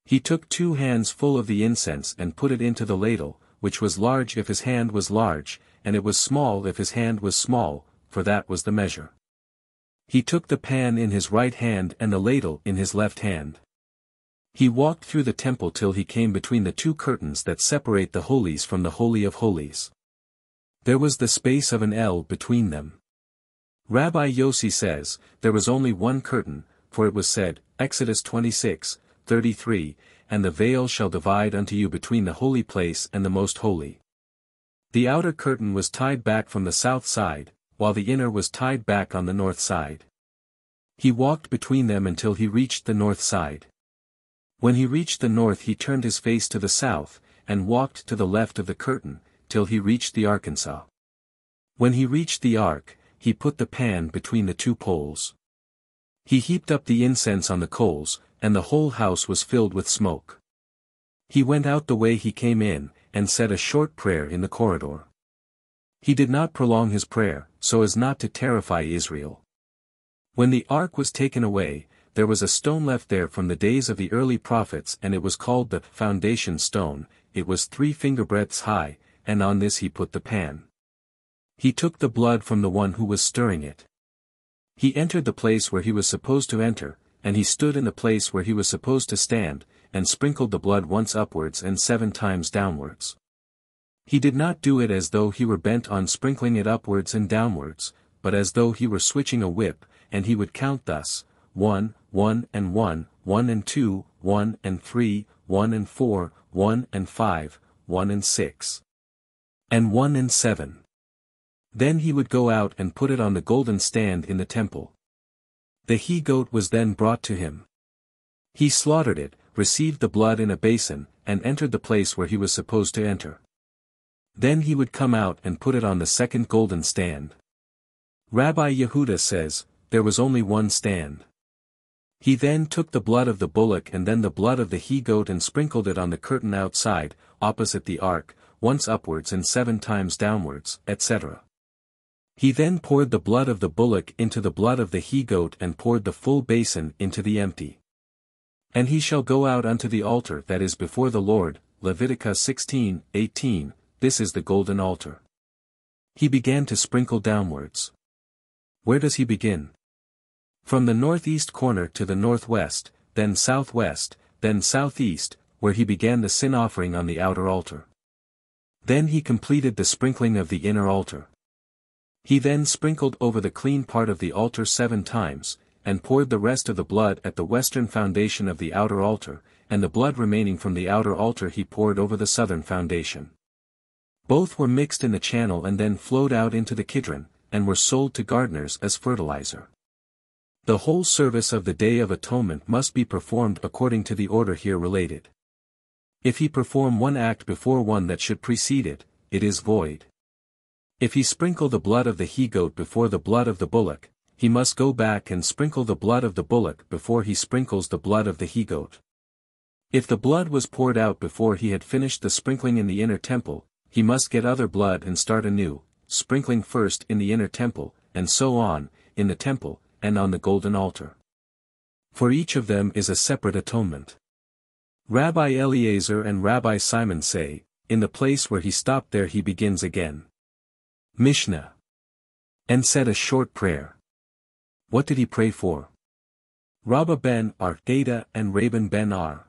He took 2 hands full of the incense and put it into the ladle, which was large if his hand was large, and it was small if his hand was small, for that was the measure. He took the pan in his right hand and the ladle in his left hand. He walked through the temple till he came between the 2 curtains that separate the holies from the Holy of Holies. There was the space of an ell between them. Rabbi Yossi says, There was only 1 curtain, for it was said, Exodus 26:33, And the veil shall divide unto you between the holy place and the most holy. The outer curtain was tied back from the south side, while the inner was tied back on the north side. He walked between them until he reached the north side. When he reached the north he turned his face to the south, and walked to the left of the curtain, till he reached the Arkansas. When he reached the ark, he put the pan between the 2 poles. He heaped up the incense on the coals, and the whole house was filled with smoke. He went out the way he came in, and said a short prayer in the corridor. He did not prolong his prayer, so as not to terrify Israel. When the ark was taken away, there was a stone left there from the days of the early prophets, and it was called the foundation stone. It was 3 fingerbreadths high, and on this he put the pan. He took the blood from the one who was stirring it. He entered the place where he was supposed to enter, and he stood in the place where he was supposed to stand, and sprinkled the blood once upwards and 7 times downwards. He did not do it as though he were bent on sprinkling it upwards and downwards, but as though he were switching a whip, and he would count thus, 1, 1 and 1, 1 and 2, 1 and 3, 1 and 4, 1 and 5, 1 and 6, and 1 and 7. Then he would go out and put it on the golden stand in the temple. The he-goat was then brought to him. He slaughtered it, received the blood in a basin, and entered the place where he was supposed to enter. Then he would come out and put it on the second golden stand. Rabbi Yehuda says, There was only 1 stand. He then took the blood of the bullock and then the blood of the he-goat and sprinkled it on the curtain outside, opposite the ark, once upwards and 7 times downwards, etc. He then poured the blood of the bullock into the blood of the he-goat and poured the full basin into the empty. And he shall go out unto the altar that is before the Lord, Leviticus 16:18, this is the golden altar. He began to sprinkle downwards. Where does he begin? From the northeast corner to the northwest, then southwest, then southeast, where he began the sin offering on the outer altar. Then he completed the sprinkling of the inner altar. He then sprinkled over the clean part of the altar 7 times, and poured the rest of the blood at the western foundation of the outer altar, and the blood remaining from the outer altar he poured over the southern foundation. Both were mixed in the channel and then flowed out into the Kidron, and were sold to gardeners as fertilizer. The whole service of the Day of Atonement must be performed according to the order here related. If he perform one act before one that should precede it, it is void. If he sprinkle the blood of the he-goat before the blood of the bullock, he must go back and sprinkle the blood of the bullock before he sprinkles the blood of the he-goat. If the blood was poured out before he had finished the sprinkling in the inner temple, he must get other blood and start anew, sprinkling first in the inner temple, and so on, in the temple, and on the golden altar. For each of them is a separate atonement. Rabbi Eliezer and Rabbi Simon say, in the place where he stopped there he begins again. Mishna. And said a short prayer. What did he pray for? Rabba ben Ar Ada and Rabban ben Ar.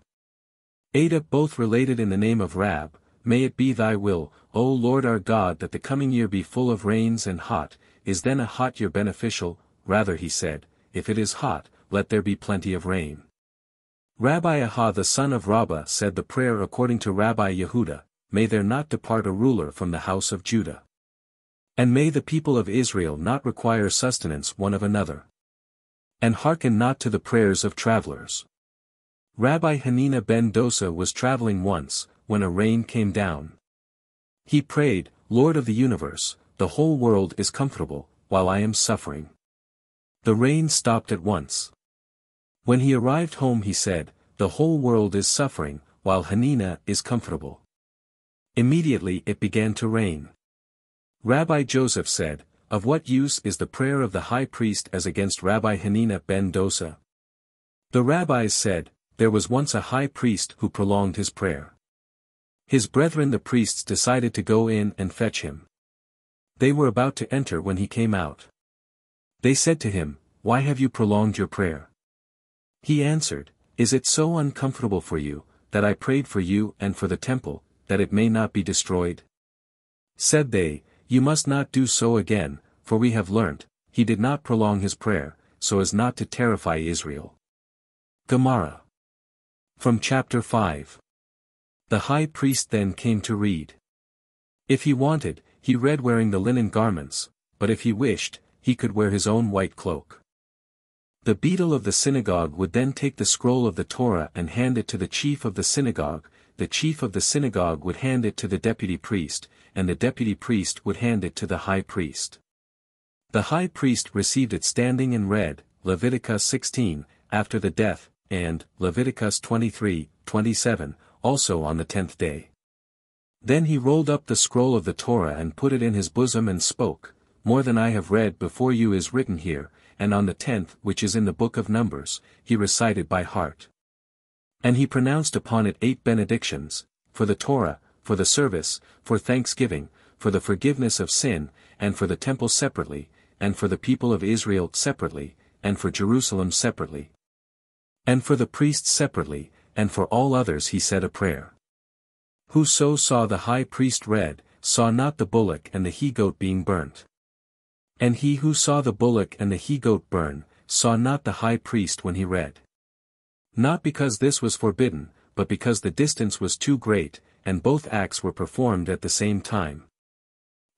Ada both related in the name of Rab, may it be thy will, O Lord our God, that the coming year be full of rains and hot. Is then a hot year beneficial? Rather he said, if it is hot, let there be plenty of rain. Rabbi Aha the son of Rabba said the prayer according to Rabbi Yehuda, may there not depart a ruler from the house of Judah. And may the people of Israel not require sustenance one of another. And hearken not to the prayers of travelers. Rabbi Hanina ben Dosa was traveling once, when a rain came down. He prayed, Lord of the universe, the whole world is comfortable, while I am suffering. The rain stopped at once. When he arrived home he said, the whole world is suffering, while Hanina is comfortable. Immediately it began to rain. Rabbi Joseph said, of what use is the prayer of the high priest as against Rabbi Hanina ben Dosa? The rabbis said, there was once a high priest who prolonged his prayer. His brethren the priests decided to go in and fetch him. They were about to enter when he came out. They said to him, why have you prolonged your prayer? He answered, is it so uncomfortable for you, that I prayed for you and for the temple, that it may not be destroyed? Said they, you must not do so again, for we have learnt, he did not prolong his prayer, so as not to terrify Israel. Gemara. From chapter 5. The high priest then came to read. If he wanted, he read wearing the linen garments, but if he wished, he could wear his own white cloak. The beadle of the synagogue would then take the scroll of the Torah and hand it to the chief of the synagogue, the chief of the synagogue would hand it to the deputy priest, and the deputy priest would hand it to the high priest. The high priest received it standing and read, Leviticus 16, after the death, and Leviticus 23:27, also on the 10th day. Then he rolled up the scroll of the Torah and put it in his bosom and spoke, more than I have read before you is written here, and on the 10th which is in the book of Numbers, he recited by heart. And he pronounced upon it 8 benedictions, for the Torah, for the service, for thanksgiving, for the forgiveness of sin, and for the temple separately, and for the people of Israel separately, and for Jerusalem separately. And for the priests separately, and for all others he said a prayer. Whoso saw the high priest read, saw not the bullock and the he-goat being burnt. And he who saw the bullock and the he-goat burn, saw not the high priest when he read. Not because this was forbidden, but because the distance was too great, and both acts were performed at the same time.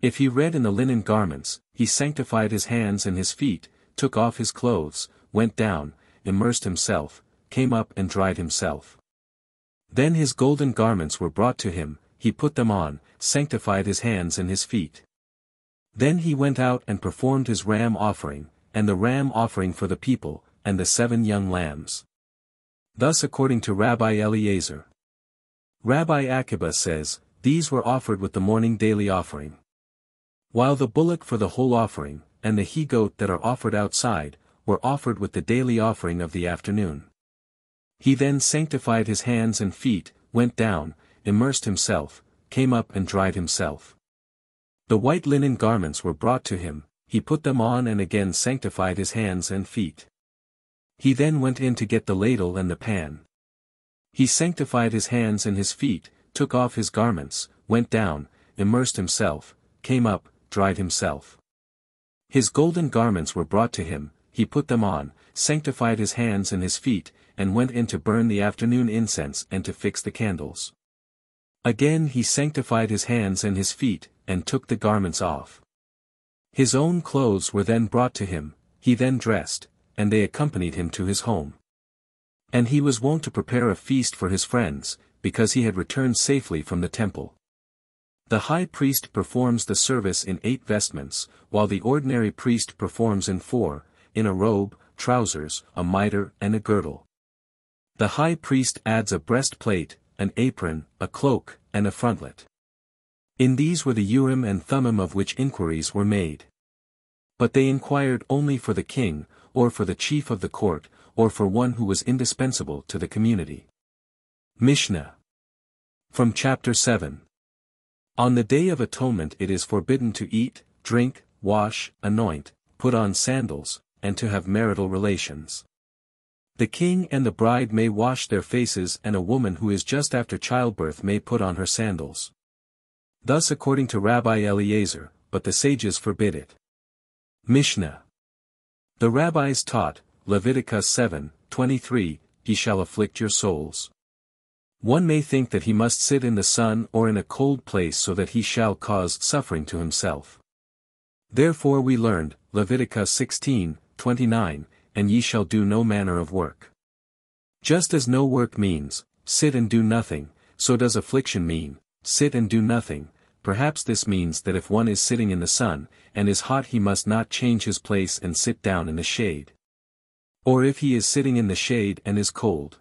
If he read in the linen garments, he sanctified his hands and his feet, took off his clothes, went down, immersed himself, came up and dried himself. Then his golden garments were brought to him, he put them on, sanctified his hands and his feet. Then he went out and performed his ram offering, and the ram offering for the people, and the 7 young lambs. Thus according to Rabbi Eliezer. Rabbi Akiba says, these were offered with the morning daily offering. While the bullock for the whole offering, and the he-goat that are offered outside, were offered with the daily offering of the afternoon. He then sanctified his hands and feet, went down, immersed himself, came up and dried himself. The white linen garments were brought to him, he put them on and again sanctified his hands and feet. He then went in to get the ladle and the pan. He sanctified his hands and his feet, took off his garments, went down, immersed himself, came up, dried himself. His golden garments were brought to him, he put them on, sanctified his hands and his feet, and went in to burn the afternoon incense and to fix the candles. Again he sanctified his hands and his feet, and took the garments off. His own clothes were then brought to him, he then dressed, and they accompanied him to his home. And he was wont to prepare a feast for his friends, because he had returned safely from the temple. The high priest performs the service in 8 vestments, while the ordinary priest performs in 4, in a robe, trousers, a mitre and a girdle. The high priest adds a breastplate, an apron, a cloak, and a frontlet. In these were the Urim and Thummim of which inquiries were made. But they inquired only for the king, or for the chief of the court, or for one who was indispensable to the community. Mishna. From chapter 7. On the Day of Atonement it is forbidden to eat, drink, wash, anoint, put on sandals, and to have marital relations. The king and the bride may wash their faces, and a woman who is just after childbirth may put on her sandals. Thus according to Rabbi Eliezer, but the sages forbid it. Mishna. The rabbis taught, Leviticus 7:23, He shall afflict your souls. One may think that he must sit in the sun or in a cold place so that he shall cause suffering to himself. Therefore we learned, Leviticus 16:29, and ye shall do no manner of work. Just as no work means, sit and do nothing, so does affliction mean, sit and do nothing. Perhaps this means that if one is sitting in the sun, and is hot he must not change his place and sit down in the shade. Or if he is sitting in the shade and is cold,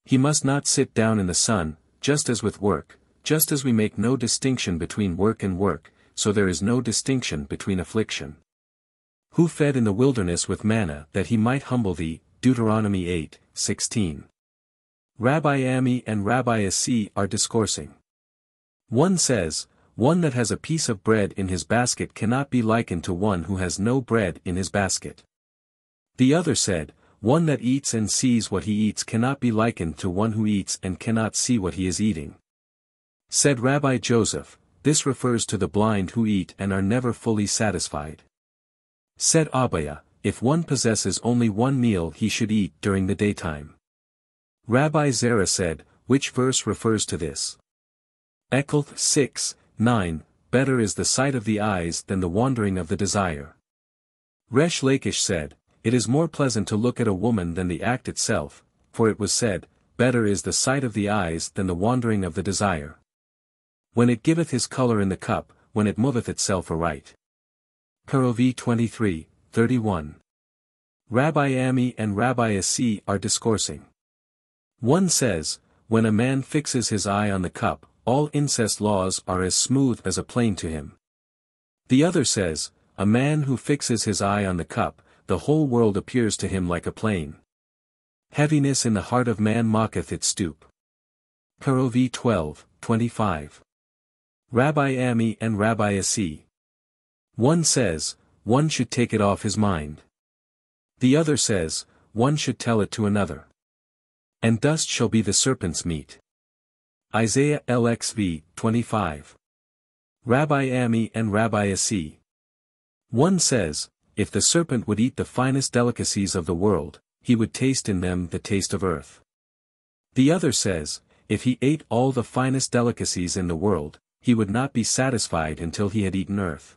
he must not sit down in the sun, just as with work, just as we make no distinction between work and work, so there is no distinction between affliction. Who fed in the wilderness with manna that he might humble thee, Deuteronomy 8:16. Rabbi Ami and Rabbi Asi are discoursing. One says, one that has a piece of bread in his basket cannot be likened to one who has no bread in his basket. The other said, one that eats and sees what he eats cannot be likened to one who eats and cannot see what he is eating. Said Rabbi Joseph, this refers to the blind who eat and are never fully satisfied. Said Abaya, if one possesses only one meal he should eat during the daytime. Rabbi Zerah said, which verse refers to this? Ekelth 6:9, better is the sight of the eyes than the wandering of the desire. Resh Lakish said, it is more pleasant to look at a woman than the act itself, for it was said, better is the sight of the eyes than the wandering of the desire. When it giveth his colour in the cup, when it moveth itself aright. Kerovi 23:31. Rabbi Ami and Rabbi Asi are discoursing. One says, when a man fixes his eye on the cup, all incest laws are as smooth as a plane to him. The other says, a man who fixes his eye on the cup, the whole world appears to him like a plain. Heaviness in the heart of man mocketh its stoop. Kerovi 12:25. Rabbi Ami and Rabbi Asi. One says, one should take it off his mind. The other says, one should tell it to another. And dust shall be the serpent's meat. Isaiah LXV 25. Rabbi Ami and Rabbi Asi. One says, if the serpent would eat the finest delicacies of the world, he would taste in them the taste of earth. The other says, if he ate all the finest delicacies in the world, he would not be satisfied until he had eaten earth.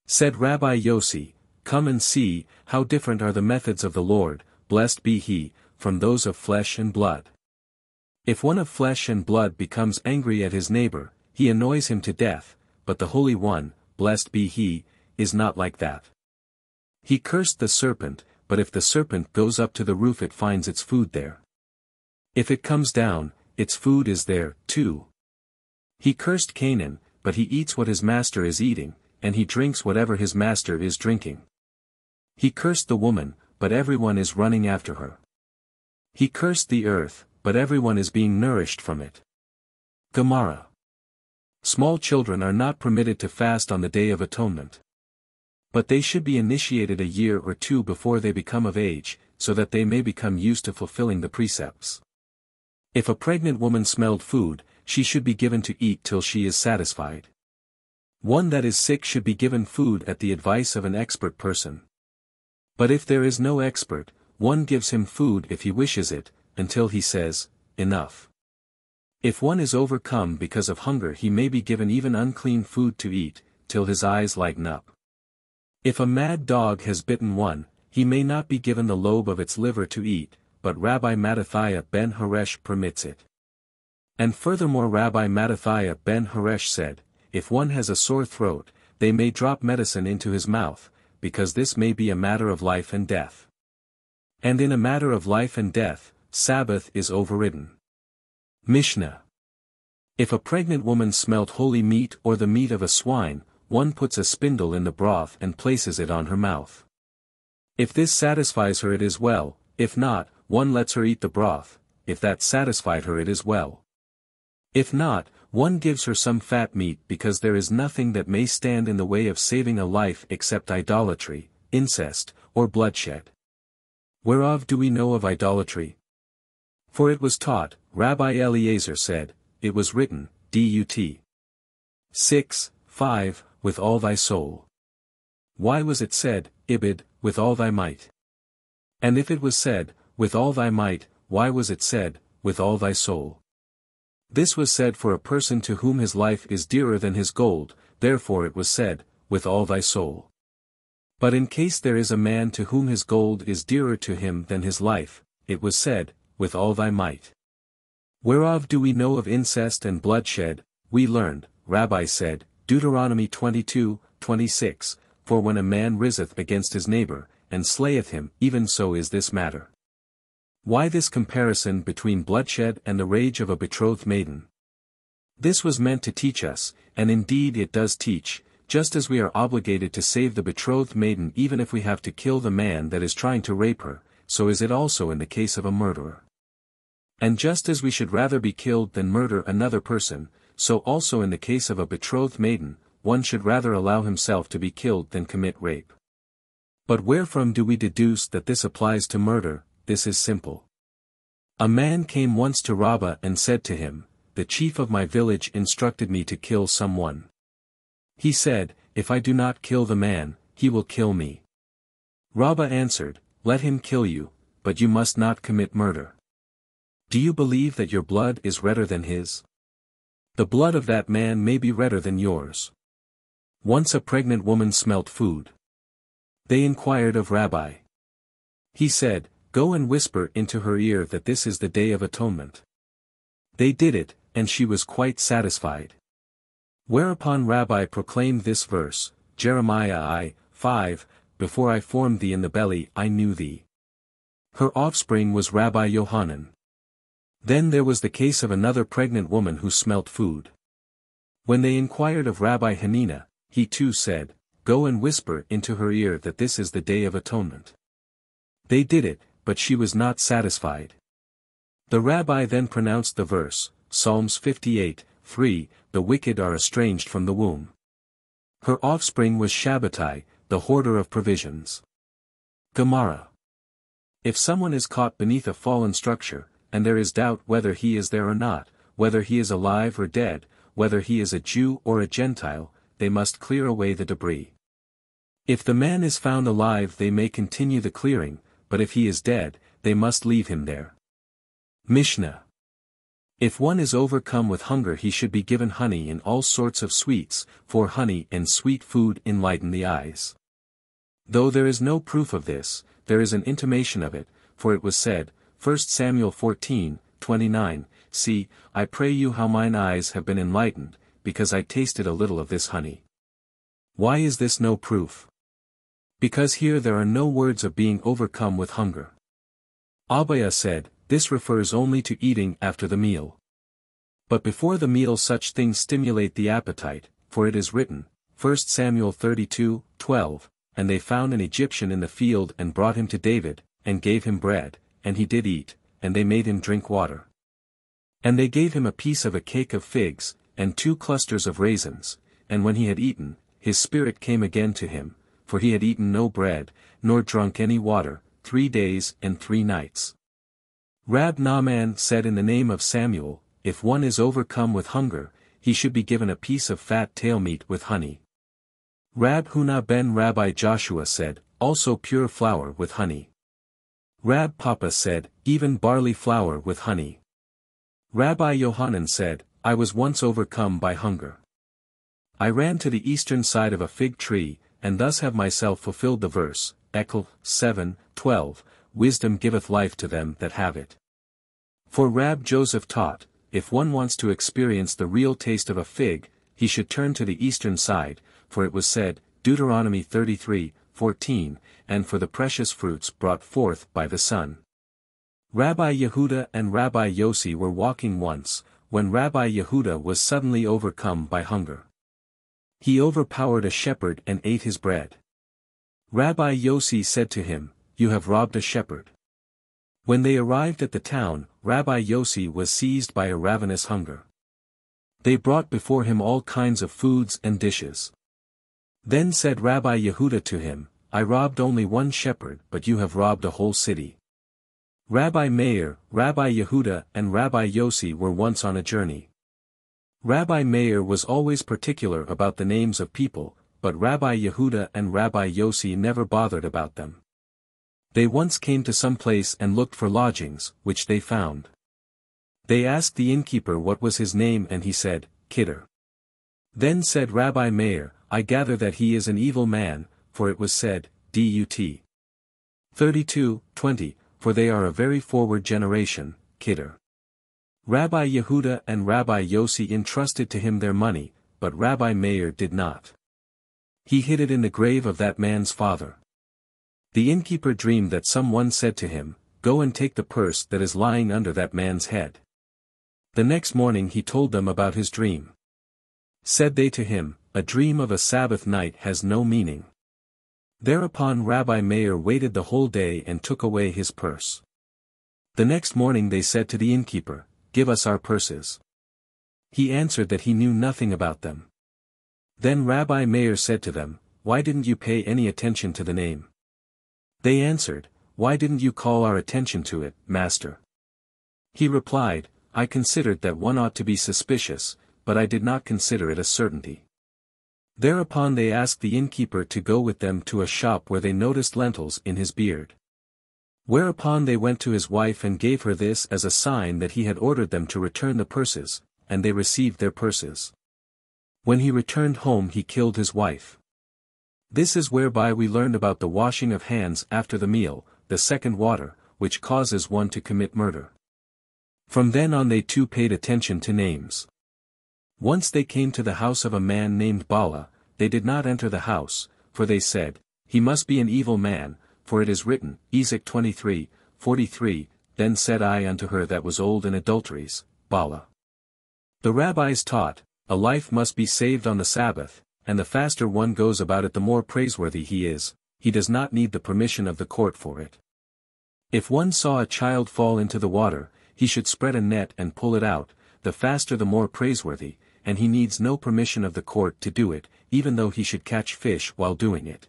Said Rabbi Yossi, come and see, how different are the methods of the Lord, blessed be he, from those of flesh and blood. If one of flesh and blood becomes angry at his neighbor, he annoys him to death, but the Holy One, blessed be he, is not like that. He cursed the serpent, but if the serpent goes up to the roof it finds its food there. If it comes down, its food is there, too. He cursed Canaan, but he eats what his master is eating, and he drinks whatever his master is drinking. He cursed the woman, but everyone is running after her. He cursed the earth, but everyone is being nourished from it. Gemara. Small children are not permitted to fast on the Day of Atonement. But they should be initiated a year or two before they become of age, so that they may become used to fulfilling the precepts. If a pregnant woman smelled food, she should be given to eat till she is satisfied. One that is sick should be given food at the advice of an expert person. But if there is no expert, one gives him food if he wishes it, until he says, enough. If one is overcome because of hunger he may be given even unclean food to eat, till his eyes lighten up. If a mad dog has bitten one, he may not be given the lobe of its liver to eat, but Rabbi Mattathiah ben Haresh permits it. And furthermore Rabbi Mattathiah ben Haresh said, if one has a sore throat, they may drop medicine into his mouth, because this may be a matter of life and death. And in a matter of life and death, Sabbath is overridden. Mishna. If a pregnant woman smelt holy meat or the meat of a swine, one puts a spindle in the broth and places it on her mouth. If this satisfies her it is well, if not, one lets her eat the broth, if that satisfied her it is well. If not, one gives her some fat meat because there is nothing that may stand in the way of saving a life except idolatry, incest, or bloodshed. Whereof do we know of idolatry? For it was taught, Rabbi Eliezer said, it was written, Dut. 6:5, with all thy soul. Why was it said, Ibid, with all thy might? And if it was said, with all thy might, why was it said, with all thy soul? This was said for a person to whom his life is dearer than his gold, therefore it was said, with all thy soul. But in case there is a man to whom his gold is dearer to him than his life, it was said, with all thy might. Whereof do we know of incest and bloodshed? We learned, Rabbi said, Deuteronomy 22:26, for when a man riseth against his neighbor, and slayeth him, even so is this matter. Why this comparison between bloodshed and the rage of a betrothed maiden? This was meant to teach us, and indeed it does teach, just as we are obligated to save the betrothed maiden even if we have to kill the man that is trying to rape her, so is it also in the case of a murderer. And just as we should rather be killed than murder another person, so also in the case of a betrothed maiden, one should rather allow himself to be killed than commit rape. But wherefrom do we deduce that this applies to murder? This is simple. A man came once to Rabbah and said to him, the chief of my village instructed me to kill someone. He said, if I do not kill the man, he will kill me. Rabbah answered, let him kill you, but you must not commit murder. Do you believe that your blood is redder than his? The blood of that man may be redder than yours. Once a pregnant woman smelt food. They inquired of Rabbi. He said, go and whisper into her ear that this is the Day of Atonement. They did it, and she was quite satisfied. Whereupon Rabbi proclaimed this verse, Jeremiah 5, before I formed thee in the belly I knew thee. Her offspring was Rabbi Yohanan. Then there was the case of another pregnant woman who smelt food. When they inquired of Rabbi Hanina, he too said, go and whisper into her ear that this is the Day of Atonement. They did it, but she was not satisfied. The rabbi then pronounced the verse, Psalms 58:3, the wicked are estranged from the womb. Her offspring was Shabbatai, the hoarder of provisions. Gemara. If someone is caught beneath a fallen structure, and there is doubt whether he is there or not, whether he is alive or dead, whether he is a Jew or a Gentile, they must clear away the debris. If the man is found alive they may continue the clearing, but if he is dead, they must leave him there. Mishna. If one is overcome with hunger he should be given honey and all sorts of sweets, for honey and sweet food enlighten the eyes. Though there is no proof of this, there is an intimation of it, for it was said, 1 Samuel 14:29, see, I pray you how mine eyes have been enlightened, because I tasted a little of this honey. Why is this no proof? Because here there are no words of being overcome with hunger. Abaya said, this refers only to eating after the meal. But before the meal such things stimulate the appetite, for it is written, 1 Samuel 32:12, and they found an Egyptian in the field and brought him to David, and gave him bread, and he did eat, and they made him drink water. And they gave him a piece of a cake of figs, and 2 clusters of raisins, and when he had eaten, his spirit came again to him, for he had eaten no bread, nor drunk any water, 3 days and 3 nights. Rab Naaman said in the name of Samuel, if one is overcome with hunger, he should be given a piece of fat tail meat with honey. Rab Huna ben Rabbi Joshua said, also pure flour with honey. Rab Papa said, even barley flour with honey. Rabbi Yohanan said, I was once overcome by hunger. I ran to the eastern side of a fig tree, and thus have myself fulfilled the verse, Echel 7:12, wisdom giveth life to them that have it. For Rab Joseph taught, if one wants to experience the real taste of a fig, he should turn to the eastern side, for it was said, Deuteronomy 33:14, and for the precious fruits brought forth by the sun. Rabbi Yehuda and Rabbi Yossi were walking once, when Rabbi Yehuda was suddenly overcome by hunger. He overpowered a shepherd and ate his bread. Rabbi Yossi said to him, "You have robbed a shepherd." When they arrived at the town, Rabbi Yossi was seized by a ravenous hunger. They brought before him all kinds of foods and dishes. Then said Rabbi Yehuda to him, "I robbed only one shepherd, but you have robbed a whole city." Rabbi Meir, Rabbi Yehuda and Rabbi Yossi were once on a journey. Rabbi Meir was always particular about the names of people, but Rabbi Yehuda and Rabbi Yossi never bothered about them. They once came to some place and looked for lodgings, which they found. They asked the innkeeper what was his name and he said, Kidder. Then said Rabbi Meir, "I gather that he is an evil man, for it was said, Dut. 32:20, for they are a very forward generation, Kidder." Rabbi Yehuda and Rabbi Yossi entrusted to him their money, but Rabbi Meir did not. He hid it in the grave of that man's father. The innkeeper dreamed that someone said to him, "Go and take the purse that is lying under that man's head." The next morning he told them about his dream. Said they to him, "A dream of a Sabbath night has no meaning." Thereupon Rabbi Meir waited the whole day and took away his purse. The next morning they said to the innkeeper, "Give us our purses." He answered that he knew nothing about them. Then Rabbi Meir said to them, "Why didn't you pay any attention to the name?" They answered, "Why didn't you call our attention to it, Master?" He replied, "I considered that one ought to be suspicious, but I did not consider it a certainty." Thereupon they asked the innkeeper to go with them to a shop where they noticed lentils in his beard. Whereupon they went to his wife and gave her this as a sign that he had ordered them to return the purses, and they received their purses. When he returned home he killed his wife. This is whereby we learned about the washing of hands after the meal, the second water, which causes one to commit murder. From then on they too paid attention to names. Once they came to the house of a man named Bala. They did not enter the house, for they said, "He must be an evil man, for it is written, Ezek 23:43, Then said I unto her that was old in adulteries, Bala." The rabbis taught, a life must be saved on the Sabbath, and the faster one goes about it the more praiseworthy he is, he does not need the permission of the court for it. If one saw a child fall into the water, he should spread a net and pull it out, the faster the more praiseworthy, and he needs no permission of the court to do it, even though he should catch fish while doing it.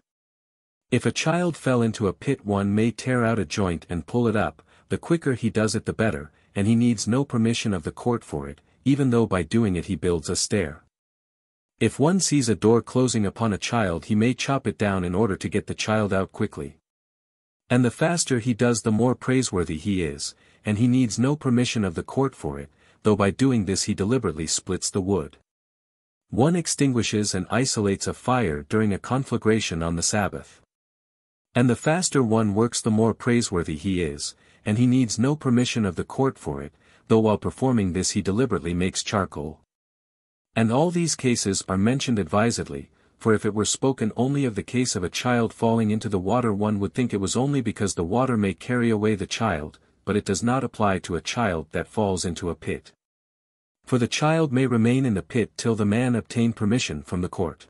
If a child fell into a pit one may tear out a joint and pull it up, the quicker he does it the better, and he needs no permission of the court for it, even though by doing it he builds a stair. If one sees a door closing upon a child he may chop it down in order to get the child out quickly. And the faster he does the more praiseworthy he is, and he needs no permission of the court for it, though by doing this he deliberately splits the wood. One extinguishes and isolates a fire during a conflagration on the Sabbath. And the faster one works the more praiseworthy he is, and he needs no permission of the court for it, though while performing this he deliberately makes charcoal. And all these cases are mentioned advisedly, for if it were spoken only of the case of a child falling into the water one would think it was only because the water may carry away the child, but it does not apply to a child that falls into a pit. For the child may remain in the pit till the man obtain permission from the court.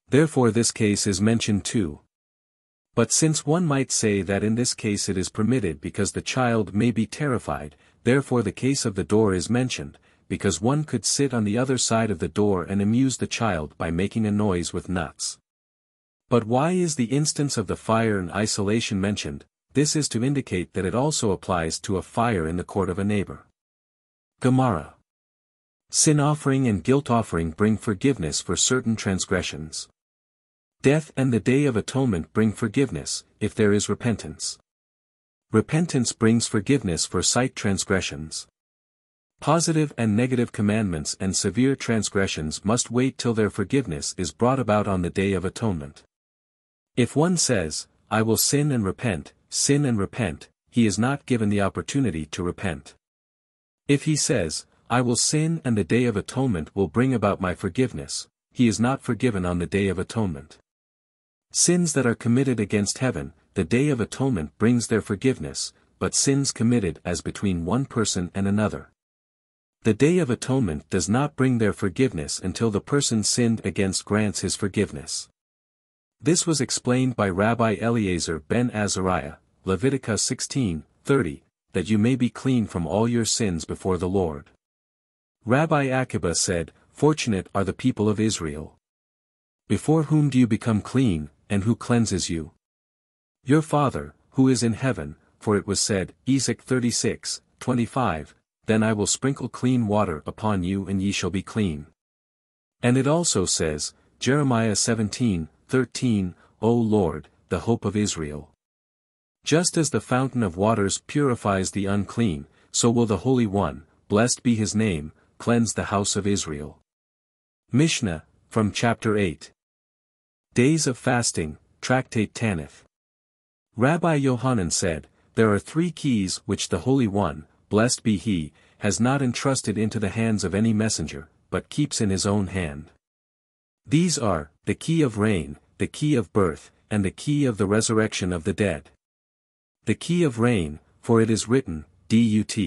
Therefore this case is mentioned too. But since one might say that in this case it is permitted because the child may be terrified, therefore the case of the door is mentioned, because one could sit on the other side of the door and amuse the child by making a noise with nuts. But why is the instance of the fire and isolation mentioned? This is to indicate that it also applies to a fire in the court of a neighbor. Gemara. Sin offering and guilt offering bring forgiveness for certain transgressions. Death and the Day of Atonement bring forgiveness, if there is repentance. Repentance brings forgiveness for slight transgressions. Positive and negative commandments and severe transgressions must wait till their forgiveness is brought about on the Day of Atonement. If one says, "I will sin and repent," he is not given the opportunity to repent. If he says, I will sin and the day of atonement will bring about my forgiveness, he is not forgiven on the day of atonement. Sins that are committed against heaven, the day of atonement brings their forgiveness, but sins committed as between one person and another. The day of atonement does not bring their forgiveness until the person sinned against grants his forgiveness. This was explained by Rabbi Eliezer ben Azariah, Leviticus 16:30, that you may be clean from all your sins before the Lord. Rabbi Akiba said, Fortunate are the people of Israel. Before whom do you become clean, and who cleanses you? Your Father, who is in heaven, for it was said, Ezek 36:25, Then I will sprinkle clean water upon you and ye shall be clean. And it also says, Jeremiah 17:13, O Lord, the hope of Israel. Just as the fountain of waters purifies the unclean, so will the Holy One, blessed be his name, cleanse the house of Israel. Mishna, from chapter 8. Days of Fasting, Tractate Taanith. Rabbi Yohanan said, There are 3 keys which the Holy One, blessed be he, has not entrusted into the hands of any messenger, but keeps in his own hand. These are, the key of rain, the key of birth, and the key of the resurrection of the dead. The key of rain, for it is written, Dut.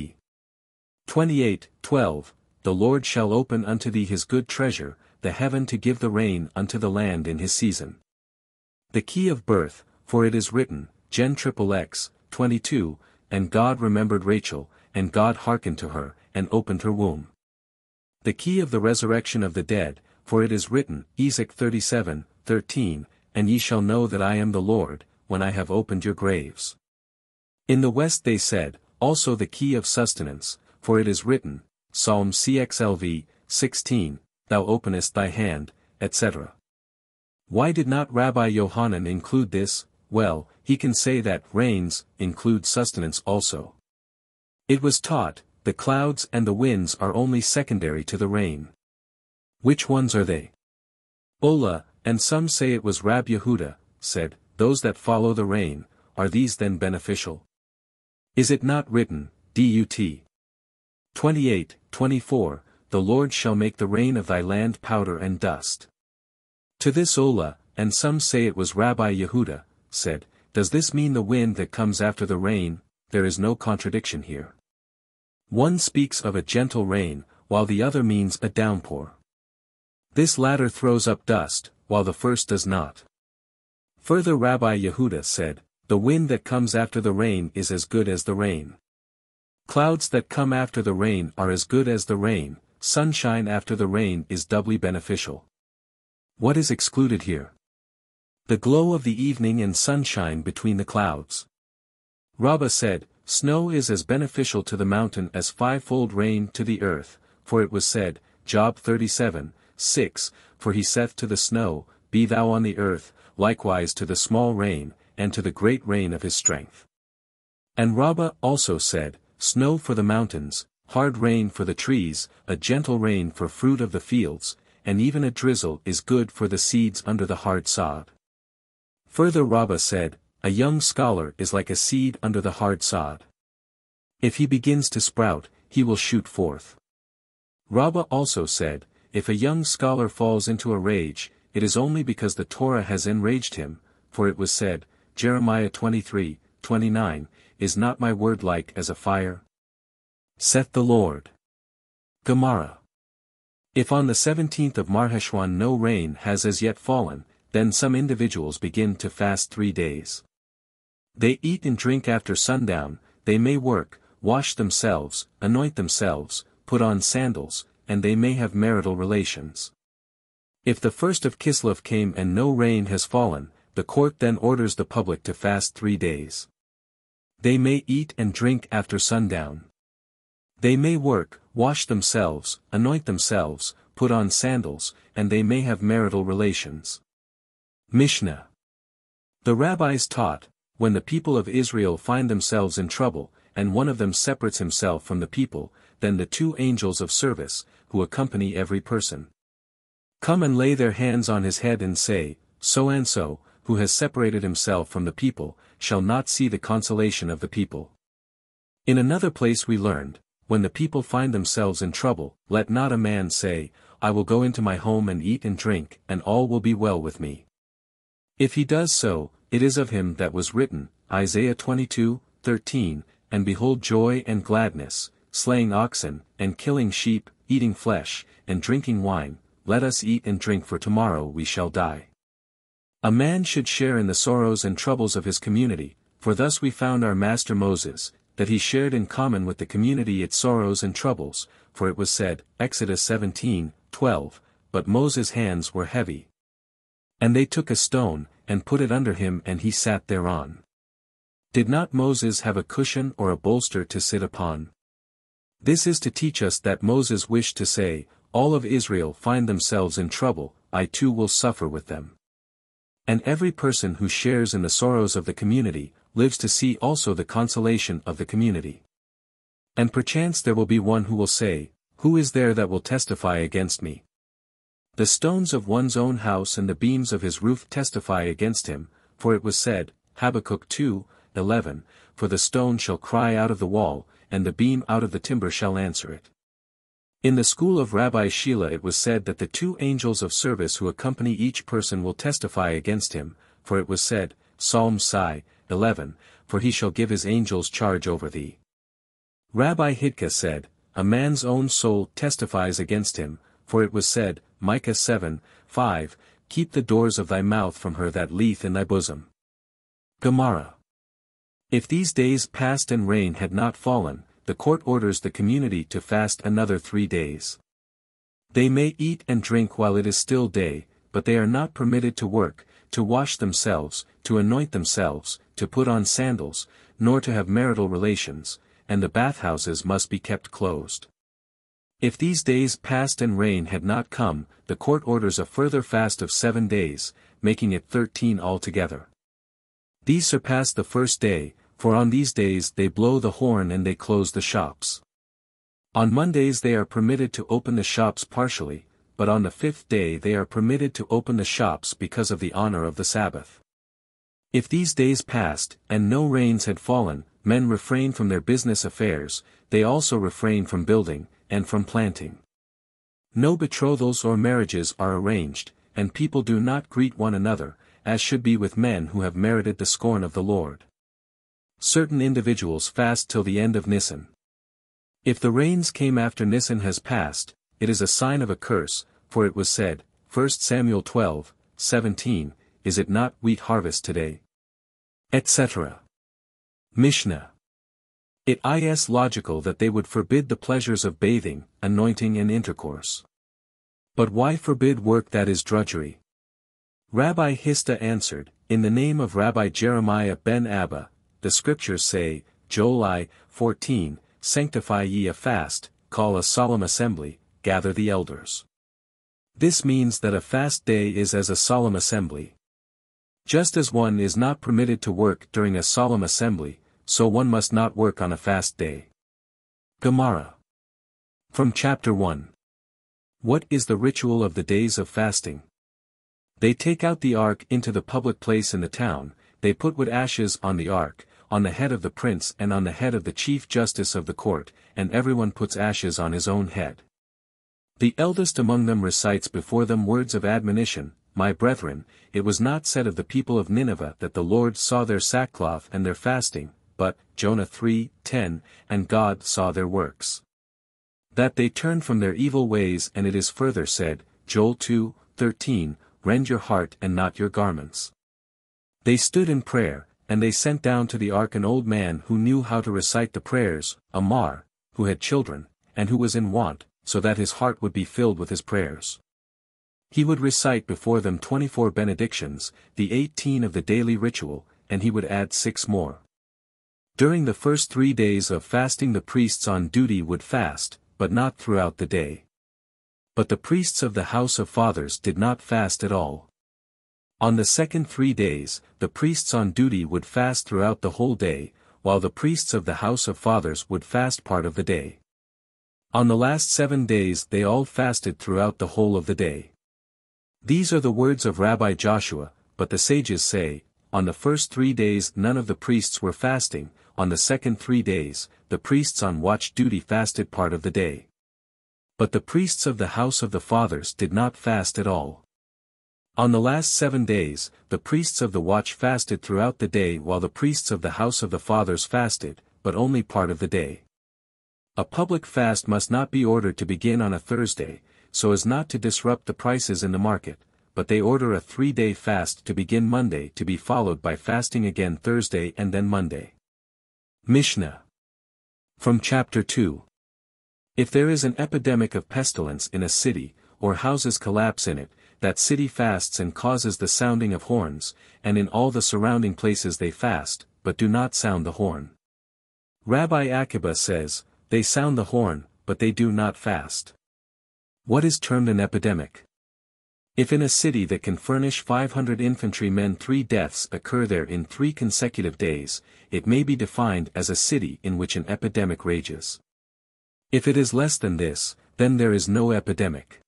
28:12, The Lord shall open unto thee his good treasure, the heaven to give the rain unto the land in his season. The key of birth, for it is written, Gen XXX, 22, And God remembered Rachel, and God hearkened to her, and opened her womb. The key of the resurrection of the dead, for it is written, Ezek 37:13, And ye shall know that I am the Lord, when I have opened your graves. In the west they said, also the key of sustenance, for it is written, Psalm cxlv, 16, Thou openest thy hand, etc. Why did not Rabbi Yohanan include this? Well, he can say that rains include sustenance also. It was taught, the clouds and the winds are only secondary to the rain. Which ones are they? Ola, and some say it was Rab Yehuda, said, Those that follow the rain, are these then beneficial? Is it not written, Dut. 28:24, The Lord shall make the rain of thy land powder and dust? To this Ola, and some say it was Rabbi Yehuda, said, Does this mean the wind that comes after the rain? There is no contradiction here. One speaks of a gentle rain, while the other means a downpour. This latter throws up dust, while the first does not. Further Rabbi Yehuda said, The wind that comes after the rain is as good as the rain. Clouds that come after the rain are as good as the rain, sunshine after the rain is doubly beneficial. What is excluded here? The glow of the evening and sunshine between the clouds. Rabbah said, Snow is as beneficial to the mountain as 5-fold rain to the earth, for it was said, Job 37:6, For he saith to the snow, Be thou on the earth, likewise to the small rain, and to the great rain of his strength. And Rabbah also said, Snow for the mountains, hard rain for the trees, a gentle rain for fruit of the fields, and even a drizzle is good for the seeds under the hard sod. Further Rabbah said, A young scholar is like a seed under the hard sod. If he begins to sprout, he will shoot forth. Rabbah also said, If a young scholar falls into a rage, it is only because the Torah has enraged him, for it was said, Jeremiah 23:29, Is not my word like as a fire? Saith the Lord. Gemara. If on the 17th of Marheshwan no rain has as yet fallen, then some individuals begin to fast 3 days. They eat and drink after sundown, they may work, wash themselves, anoint themselves, put on sandals, and they may have marital relations. If the 1st of Kislev came and no rain has fallen, the court then orders the public to fast 3 days. They may eat and drink after sundown. They may work, wash themselves, anoint themselves, put on sandals, and they may have marital relations. Mishna. The rabbis taught, when the people of Israel find themselves in trouble, and one of them separates himself from the people, then the 2 angels of service, who accompany every person, come and lay their hands on his head and say, So and so, who has separated himself from the people, shall not see the consolation of the people. In another place we learned, when the people find themselves in trouble, let not a man say, I will go into my home and eat and drink, and all will be well with me. If he does so, it is of him that was written, Isaiah 22:13, and behold joy and gladness, slaying oxen, and killing sheep, eating flesh, and drinking wine, let us eat and drink for tomorrow we shall die. A man should share in the sorrows and troubles of his community, for thus we found our master Moses, that he shared in common with the community its sorrows and troubles, for it was said, Exodus 17:12, but Moses' hands were heavy. And they took a stone, and put it under him and he sat thereon. Did not Moses have a cushion or a bolster to sit upon? This is to teach us that Moses wished to say, all of Israel find themselves in trouble, I too will suffer with them. And every person who shares in the sorrows of the community, lives to see also the consolation of the community. And perchance there will be one who will say, who is there that will testify against me? The stones of one's own house and the beams of his roof testify against him, for it was said, Habakkuk 2:11, for the stone shall cry out of the wall, and the beam out of the timber shall answer it. In the school of Rabbi Sheila it was said that the two angels of service who accompany each person will testify against him, for it was said, Psalm 11, for he shall give his angels charge over thee. Rabbi Hidka said, a man's own soul testifies against him, for it was said, Micah 7:5, keep the doors of thy mouth from her that lieth in thy bosom. Gemara. If these days passed and rain had not fallen, the court orders the community to fast another 3 days. They may eat and drink while it is still day, but they are not permitted to work, to wash themselves, to anoint themselves, to put on sandals, nor to have marital relations, and the bathhouses must be kept closed. If these days passed and rain had not come, the court orders a further fast of 7 days, making it 13 altogether. These surpass the first day, for on these days they blow the horn and they close the shops. On Mondays they are permitted to open the shops partially, but on the 5th day they are permitted to open the shops because of the honor of the Sabbath. If these days passed, and no rains had fallen, men refrain from their business affairs, they also refrain from building, and from planting. No betrothals or marriages are arranged, and people do not greet one another, as should be with men who have merited the scorn of the Lord. Certain individuals fast till the end of Nisan. If the rains came after Nisan has passed, it is a sign of a curse, for it was said, 1 Samuel 12:17, is it not wheat harvest today? Etc. Mishna. It is logical that they would forbid the pleasures of bathing, anointing and intercourse. But why forbid work that is drudgery? Rabbi Hista answered, in the name of Rabbi Jeremiah ben Abba, the scriptures say, Joel 14, sanctify ye a fast, call a solemn assembly, gather the elders. This means that a fast day is as a solemn assembly. Just as one is not permitted to work during a solemn assembly, so one must not work on a fast day. Gemara. From Chapter 1. What is the ritual of the days of fasting? They take out the ark into the public place in the town, they put wood ashes on the ark, on the head of the prince and on the head of the chief justice of the court, and everyone puts ashes on his own head. The eldest among them recites before them words of admonition, My brethren, it was not said of the people of Nineveh that the Lord saw their sackcloth and their fasting, but, Jonah 3:10, and God saw their works. That they turned from their evil ways, and it is further said, Joel 2:13, rend your heart and not your garments. They stood in prayer, and they sent down to the ark an old man who knew how to recite the prayers, Amar, who had children, and who was in want, so that his heart would be filled with his prayers. He would recite before them 24 benedictions, the 18 of the daily ritual, and he would add 6 more. During the first 3 days of fasting the priests on duty would fast, but not throughout the day. But the priests of the house of fathers did not fast at all. On the second 3 days, the priests on duty would fast throughout the whole day, while the priests of the house of fathers would fast part of the day. On the last 7 days they all fasted throughout the whole of the day. These are the words of Rabbi Joshua, but the sages say, on the first 3 days none of the priests were fasting, on the second 3 days, the the priests on watch duty fasted part of the day. But the priests of the house of the fathers did not fast at all. On the last 7 days, the priests of the watch fasted throughout the day while the priests of the house of the fathers fasted, but only part of the day. A public fast must not be ordered to begin on a Thursday, so as not to disrupt the prices in the market, but they order a 3-day fast to begin Monday to be followed by fasting again Thursday and then Monday. Mishna. From chapter 2. If there is an epidemic of pestilence in a city, or houses collapse in it, that city fasts and causes the sounding of horns, and in all the surrounding places they fast, but do not sound the horn. Rabbi Akiba says, they sound the horn, but they do not fast. What is termed an epidemic? If in a city that can furnish 500 infantrymen 3 deaths occur there in 3 consecutive days, it may be defined as a city in which an epidemic rages. If it is less than this, then there is no epidemic.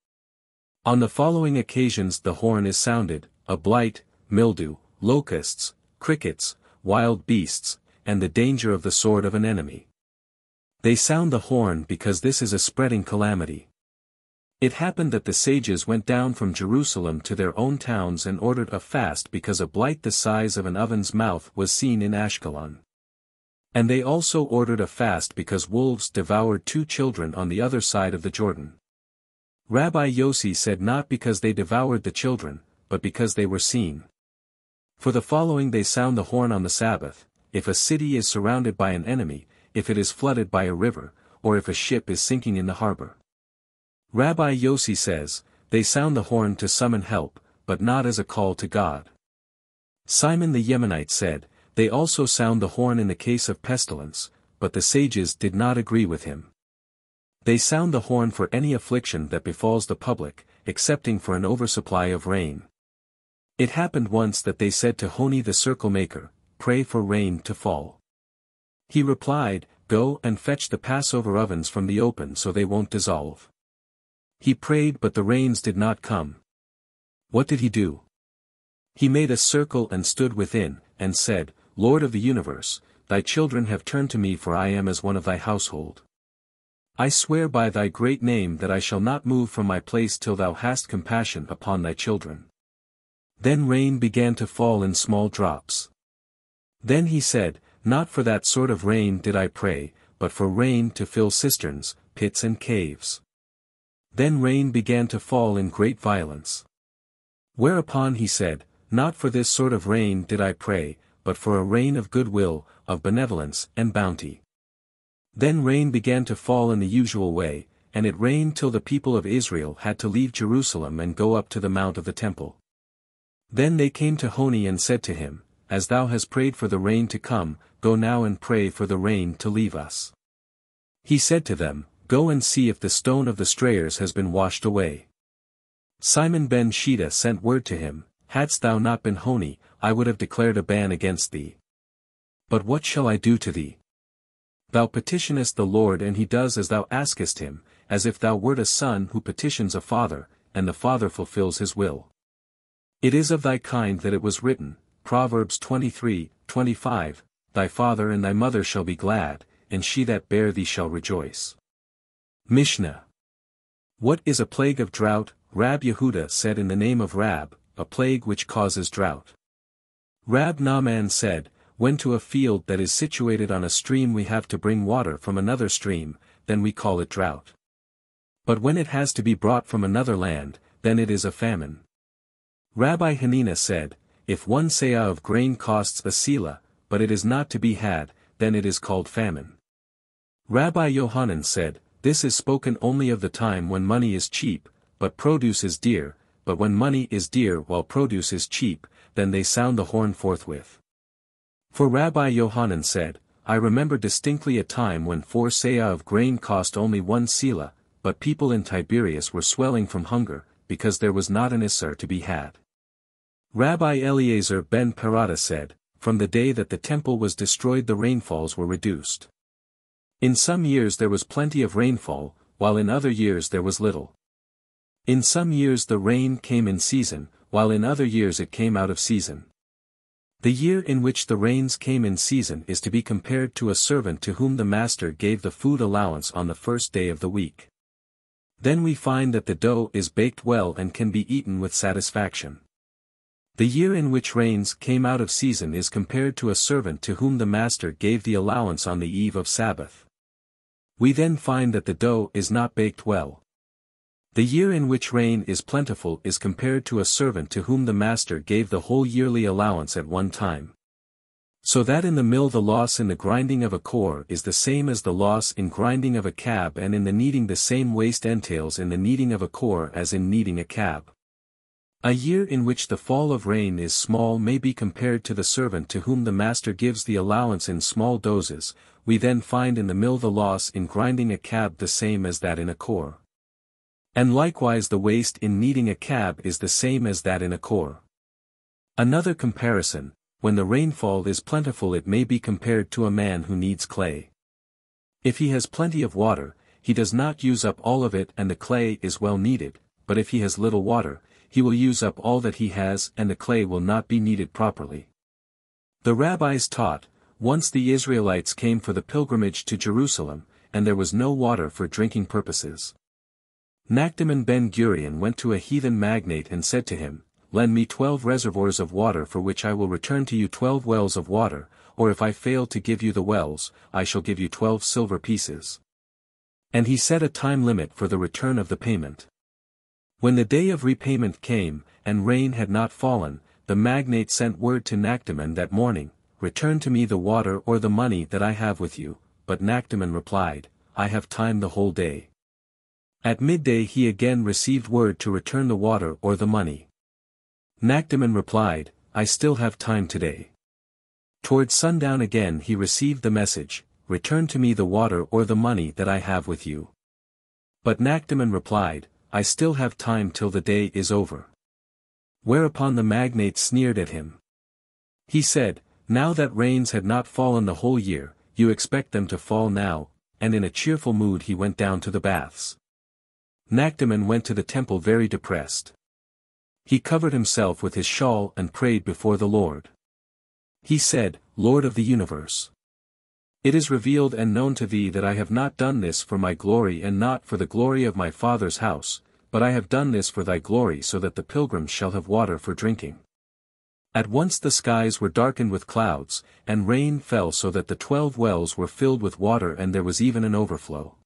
On the following occasions the horn is sounded: a blight, mildew, locusts, crickets, wild beasts, and the danger of the sword of an enemy. They sound the horn because this is a spreading calamity. It happened that the sages went down from Jerusalem to their own towns and ordered a fast because a blight the size of an oven's mouth was seen in Ashkelon. And they also ordered a fast because wolves devoured 2 children on the other side of the Jordan. Rabbi Yossi said not because they devoured the children, but because they were seen. For the following they sound the horn on the Sabbath: if a city is surrounded by an enemy, if it is flooded by a river, or if a ship is sinking in the harbor. Rabbi Yossi says, they sound the horn to summon help, but not as a call to God. Simon the Yemenite said, they also sound the horn in the case of pestilence, but the sages did not agree with him. They sound the horn for any affliction that befalls the public, excepting for an oversupply of rain. It happened once that they said to Honi the circle maker, pray for rain to fall. He replied, go and fetch the Passover ovens from the open so they won't dissolve. He prayed but the rains did not come. What did he do? He made a circle and stood within, and said, Lord of the universe, thy children have turned to me, for I am as one of thy household. I swear by thy great name that I shall not move from my place till thou hast compassion upon thy children. Then rain began to fall in small drops. Then he said, not for that sort of rain did I pray, but for rain to fill cisterns, pits and caves. Then rain began to fall in great violence. Whereupon he said, not for this sort of rain did I pray, but for a rain of goodwill, of benevolence and bounty. Then rain began to fall in the usual way, and it rained till the people of Israel had to leave Jerusalem and go up to the mount of the temple. Then they came to Honi and said to him, as thou hast prayed for the rain to come, go now and pray for the rain to leave us. He said to them, go and see if the stone of the strayers has been washed away. Simon ben Shita sent word to him, hadst thou not been Honi, I would have declared a ban against thee. But what shall I do to thee? Thou petitionest the Lord and he does as thou askest him, as if thou wert a son who petitions a father, and the father fulfills his will. It is of thy kind that it was written, Proverbs 23:25, thy father and thy mother shall be glad, and she that bare thee shall rejoice. Mishna. What is a plague of drought? Rab Yehuda said in the name of Rab, a plague which causes drought. Rab Naaman said, when to a field that is situated on a stream we have to bring water from another stream, then we call it drought. But when it has to be brought from another land, then it is a famine. Rabbi Hanina said, if 1 seah of grain costs a selah, but it is not to be had, then it is called famine. Rabbi Yohanan said, this is spoken only of the time when money is cheap, but produce is dear, but when money is dear while produce is cheap, then they sound the horn forthwith. For Rabbi Yohanan said, I remember distinctly a time when 4 seah of grain cost only 1 selah, but people in Tiberias were swelling from hunger, because there was not an isser to be had. Rabbi Eliezer ben Parada said, from the day that the temple was destroyed the rainfalls were reduced. In some years there was plenty of rainfall, while in other years there was little. In some years the rain came in season, while in other years it came out of season. The year in which the rains came in season is to be compared to a servant to whom the master gave the food allowance on the first day of the week. Then we find that the dough is baked well and can be eaten with satisfaction. The year in which rains came out of season is compared to a servant to whom the master gave the allowance on the eve of Sabbath. We then find that the dough is not baked well. The year in which rain is plentiful is compared to a servant to whom the master gave the whole yearly allowance at one time. So that in the mill the loss in the grinding of a core is the same as the loss in grinding of a cab, and in the kneading the same waste entails in the kneading of a core as in kneading a cab. A year in which the fall of rain is small may be compared to the servant to whom the master gives the allowance in small doses. We then find in the mill the loss in grinding a cab the same as that in a core. And likewise the waste in kneading a cab is the same as that in a core. Another comparison, when the rainfall is plentiful it may be compared to a man who kneads clay. If he has plenty of water, he does not use up all of it and the clay is well kneaded, but if he has little water, he will use up all that he has and the clay will not be kneaded properly. The rabbis taught, once the Israelites came for the pilgrimage to Jerusalem, and there was no water for drinking purposes. Nactaman ben Gurion went to a heathen magnate and said to him, "Lend me 12 reservoirs of water for which I will return to you 12 wells of water, or if I fail to give you the wells, I shall give you 12 silver pieces." And he set a time limit for the return of the payment. When the day of repayment came, and rain had not fallen, the magnate sent word to Nactaman that morning, "Return to me the water or the money that I have with you," but Nactaman replied, "I have time the whole day." At midday he again received word to return the water or the money. Nactaman replied, "I still have time today." Toward sundown again he received the message, "Return to me the water or the money that I have with you." But Nactaman replied, "I still have time till the day is over." Whereupon the magnate sneered at him. He said, "Now that rains had not fallen the whole year, you expect them to fall now," and in a cheerful mood he went down to the baths. Nactaman went to the temple very depressed. He covered himself with his shawl and prayed before the Lord. He said, "Lord of the universe, it is revealed and known to thee that I have not done this for my glory and not for the glory of my father's house, but I have done this for thy glory so that the pilgrims shall have water for drinking." At once the skies were darkened with clouds, and rain fell so that the 12 wells were filled with water and there was even an overflow.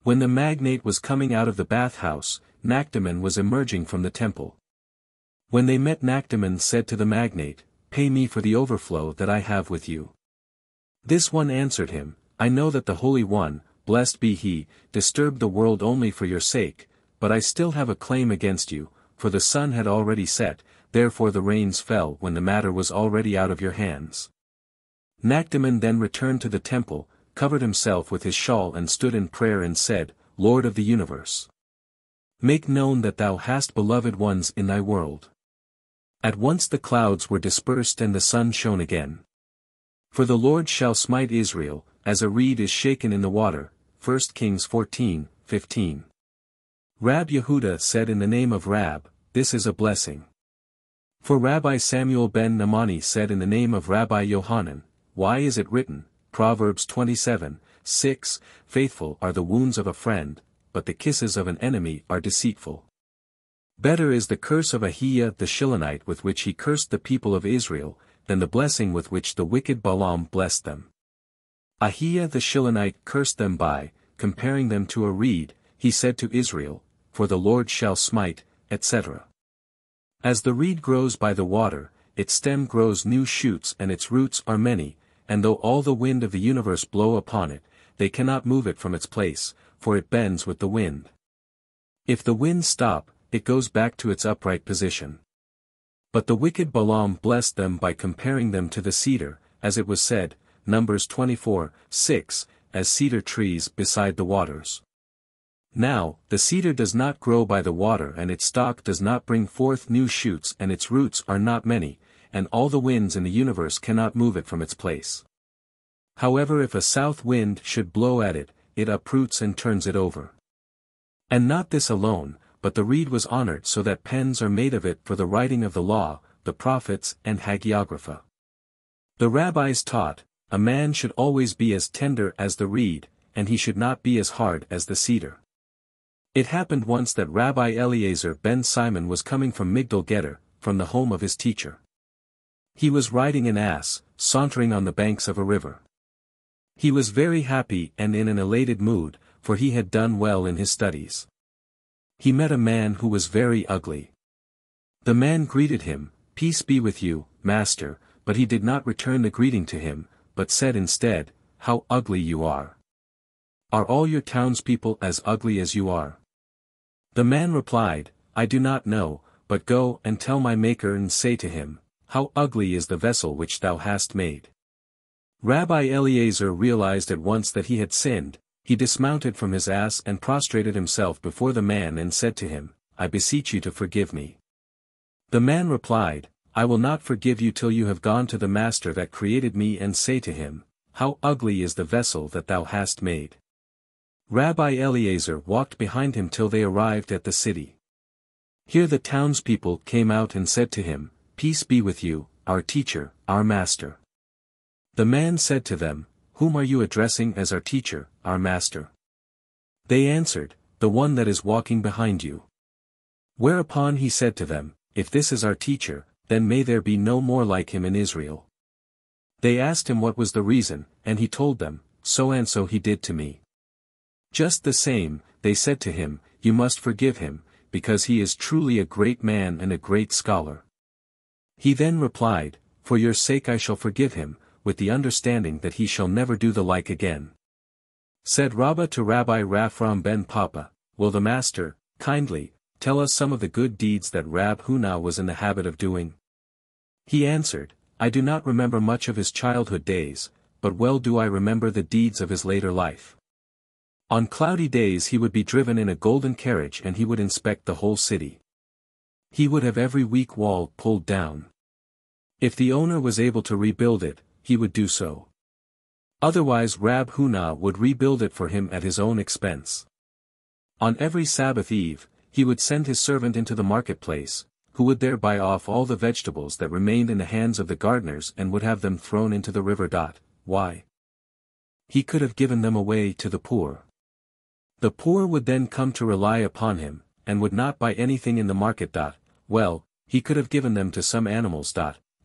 When the magnate was coming out of the bathhouse, Nactaman was emerging from the temple. When they met, Nactaman said to the magnate, "Pay me for the overflow that I have with you." This one answered him, "I know that the Holy One, blessed be he, disturbed the world only for your sake, but I still have a claim against you, for the sun had already set, therefore the rains fell when the matter was already out of your hands." Nactaman then returned to the temple, covered himself with his shawl and stood in prayer and said, "Lord of the universe, make known that thou hast beloved ones in thy world." At once the clouds were dispersed and the sun shone again. For the Lord shall smite Israel, as a reed is shaken in the water. 1 Kings 14:15. Rab Yehuda said in the name of Rab, "This is a blessing." For Rabbi Samuel ben Namani said in the name of Rabbi Yohanan, "Why is it written, Proverbs 27:6, faithful are the wounds of a friend, but the kisses of an enemy are deceitful. Better is the curse of Peah the Shilonite with which he cursed the people of Israel, than the blessing with which the wicked Balaam blessed them. Peah the Shilonite cursed them by, comparing them to a reed, he said to Israel, For the Lord shall smite, etc. As the reed grows by the water, its stem grows new shoots and its roots are many, and though all the wind of the universe blow upon it, they cannot move it from its place, for it bends with the wind. If the wind stop, it goes back to its upright position. But the wicked Balaam blessed them by comparing them to the cedar, as it was said, Numbers 24:6, as cedar trees beside the waters. Now, the cedar does not grow by the water and its stalk does not bring forth new shoots and its roots are not many, and all the winds in the universe cannot move it from its place. However, if a south wind should blow at it, it uproots and turns it over. And not this alone, but the reed was honored so that pens are made of it for the writing of the law, the prophets and hagiographa. The rabbis taught, a man should always be as tender as the reed, and he should not be as hard as the cedar. It happened once that Rabbi Eliezer ben Simon was coming from Migdal Geder, from the home of his teacher. He was riding an ass, sauntering on the banks of a river. He was very happy and in an elated mood, for he had done well in his studies. He met a man who was very ugly. The man greeted him, "Peace be with you, master," but he did not return the greeting to him, but said instead, "How ugly you are! Are all your townspeople as ugly as you are?" The man replied, "I do not know, but go and tell my Maker and say to him, how ugly is the vessel which thou hast made." Rabbi Eliezer realized at once that he had sinned. He dismounted from his ass and prostrated himself before the man and said to him, "I beseech you to forgive me." The man replied, "I will not forgive you till you have gone to the master that created me and say to him, how ugly is the vessel that thou hast made." Rabbi Eliezer walked behind him till they arrived at the city. Here the townspeople came out and said to him, "Peace be with you, our teacher, our master." The man said to them, "Whom are you addressing as our teacher, our master?" They answered, "The one that is walking behind you." Whereupon he said to them, "If this is our teacher, then may there be no more like him in Israel." They asked him what was the reason, and he told them, "So and so he did to me." Just the same, they said to him, "You must forgive him, because he is truly a great man and a great scholar." He then replied, "For your sake I shall forgive him, with the understanding that he shall never do the like again." Said Rabbah to Rabbi Raphram ben Papa, "Will the master, kindly, tell us some of the good deeds that Rab Huna was in the habit of doing?" He answered, "I do not remember much of his childhood days, but well do I remember the deeds of his later life. On cloudy days he would be driven in a golden carriage and he would inspect the whole city. He would have every weak wall pulled down. If the owner was able to rebuild it, he would do so. Otherwise Rab Huna would rebuild it for him at his own expense. On every Sabbath eve, he would send his servant into the marketplace, who would there buy off all the vegetables that remained in the hands of the gardeners and would have them thrown into the river. Why? He could have given them away to the poor. The poor would then come to rely upon him, and would not buy anything in the market. Well, he could have given them to some animals.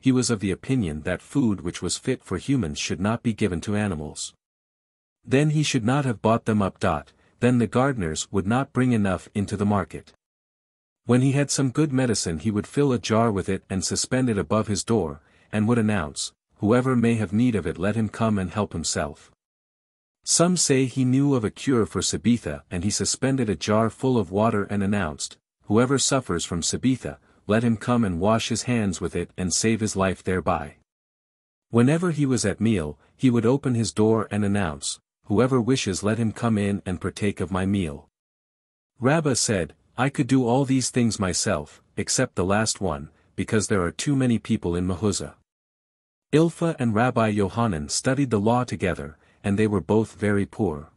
He was of the opinion that food which was fit for humans should not be given to animals. Then he should not have bought them up. Then the gardeners would not bring enough into the market. When he had some good medicine he would fill a jar with it and suspend it above his door, and would announce, "Whoever may have need of it let him come and help himself." Some say he knew of a cure for Sabbath and he suspended a jar full of water and announced, "Whoever suffers from Sabbath, let him come and wash his hands with it and save his life thereby." Whenever he was at meal, he would open his door and announce, "Whoever wishes let him come in and partake of my meal." Rabbah said, "I could do all these things myself, except the last one, because there are too many people in Mehuzah." Ilpha and Rabbi Yohanan studied the law together, and they were both very poor.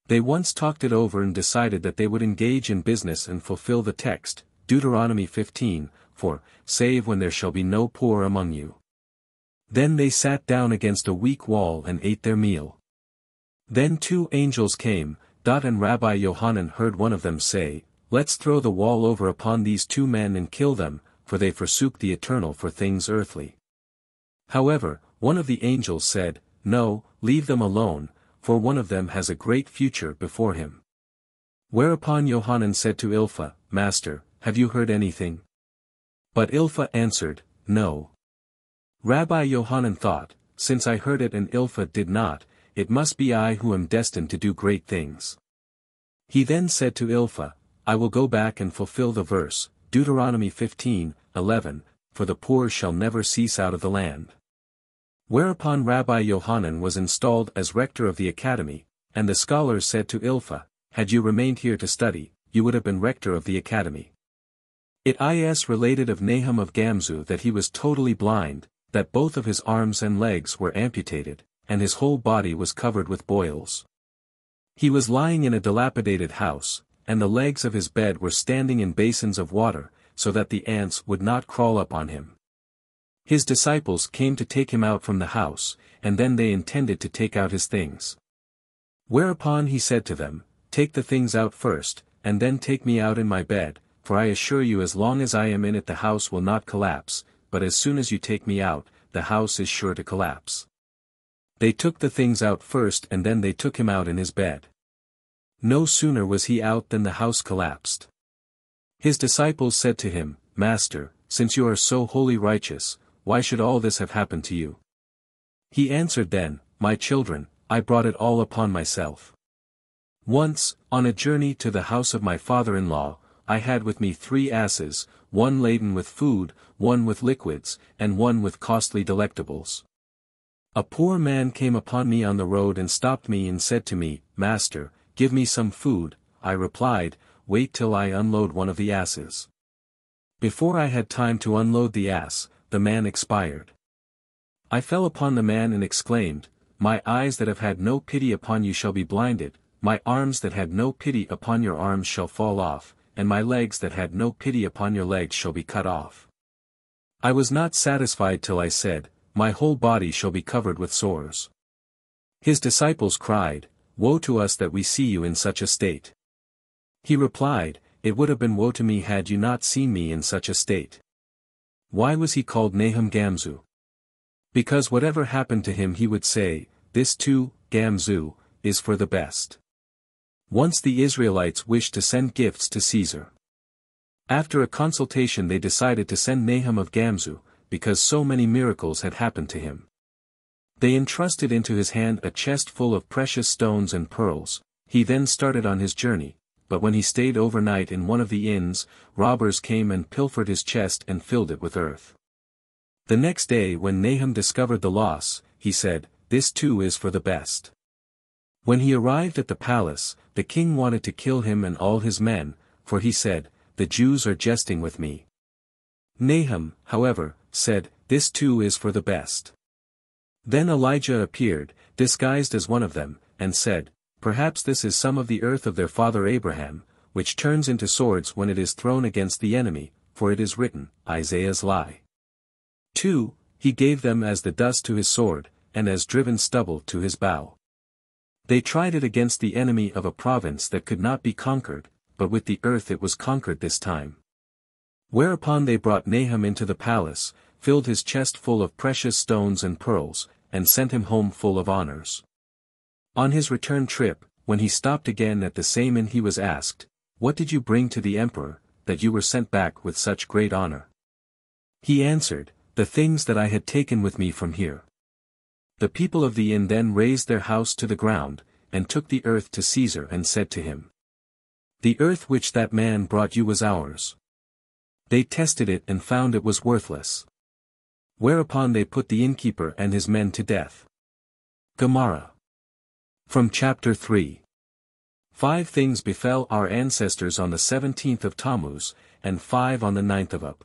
They once talked it over and decided that they would engage in business and fulfill the text, Deuteronomy 15, "For, save when there shall be no poor among you." Then they sat down against a weak wall and ate their meal. Then two angels came, and Rabbi Yohanan heard one of them say, "Let's throw the wall over upon these two men and kill them, for they forsook the eternal for things earthly." However, one of the angels said, "No, leave them alone, for one of them has a great future before him." Whereupon Yohanan said to Ilpha, "Master, have you heard anything?" But Ilpha answered, "No." Rabbi Yohanan thought, "Since I heard it and Ilpha did not, it must be I who am destined to do great things." He then said to Ilpha, "I will go back and fulfill the verse, Deuteronomy 15:11, "For the poor shall never cease out of the land." Whereupon Rabbi Yohanan was installed as rector of the academy, and the scholars said to Ilpha, "Had you remained here to study, you would have been rector of the academy." It is related of Nahum of Gamzu that he was totally blind, that both of his arms and legs were amputated, and his whole body was covered with boils. He was lying in a dilapidated house, and the legs of his bed were standing in basins of water, so that the ants would not crawl up on him. His disciples came to take him out from the house, and then they intended to take out his things. Whereupon he said to them, "Take the things out first, and then take me out in my bed, for I assure you as long as I am in it the house will not collapse, but as soon as you take me out, the house is sure to collapse." They took the things out first and then they took him out in his bed. No sooner was he out than the house collapsed. His disciples said to him, "Master, since you are so wholly righteous, why should all this have happened to you?" He answered then, "My children, I brought it all upon myself. Once, on a journey to the house of my father-in-law, I had with me 3 asses, one laden with food, one with liquids, and one with costly delectables. A poor man came upon me on the road and stopped me and said to me, 'Master, give me some food.' I replied, 'Wait till I unload one of the asses.' Before I had time to unload the ass, the man expired. I fell upon the man and exclaimed, 'My eyes that have had no pity upon you shall be blinded, my arms that had no pity upon your arms shall fall off, and my legs that had no pity upon your legs shall be cut off.' I was not satisfied till I said, 'My whole body shall be covered with sores.' His disciples cried, 'Woe to us that we see you in such a state.' He replied, 'It would have been woe to me had you not seen me in such a state.' Why was he called Nahum Gamzu? Because whatever happened to him he would say, 'This too, Gamzu, is for the best.' Once the Israelites wished to send gifts to Caesar. After a consultation they decided to send Nahum of Gamzu, because so many miracles had happened to him. They entrusted into his hand a chest full of precious stones and pearls. He then started on his journey, but when he stayed overnight in one of the inns, robbers came and pilfered his chest and filled it with earth. The next day when Nahum discovered the loss, he said, 'This too is for the best.' When he arrived at the palace, the king wanted to kill him and all his men, for he said, 'The Jews are jesting with me.' Nahum, however, said, 'This too is for the best.' Then Elijah appeared, disguised as one of them, and said, 'Perhaps this is some of the earth of their father Abraham, which turns into swords when it is thrown against the enemy, for it is written, Isaiah's lie. 2. He gave them as the dust to his sword, and as driven stubble to his bow. They tried it against the enemy of a province that could not be conquered, but with the earth it was conquered this time. Whereupon they brought Nahum into the palace, filled his chest full of precious stones and pearls, and sent him home full of honors. On his return trip, when he stopped again at the same inn he was asked, 'What did you bring to the emperor, that you were sent back with such great honor?' He answered, 'The things that I had taken with me from here.' The people of the inn then razed their house to the ground, and took the earth to Caesar and said to him, 'The earth which that man brought you was ours.' They tested it and found it was worthless. Whereupon they put the innkeeper and his men to death. Gemara. From chapter 3. 5 things befell our ancestors on the 17th of Tammuz, and 5 on the 9th of Ab.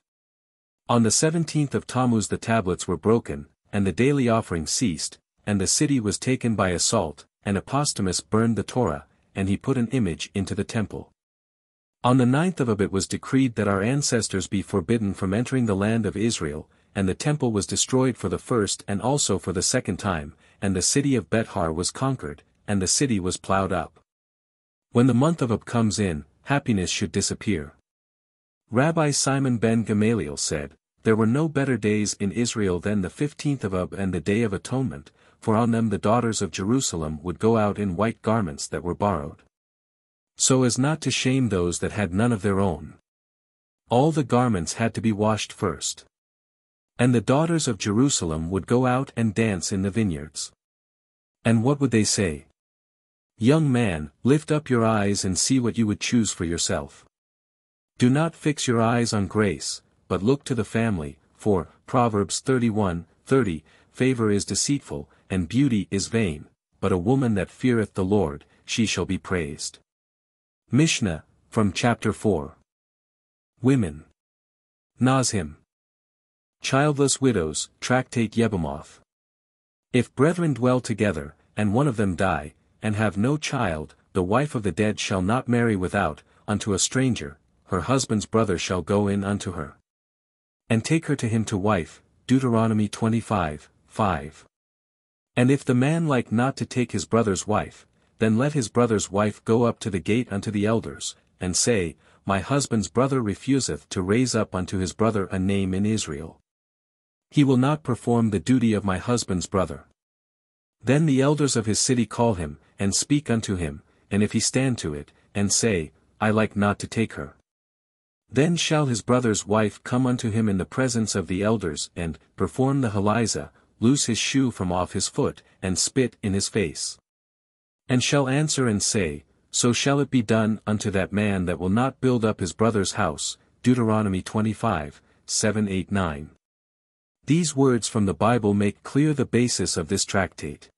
On the 17th of Tammuz the tablets were broken, and the daily offering ceased, and the city was taken by assault, and Apostomus burned the Torah, and he put an image into the temple. On the 9th of Ab it was decreed that our ancestors be forbidden from entering the land of Israel, and the temple was destroyed for the first and also for the second time, and the city of Bethar was conquered, and the city was plowed up. When the month of Ab comes in, happiness should disappear. Rabbi Simon ben Gamaliel said, "There were no better days in Israel than the 15th of Ab and the Day of Atonement, for on them the daughters of Jerusalem would go out in white garments that were borrowed, so as not to shame those that had none of their own. All the garments had to be washed first. And the daughters of Jerusalem would go out and dance in the vineyards. And what would they say? 'Young man, lift up your eyes and see what you would choose for yourself. Do not fix your eyes on grace, but look to the family, for, Proverbs 31:30, favor is deceitful, and beauty is vain, but a woman that feareth the Lord, she shall be praised.'" Mishna, from chapter 4. Women. Nashim. Childless widows, Tractate Yebamoth. If brethren dwell together, and one of them die, and have no child, the wife of the dead shall not marry without, unto a stranger, her husband's brother shall go in unto her, and take her to him to wife, Deuteronomy 25:5. And if the man like not to take his brother's wife, then let his brother's wife go up to the gate unto the elders, and say, My husband's brother refuseth to raise up unto his brother a name in Israel. He will not perform the duty of my husband's brother. Then the elders of his city call him, and speak unto him, and if he stand to it, and say, I like not to take her, then shall his brother's wife come unto him in the presence of the elders, and perform the halizah, loose his shoe from off his foot, and spit in his face. And shall answer and say, So shall it be done unto that man that will not build up his brother's house, Deuteronomy 25:7, 8, 9. These words from the Bible make clear the basis of this tractate.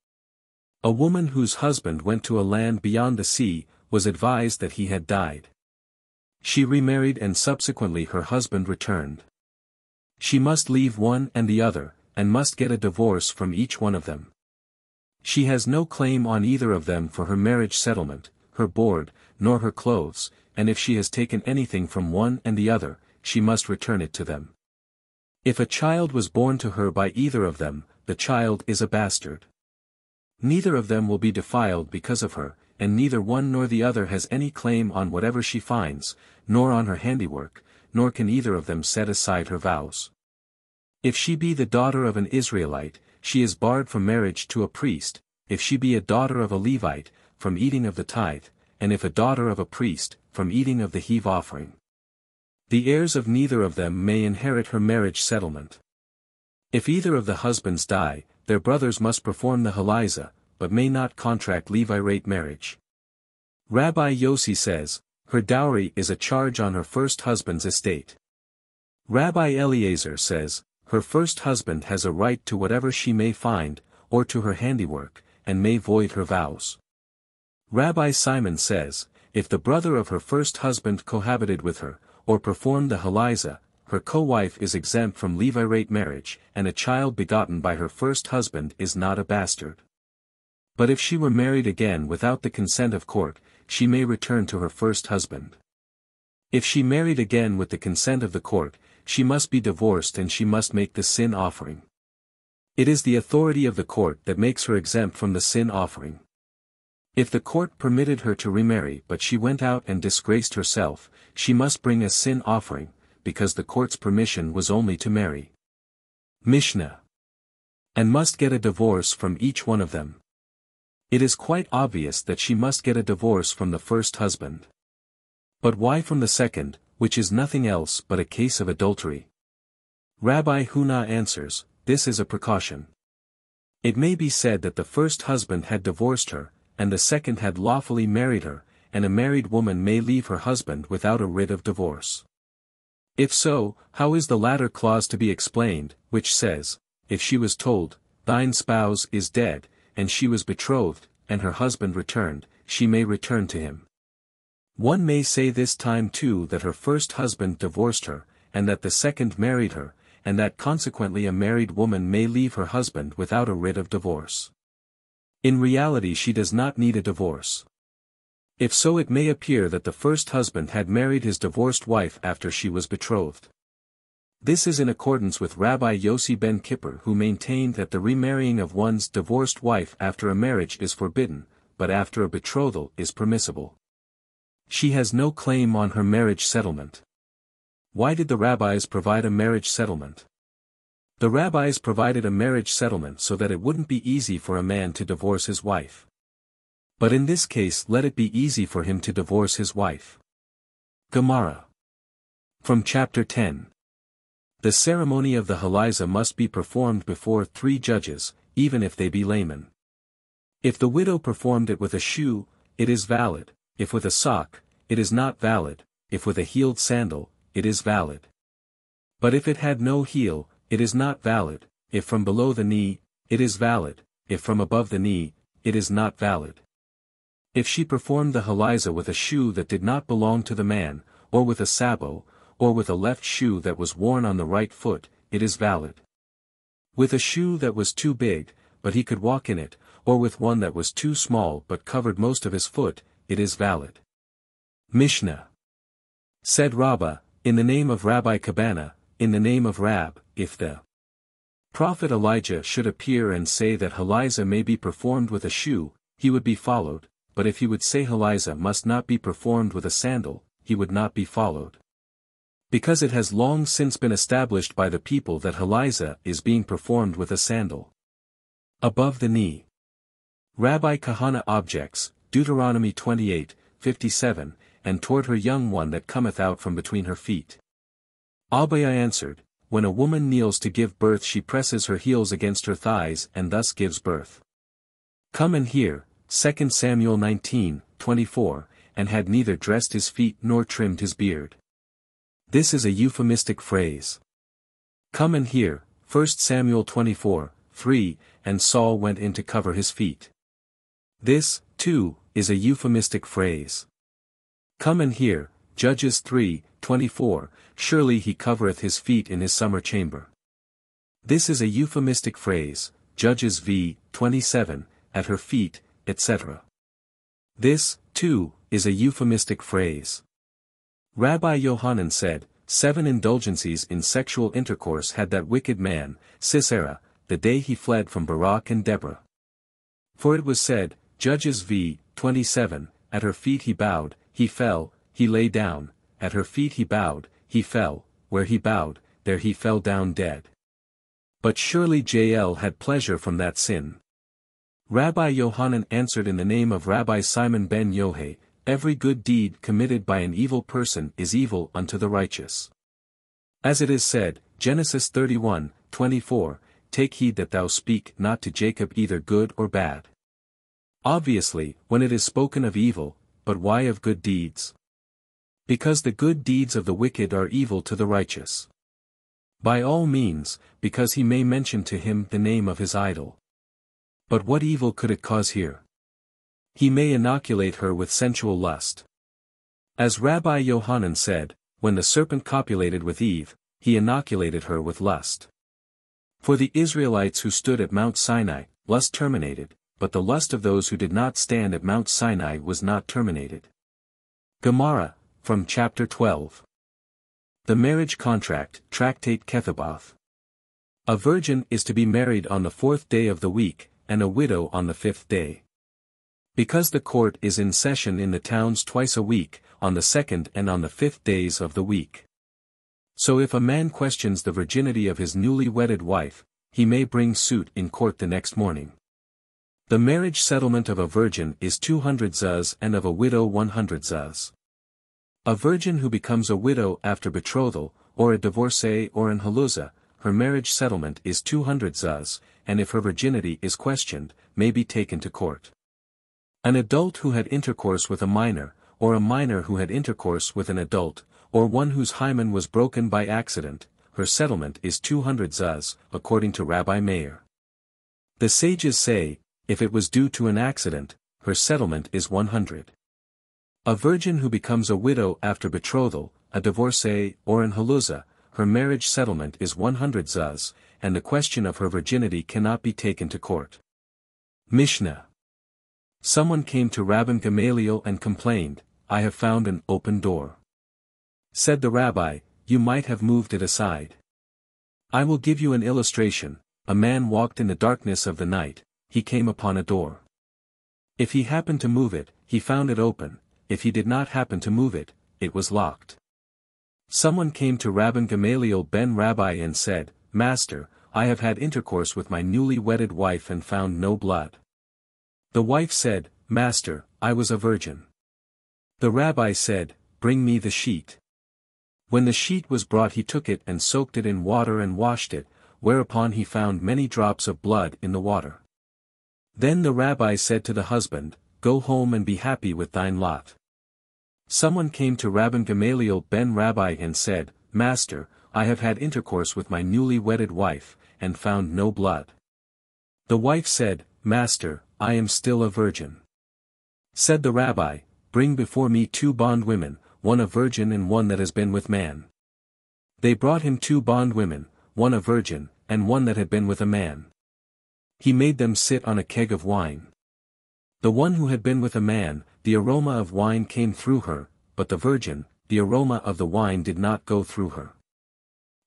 A woman whose husband went to a land beyond the sea, was advised that he had died. She remarried and subsequently her husband returned. She must leave one and the other, and must get a divorce from each one of them. She has no claim on either of them for her marriage settlement, her board, nor her clothes, and if she has taken anything from one and the other, she must return it to them. If a child was born to her by either of them, the child is a bastard. Neither of them will be defiled because of her, and neither one nor the other has any claim on whatever she finds, nor on her handiwork, nor can either of them set aside her vows. If she be the daughter of an Israelite, she is barred from marriage to a priest, if she be a daughter of a Levite, from eating of the tithe, and if a daughter of a priest, from eating of the heave offering. The heirs of neither of them may inherit her marriage settlement. If either of the husbands die, their brothers must perform the halizah, but may not contract Levirate marriage. Rabbi Yossi says, her dowry is a charge on her first husband's estate. Rabbi Eliezer says, her first husband has a right to whatever she may find, or to her handiwork, and may void her vows. Rabbi Simon says, if the brother of her first husband cohabited with her, or performed the halizah, her co-wife is exempt from Levirate marriage, and a child begotten by her first husband is not a bastard. But if she were married again without the consent of court, she may return to her first husband. If she married again with the consent of the court, she must be divorced and she must make the sin offering. It is the authority of the court that makes her exempt from the sin offering. If the court permitted her to remarry but she went out and disgraced herself, she must bring a sin offering, because the court's permission was only to marry. Mishna. And must get a divorce from each one of them. It is quite obvious that she must get a divorce from the first husband. But why from the second, which is nothing else but a case of adultery? Rabbi Huna answers, this is a precaution. It may be said that the first husband had divorced her, and the second had lawfully married her, and a married woman may leave her husband without a writ of divorce. If so, how is the latter clause to be explained, which says, if she was told, thine spouse is dead, and she was betrothed, and her husband returned, she may return to him. One may say this time too that her first husband divorced her, and that the second married her, and that consequently a married woman may leave her husband without a writ of divorce. In reality she does not need a divorce. If so, it may appear that the first husband had married his divorced wife after she was betrothed. This is in accordance with Rabbi Yossi ben Kippur, who maintained that the remarrying of one's divorced wife after a marriage is forbidden, but after a betrothal is permissible. She has no claim on her marriage settlement. Why did the rabbis provide a marriage settlement? The rabbis provided a marriage settlement so that it wouldn't be easy for a man to divorce his wife. But in this case let it be easy for him to divorce his wife. Gemara. From chapter 10. The ceremony of the halizah must be performed before 3 judges, even if they be laymen. If the widow performed it with a shoe, it is valid, if with a sock, it is not valid, if with a heeled sandal, it is valid. But if it had no heel, it is not valid, if from below the knee, it is valid, if from above the knee, it is not valid. If she performed the halizah with a shoe that did not belong to the man, or with a sabot, or with a left shoe that was worn on the right foot, it is valid. With a shoe that was too big, but he could walk in it, or with one that was too small but covered most of his foot, it is valid. Mishna. Said Rabbah, in the name of Rabbi Kabana, in the name of Rab, if the prophet Elijah should appear and say that Haliza may be performed with a shoe, he would be followed, but if he would say Haliza must not be performed with a sandal, he would not be followed. Because it has long since been established by the people that Haliza is being performed with a sandal above the knee. Rabbi Kahana objects, Deuteronomy 28:57, and toward her young one that cometh out from between her feet. Abiah answered, when a woman kneels to give birth she presses her heels against her thighs and thus gives birth. Come and hear, 2 Samuel 19:24, and had neither dressed his feet nor trimmed his beard. This is a euphemistic phrase. Come and hear, 1 Samuel 24:3, and Saul went in to cover his feet. This, too, is a euphemistic phrase. Come and hear, Judges 3:24, surely he covereth his feet in his summer chamber. This is a euphemistic phrase, Judges v:27, at her feet, etc. This, too, is a euphemistic phrase. Rabbi Yohanan said, 7 indulgencies in sexual intercourse had that wicked man, Sisera, the day he fled from Barak and Deborah. For it was said, Judges v:27, at her feet he bowed, he fell, he lay down, at her feet he bowed, he fell, where he bowed, there he fell down dead. But surely Jael had pleasure from that sin. Rabbi Yohanan answered in the name of Rabbi Simon ben Yohai, every good deed committed by an evil person is evil unto the righteous. As it is said, Genesis 31:24, take heed that thou speak not to Jacob either good or bad. Obviously, when it is spoken of evil, but why of good deeds? Because the good deeds of the wicked are evil to the righteous. By all means, because he may mention to him the name of his idol. But what evil could it cause here? He may inoculate her with sensual lust. As Rabbi Yohanan said, when the serpent copulated with Eve, he inoculated her with lust. For the Israelites who stood at Mount Sinai, lust terminated, but the lust of those who did not stand at Mount Sinai was not terminated. Gemara, from chapter 12. The marriage contract, Tractate Kethuboth. A virgin is to be married on the 4th day of the week, and a widow on the 5th day. Because the court is in session in the towns twice a week, on the 2nd and on the 5th days of the week. So if a man questions the virginity of his newly wedded wife, he may bring suit in court the next morning. The marriage settlement of a virgin is 200 zuz and of a widow 100 zuz. A virgin who becomes a widow after betrothal, or a divorcee or an haluzah, her marriage settlement is 200 zuz, and if her virginity is questioned, may be taken to court. An adult who had intercourse with a minor, or a minor who had intercourse with an adult, or one whose hymen was broken by accident, her settlement is 200 zuz, according to Rabbi Meir. The sages say, if it was due to an accident, her settlement is 100. A virgin who becomes a widow after betrothal, a divorcee or an haluzah, her marriage settlement is 100 zuz, and the question of her virginity cannot be taken to court. Mishna. Someone came to Rabban Gamaliel and complained, I have found an open door. Said the rabbi, you might have moved it aside. I will give you an illustration. A man walked in the darkness of the night, he came upon a door. If he happened to move it, he found it open, if he did not happen to move it, it was locked. Someone came to Rabban Gamaliel ben Rabbi and said, Master, I have had intercourse with my newly wedded wife and found no blood. The wife said, Master, I was a virgin. The rabbi said, Bring me the sheet. When the sheet was brought he took it and soaked it in water and washed it, whereupon he found many drops of blood in the water. Then the rabbi said to the husband, Go home and be happy with thine lot. Someone came to Rabban Gamaliel ben Rabbi and said, Master, I have had intercourse with my newly wedded wife, and found no blood. The wife said, Master, I am still a virgin. Said the rabbi, Bring before me 2 bondwomen, one a virgin and one that has been with man. They brought him 2 bondwomen, one a virgin, and one that had been with a man. He made them sit on a keg of wine. The one who had been with a man, the aroma of wine came through her, but the virgin, the aroma of the wine did not go through her.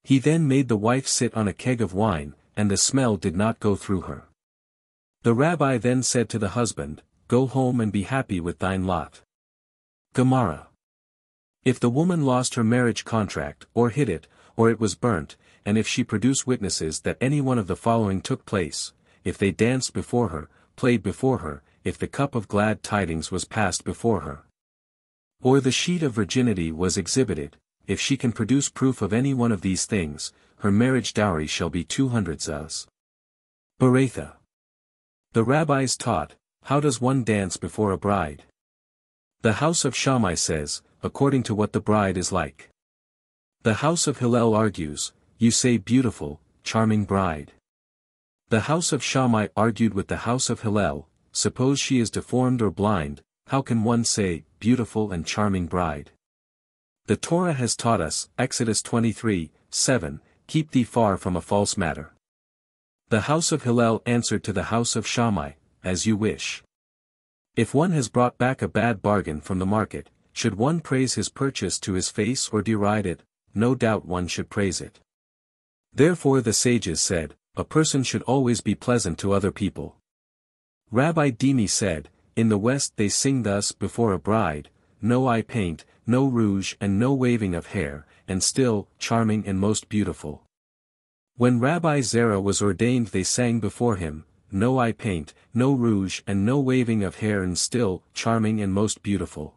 He then made the wife sit on a keg of wine, and the smell did not go through her. The rabbi then said to the husband, "Go home and be happy with thine lot." Gemara. If the woman lost her marriage contract, or hid it, or it was burnt, and if she produce witnesses that any one of the following took place, if they danced before her, played before her, if the cup of glad tidings was passed before her, or the sheet of virginity was exhibited, if she can produce proof of any one of these things, her marriage dowry shall be 200 zuz. Beretha. The rabbis taught, how does one dance before a bride? The house of Shammai says, according to what the bride is like. The house of Hillel argues, you say beautiful, charming bride. The house of Shammai argued with the house of Hillel, suppose she is deformed or blind, how can one say, beautiful and charming bride? The Torah has taught us, Exodus 23:7, keep thee far from a false matter. The house of Hillel answered to the house of Shammai, as you wish. If one has brought back a bad bargain from the market, should one praise his purchase to his face or deride it? No doubt one should praise it. Therefore the sages said, a person should always be pleasant to other people. Rabbi Dimi said, in the West they sing thus before a bride, no eye paint, no rouge and no waving of hair, and still, charming and most beautiful. When Rabbi Zerah was ordained they sang before him, no eye paint, no rouge and no waving of hair and still, charming and most beautiful.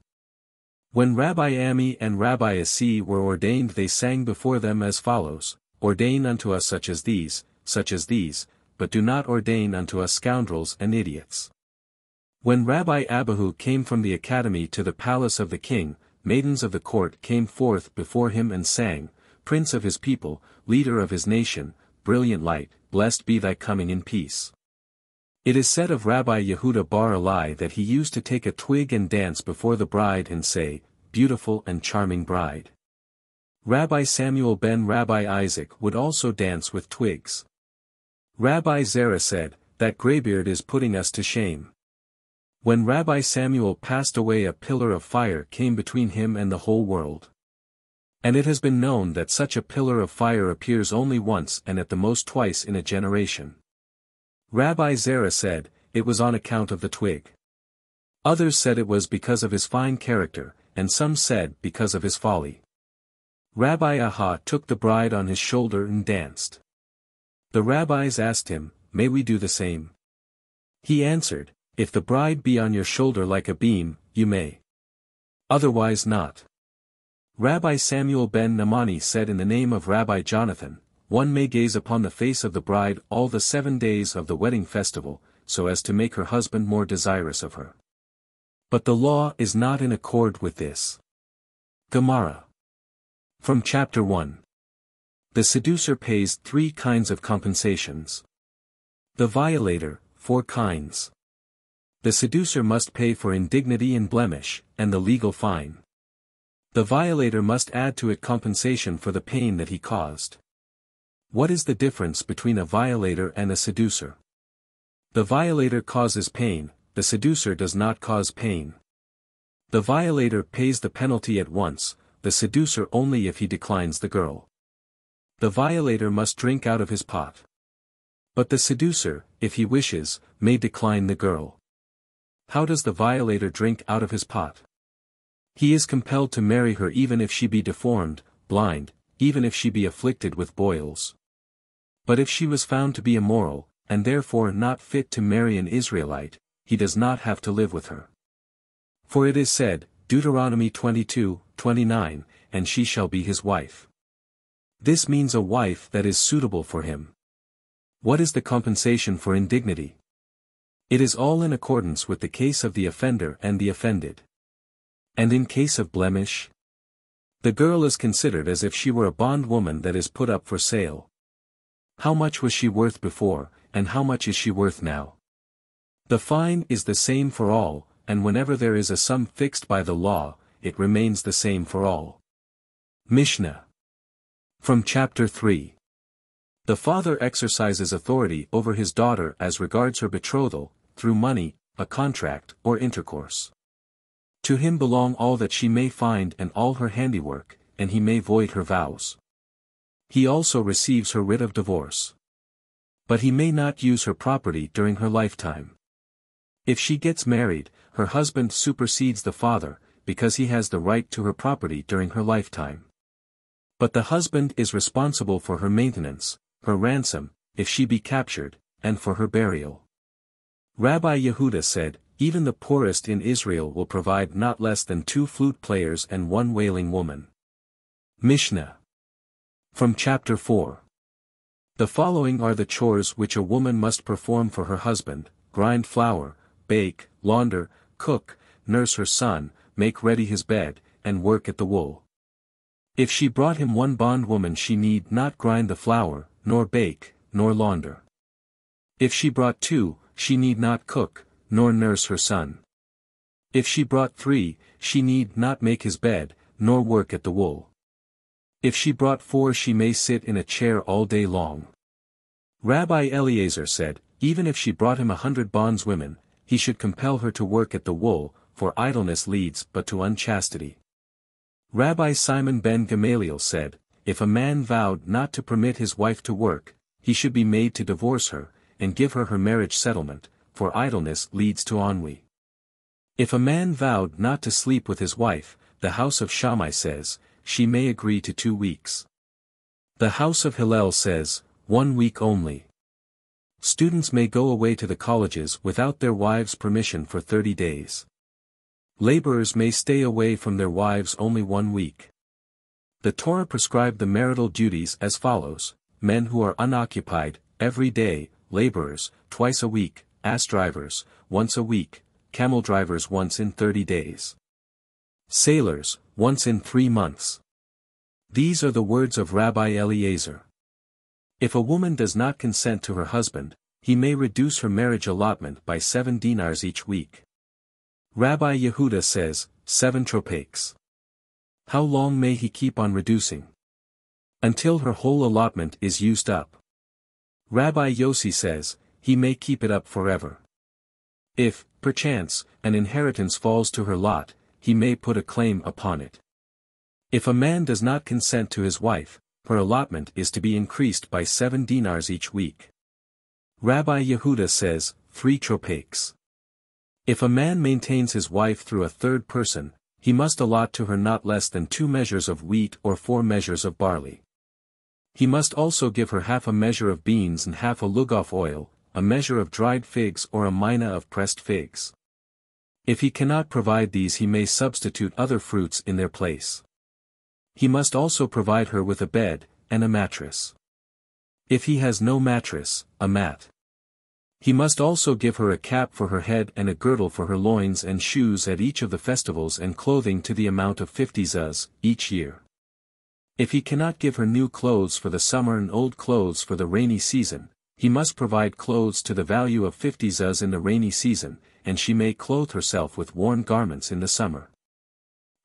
When Rabbi Ami and Rabbi Asi were ordained they sang before them as follows, ordain unto us such as these, but do not ordain unto us scoundrels and idiots. When Rabbi Abahu came from the academy to the palace of the king, maidens of the court came forth before him and sang, Prince of his people, leader of his nation, brilliant light, blessed be thy coming in peace. It is said of Rabbi Yehuda bar Elai that he used to take a twig and dance before the bride and say, beautiful and charming bride. Rabbi Samuel ben Rabbi Isaac would also dance with twigs. Rabbi Zerah said, that graybeard is putting us to shame. When Rabbi Samuel passed away a pillar of fire came between him and the whole world. And it has been known that such a pillar of fire appears only once and at the most twice in a generation. Rabbi Zerah said, it was on account of the twig. Others said it was because of his fine character, and some said because of his folly. Rabbi Aha took the bride on his shoulder and danced. The rabbis asked him, may we do the same? He answered, if the bride be on your shoulder like a beam, you may. Otherwise not. Rabbi Samuel ben Namani said in the name of Rabbi Jonathan, one may gaze upon the face of the bride all the 7 days of the wedding festival, so as to make her husband more desirous of her. But the law is not in accord with this. Gemara. From Chapter 1. The seducer pays 3 kinds of compensations. The violator, 4 kinds. The seducer must pay for indignity and blemish, and the legal fine. The violator must add to it compensation for the pain that he caused. What is the difference between a violator and a seducer? The violator causes pain, the seducer does not cause pain. The violator pays the penalty at once, the seducer only if he declines the girl. The violator must drink out of his pot. But the seducer, if he wishes, may decline the girl. How does the violator drink out of his pot? He is compelled to marry her even if she be deformed, blind, even if she be afflicted with boils. But if she was found to be immoral, and therefore not fit to marry an Israelite, he does not have to live with her. For it is said, Deuteronomy 22:29, and she shall be his wife. This means a wife that is suitable for him. What is the compensation for indignity? It is all in accordance with the case of the offender and the offended. And in case of blemish? The girl is considered as if she were a bondwoman that is put up for sale. How much was she worth before, and how much is she worth now? The fine is the same for all, and whenever there is a sum fixed by the law, it remains the same for all. Mishna. From Chapter 3. The father exercises authority over his daughter as regards her betrothal, through money, a contract, or intercourse. To him belong all that she may find and all her handiwork, and he may void her vows. He also receives her writ of divorce. But he may not use her property during her lifetime. If she gets married, her husband supersedes the father, because he has the right to her property during her lifetime. But the husband is responsible for her maintenance, her ransom, if she be captured, and for her burial. Rabbi Yehuda said, even the poorest in Israel will provide not less than 2 flute players and 1 wailing woman. Mishna. From chapter 4. The following are the chores which a woman must perform for her husband: grind flour, bake, launder, cook, nurse her son, make ready his bed, and work at the wool. If she brought him 1 bondwoman, she need not grind the flour, nor bake, nor launder. If she brought 2, she need not cook, nor nurse her son. If she brought 3, she need not make his bed, nor work at the wool. If she brought 4, she may sit in a chair all day long. Rabbi Eliezer said, even if she brought him 100 bondswomen, he should compel her to work at the wool, for idleness leads but to unchastity. Rabbi Simon ben Gamaliel said, if a man vowed not to permit his wife to work, he should be made to divorce her, and give her her marriage settlement, for idleness leads to ennui. If a man vowed not to sleep with his wife, the house of Shammai says, she may agree to 2 weeks. The house of Hillel says, 1 week only. Students may go away to the colleges without their wives' permission for 30 days. Laborers may stay away from their wives only 1 week. The Torah prescribed the marital duties as follows: men who are unoccupied, every day; laborers, twice a week; ass drivers, once a week; camel drivers once in 30 days. Sailors, once in 3 months. These are the words of Rabbi Eliezer. If a woman does not consent to her husband, he may reduce her marriage allotment by 7 dinars each week. Rabbi Yehuda says, 7 tropaics. How long may he keep on reducing? Until her whole allotment is used up. Rabbi Yossi says, he may keep it up forever. If, perchance, an inheritance falls to her lot, he may put a claim upon it. If a man does not consent to his wife, her allotment is to be increased by 7 dinars each week. Rabbi Yehuda says, 3 tropaics. If a man maintains his wife through a third person, he must allot to her not less than 2 measures of wheat or 4 measures of barley. He must also give her half a measure of beans and half a lugof oil, a measure of dried figs or a mina of pressed figs. If he cannot provide these, he may substitute other fruits in their place. He must also provide her with a bed, and a mattress. If he has no mattress, a mat. He must also give her a cap for her head and a girdle for her loins and shoes at each of the festivals and clothing to the amount of 50 zuz each year. If he cannot give her new clothes for the summer and old clothes for the rainy season, he must provide clothes to the value of 50 zuz in the rainy season, and she may clothe herself with worn garments in the summer.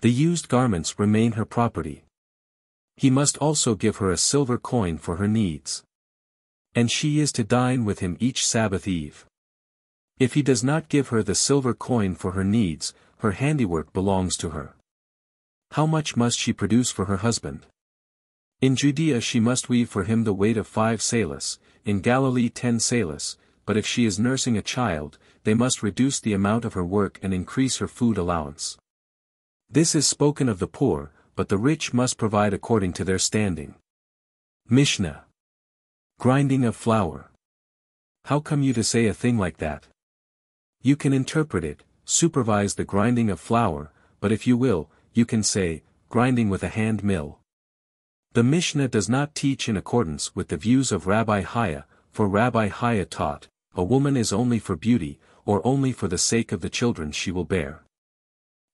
The used garments remain her property. He must also give her a silver coin for her needs. And she is to dine with him each Sabbath eve. If he does not give her the silver coin for her needs, her handiwork belongs to her. How much must she produce for her husband? In Judea she must weave for him the weight of 5 selas, in Galilee 10 selas, but if she is nursing a child, they must reduce the amount of her work and increase her food allowance. This is spoken of the poor, but the rich must provide according to their standing. Mishna. Grinding of flour. How come you to say a thing like that? You can interpret it, supervise the grinding of flour, but if you will, you can say, grinding with a hand mill. The Mishnah does not teach in accordance with the views of Rabbi Haya, for Rabbi Haya taught, a woman is only for beauty, or only for the sake of the children she will bear.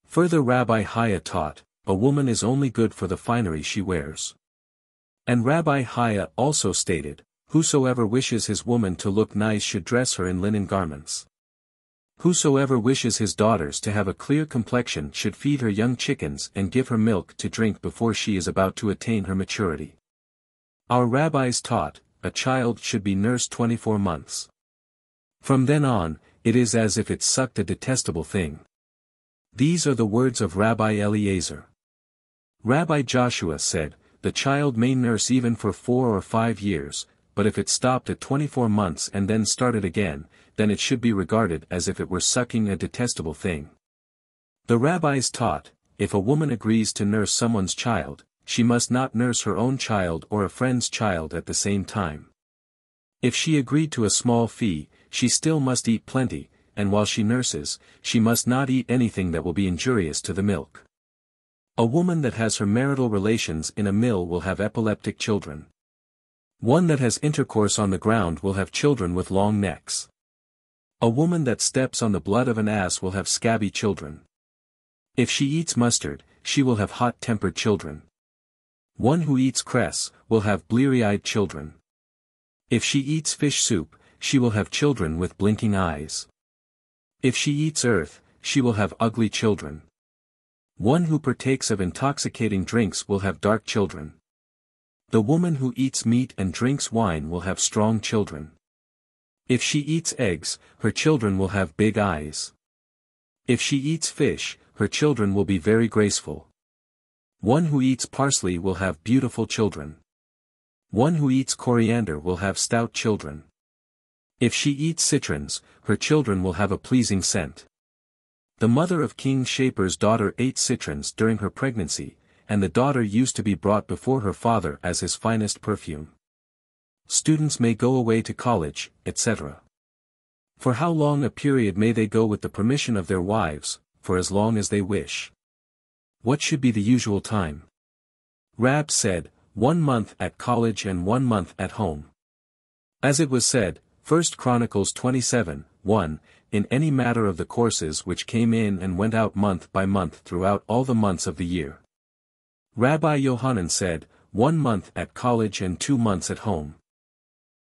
Further, Rabbi Haya taught, a woman is only good for the finery she wears. And Rabbi Haya also stated, whosoever wishes his woman to look nice should dress her in linen garments. Whosoever wishes his daughters to have a clear complexion should feed her young chickens and give her milk to drink before she is about to attain her maturity. Our rabbis taught, a child should be nursed 24 months. From then on, it is as if it sucked a detestable thing. These are the words of Rabbi Eliezer. Rabbi Joshua said, "The child may nurse even for 4 or 5 years, but if it stopped at 24 months and then started again, then it should be regarded as if it were sucking a detestable thing." The rabbis taught, if a woman agrees to nurse someone's child, she must not nurse her own child or a friend's child at the same time. If she agreed to a small fee, she still must eat plenty, and while she nurses, she must not eat anything that will be injurious to the milk. A woman that has her marital relations in a mill will have epileptic children. One that has intercourse on the ground will have children with long necks. A woman that steps on the blood of an ass will have scabby children. If she eats mustard, she will have hot-tempered children. One who eats cress will have bleary-eyed children. If she eats fish soup, she will have children with blinking eyes. If she eats earth, she will have ugly children. One who partakes of intoxicating drinks will have dark children. The woman who eats meat and drinks wine will have strong children. If she eats eggs, her children will have big eyes. If she eats fish, her children will be very graceful. One who eats parsley will have beautiful children. One who eats coriander will have stout children. If she eats citrons, her children will have a pleasing scent. The mother of King Shaper's daughter ate citrons during her pregnancy, and the daughter used to be brought before her father as his finest perfume. Students may go away to college, etc. For how long a period may they go with the permission of their wives? For as long as they wish. What should be the usual time? Rab said, 1 month at college and 1 month at home. As it was said, 1 Chronicles 27:1, in any matter of the courses which came in and went out month by month throughout all the months of the year. Rabbi Yohanan said, 1 month at college and 2 months at home.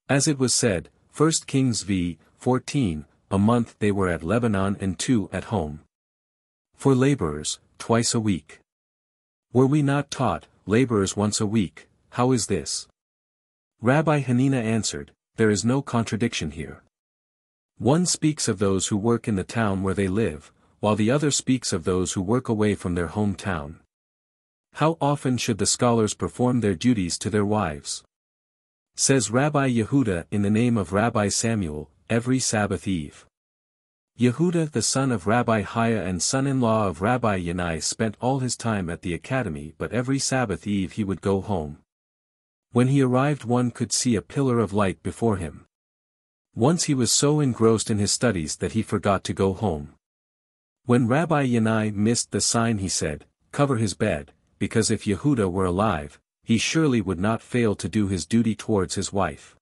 As it was said, 1 Kings v. 14, a month they were at Lebanon and 2 at home. For laborers, twice a week. Were we not taught, laborers once a week? How is this? Rabbi Hanina answered, there is no contradiction here. One speaks of those who work in the town where they live, while the other speaks of those who work away from their hometown. How often should the scholars perform their duties to their wives? Says Rabbi Yehuda in the name of Rabbi Samuel, every Sabbath eve. Yehuda the son of Rabbi Hiah and son-in-law of Rabbi Yanai spent all his time at the academy, but every Sabbath eve he would go home. When he arrived one could see a pillar of light before him. Once he was so engrossed in his studies that he forgot to go home. When Rabbi Yanai missed the sign he said, cover his bed, because if Yehuda were alive, he surely would not fail to do his duty towards his wife.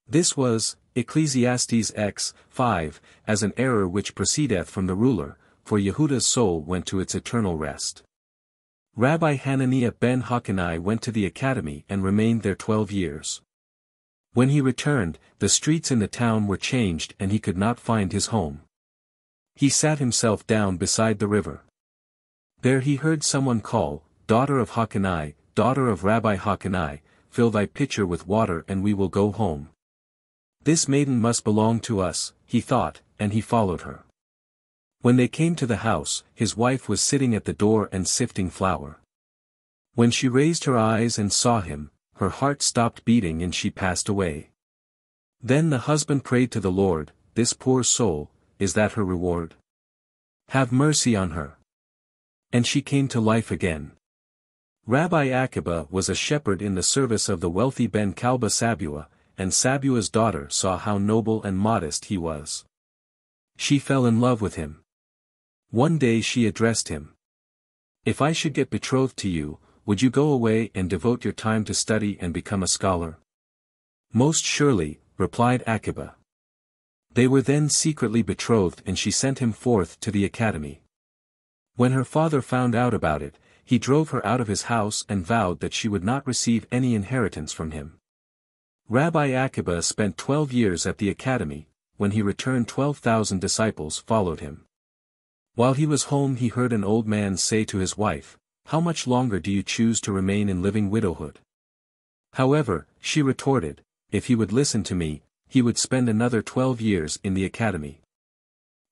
This was, Ecclesiastes x. 5, as an error which proceedeth from the ruler, for Yehuda's soul went to its eternal rest. Rabbi Hananiah ben Hakanai went to the academy and remained there 12 years. When he returned, the streets in the town were changed and he could not find his home. He sat himself down beside the river. There he heard someone call, daughter of Hakanai, daughter of Rabbi Hakanai, fill thy pitcher with water and we will go home. This maiden must belong to us, he thought, and he followed her. When they came to the house, his wife was sitting at the door and sifting flour. When she raised her eyes and saw him, her heart stopped beating and she passed away. Then the husband prayed to the Lord, this poor soul, is that her reward? Have mercy on her. And she came to life again. Rabbi Akiba was a shepherd in the service of the wealthy Ben Kalba Sabua, and Sabua's daughter saw how noble and modest he was. She fell in love with him. One day she addressed him. If I should get betrothed to you, would you go away and devote your time to study and become a scholar? Most surely, replied Akiba. They were then secretly betrothed and she sent him forth to the academy. When her father found out about it, he drove her out of his house and vowed that she would not receive any inheritance from him. Rabbi Akiba spent 12 years at the academy. When he returned 12,000 disciples followed him. While he was home he heard an old man say to his wife, how much longer do you choose to remain in living widowhood? However, she retorted, if he would listen to me, he would spend another 12 years in the academy.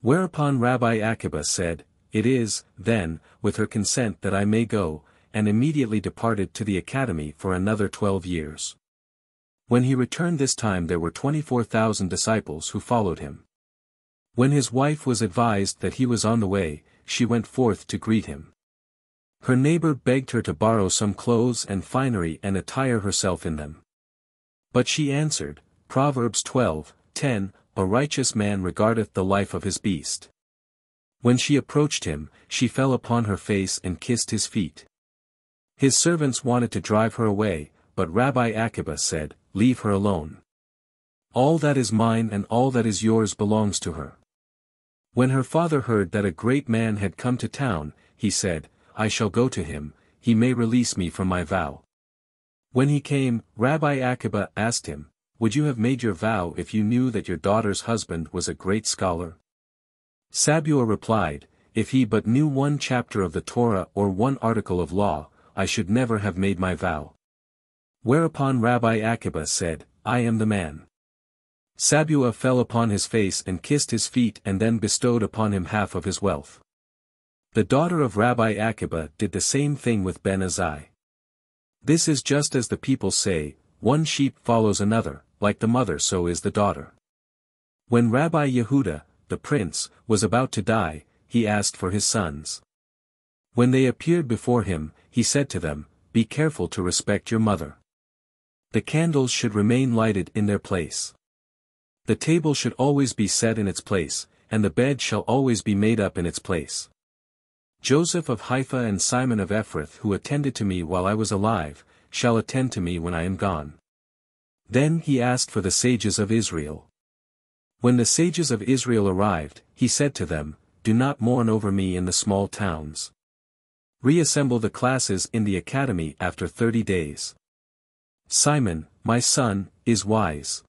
Whereupon Rabbi Akiba said, It is, then, with her consent that I may go, and immediately departed to the academy for another 12 years. When he returned this time there were 24,000 disciples who followed him. When his wife was advised that he was on the way, she went forth to greet him. Her neighbor begged her to borrow some clothes and finery and attire herself in them. But she answered, Proverbs 12:10, A righteous man regardeth the life of his beast. When she approached him, she fell upon her face and kissed his feet. His servants wanted to drive her away, but Rabbi Akiba said, Leave her alone. All that is mine and all that is yours belongs to her. When her father heard that a great man had come to town, he said, I shall go to him, he may release me from my vow. When he came, Rabbi Akiba asked him, Would you have made your vow if you knew that your daughter's husband was a great scholar? Sabua replied, If he but knew one chapter of the Torah or one article of law, I should never have made my vow. Whereupon Rabbi Akiba said, I am the man. Sabua fell upon his face and kissed his feet and then bestowed upon him half of his wealth. The daughter of Rabbi Akiba did the same thing with Ben Azai. This is just as the people say, one sheep follows another, like the mother so is the daughter. When Rabbi Yehuda, the prince, was about to die, he asked for his sons. When they appeared before him, he said to them, Be careful to respect your mother. The candles should remain lighted in their place. The table should always be set in its place, and the bed shall always be made up in its place. Joseph of Haifa and Simon of Ephrath who attended to me while I was alive, shall attend to me when I am gone. Then he asked for the sages of Israel. When the sages of Israel arrived, he said to them, Do not mourn over me in the small towns. Reassemble the classes in the academy after 30 days. Simon, my son, is wise.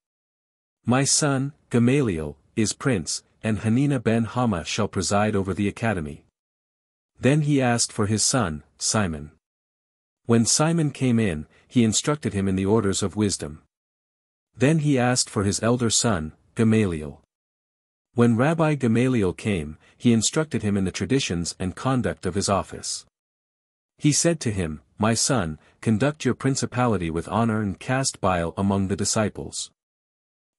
My son, Gamaliel, is prince, and Hanina ben Hama shall preside over the academy. Then he asked for his son, Simon. When Simon came in, he instructed him in the orders of wisdom. Then he asked for his elder son, Gamaliel. When Rabbi Gamaliel came, he instructed him in the traditions and conduct of his office. He said to him, My son, conduct your principality with honor and cast bile among the disciples.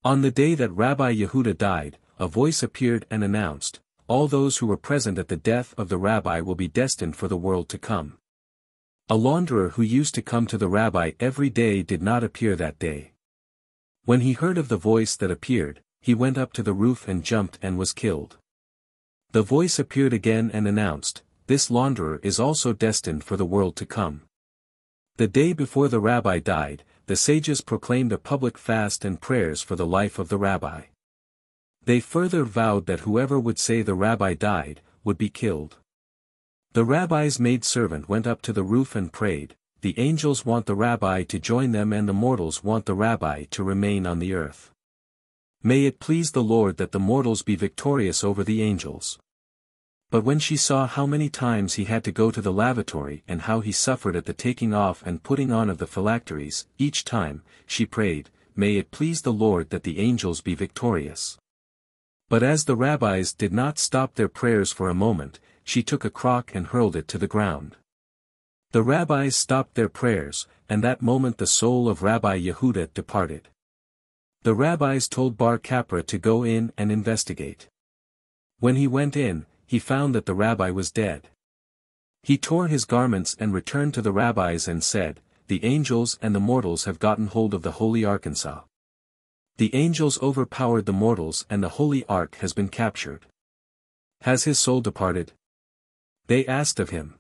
On the day that Rabbi Yehuda died, a voice appeared and announced, All those who were present at the death of the rabbi will be destined for the world to come. A launderer who used to come to the rabbi every day did not appear that day. When he heard of the voice that appeared, he went up to the roof and jumped and was killed. The voice appeared again and announced, This launderer is also destined for the world to come. The day before the rabbi died, the sages proclaimed a public fast and prayers for the life of the rabbi. They further vowed that whoever would say the rabbi died, would be killed. The rabbi's maidservant went up to the roof and prayed, The angels want the rabbi to join them and the mortals want the rabbi to remain on the earth. May it please the Lord that the mortals be victorious over the angels. But when she saw how many times he had to go to the lavatory and how he suffered at the taking off and putting on of the phylacteries, each time, she prayed, May it please the Lord that the angels be victorious. But as the rabbis did not stop their prayers for a moment, she took a crock and hurled it to the ground. The rabbis stopped their prayers, and that moment the soul of Rabbi Yehuda departed. The rabbis told Bar Kapra to go in and investigate. When he went in, he found that the rabbi was dead. He tore his garments and returned to the rabbis and said, The angels and the mortals have gotten hold of the holy Arkansas. The angels overpowered the mortals and the holy ark has been captured. Has his soul departed? They asked of him.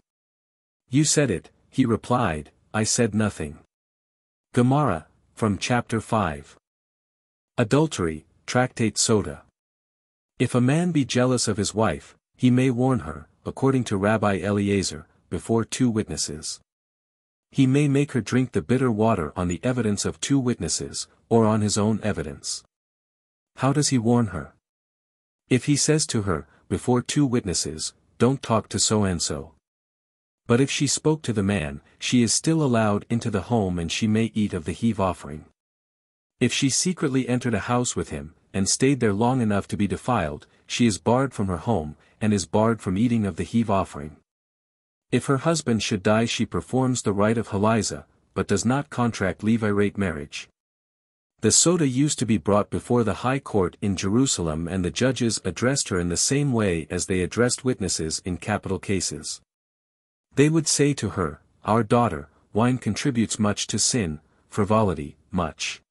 You said it, he replied, I said nothing. Gemara, from chapter 5. Adultery, Tractate Sotah. If a man be jealous of his wife, he may warn her, according to Rabbi Eliezer, before 2 witnesses. He may make her drink the bitter water on the evidence of 2 witnesses, or on his own evidence. How does he warn her? If he says to her, before 2 witnesses, Don't talk to so-and-so. But if she spoke to the man, she is still allowed into the home and she may eat of the heave offering. If she secretly entered a house with him, and stayed there long enough to be defiled, she is barred from her home, and is barred from eating of the heave offering. If her husband should die, she performs the rite of Haliza, but does not contract Levirate marriage. The Sotah used to be brought before the high court in Jerusalem, and the judges addressed her in the same way as they addressed witnesses in capital cases. They would say to her, "Our daughter, wine contributes much to sin, frivolity, much.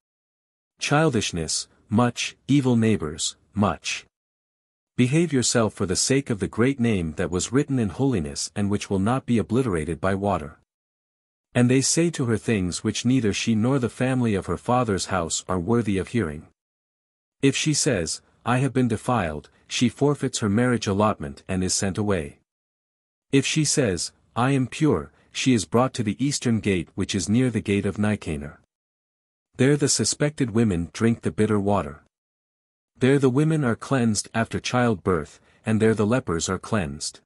Childishness, much, evil neighbors, much. Behave yourself for the sake of the great name that was written in holiness and which will not be obliterated by water." And they say to her things which neither she nor the family of her father's house are worthy of hearing. If she says, "I have been defiled," she forfeits her marriage allotment and is sent away. If she says, "I am pure," she is brought to the eastern gate, which is near the gate of Nicanor. There the suspected women drink the bitter water. There the women are cleansed after childbirth, and there the lepers are cleansed.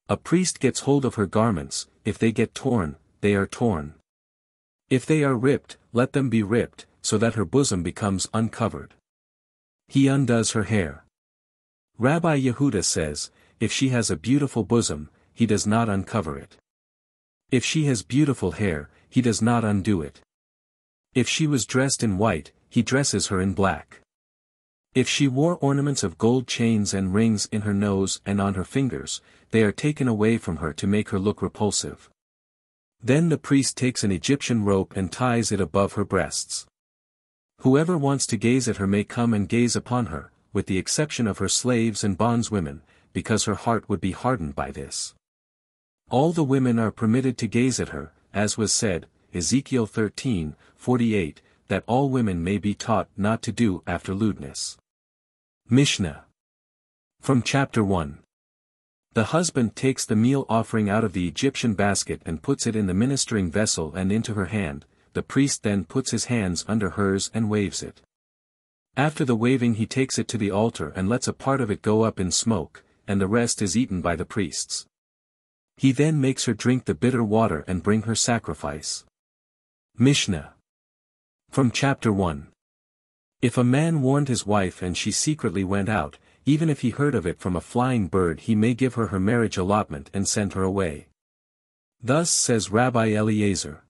A priest gets hold of her garments; if they get torn, they are torn. If they are ripped, let them be ripped, so that her bosom becomes uncovered. He undoes her hair. Rabbi Yehuda says, if she has a beautiful bosom, he does not uncover it. If she has beautiful hair, he does not undo it. If she was dressed in white, he dresses her in black. If she wore ornaments of gold, chains and rings in her nose and on her fingers, they are taken away from her to make her look repulsive. Then the priest takes an Egyptian rope and ties it above her breasts. Whoever wants to gaze at her may come and gaze upon her, with the exception of her slaves and bondswomen, because her heart would be hardened by this. All the women are permitted to gaze at her, as was said, Ezekiel 13:48, that all women may be taught not to do after lewdness. Mishna. From chapter 1. The husband takes the meal offering out of the Egyptian basket and puts it in the ministering vessel and into her hand. The priest then puts his hands under hers and waves it. After the waving he takes it to the altar and lets a part of it go up in smoke, and the rest is eaten by the priests. He then makes her drink the bitter water and bring her sacrifice. Mishna. From chapter 1. If a man warned his wife and she secretly went out, even if he heard of it from a flying bird, he may give her her marriage allotment and send her away. Thus says Rabbi Eliezer.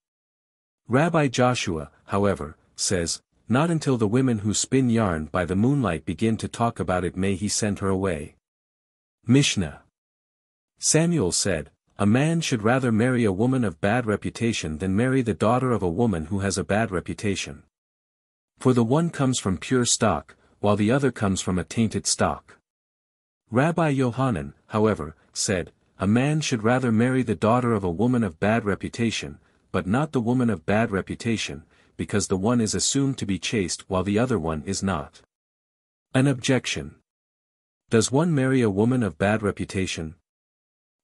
Rabbi Joshua, however, says, not until the women who spin yarn by the moonlight begin to talk about it may he send her away. Mishna. Samuel said, a man should rather marry a woman of bad reputation than marry the daughter of a woman who has a bad reputation. For the one comes from pure stock, while the other comes from a tainted stock. Rabbi Yohanan, however, said, a man should rather marry the daughter of a woman of bad reputation, but not the woman of bad reputation, because the one is assumed to be chaste while the other one is not. An objection. Does one marry a woman of bad reputation?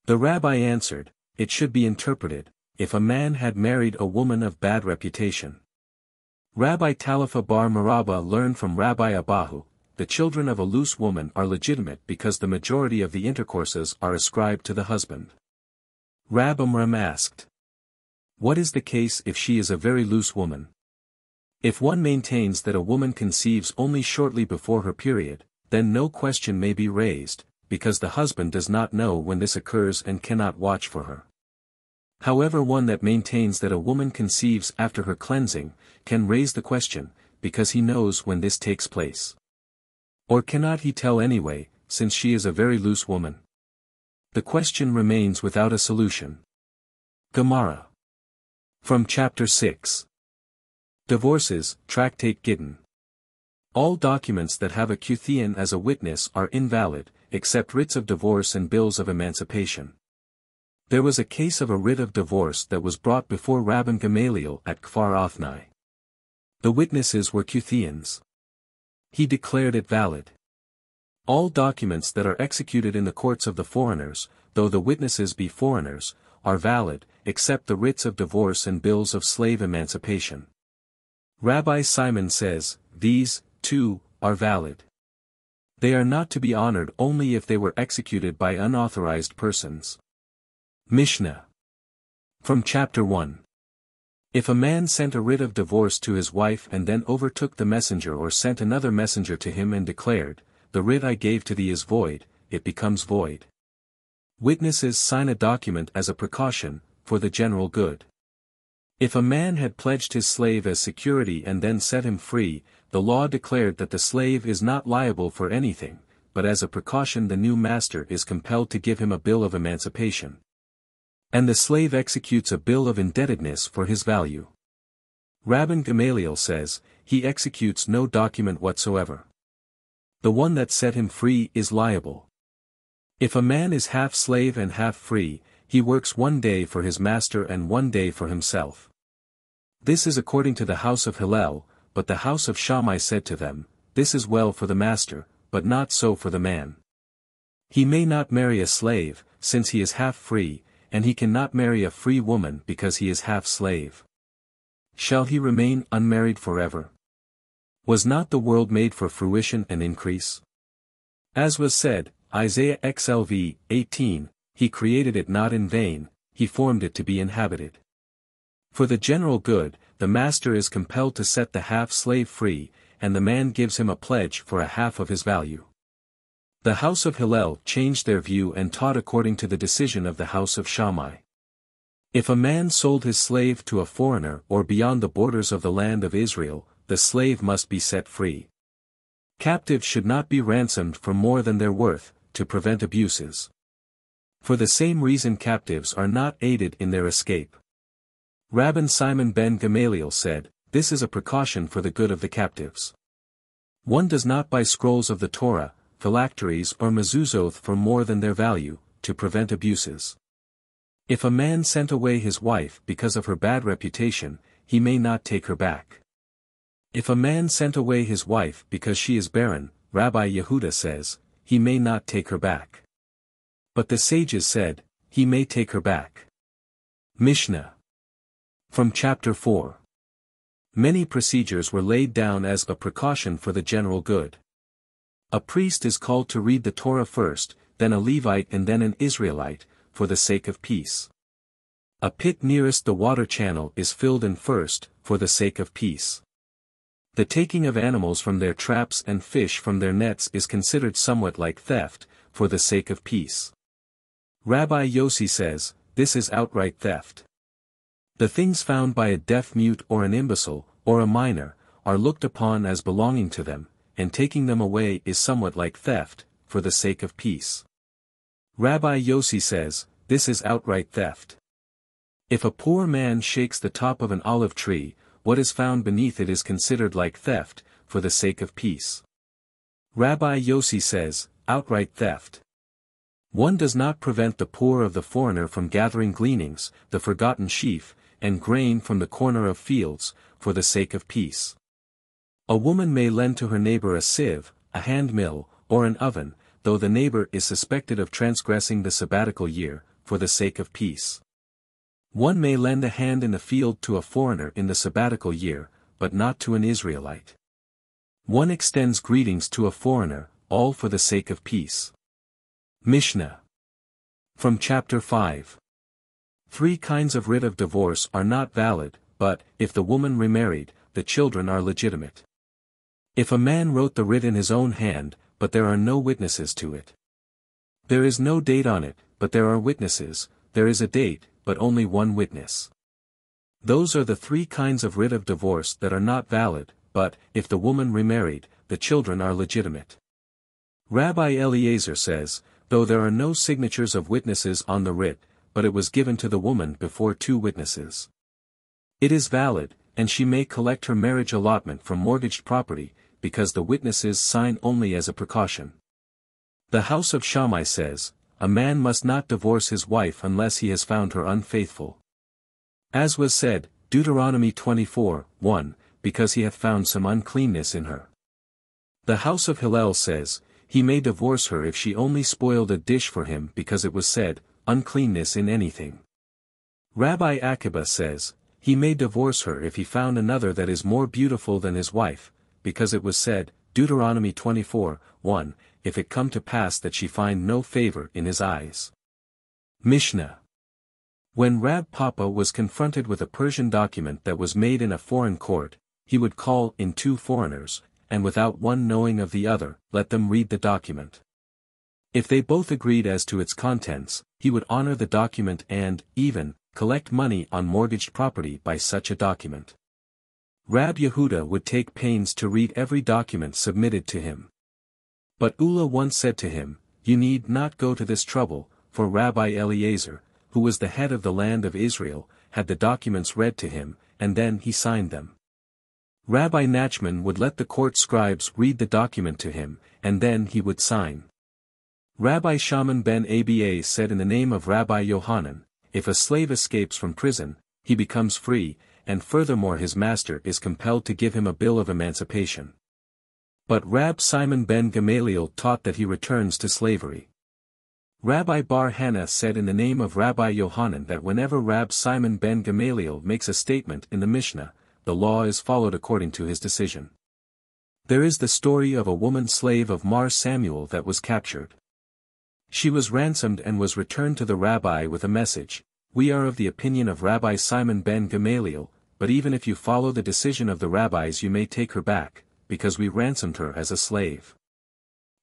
The rabbi answered, it should be interpreted, if a man had married a woman of bad reputation. Rabbi Talifa bar Merabah learned from Rabbi Abahu, the children of a loose woman are legitimate because the majority of the intercourses are ascribed to the husband. Rab Amram asked, what is the case if she is a very loose woman? If one maintains that a woman conceives only shortly before her period, then no question may be raised, because the husband does not know when this occurs and cannot watch for her. However, one that maintains that a woman conceives after her cleansing, can raise the question, because he knows when this takes place. Or cannot he tell anyway, since she is a very loose woman? The question remains without a solution. Gemara. From chapter 6. Divorces, Tractate Gittin. All documents that have a Kethuboth as a witness are invalid, except writs of divorce and bills of emancipation. There was a case of a writ of divorce that was brought before Rabban Gamaliel at Kfar Othnai. The witnesses were Kethuboths. He declared it valid. All documents that are executed in the courts of the foreigners, though the witnesses be foreigners, are valid, except the writs of divorce and bills of slave emancipation. Rabbi Simon says, these, too, are valid. They are not to be honored only if they were executed by unauthorized persons. Mishna. From chapter 1. If a man sent a writ of divorce to his wife and then overtook the messenger or sent another messenger to him and declared, the writ I gave to thee is void, it becomes void. Witnesses sign a document as a precaution, for the general good. If a man had pledged his slave as security and then set him free, the law declared that the slave is not liable for anything, but as a precaution the new master is compelled to give him a bill of emancipation. And the slave executes a bill of indebtedness for his value. Rabban Gamaliel says, he executes no document whatsoever. The one that set him free is liable. If a man is half slave and half free, he works 1 day for his master and 1 day for himself. This is according to the house of Hillel, but the house of Shammai said to them, this is well for the master, but not so for the man. He may not marry a slave, since he is half free, and he cannot marry a free woman because he is half slave. Shall he remain unmarried forever? Was not the world made for fruition and increase? As was said, Isaiah XLV, 18, he created it not in vain, he formed it to be inhabited. For the general good, the master is compelled to set the half-slave free, and the man gives him a pledge for a half of his value. The house of Hillel changed their view and taught according to the decision of the house of Shammai. If a man sold his slave to a foreigner or beyond the borders of the land of Israel, the slave must be set free. Captives should not be ransomed for more than their worth, to prevent abuses. For the same reason captives are not aided in their escape. Rabban Simon ben Gamaliel said, this is a precaution for the good of the captives. One does not buy scrolls of the Torah, phylacteries or mezuzot for more than their value, to prevent abuses. If a man sent away his wife because of her bad reputation, he may not take her back. If a man sent away his wife because she is barren, Rabbi Yehuda says, he may not take her back. But the sages said, he may take her back. Mishna. From chapter 4. Many procedures were laid down as a precaution for the general good. A priest is called to read the Torah first, then a Levite and then an Israelite, for the sake of peace. A pit nearest the water channel is filled in first, for the sake of peace. The taking of animals from their traps and fish from their nets is considered somewhat like theft, for the sake of peace. Rabbi Yossi says, this is outright theft. The things found by a deaf-mute or an imbecile, or a minor, are looked upon as belonging to them, and taking them away is somewhat like theft, for the sake of peace. Rabbi Yossi says, this is outright theft. If a poor man shakes the top of an olive tree, what is found beneath it is considered like theft, for the sake of peace. Rabbi Yossi says, outright theft. One does not prevent the poor of the foreigner from gathering gleanings, the forgotten sheaf, and grain from the corner of fields, for the sake of peace. A woman may lend to her neighbor a sieve, a hand mill, or an oven, though the neighbor is suspected of transgressing the sabbatical year, for the sake of peace. One may lend a hand in the field to a foreigner in the sabbatical year, but not to an Israelite. One extends greetings to a foreigner, all for the sake of peace. Mishna. From chapter 5. 3 kinds of writ of divorce are not valid, but, if the woman remarried, the children are legitimate. If a man wrote the writ in his own hand, but there are no witnesses to it. There is no date on it, but there are witnesses, there is a date, but only one witness. Those are the 3 kinds of writ of divorce that are not valid, but, if the woman remarried, the children are legitimate. Rabbi Eliezer says, though there are no signatures of witnesses on the writ, but it was given to the woman before 2 witnesses. It is valid, and she may collect her marriage allotment from mortgaged property, because the witnesses sign only as a precaution. The house of Shammai says, a man must not divorce his wife unless he has found her unfaithful. As was said, Deuteronomy 24:1, because he hath found some uncleanness in her. The house of Hillel says, he may divorce her if she only spoiled a dish for him because it was said, uncleanness in anything. Rabbi Akiba says, he may divorce her if he found another that is more beautiful than his wife, because it was said, Deuteronomy 24:1, if it come to pass that she find no favor in his eyes. Mishna. When Rab Papa was confronted with a Persian document that was made in a foreign court, he would call in 2 foreigners, and without one knowing of the other, let them read the document. If they both agreed as to its contents, he would honor the document and, even, collect money on mortgaged property by such a document. Rab Yehuda would take pains to read every document submitted to him. But Ulla once said to him, "You need not go to this trouble," for Rabbi Eliezer, who was the head of the land of Israel, had the documents read to him, and then he signed them. Rabbi Nachman would let the court scribes read the document to him, and then he would sign. Rabbi Shaman ben Aba said in the name of Rabbi Yohanan, if a slave escapes from prison, he becomes free, and furthermore his master is compelled to give him a bill of emancipation. But Rab Simon ben Gamaliel taught that he returns to slavery. Rabbi Bar Hannah said in the name of Rabbi Yohanan that whenever Rab Simon ben Gamaliel makes a statement in the Mishna, the law is followed according to his decision. There is the story of a woman slave of Mar Samuel that was captured. She was ransomed and was returned to the rabbi with a message, "We are of the opinion of Rabbi Simon ben Gamaliel, but even if you follow the decision of the rabbis you may take her back, because we ransomed her as a slave."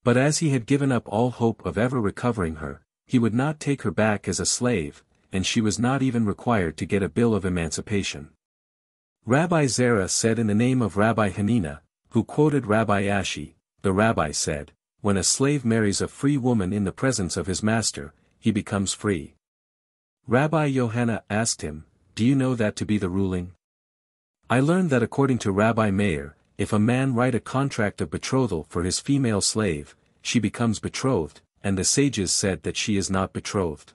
But as he had given up all hope of ever recovering her, he would not take her back as a slave, and she was not even required to get a bill of emancipation. Rabbi Zerah said in the name of Rabbi Hanina, who quoted Rabbi Ashi, the rabbi said, "When a slave marries a free woman in the presence of his master, he becomes free." Rabbi Yohanna asked him, "Do you know that to be the ruling?" I learned that according to Rabbi Meir, if a man write a contract of betrothal for his female slave, she becomes betrothed, and the sages said that she is not betrothed.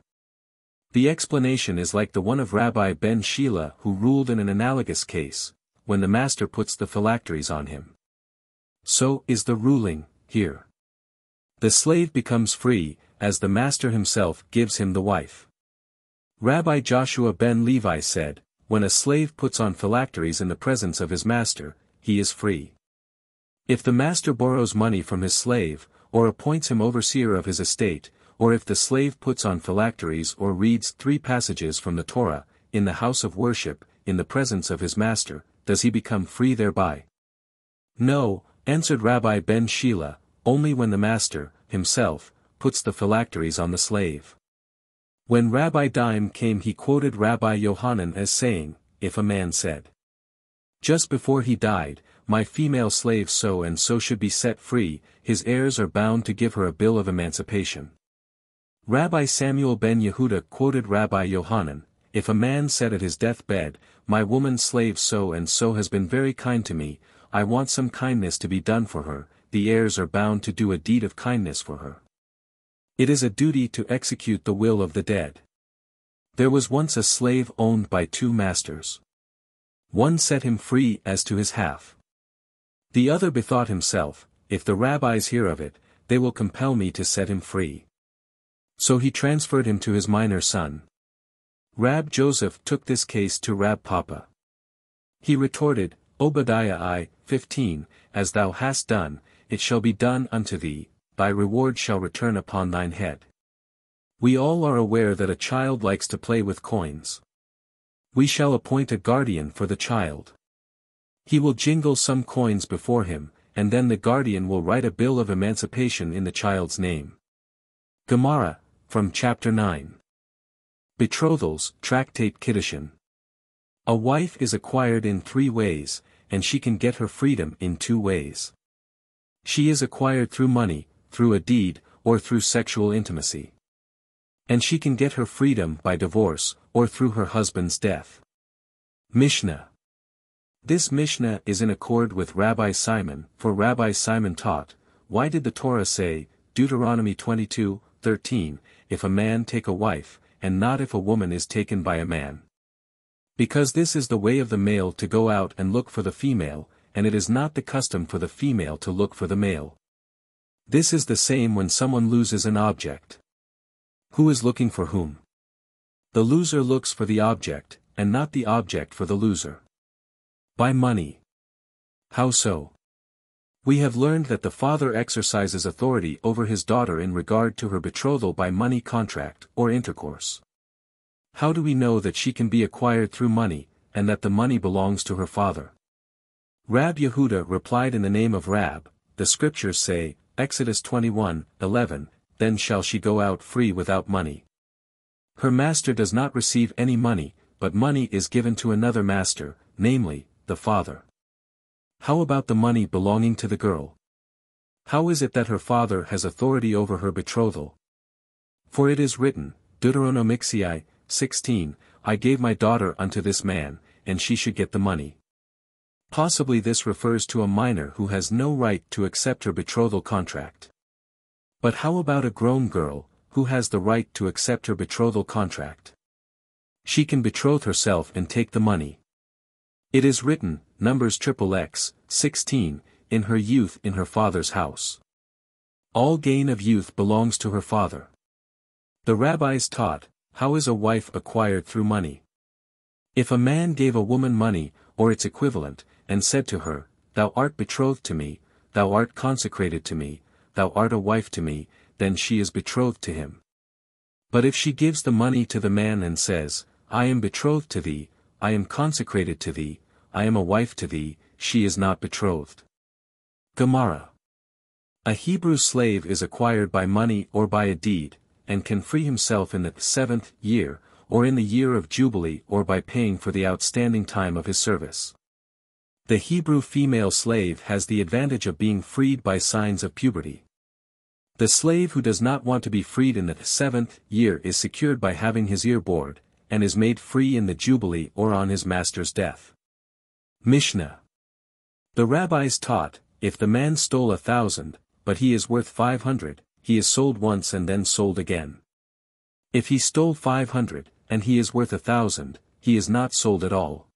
The explanation is like the one of Rabbi Ben Sheila who ruled in an analogous case, when the master puts the phylacteries on him. So is the ruling, here. The slave becomes free, as the master himself gives him the wife. Rabbi Joshua ben Levi said, when a slave puts on phylacteries in the presence of his master, he is free. If the master borrows money from his slave, or appoints him overseer of his estate, or if the slave puts on phylacteries or reads 3 passages from the Torah, in the house of worship, in the presence of his master, does he become free thereby? No, answered Rabbi Ben Sheila, only when the master, himself, puts the phylacteries on the slave. When Rabbi Daim came he quoted Rabbi Yohanan as saying, if a man said, just before he died, my female slave so and so should be set free, his heirs are bound to give her a bill of emancipation. Rabbi Samuel ben Yehuda quoted Rabbi Yohanan, if a man said at his deathbed, my woman slave so and so has been very kind to me, I want some kindness to be done for her, the heirs are bound to do a deed of kindness for her. It is a duty to execute the will of the dead. There was once a slave owned by 2 masters. One set him free as to his half. The other bethought himself, if the rabbis hear of it, they will compel me to set him free. So he transferred him to his minor son. Rab Joseph took this case to Rab Papa. He retorted, Obadiah I, 15, as thou hast done, it shall be done unto thee, thy reward shall return upon thine head. We all are aware that a child likes to play with coins. We shall appoint a guardian for the child. He will jingle some coins before him, and then the guardian will write a bill of emancipation in the child's name. Gemara, from chapter 9. Betrothals, Tractate Kiddushin. A wife is acquired in 3 ways, and she can get her freedom in 2 ways. She is acquired through money, through a deed, or through sexual intimacy. And she can get her freedom by divorce, or through her husband's death. Mishna. This Mishna is in accord with Rabbi Simon, for Rabbi Simon taught, why did the Torah say, Deuteronomy 22:13, if a man take a wife, and not if a woman is taken by a man? Because this is the way of the male to go out and look for the female, and it is not the custom for the female to look for the male. This is the same when someone loses an object. Who is looking for whom? The loser looks for the object, and not the object for the loser. By money. How so? We have learned that the father exercises authority over his daughter in regard to her betrothal by money contract or intercourse. How do we know that she can be acquired through money, and that the money belongs to her father? Rab Yehuda replied in the name of Rab, the scriptures say, Exodus 21:11, then shall she go out free without money. Her master does not receive any money, but money is given to another master, namely, the father. How about the money belonging to the girl? How is it that her father has authority over her betrothal? For it is written, Deuteronomii 16, I gave my daughter unto this man, and she should get the money. Possibly this refers to a minor who has no right to accept her betrothal contract. But how about a grown girl, who has the right to accept her betrothal contract? She can betroth herself and take the money. It is written, Numbers XXX, 16, in her youth in her father's house. All gain of youth belongs to her father. The rabbis taught, how is a wife acquired through money? If a man gave a woman money, or its equivalent, and said to her, Thou art betrothed to me, thou art consecrated to me, thou art a wife to me, then she is betrothed to him. But if she gives the money to the man and says, I am betrothed to thee, I am consecrated to thee, I am a wife to thee, she is not betrothed. Gemara. A Hebrew slave is acquired by money or by a deed, and can free himself in the 7th year, or in the year of Jubilee or by paying for the outstanding time of his service. The Hebrew female slave has the advantage of being freed by signs of puberty. The slave who does not want to be freed in the 7th year is secured by having his ear bored, and is made free in the Jubilee or on his master's death. Mishna. The rabbis taught, if the man stole 1,000, but he is worth 500, he is sold once and then sold again. If he stole 500, and he is worth 1,000, he is not sold at all.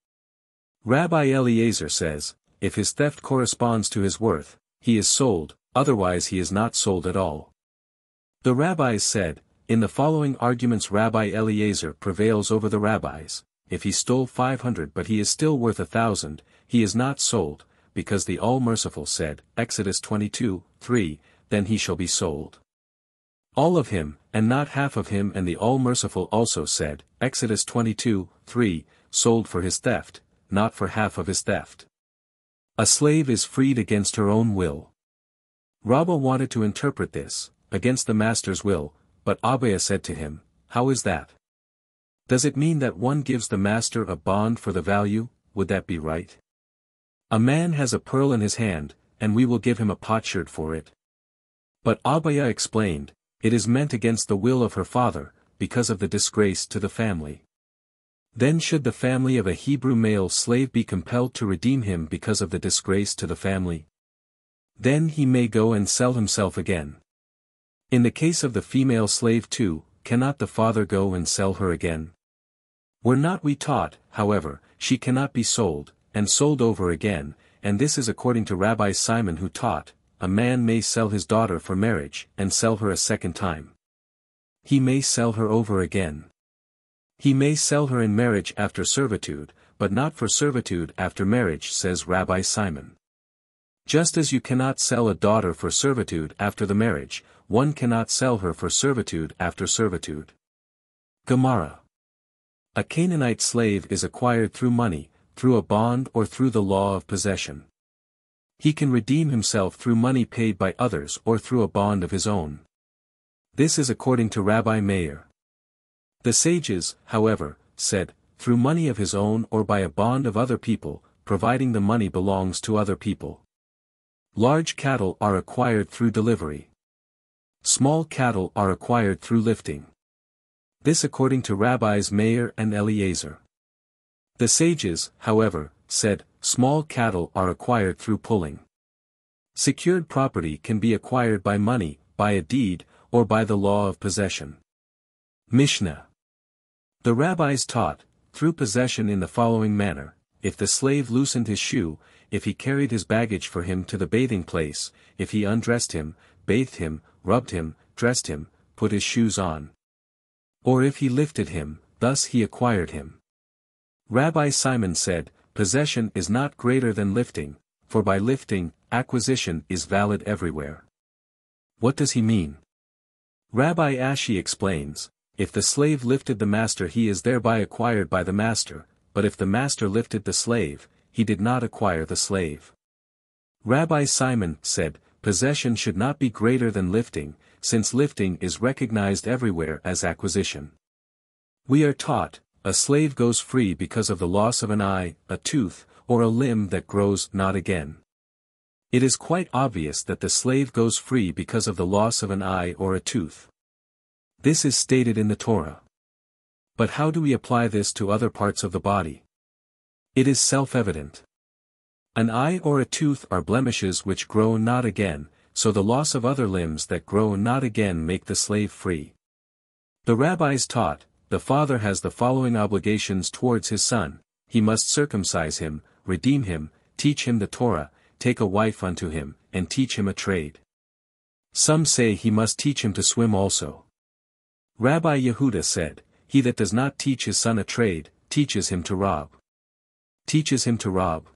Rabbi Eliezer says, if his theft corresponds to his worth, he is sold, otherwise he is not sold at all. The rabbis said, in the following arguments Rabbi Eliezer prevails over the rabbis, if he stole 500 but he is still worth 1,000, he is not sold, because the All-Merciful said, Exodus 22:3, then he shall be sold. All of him, and not half of him, and the All-Merciful also said, Exodus 22:3, sold for his theft, not for half of his theft. A slave is freed against her own will. Rabbah wanted to interpret this, against the master's will, but Abba said to him, how is that? Does it mean that one gives the master a bond for the value? Would that be right? A man has a pearl in his hand, and we will give him a potsherd for it. But Abba explained, it is meant against the will of her father, because of the disgrace to the family. Then should the family of a Hebrew male slave be compelled to redeem him because of the disgrace to the family? Then he may go and sell himself again. In the case of the female slave too, cannot the father go and sell her again? Were not we taught, however, she cannot be sold, and sold over again, and this is according to Rabbi Simon who taught, a man may sell his daughter for marriage and sell her a second time. He may sell her over again. He may sell her in marriage after servitude, but not for servitude after marriage, says Rabbi Simon. Just as you cannot sell a daughter for servitude after the marriage, one cannot sell her for servitude after servitude. Gemara. A Canaanite slave is acquired through money, through a bond or through the law of possession. He can redeem himself through money paid by others or through a bond of his own. This is according to Rabbi Meir. The sages, however, said, through money of his own or by a bond of other people, providing the money belongs to other people. Large cattle are acquired through delivery. Small cattle are acquired through lifting. This according to Rabbis Meir and Eliezer. The sages, however, said, small cattle are acquired through pulling. Secured property can be acquired by money, by a deed, or by the law of possession. Mishna. The rabbis taught, through possession in the following manner, if the slave loosened his shoe, if he carried his baggage for him to the bathing place, if he undressed him, bathed him, rubbed him, dressed him, put his shoes on. Or if he lifted him, thus he acquired him. Rabbi Simon said, possession is not greater than lifting, for by lifting, acquisition is valid everywhere. What does he mean? Rabbi Ashi explains, if the slave lifted the master he is thereby acquired by the master, but if the master lifted the slave, he did not acquire the slave. Rabbi Simon said, possession should not be greater than lifting, since lifting is recognized everywhere as acquisition. We are taught, a slave goes free because of the loss of an eye, a tooth, or a limb that grows not again. It is quite obvious that the slave goes free because of the loss of an eye or a tooth. This is stated in the Torah. But how do we apply this to other parts of the body? It is self-evident. An eye or a tooth are blemishes which grow not again, so the loss of other limbs that grow not again make the slave free. The rabbis taught, the father has the following obligations towards his son: he must circumcise him, redeem him, teach him the Torah, take a wife unto him, and teach him a trade. Some say he must teach him to swim also. Rabbi Yehuda said, he that does not teach his son a trade, teaches him to rob. Teaches him to rob.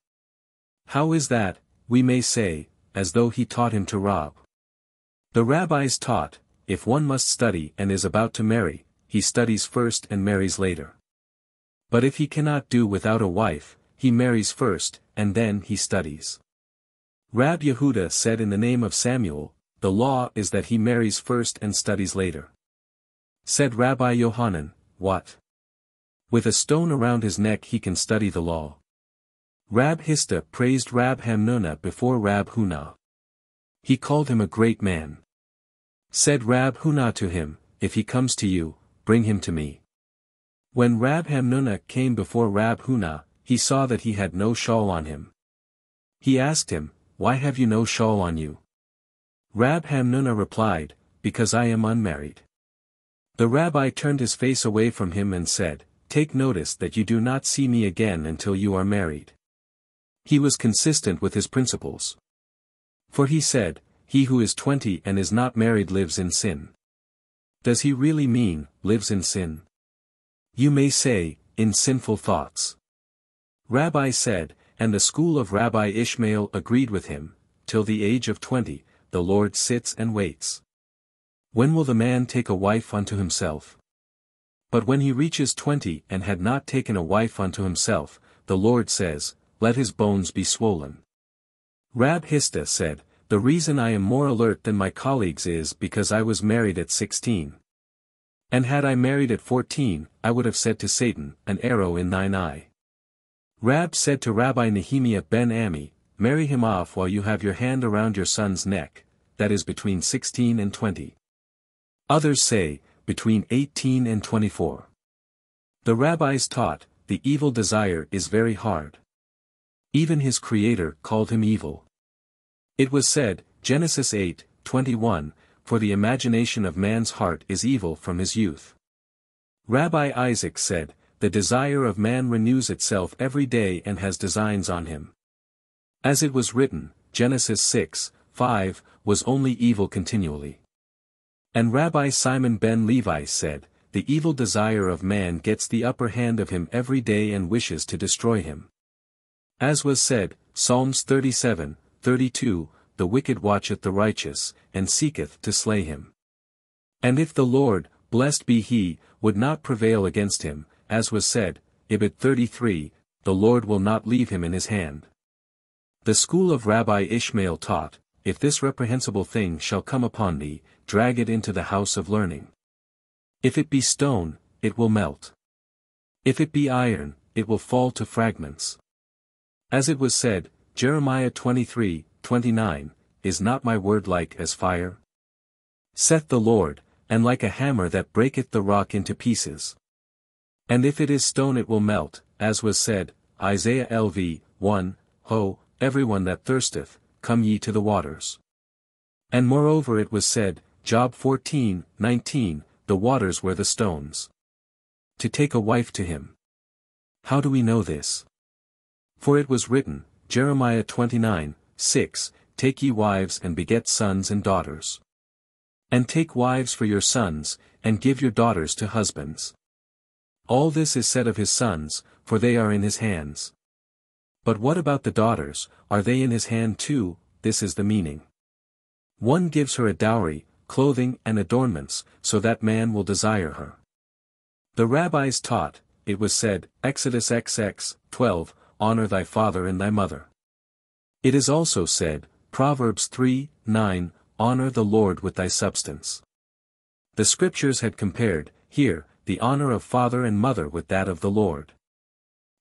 How is that, we may say, as though he taught him to rob? The rabbis taught, if one must study and is about to marry, he studies first and marries later. But if he cannot do without a wife, he marries first, and then he studies. Rab Yehuda said in the name of Samuel, the law is that he marries first and studies later. Said Rabbi Yohanan, what? With a stone around his neck he can study the law. Rab Hista praised Rab Hamnuna before Rab Huna. He called him a great man. Said Rab Huna to him, if he comes to you, bring him to me. When Rab Hamnuna came before Rab Huna, he saw that he had no shawl on him. He asked him, why have you no shawl on you? Rab Hamnuna replied, because I am unmarried. The rabbi turned his face away from him and said, take notice that you do not see me again until you are married. He was consistent with his principles. For he said, he who is 20 and is not married lives in sin. Does he really mean, lives in sin? You may say, in sinful thoughts. Rabbi said, and the school of Rabbi Ishmael agreed with him, till the age of 20, the Lord sits and waits. When will the man take a wife unto himself? But when he reaches 20 and had not taken a wife unto himself, the Lord says, let his bones be swollen. Rab Hista said, the reason I am more alert than my colleagues is because I was married at 16. And had I married at 14, I would have said to Satan, an arrow in thine eye. Rab said to Rabbi Nehemiah ben Ammi, marry him off while you have your hand around your son's neck, that is between 16 and 20. Others say, between 18 and 24. The rabbis taught, the evil desire is very hard. Even his creator called him evil. It was said, Genesis 8:21, for the imagination of man's heart is evil from his youth. Rabbi Isaac said, the desire of man renews itself every day and has designs on him. As it was written, Genesis 6:5, was only evil continually. And Rabbi Simon ben Levi said, the evil desire of man gets the upper hand of him every day and wishes to destroy him. As was said, Psalms 37:32, the wicked watcheth the righteous, and seeketh to slay him. And if the Lord, blessed be he, would not prevail against him, as was said, Ibid 33, the Lord will not leave him in his hand. The school of Rabbi Ishmael taught, if this reprehensible thing shall come upon thee, drag it into the house of learning. If it be stone, it will melt. If it be iron, it will fall to fragments. As it was said, Jeremiah 23:29, is not my word like as fire? Saith the Lord, and like a hammer that breaketh the rock into pieces. And if it is stone it will melt, as was said, Isaiah LV 1, Ho, everyone that thirsteth, come ye to the waters. And moreover it was said, Job 14:19, the waters were the stones. To take a wife to him. How do we know this? For it was written, Jeremiah 29:6, take ye wives and beget sons and daughters. And take wives for your sons, and give your daughters to husbands. All this is said of his sons, for they are in his hands. But what about the daughters, are they in his hand too? This is the meaning. One gives her a dowry, clothing and adornments, so that man will desire her. The rabbis taught, it was said, Exodus XX 12, honor thy father and thy mother. It is also said, Proverbs 3:9, honor the Lord with thy substance. The scriptures had compared, here, the honor of father and mother with that of the Lord.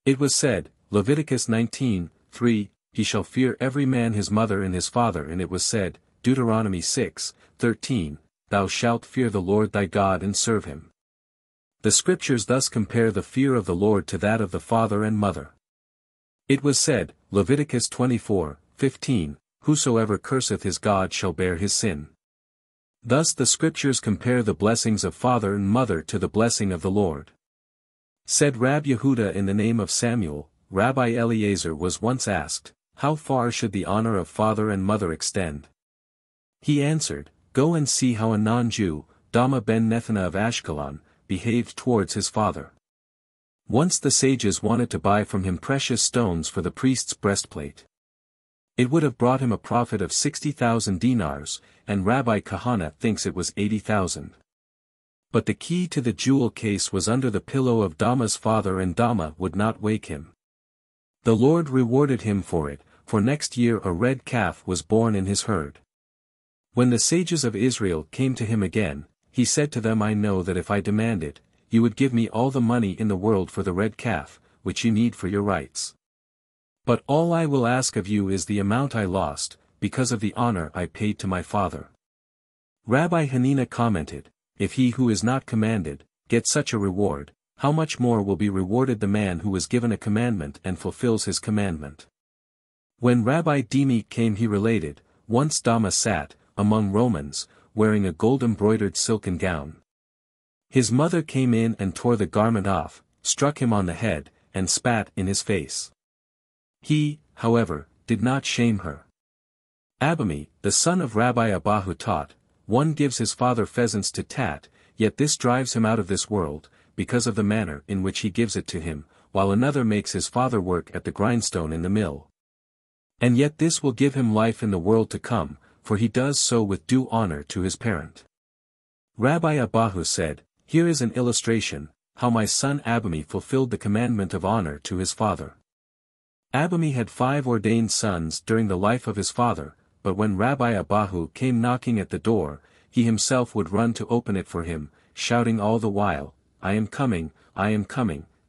It was said, Leviticus 19:3, he shall fear every man his mother and his father, and it was said, Deuteronomy 6:13, thou shalt fear the Lord thy God and serve him. The scriptures thus compare the fear of the Lord to that of the father and mother. It was said, Leviticus 24:15, whosoever curseth his God shall bear his sin. Thus the scriptures compare the blessings of father and mother to the blessing of the Lord. Said Rab Yehuda in the name of Samuel, Rabbi Eliezer was once asked, how far should the honor of father and mother extend? He answered, go and see how a non-Jew, Dama ben Nethana of Ashkelon, behaved towards his father. Once the sages wanted to buy from him precious stones for the priest's breastplate. It would have brought him a profit of 60,000 dinars, and Rabbi Kahana thinks it was 80,000. But the key to the jewel case was under the pillow of Dama's father, and Dama would not wake him. The Lord rewarded him for it, for next year a red calf was born in his herd. When the sages of Israel came to him again, he said to them, I know that if I demand it, you would give me all the money in the world for the red calf, which you need for your rights. But all I will ask of you is the amount I lost, because of the honor I paid to my father. Rabbi Hanina commented, if he who is not commanded, gets such a reward, how much more will be rewarded the man who was given a commandment and fulfills his commandment. When Rabbi Dimi came he related, once Dama sat, among Romans, wearing a gold-embroidered silken gown. His mother came in and tore the garment off, struck him on the head, and spat in his face. He, however, did not shame her. Abami, the son of Rabbi Abahu taught, one gives his father pheasants to tat, yet this drives him out of this world, because of the manner in which he gives it to him, while another makes his father work at the grindstone in the mill. And yet this will give him life in the world to come, for he does so with due honor to his parent. Rabbi Abahu said, here is an illustration, how my son Abami fulfilled the commandment of honor to his father. Abami had 5 ordained sons during the life of his father, but when Rabbi Abahu came knocking at the door, he himself would run to open it for him, shouting all the while, I am coming,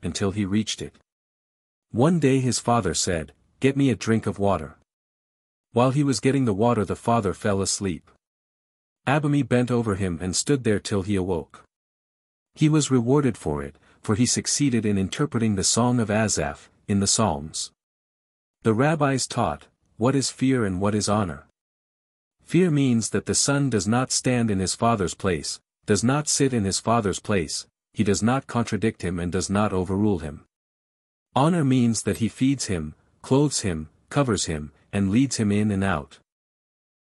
until he reached it. One day his father said, get me a drink of water. While he was getting the water the father fell asleep. Abami bent over him and stood there till he awoke. He was rewarded for it, for he succeeded in interpreting the Song of Asaph, in the Psalms. The rabbis taught, what is fear and what is honor? Fear means that the son does not stand in his father's place, does not sit in his father's place, he does not contradict him and does not overrule him. Honor means that he feeds him, clothes him, covers him, and leads him in and out.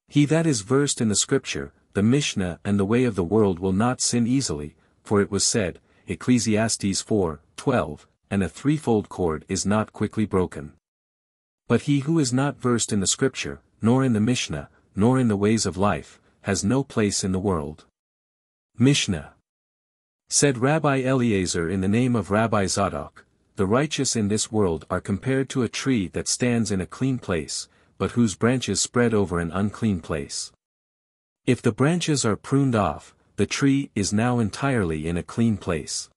He that is versed in the scripture, the Mishna and the way of the world will not sin easily, for it was said, Ecclesiastes 4:12, and a threefold cord is not quickly broken. But he who is not versed in the scripture, nor in the Mishna, nor in the ways of life, has no place in the world. Mishna. Said Rabbi Eliezer in the name of Rabbi Zadok, the righteous in this world are compared to a tree that stands in a clean place, but whose branches spread over an unclean place. If the branches are pruned off, the tree is now entirely in a clean place.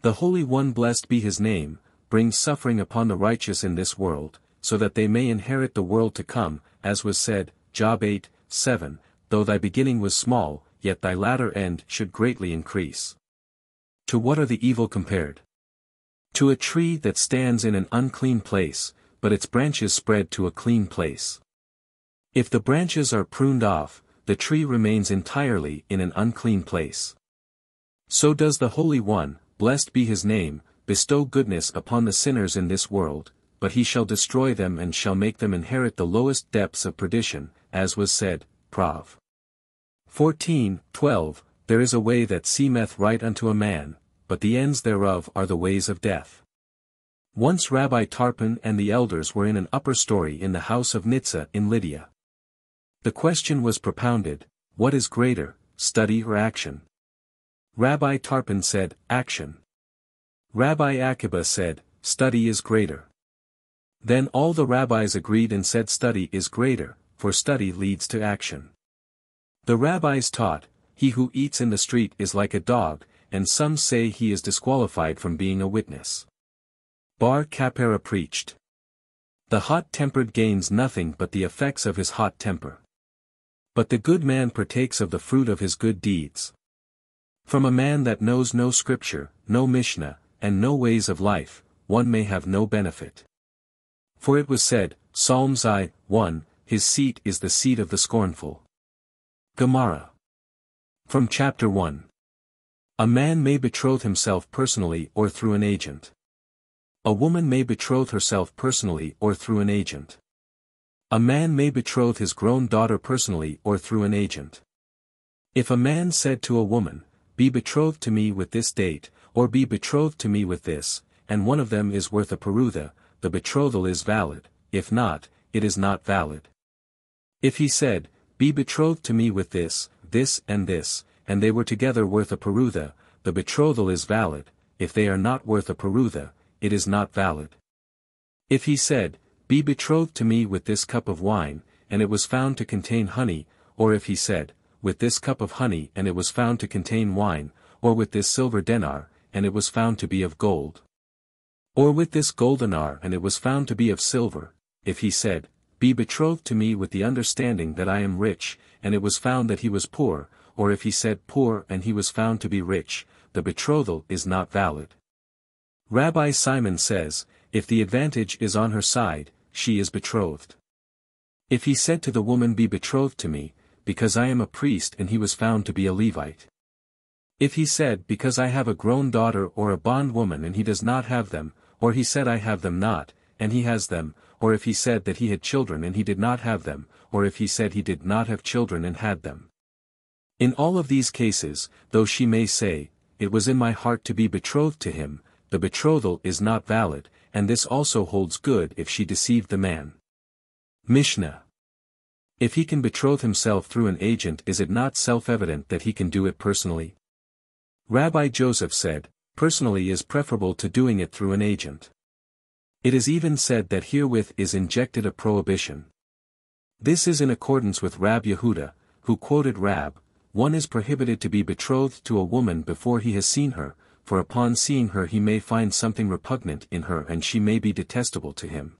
The Holy One, blessed be his name, brings suffering upon the righteous in this world, so that they may inherit the world to come, as was said, Job 8:7, though thy beginning was small, yet thy latter end should greatly increase. To what are the evil compared? To a tree that stands in an unclean place, but its branches spread to a clean place. If the branches are pruned off, the tree remains entirely in an unclean place. So does the Holy One, blessed be his name, bestow goodness upon the sinners in this world, but he shall destroy them and shall make them inherit the lowest depths of perdition, as was said, Prov. 14:12, there is a way that seemeth right unto a man, but the ends thereof are the ways of death. Once Rabbi Tarpon and the elders were in an upper story in the house of Nitzah in Lydia. The question was propounded, what is greater, study or action? Rabbi Tarpon said, action. Rabbi Akiba said, study is greater. Then all the rabbis agreed and said study is greater, for study leads to action. The rabbis taught, he who eats in the street is like a dog, and some say he is disqualified from being a witness. Bar Kapara preached. The hot-tempered gains nothing but the effects of his hot temper. But the good man partakes of the fruit of his good deeds. From a man that knows no scripture, no Mishna, and no ways of life, one may have no benefit. For it was said, Psalms I, 1, his seat is the seat of the scornful. Gemara. From chapter 1. A man may betroth himself personally or through an agent. A woman may betroth herself personally or through an agent. A man may betroth his grown daughter personally or through an agent. If a man said to a woman, be betrothed to me with this date, or be betrothed to me with this, and one of them is worth a perutha, the betrothal is valid, if not, it is not valid. If he said, be betrothed to me with this, and they were together worth a perutha, the betrothal is valid, if they are not worth a perutha, it is not valid. If he said, be betrothed to me with this cup of wine, and it was found to contain honey, or if he said, with this cup of honey and it was found to contain wine, or with this silver denar, and it was found to be of gold. Or with this gold denar and it was found to be of silver, if he said, be betrothed to me with the understanding that I am rich, and it was found that he was poor, or if he said poor and he was found to be rich, the betrothal is not valid. Rabbi Simon says, if the advantage is on her side, she is betrothed. If he said to the woman be betrothed to me, because I am a priest and he was found to be a Levite. If he said because I have a grown daughter or a bondwoman and he does not have them, or he said I have them not, and he has them, or if he said that he had children and he did not have them, or if he said he did not have children and had them. In all of these cases, though she may say, it was in my heart to be betrothed to him, the betrothal is not valid, and this also holds good if she deceived the man. Mishna. If he can betroth himself through an agent, is it not self-evident that he can do it personally? Rabbi Joseph said, personally is preferable to doing it through an agent. It is even said that herewith is injected a prohibition. This is in accordance with Rab Yehuda, who quoted Rab, one is prohibited to be betrothed to a woman before he has seen her, for upon seeing her he may find something repugnant in her and she may be detestable to him.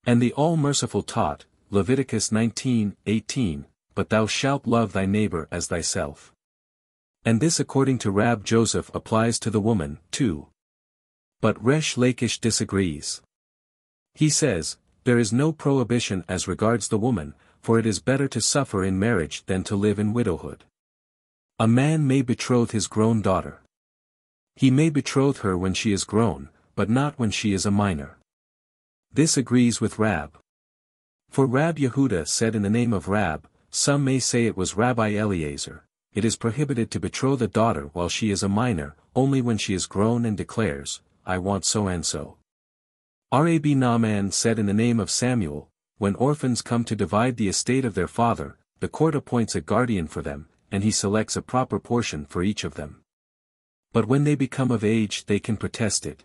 And the All-Merciful taught, Leviticus 19:18, but thou shalt love thy neighbor as thyself. And this according to Rab Joseph applies to the woman, too. But Resh Lakish disagrees. He says, there is no prohibition as regards the woman, for it is better to suffer in marriage than to live in widowhood. A man may betroth his grown daughter. He may betroth her when she is grown, but not when she is a minor. This agrees with Rab. For Rab Yehuda said in the name of Rab, some may say it was Rabbi Eliezer, it is prohibited to betroth a daughter while she is a minor, only when she is grown and declares, I want so and so. Rab Naaman said in the name of Samuel, when orphans come to divide the estate of their father, the court appoints a guardian for them, and he selects a proper portion for each of them. But when they become of age they can protest it.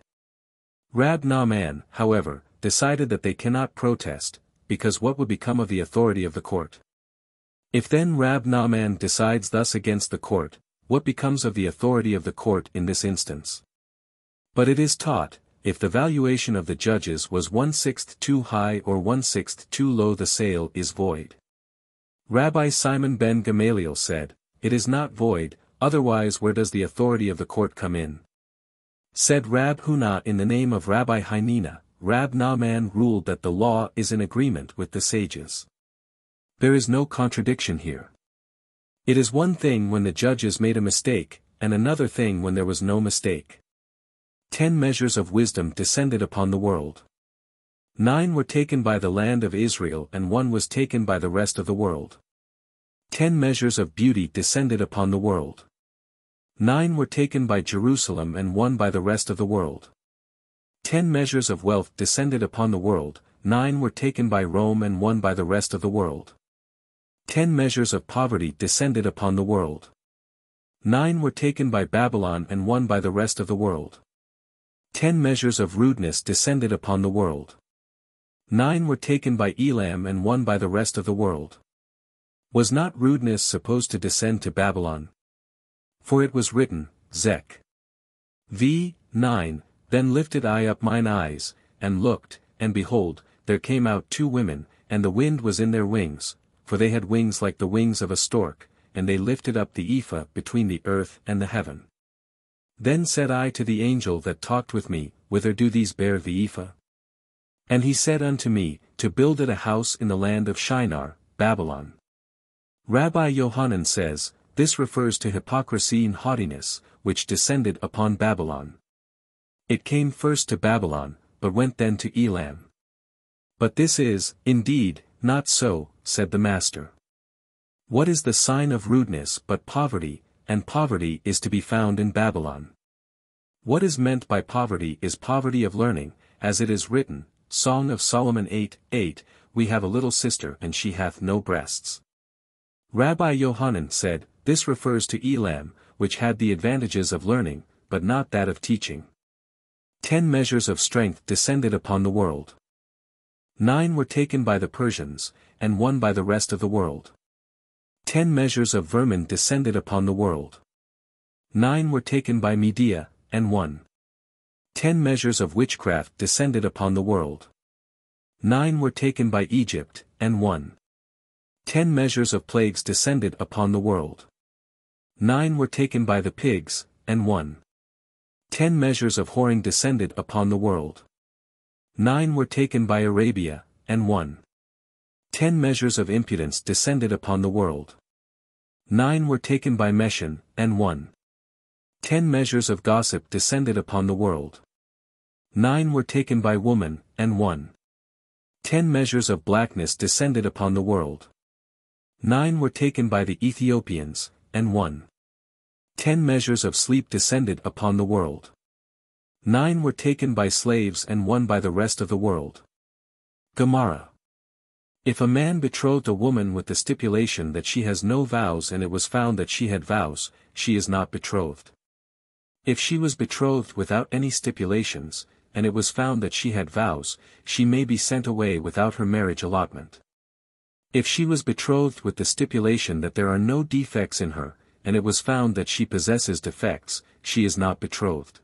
Rab Naaman, however, decided that they cannot protest, because what would become of the authority of the court? If then Rab Naaman decides thus against the court, what becomes of the authority of the court in this instance? But it is taught, if the valuation of the judges was 1/6 too high or 1/6 too low, the sale is void. Rabbi Simon ben Gamaliel said, it is not void, otherwise where does the authority of the court come in? Said Rab Huna in the name of Rabbi Hanina, Rab Naaman ruled that the law is in agreement with the sages. There is no contradiction here. It is one thing when the judges made a mistake, and another thing when there was no mistake. 10 measures of wisdom descended upon the world. 9 were taken by the land of Israel and 1 was taken by the rest of the world. 10 measures of beauty descended upon the world. 9 were taken by Jerusalem and 1 by the rest of the world. 10 measures of wealth descended upon the world, 9 were taken by Rome and 1 by the rest of the world. 10 measures of poverty descended upon the world. 9 were taken by Babylon and 1 by the rest of the world. 10 measures of rudeness descended upon the world. 9 were taken by Elam and 1 by the rest of the world. Was not rudeness supposed to descend to Babylon? For it was written, Zech. v. 9, Then lifted I up mine eyes, and looked, and behold, there came out two women, and the wind was in their wings, for they had wings like the wings of a stork, and they lifted up the ephah between the earth and the heaven. Then said I to the angel that talked with me, Whither do these bear the ephah? And he said unto me, To build it a house in the land of Shinar, Babylon. Rabbi Yohanan says, this refers to hypocrisy and haughtiness, which descended upon Babylon. It came first to Babylon, but went then to Elam. But this is, indeed, not so, said the Master. What is the sign of rudeness but poverty, and poverty is to be found in Babylon. What is meant by poverty is poverty of learning, as it is written, Song of Solomon 8:8, We have a little sister and she hath no breasts. Rabbi Yohanan said, this refers to Elam, which had the advantages of learning, but not that of teaching. 10 measures of strength descended upon the world. 9 were taken by the Persians, and 1 by the rest of the world. 10 measures of vermin descended upon the world. 9 were taken by Media, and 1. 10 measures of witchcraft descended upon the world. 9 were taken by Egypt, and 1. 10 measures of plagues descended upon the world. 9 were taken by the pigs, and 1. 10 measures of whoring descended upon the world. 9 were taken by Arabia, and 1. 10 measures of impudence descended upon the world. 9 were taken by Meshon, and 1. 10 measures of gossip descended upon the world. 9 were taken by woman, and 1. 10 measures of blackness descended upon the world. 9 were taken by the Ethiopians, and 1. 10 measures of sleep descended upon the world. 9 were taken by slaves and 1 by the rest of the world. Gemara. If a man betrothed a woman with the stipulation that she has no vows and it was found that she had vows, she is not betrothed. If she was betrothed without any stipulations, and it was found that she had vows, she may be sent away without her marriage allotment. If she was betrothed with the stipulation that there are no defects in her, and it was found that she possesses defects, she is not betrothed.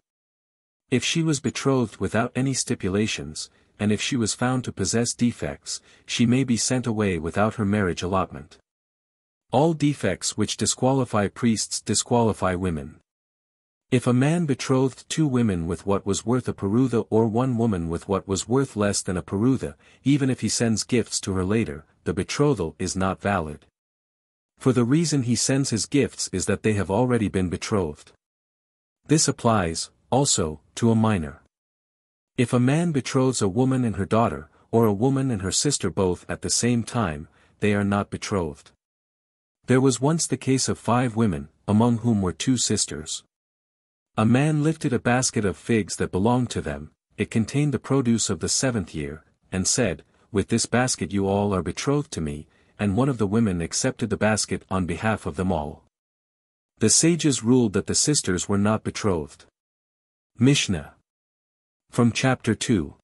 If she was betrothed without any stipulations, and if she was found to possess defects, she may be sent away without her marriage allotment. All defects which disqualify priests disqualify women. If a man betrothed 2 women with what was worth a perutha or 1 woman with what was worth less than a perutha, even if he sends gifts to her later, the betrothal is not valid. For the reason he sends his gifts is that they have already been betrothed. This applies, also, to a minor. If a man betroths a woman and her daughter, or a woman and her sister both at the same time, they are not betrothed. There was once the case of 5 women, among whom were 2 sisters. A man lifted a basket of figs that belonged to them, it contained the produce of the 7th year, and said, With this basket you all are betrothed to me, and one of the women accepted the basket on behalf of them all. The sages ruled that the sisters were not betrothed. Mishna. From chapter 2.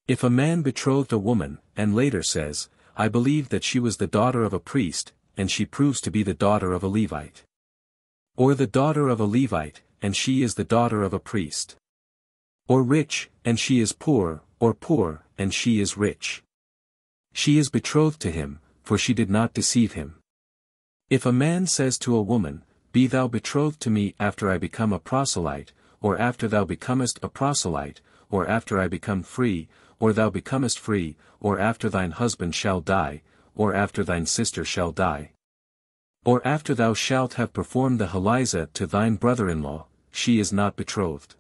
If a man betrothed a woman, and later says, I believe that she was the daughter of a priest, and she proves to be the daughter of a Levite. Or the daughter of a Levite, and she is the daughter of a priest. Or rich, and she is poor, or poor, and she is rich. She is betrothed to him, for she did not deceive him. If a man says to a woman, Be thou betrothed to me after I become a proselyte, or after thou becomest a proselyte, or after I become free, or thou becomest free, or after thine husband shall die, or after thine sister shall die, or after thou shalt have performed the haliza to thine brother-in-law, she is not betrothed.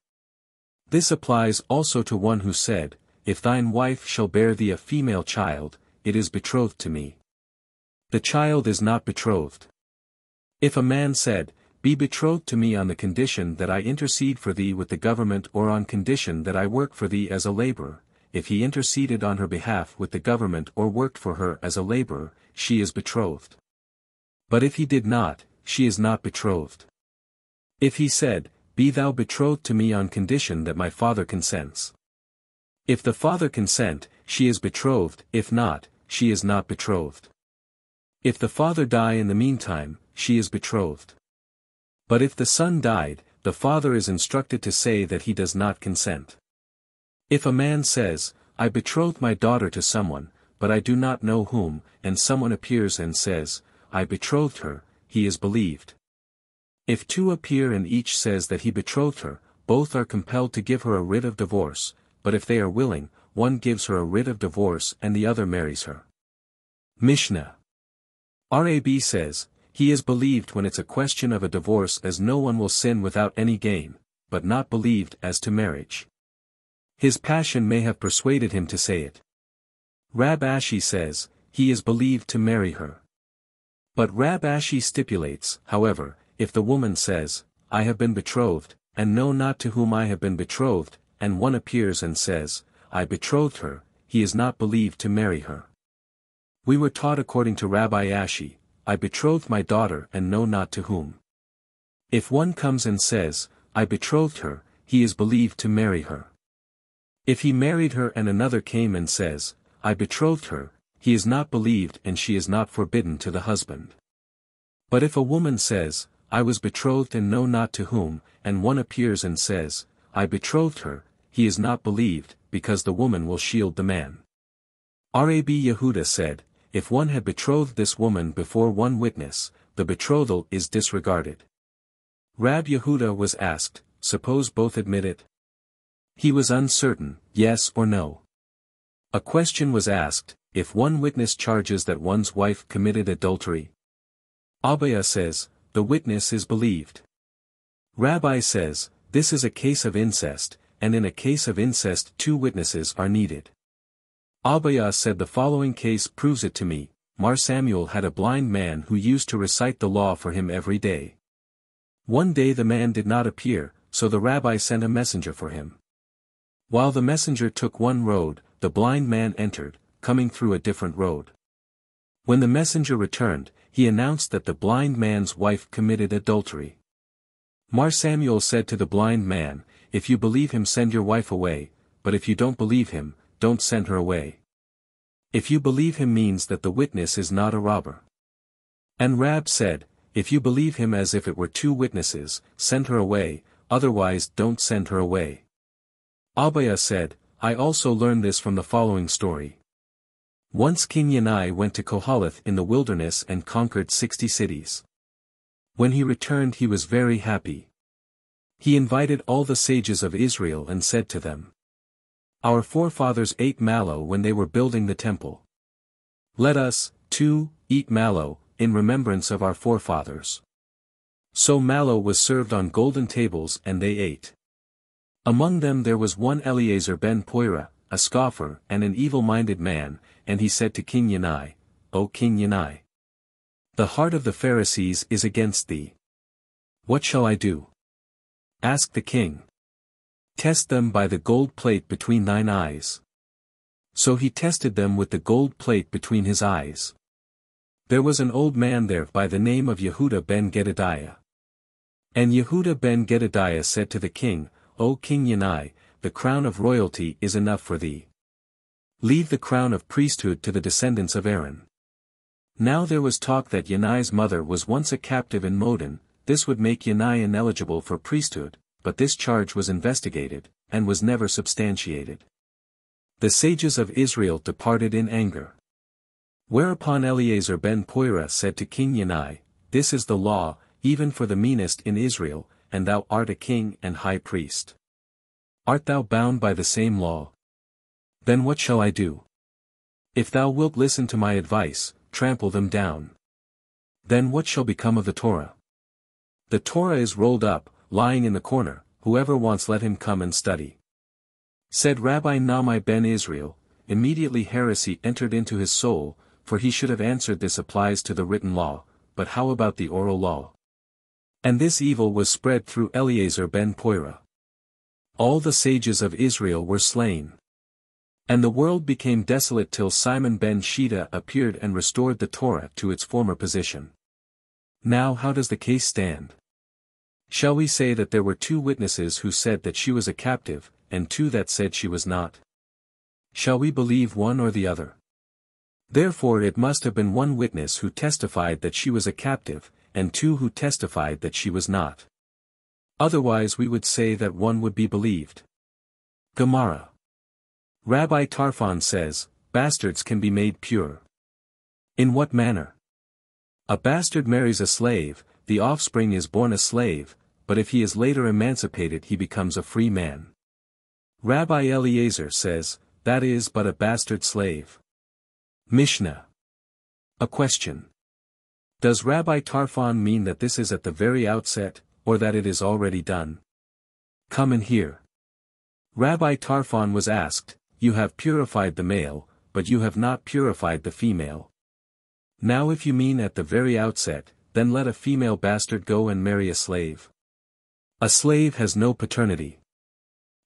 This applies also to one who said, If thine wife shall bear thee a female child, it is betrothed to me. The child is not betrothed. If a man said, Be betrothed to me on the condition that I intercede for thee with the government or on condition that I work for thee as a laborer, if he interceded on her behalf with the government or worked for her as a laborer, she is betrothed. But if he did not, she is not betrothed. If he said, Be thou betrothed to me on condition that my father consents. If the father consent, she is betrothed, if not, she is not betrothed. If the father die in the meantime, she is betrothed. But if the son died, the father is instructed to say that he does not consent. If a man says, I betroth my daughter to someone, but I do not know whom, and someone appears and says, I betrothed her, he is believed. If two appear and each says that he betrothed her, both are compelled to give her a writ of divorce, but if they are willing, one gives her a writ of divorce and the other marries her. Mishna. Rab says, he is believed when it's a question of a divorce, as no one will sin without any gain, but not believed as to marriage. His passion may have persuaded him to say it. Rab Ashi says, he is believed to marry her. But Rab Ashi stipulates, however, if the woman says, I have been betrothed, and know not to whom I have been betrothed, and one appears and says, I betrothed her, he is not believed to marry her. We were taught according to Rabbi Ashi, I betrothed my daughter and know not to whom. If one comes and says, I betrothed her, he is believed to marry her. If he married her and another came and says, I betrothed her, he is not believed and she is not forbidden to the husband. But if a woman says, I was betrothed and know not to whom, and one appears and says, I betrothed her, he is not believed, because the woman will shield the man. Rab Yehuda said, if one had betrothed this woman before one witness, the betrothal is disregarded. Rab Yehuda was asked, suppose both admit it? He was uncertain, yes or no. A question was asked, if one witness charges that one's wife committed adultery. Abaya says, the witness is believed. Rabbi says, this is a case of incest, and in a case of incest 2 witnesses are needed. Abaya said the following case proves it to me. Mar Samuel had a blind man who used to recite the law for him every day. One day the man did not appear, so the rabbi sent a messenger for him. While the messenger took one road, the blind man entered, coming through a different road. When the messenger returned, he announced that the blind man's wife committed adultery. Mar Samuel said to the blind man, if you believe him, send your wife away, but if you don't believe him, don't send her away. If you believe him means that the witness is not a robber. And Rab said, if you believe him as if it were 2 witnesses, send her away, otherwise don't send her away. Abaya said, I also learned this from the following story. Once King Yanai went to Kohaleth in the wilderness and conquered 60 cities. When he returned he was very happy. He invited all the sages of Israel and said to them, our forefathers ate mallow when they were building the temple. Let us, too, eat mallow, in remembrance of our forefathers. So mallow was served on golden tables and they ate. Among them there was one Eleazar ben Poira, a scoffer and an evil-minded man, and he said to King Yanai, O King Yanai, the heart of the Pharisees is against thee. What shall I do? Ask the king. Test them by the gold plate between thine eyes. So he tested them with the gold plate between his eyes. There was an old man there by the name of Yehuda ben Gedaliah. And Yehuda ben Gedaliah said to the king, O King Yanai, the crown of royalty is enough for thee. Leave the crown of priesthood to the descendants of Aaron. Now there was talk that Yanai's mother was once a captive in Moed. This would make Yanai ineligible for priesthood, but this charge was investigated, and was never substantiated. The sages of Israel departed in anger. Whereupon Eleazar ben Poira said to King Yanai, this is the law, even for the meanest in Israel, and thou art a king and high priest. Art thou bound by the same law? Then what shall I do? If thou wilt listen to my advice, trample them down. Then what shall become of the Torah? The Torah is rolled up, lying in the corner, whoever wants let him come and study. Said Rabbi Nahmai ben Israel, immediately heresy entered into his soul, for he should have answered this applies to the written law, but how about the oral law? And this evil was spread through Eleazar ben Poira. All the sages of Israel were slain. And the world became desolate till Simon ben Shita appeared and restored the Torah to its former position. Now how does the case stand? Shall we say that there were 2 witnesses who said that she was a captive, and 2 that said she was not? Shall we believe one or the other? Therefore it must have been one witness who testified that she was a captive, and two who testified that she was not. Otherwise we would say that one would be believed. Gemara. Rabbi Tarfon says, bastards can be made pure. In what manner? A bastard marries a slave, the offspring is born a slave, but if he is later emancipated he becomes a free man. Rabbi Eliezer says, that is but a bastard slave. Mishna. A question. Does Rabbi Tarfon mean that this is at the very outset, or that it is already done? Come and hear. Rabbi Tarfon was asked, you have purified the male, but you have not purified the female. Now if you mean at the very outset, then let a female bastard go and marry a slave. A slave has no paternity.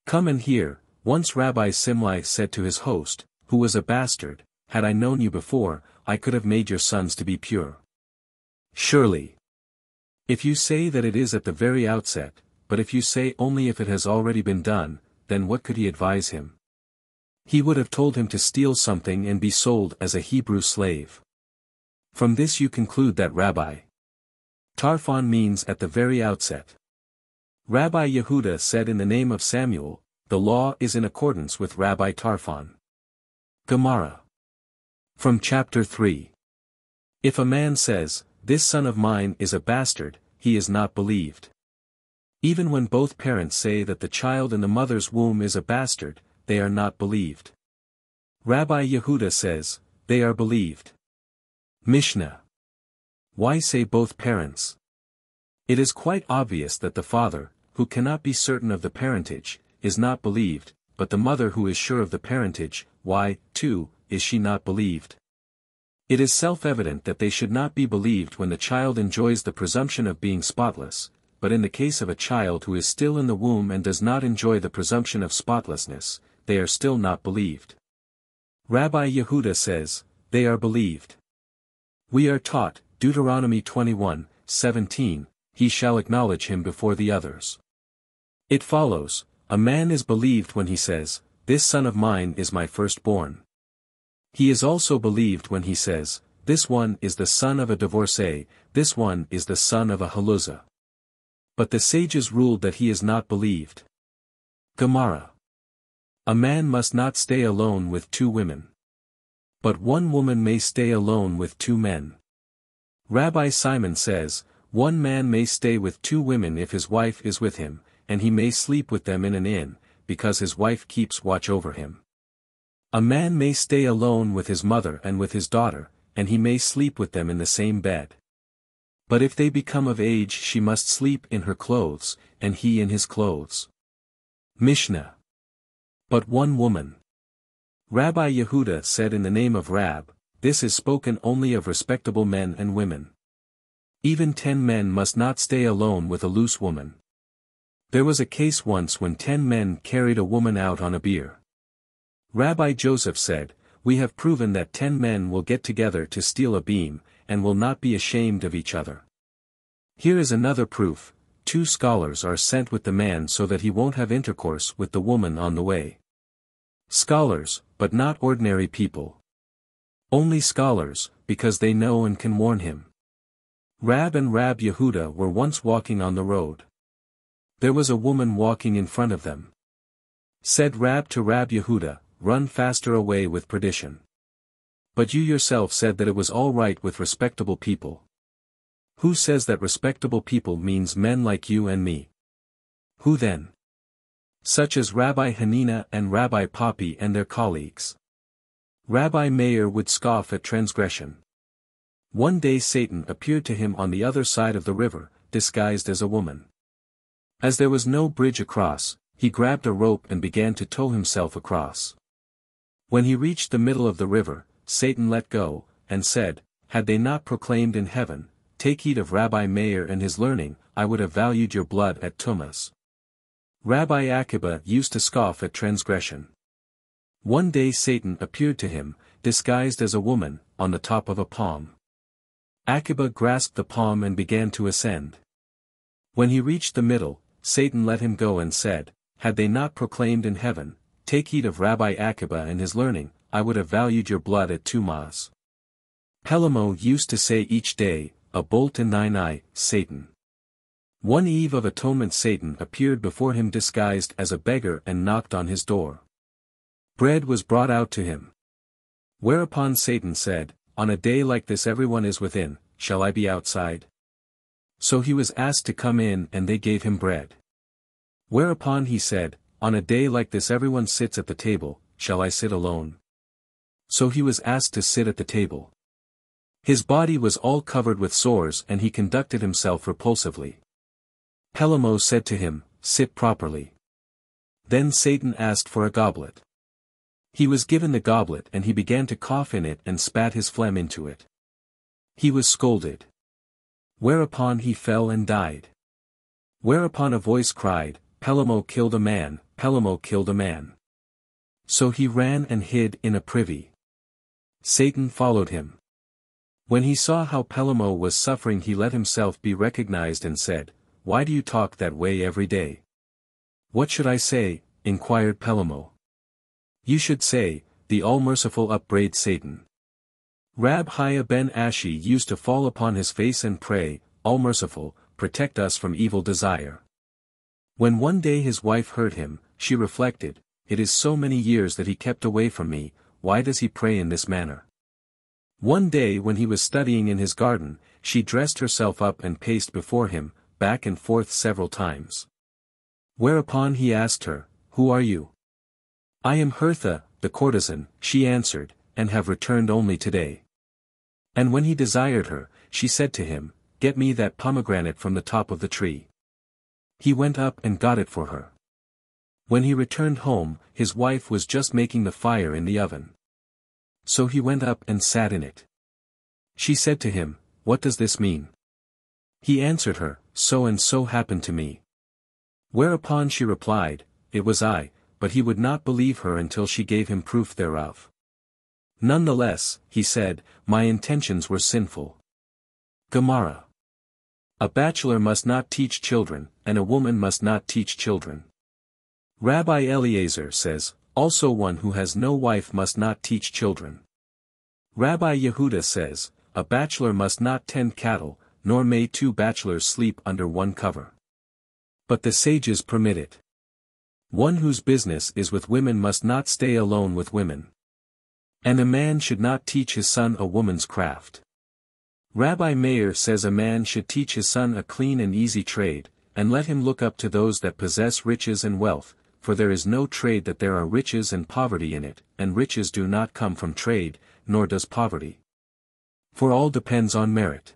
Come and hear. Once Rabbi Simlai said to his host, who was a bastard, had I known you before, I could have made your sons to be pure. Surely. If you say that it is at the very outset, but if you say only if it has already been done, then what could he advise him? He would have told him to steal something and be sold as a Hebrew slave. From this you conclude that Rabbi Tarfon means at the very outset. Rabbi Yehuda said in the name of Samuel, the law is in accordance with Rabbi Tarfon. Gemara. From chapter 3. If a man says, this son of mine is a bastard, he is not believed. Even when both parents say that the child in the mother's womb is a bastard, they are not believed. Rabbi Yehuda says, they are believed. Mishna. Why say both parents? It is quite obvious that the father, who cannot be certain of the parentage, is not believed, but the mother who is sure of the parentage, why, too, is she not believed? It is self-evident that they should not be believed when the child enjoys the presumption of being spotless, but in the case of a child who is still in the womb and does not enjoy the presumption of spotlessness, they are still not believed. Rabbi Yehuda says, they are believed. We are taught, Deuteronomy 21:17, he shall acknowledge him before the others. It follows, a man is believed when he says, this son of mine is my firstborn. He is also believed when he says, this one is the son of a divorcee, this one is the son of a haluzah. But the sages ruled that he is not believed. Gemara. A man must not stay alone with two women. But one woman may stay alone with two men. Rabbi Simon says, one man may stay with two women if his wife is with him, and he may sleep with them in an inn, because his wife keeps watch over him. A man may stay alone with his mother and with his daughter, and he may sleep with them in the same bed. But if they become of age she must sleep in her clothes, and he in his clothes. Mishna. But one woman. Rabbi Yehuda said in the name of Rab, this is spoken only of respectable men and women. Even 10 men must not stay alone with a loose woman. There was a case once when 10 men carried a woman out on a bier. Rabbi Joseph said, we have proven that 10 men will get together to steal a beam, and will not be ashamed of each other. Here is another proof, 2 scholars are sent with the man so that he won't have intercourse with the woman on the way. Scholars, but not ordinary people. Only scholars, because they know and can warn him. Rab and Rab Yehuda were once walking on the road. There was a woman walking in front of them. Said Rab to Rab Yehuda, run faster away with perdition. But you yourself said that it was all right with respectable people. Who says that respectable people means men like you and me? Who then? Such as Rabbi Hanina and Rabbi Papi and their colleagues. Rabbi Meir would scoff at transgression. One day Satan appeared to him on the other side of the river, disguised as a woman. As there was no bridge across, he grabbed a rope and began to tow himself across. When he reached the middle of the river, Satan let go, and said, had they not proclaimed in heaven, take heed of Rabbi Meir and his learning, I would have valued your blood at Tumas. Rabbi Akiba used to scoff at transgression. One day Satan appeared to him, disguised as a woman, on the top of a palm. Akiba grasped the palm and began to ascend. When he reached the middle, Satan let him go and said, had they not proclaimed in heaven, take heed of Rabbi Akiba and his learning, I would have valued your blood at 2 maahs. Pelamo used to say each day, a bolt in thine eye, Satan. One eve of atonement Satan appeared before him disguised as a beggar and knocked on his door. Bread was brought out to him. Whereupon Satan said, on a day like this everyone is within, shall I be outside? So he was asked to come in and they gave him bread. Whereupon he said, on a day like this everyone sits at the table, shall I sit alone? So he was asked to sit at the table. His body was all covered with sores and he conducted himself repulsively. Pelamo said to him, sit properly. Then Satan asked for a goblet. He was given the goblet and he began to cough in it and spat his phlegm into it. He was scolded. Whereupon he fell and died. Whereupon a voice cried, Pelamo killed a man, Pelamo killed a man. So he ran and hid in a privy. Satan followed him. When he saw how Pelamo was suffering he let himself be recognized and said, why do you talk that way every day? What should I say? Inquired Pelamo. You should say, the all-merciful upbraid Satan. Rab Haya ben Ashi used to fall upon his face and pray, all-merciful, protect us from evil desire. When one day his wife heard him, she reflected, it is so many years that he kept away from me, why does he pray in this manner? One day when he was studying in his garden, she dressed herself up and paced before him, back and forth several times. Whereupon he asked her, who are you? I am Hertha, the courtesan, she answered, and have returned only today. And when he desired her, she said to him, get me that pomegranate from the top of the tree. He went up and got it for her. When he returned home, his wife was just making the fire in the oven. So he went up and sat in it. She said to him, what does this mean? He answered her, so and so happened to me. Whereupon she replied, it was I, but he would not believe her until she gave him proof thereof. Nonetheless, he said, my intentions were sinful. Gemara. A bachelor must not teach children, and a woman must not teach children. Rabbi Eliezer says, also one who has no wife must not teach children. Rabbi Yehuda says, a bachelor must not tend cattle, nor may 2 bachelors sleep under one cover. But the sages permit it. One whose business is with women must not stay alone with women. And a man should not teach his son a woman's craft. Rabbi Meir says a man should teach his son a clean and easy trade, and let him look up to those that possess riches and wealth, for there is no trade that there are riches and poverty in it, and riches do not come from trade, nor does poverty. For all depends on merit.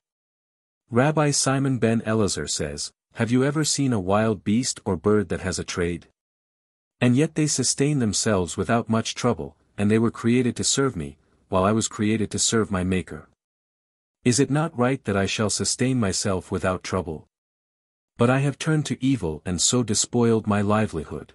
Rabbi Simon ben Elazar says, have you ever seen a wild beast or bird that has a trade? And yet they sustain themselves without much trouble, and they were created to serve me, while I was created to serve my Maker. Is it not right that I shall sustain myself without trouble? But I have turned to evil and so despoiled my livelihood.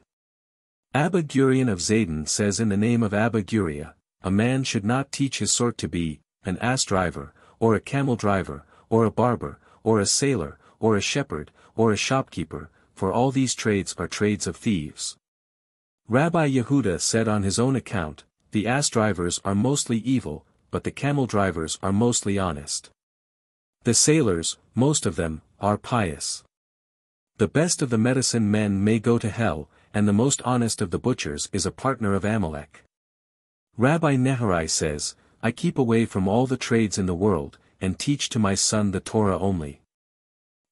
Abba Gurion of Zayden says in the name of Abba Guria, a man should not teach his sort to be, an ass driver, or a camel driver, or a barber, or a sailor, or a shepherd, or a shopkeeper, for all these trades are trades of thieves. Rabbi Yehuda said on his own account, the ass drivers are mostly evil, but the camel drivers are mostly honest. The sailors, most of them, are pious. The best of the medicine men may go to hell, and the most honest of the butchers is a partner of Amalek. Rabbi Neharai says, I keep away from all the trades in the world, and teach to my son the Torah only.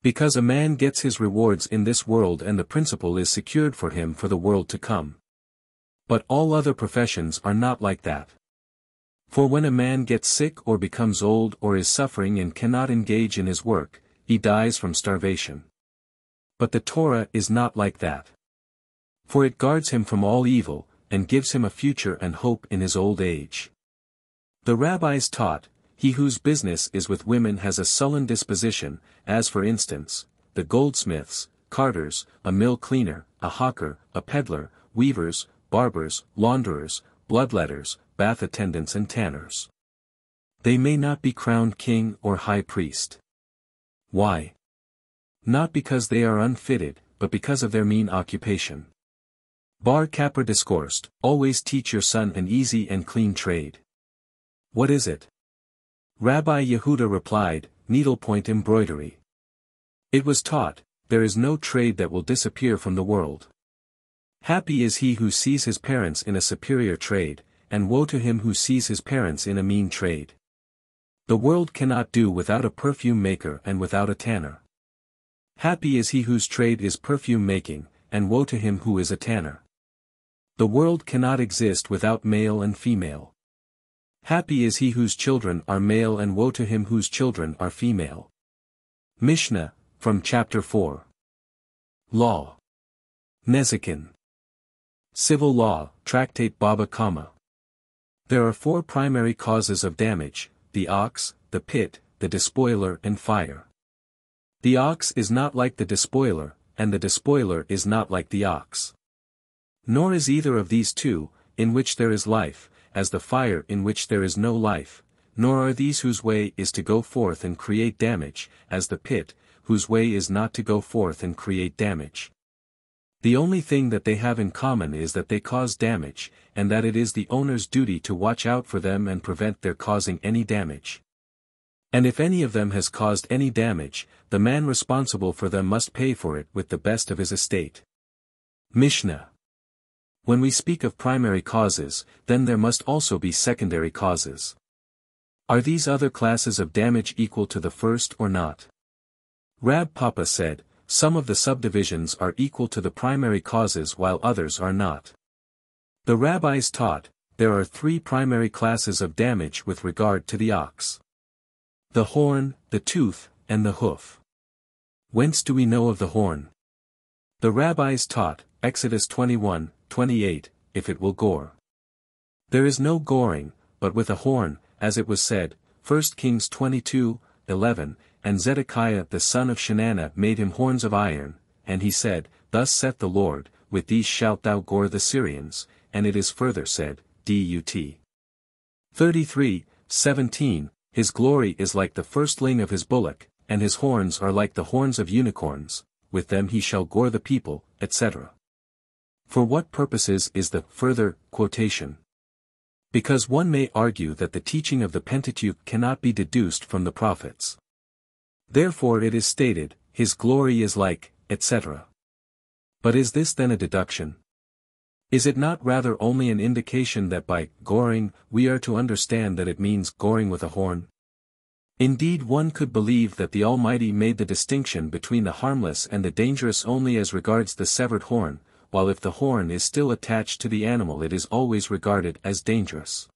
Because a man gets his rewards in this world and the principle is secured for him for the world to come. But all other professions are not like that. For when a man gets sick or becomes old or is suffering and cannot engage in his work, he dies from starvation. But the Torah is not like that. For it guards him from all evil, and gives him a future and hope in his old age. The rabbis taught, he whose business is with women has a sullen disposition, as for instance, the goldsmiths, carters, a mill cleaner, a hawker, a peddler, weavers, barbers, launderers, bloodletters, bath attendants and tanners. They may not be crowned king or high priest. Why? Not because they are unfitted, but because of their mean occupation. Bar Kappa discoursed, always teach your son an easy and clean trade. What is it? Rabbi Yehuda replied, needlepoint embroidery. It was taught, there is no trade that will disappear from the world. Happy is he who sees his parents in a superior trade, and woe to him who sees his parents in a mean trade. The world cannot do without a perfume maker and without a tanner. Happy is he whose trade is perfume making, and woe to him who is a tanner. The world cannot exist without male and female. Happy is he whose children are male and woe to him whose children are female. Mishna, from chapter 4. Law. Nezikin. Civil law, Tractate Baba Kama. There are 4 primary causes of damage, the ox, the pit, the despoiler and fire. The ox is not like the despoiler, and the despoiler is not like the ox. Nor is either of these two, in which there is life, as the fire in which there is no life, nor are these whose way is to go forth and create damage, as the pit, whose way is not to go forth and create damage. The only thing that they have in common is that they cause damage, and that it is the owner's duty to watch out for them and prevent their causing any damage. And if any of them has caused any damage, the man responsible for them must pay for it with the best of his estate. Mishna. When we speak of primary causes, then there must also be secondary causes. Are these other classes of damage equal to the first or not? Rab Papa said, some of the subdivisions are equal to the primary causes while others are not. The rabbis taught, there are 3 primary classes of damage with regard to the ox. The horn, the tooth, and the hoof. Whence do we know of the horn? The rabbis taught, Exodus 21:28, if it will gore. There is no goring, but with a horn, as it was said, 1 Kings 22:11, and Zedekiah the son of Shenanah made him horns of iron, and he said, Thus saith the Lord, with these shalt thou gore the Syrians, and it is further said, Dut. 33:17, his glory is like the firstling of his bullock, and his horns are like the horns of unicorns, with them he shall gore the people, etc. For what purposes is the further quotation? Because one may argue that the teaching of the Pentateuch cannot be deduced from the prophets. Therefore it is stated, his glory is like, etc. But is this then a deduction? Is it not rather only an indication that by goring we are to understand that it means goring with a horn? Indeed, one could believe that the Almighty made the distinction between the harmless and the dangerous only as regards the severed horn, while if the horn is still attached to the animal it is always regarded as dangerous.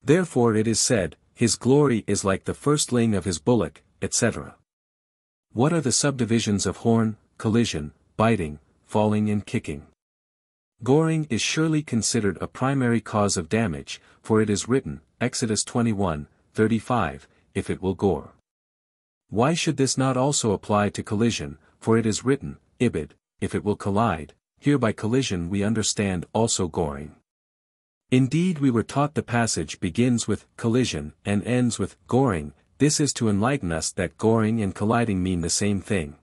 Therefore it is said, his glory is like the firstling of his bullock, etc. What are the subdivisions of horn, collision, biting, falling and kicking? Goring is surely considered a primary cause of damage, for it is written, Exodus 21:35, if it will gore. Why should this not also apply to collision, for it is written, Ibid, if it will collide? Here by collision we understand also goring. Indeed we were taught the passage begins with collision and ends with goring. This is to enlighten us that goring and colliding mean the same thing.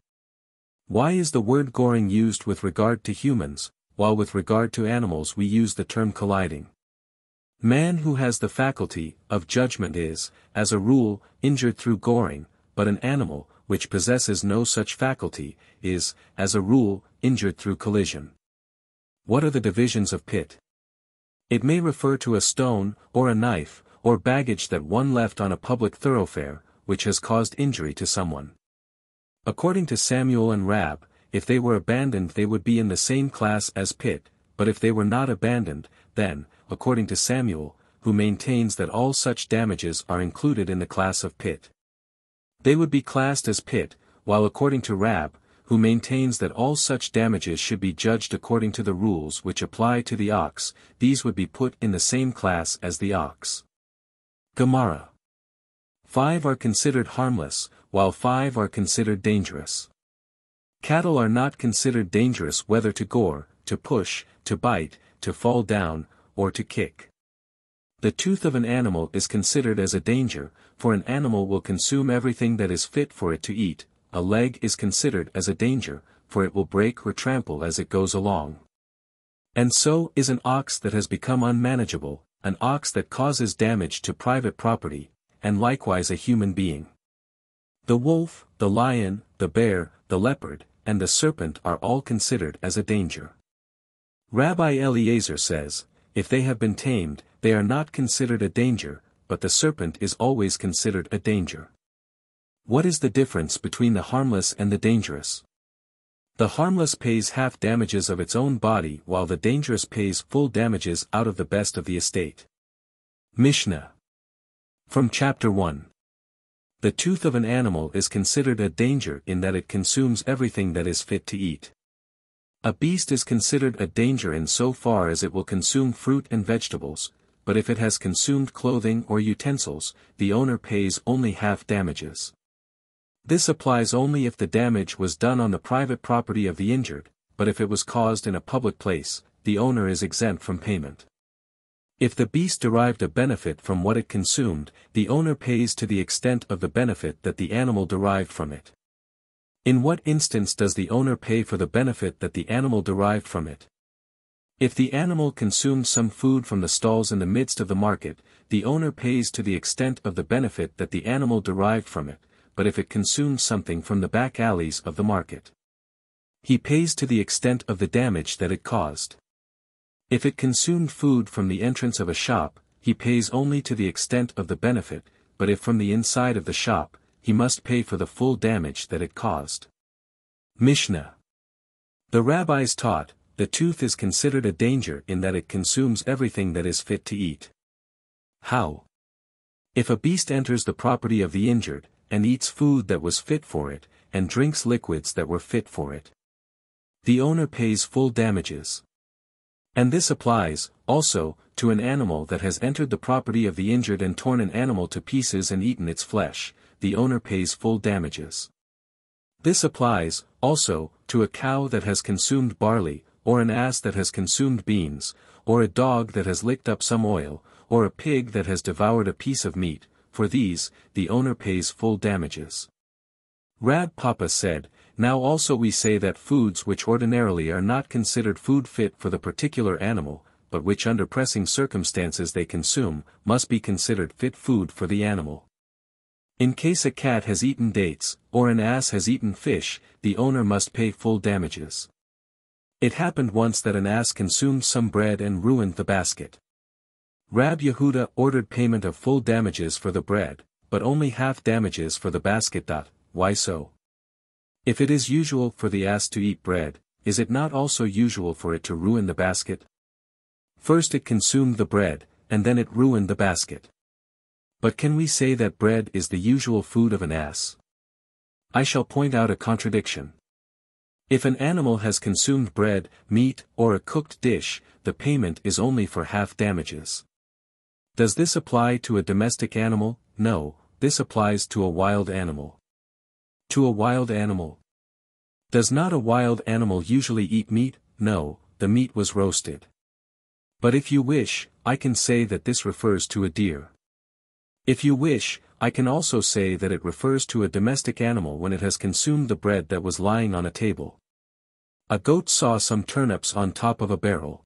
Why is the word goring used with regard to humans, while with regard to animals we use the term colliding? Man who has the faculty of judgment is, as a rule, injured through goring, but an animal, which possesses no such faculty, is, as a rule, injured through collision. What are the divisions of pit? It may refer to a stone, or a knife, or baggage that one left on a public thoroughfare, which has caused injury to someone. According to Samuel and Rab, if they were abandoned they would be in the same class as pit, but if they were not abandoned, then, according to Samuel, who maintains that all such damages are included in the class of pit, they would be classed as pit, while according to Rab, who maintains that all such damages should be judged according to the rules which apply to the ox, these would be put in the same class as the ox. Gemara. 5 are considered harmless, while 5 are considered dangerous. Cattle are not considered dangerous whether to gore, to push, to bite, to fall down, or to kick. The tooth of an animal is considered as a danger, for an animal will consume everything that is fit for it to eat. A leg is considered as a danger, for it will break or trample as it goes along. And so is an ox that has become unmanageable, an ox that causes damage to private property, and likewise a human being. The wolf, the lion, the bear, the leopard, and the serpent are all considered as a danger. Rabbi Eliezer says, if they have been tamed, they are not considered a danger, but the serpent is always considered a danger. What is the difference between the harmless and the dangerous? The harmless pays half damages of its own body while the dangerous pays full damages out of the best of the estate. Mishna. From Chapter 1. The tooth of an animal is considered a danger in that it consumes everything that is fit to eat. A beast is considered a danger in so far as it will consume fruit and vegetables, but if it has consumed clothing or utensils, the owner pays only half damages. This applies only if the damage was done on the private property of the injured, but if it was caused in a public place, the owner is exempt from payment. If the beast derived a benefit from what it consumed, the owner pays to the extent of the benefit that the animal derived from it. In what instance does the owner pay for the benefit that the animal derived from it? If the animal consumed some food from the stalls in the midst of the market, the owner pays to the extent of the benefit that the animal derived from it, but if it consumed something from the back alleys of the market, he pays to the extent of the damage that it caused. If it consumed food from the entrance of a shop, he pays only to the extent of the benefit, but if from the inside of the shop, he must pay for the full damage that it caused. Mishna. The rabbis taught, the tooth is considered a danger in that it consumes everything that is fit to eat. How? If a beast enters the property of the injured, and eats food that was fit for it, and drinks liquids that were fit for it, the owner pays full damages. And this applies, also, to an animal that has entered the property of the injured and torn an animal to pieces and eaten its flesh, the owner pays full damages. This applies, also, to a cow that has consumed barley, or an ass that has consumed beans, or a dog that has licked up some oil, or a pig that has devoured a piece of meat. For these, the owner pays full damages. Rab Papa said, now also we say that foods which ordinarily are not considered food fit for the particular animal, but which under pressing circumstances they consume, must be considered fit food for the animal. In case a cat has eaten dates, or an ass has eaten fish, the owner must pay full damages. It happened once that an ass consumed some bread and ruined the basket. Rab Yehuda ordered payment of full damages for the bread, but only half damages for the basket. Why so? If it is usual for the ass to eat bread, is it not also usual for it to ruin the basket? First it consumed the bread, and then it ruined the basket. But can we say that bread is the usual food of an ass? I shall point out a contradiction. If an animal has consumed bread, meat, or a cooked dish, the payment is only for half damages. Does this apply to a domestic animal? No, this applies to a wild animal. To a wild animal. Does not a wild animal usually eat meat? No, the meat was roasted. But if you wish, I can say that this refers to a deer. If you wish, I can also say that it refers to a domestic animal when it has consumed the bread that was lying on a table. A goat saw some turnips on top of a barrel.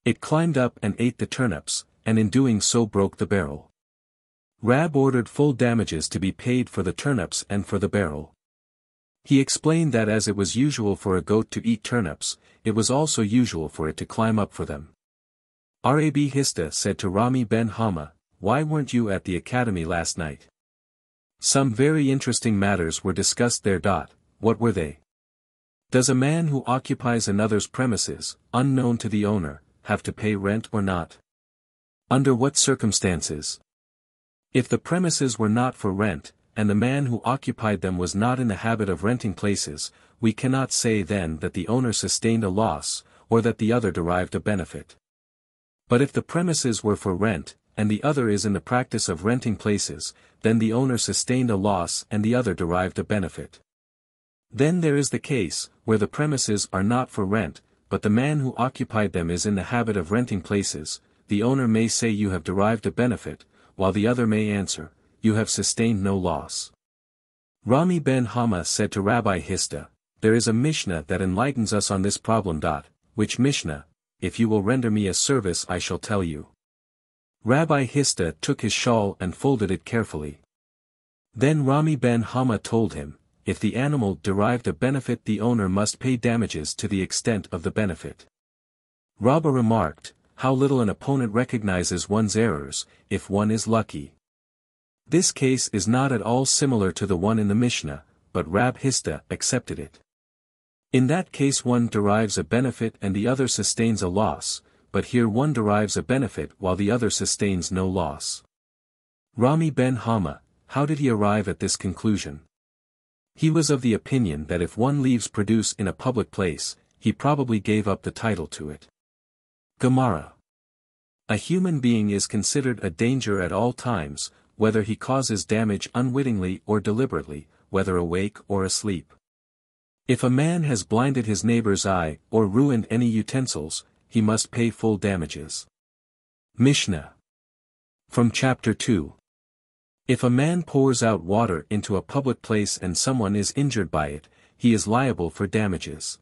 It climbed up and ate the turnips, and in doing so broke the barrel. Rab ordered full damages to be paid for the turnips and for the barrel. He explained that as it was usual for a goat to eat turnips, it was also usual for it to climb up for them. Rabbi Hista said to Rami ben Hama, why weren't you at the academy last night? Some very interesting matters were discussed there. What were they? Does a man who occupies another's premises, unknown to the owner, have to pay rent or not? Under what circumstances? If the premises were not for rent, and the man who occupied them was not in the habit of renting places, we cannot say then that the owner sustained a loss, or that the other derived a benefit. But if the premises were for rent, and the other is in the practice of renting places, then the owner sustained a loss and the other derived a benefit. Then there is the case, where the premises are not for rent, but the man who occupied them is in the habit of renting places. The owner may say you have derived a benefit, while the other may answer, you have sustained no loss. Rami ben Hama said to Rabbi Hista, there is a Mishna that enlightens us on this problem. Which Mishna? if you will render me a service I shall tell you. Rabbi Hista took his shawl and folded it carefully. Then Rami ben Hama told him, if the animal derived a benefit the owner must pay damages to the extent of the benefit. Rabba remarked, how little an opponent recognizes one's errors, if one is lucky. This case is not at all similar to the one in the Mishna, but Rab Hista accepted it. In that case one derives a benefit and the other sustains a loss, but here one derives a benefit while the other sustains no loss. Rami ben Hama, how did he arrive at this conclusion? He was of the opinion that if one leaves produce in a public place, he probably gave up the title to it. Gemara. A human being is considered a danger at all times, whether he causes damage unwittingly or deliberately, whether awake or asleep. If a man has blinded his neighbor's eye, or ruined any utensils, he must pay full damages. Mishna. From Chapter 2. If a man pours out water into a public place and someone is injured by it, he is liable for damages.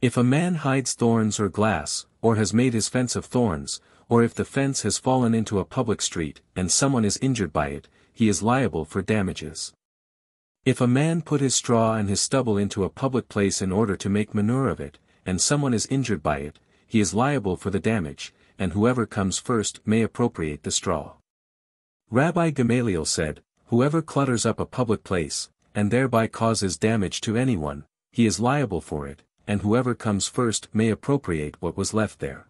If a man hides thorns or glass, or has made his fence of thorns, or if the fence has fallen into a public street, and someone is injured by it, he is liable for damages. If a man put his straw and his stubble into a public place in order to make manure of it, and someone is injured by it, he is liable for the damage, and whoever comes first may appropriate the straw. Rabbi Gamaliel said, whoever clutters up a public place, and thereby causes damage to anyone, he is liable for it, and whoever comes first may appropriate what was left there.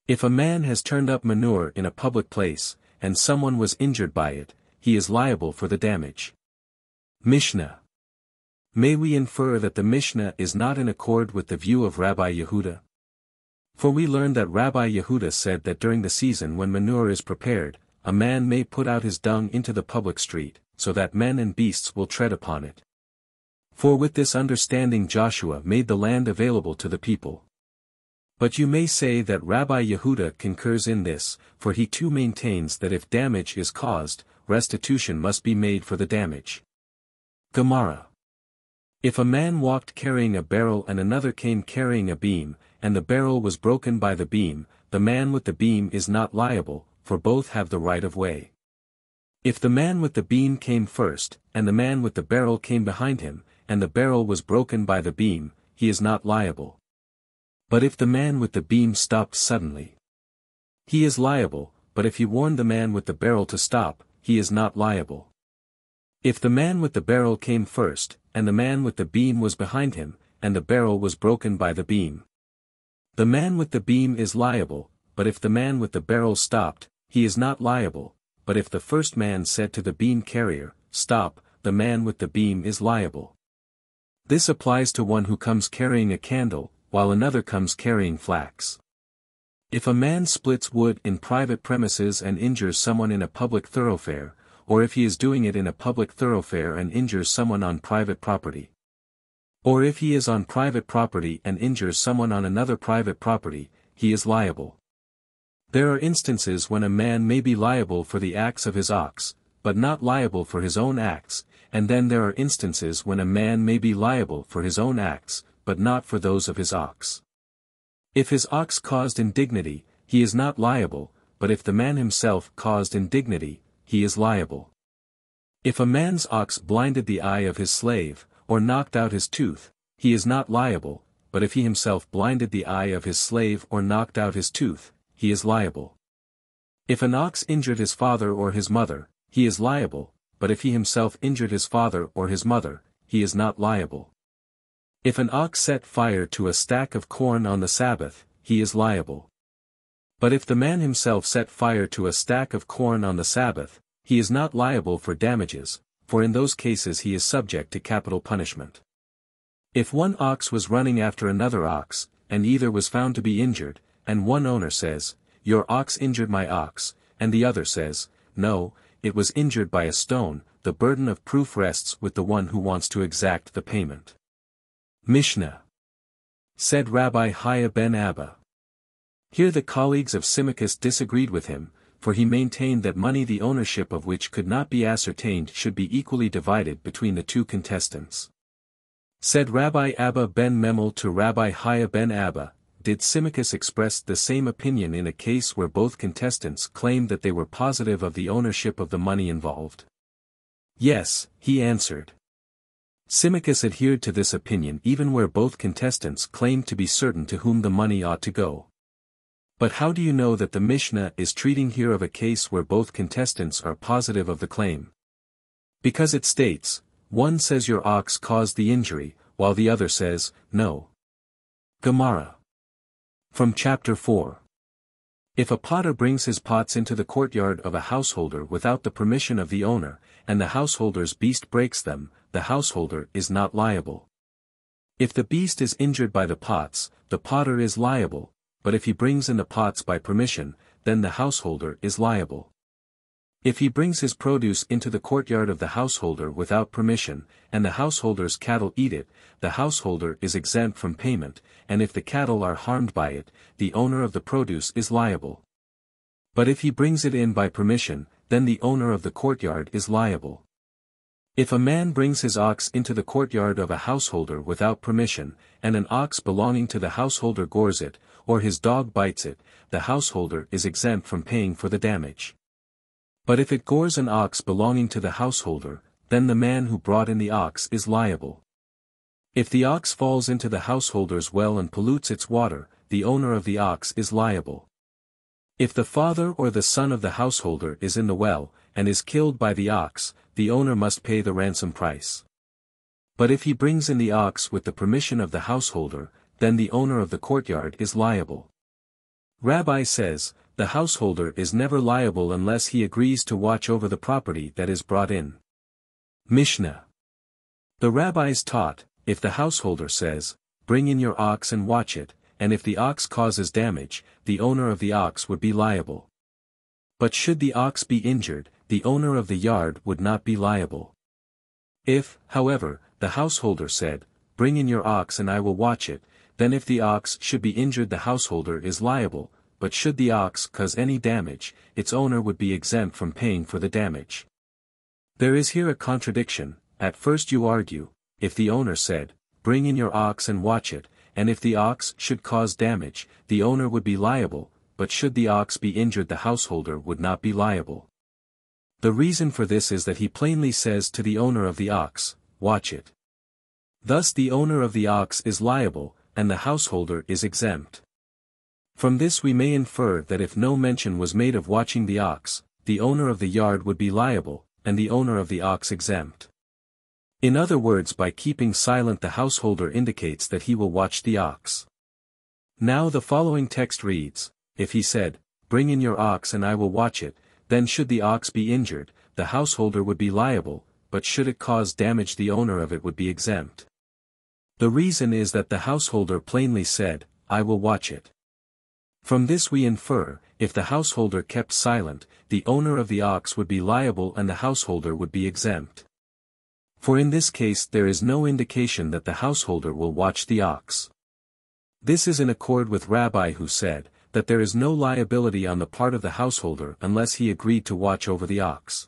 If a man has turned up manure in a public place, and someone was injured by it, he is liable for the damage. Mishna. May we infer that the Mishna is not in accord with the view of Rabbi Yehuda? For we learn that Rabbi Yehuda said that during the season when manure is prepared, a man may put out his dung into the public street, so that men and beasts will tread upon it. For with this understanding Joshua made the land available to the people. But you may say that Rabbi Yehuda concurs in this, for he too maintains that if damage is caused, restitution must be made for the damage. Gemara. If a man walked carrying a barrel and another came carrying a beam, and the barrel was broken by the beam, the man with the beam is not liable, for both have the right of way. If the man with the beam came first, and the man with the barrel came behind him, and the barrel was broken by the beam, he is not liable. But if the man with the beam stopped suddenly, he is liable, but if he warned the man with the barrel to stop, he is not liable. If the man with the barrel came first, and the man with the beam was behind him, and the barrel was broken by the beam, the man with the beam is liable, but if the man with the barrel stopped, he is not liable, but if the first man said to the beam carrier, stop, the man with the beam is liable. This applies to one who comes carrying a candle, while another comes carrying flax. If a man splits wood in private premises and injures someone in a public thoroughfare, or if he is doing it in a public thoroughfare and injures someone on private property, or if he is on private property and injures someone on another private property, he is liable. There are instances when a man may be liable for the acts of his ox, but not liable for his own acts, and then there are instances when a man may be liable for his own acts, but not for those of his ox. If his ox caused indignity, he is not liable, but if the man himself caused indignity, he is liable. If a man's ox blinded the eye of his slave, or knocked out his tooth, he is not liable, but if he himself blinded the eye of his slave or knocked out his tooth, he is liable. If an ox injured his father or his mother, he is liable, but if he himself injured his father or his mother, he is not liable. If an ox set fire to a stack of corn on the Sabbath, he is liable. But if the man himself set fire to a stack of corn on the Sabbath, he is not liable for damages, for in those cases he is subject to capital punishment. If one ox was running after another ox, and either was found to be injured, and one owner says, "Your ox injured my ox," and the other says, "No, it was injured by a stone," the burden of proof rests with the one who wants to exact the payment. Mishna. Said Rabbi Haya ben Abba. Here the colleagues of Symmachus disagreed with him, for he maintained that money the ownership of which could not be ascertained should be equally divided between the two contestants. Said Rabbi Abba ben Memel to Rabbi Haya ben Abba, did Symmachus express the same opinion in a case where both contestants claimed that they were positive of the ownership of the money involved? Yes, he answered. Symmachus adhered to this opinion even where both contestants claimed to be certain to whom the money ought to go. But how do you know that the Mishna is treating here of a case where both contestants are positive of the claim? Because it states, one says your ox caused the injury, while the other says, no. Gemara. From chapter 4. If a potter brings his pots into the courtyard of a householder without the permission of the owner, and the householder's beast breaks them, the householder is not liable. If the beast is injured by the pots, the potter is liable, but if he brings in the pots by permission, then the householder is liable. If he brings his produce into the courtyard of the householder without permission, and the householder's cattle eat it, the householder is exempt from payment, and if the cattle are harmed by it, the owner of the produce is liable. But if he brings it in by permission, then the owner of the courtyard is liable. If a man brings his ox into the courtyard of a householder without permission, and an ox belonging to the householder gores it, or his dog bites it, the householder is exempt from paying for the damage. But if it gores an ox belonging to the householder, then the man who brought in the ox is liable. If the ox falls into the householder's well and pollutes its water, the owner of the ox is liable. If the father or the son of the householder is in the well, and is killed by the ox, the owner must pay the ransom price. But if he brings in the ox with the permission of the householder, then the owner of the courtyard is liable. Rabbi says, the householder is never liable unless he agrees to watch over the property that is brought in. Mishna. The rabbis taught, if the householder says, bring in your ox and watch it, and if the ox causes damage, the owner of the ox would be liable. But should the ox be injured, the owner of the yard would not be liable. If, however, the householder said, bring in your ox and I will watch it, then if the ox should be injured the householder is liable, but should the ox cause any damage, its owner would be exempt from paying for the damage. There is here a contradiction. At first you argue, if the owner said, bring in your ox and watch it, and if the ox should cause damage, the owner would be liable, but should the ox be injured the householder would not be liable. The reason for this is that he plainly says to the owner of the ox, watch it. Thus the owner of the ox is liable, and the householder is exempt. From this we may infer that if no mention was made of watching the ox, the owner of the yard would be liable, and the owner of the ox exempt. In other words, by keeping silent the householder indicates that he will watch the ox. Now the following text reads, if he said, bring in your ox and I will watch it, then should the ox be injured, the householder would be liable, but should it cause damage the owner of it would be exempt. The reason is that the householder plainly said, I will watch it. From this we infer, if the householder kept silent, the owner of the ox would be liable and the householder would be exempt. For in this case there is no indication that the householder will watch the ox. This is in accord with Rabbi who said, that there is no liability on the part of the householder unless he agreed to watch over the ox.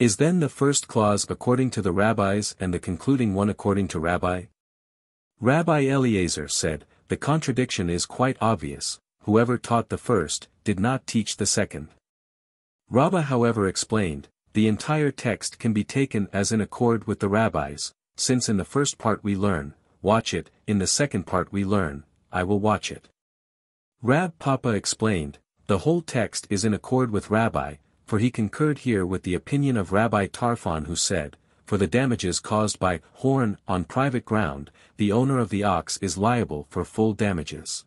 Is then the first clause according to the rabbis and the concluding one according to Rabbi? Rabbi Eliezer said, the contradiction is quite obvious. Whoever taught the first, did not teach the second. Rabbah however explained, the entire text can be taken as in accord with the rabbis, since in the first part we learn, watch it, in the second part we learn, I will watch it. Rab Papa explained, the whole text is in accord with Rabbi, for he concurred here with the opinion of Rabbi Tarfon who said, for the damages caused by horn on private ground, the owner of the ox is liable for full damages.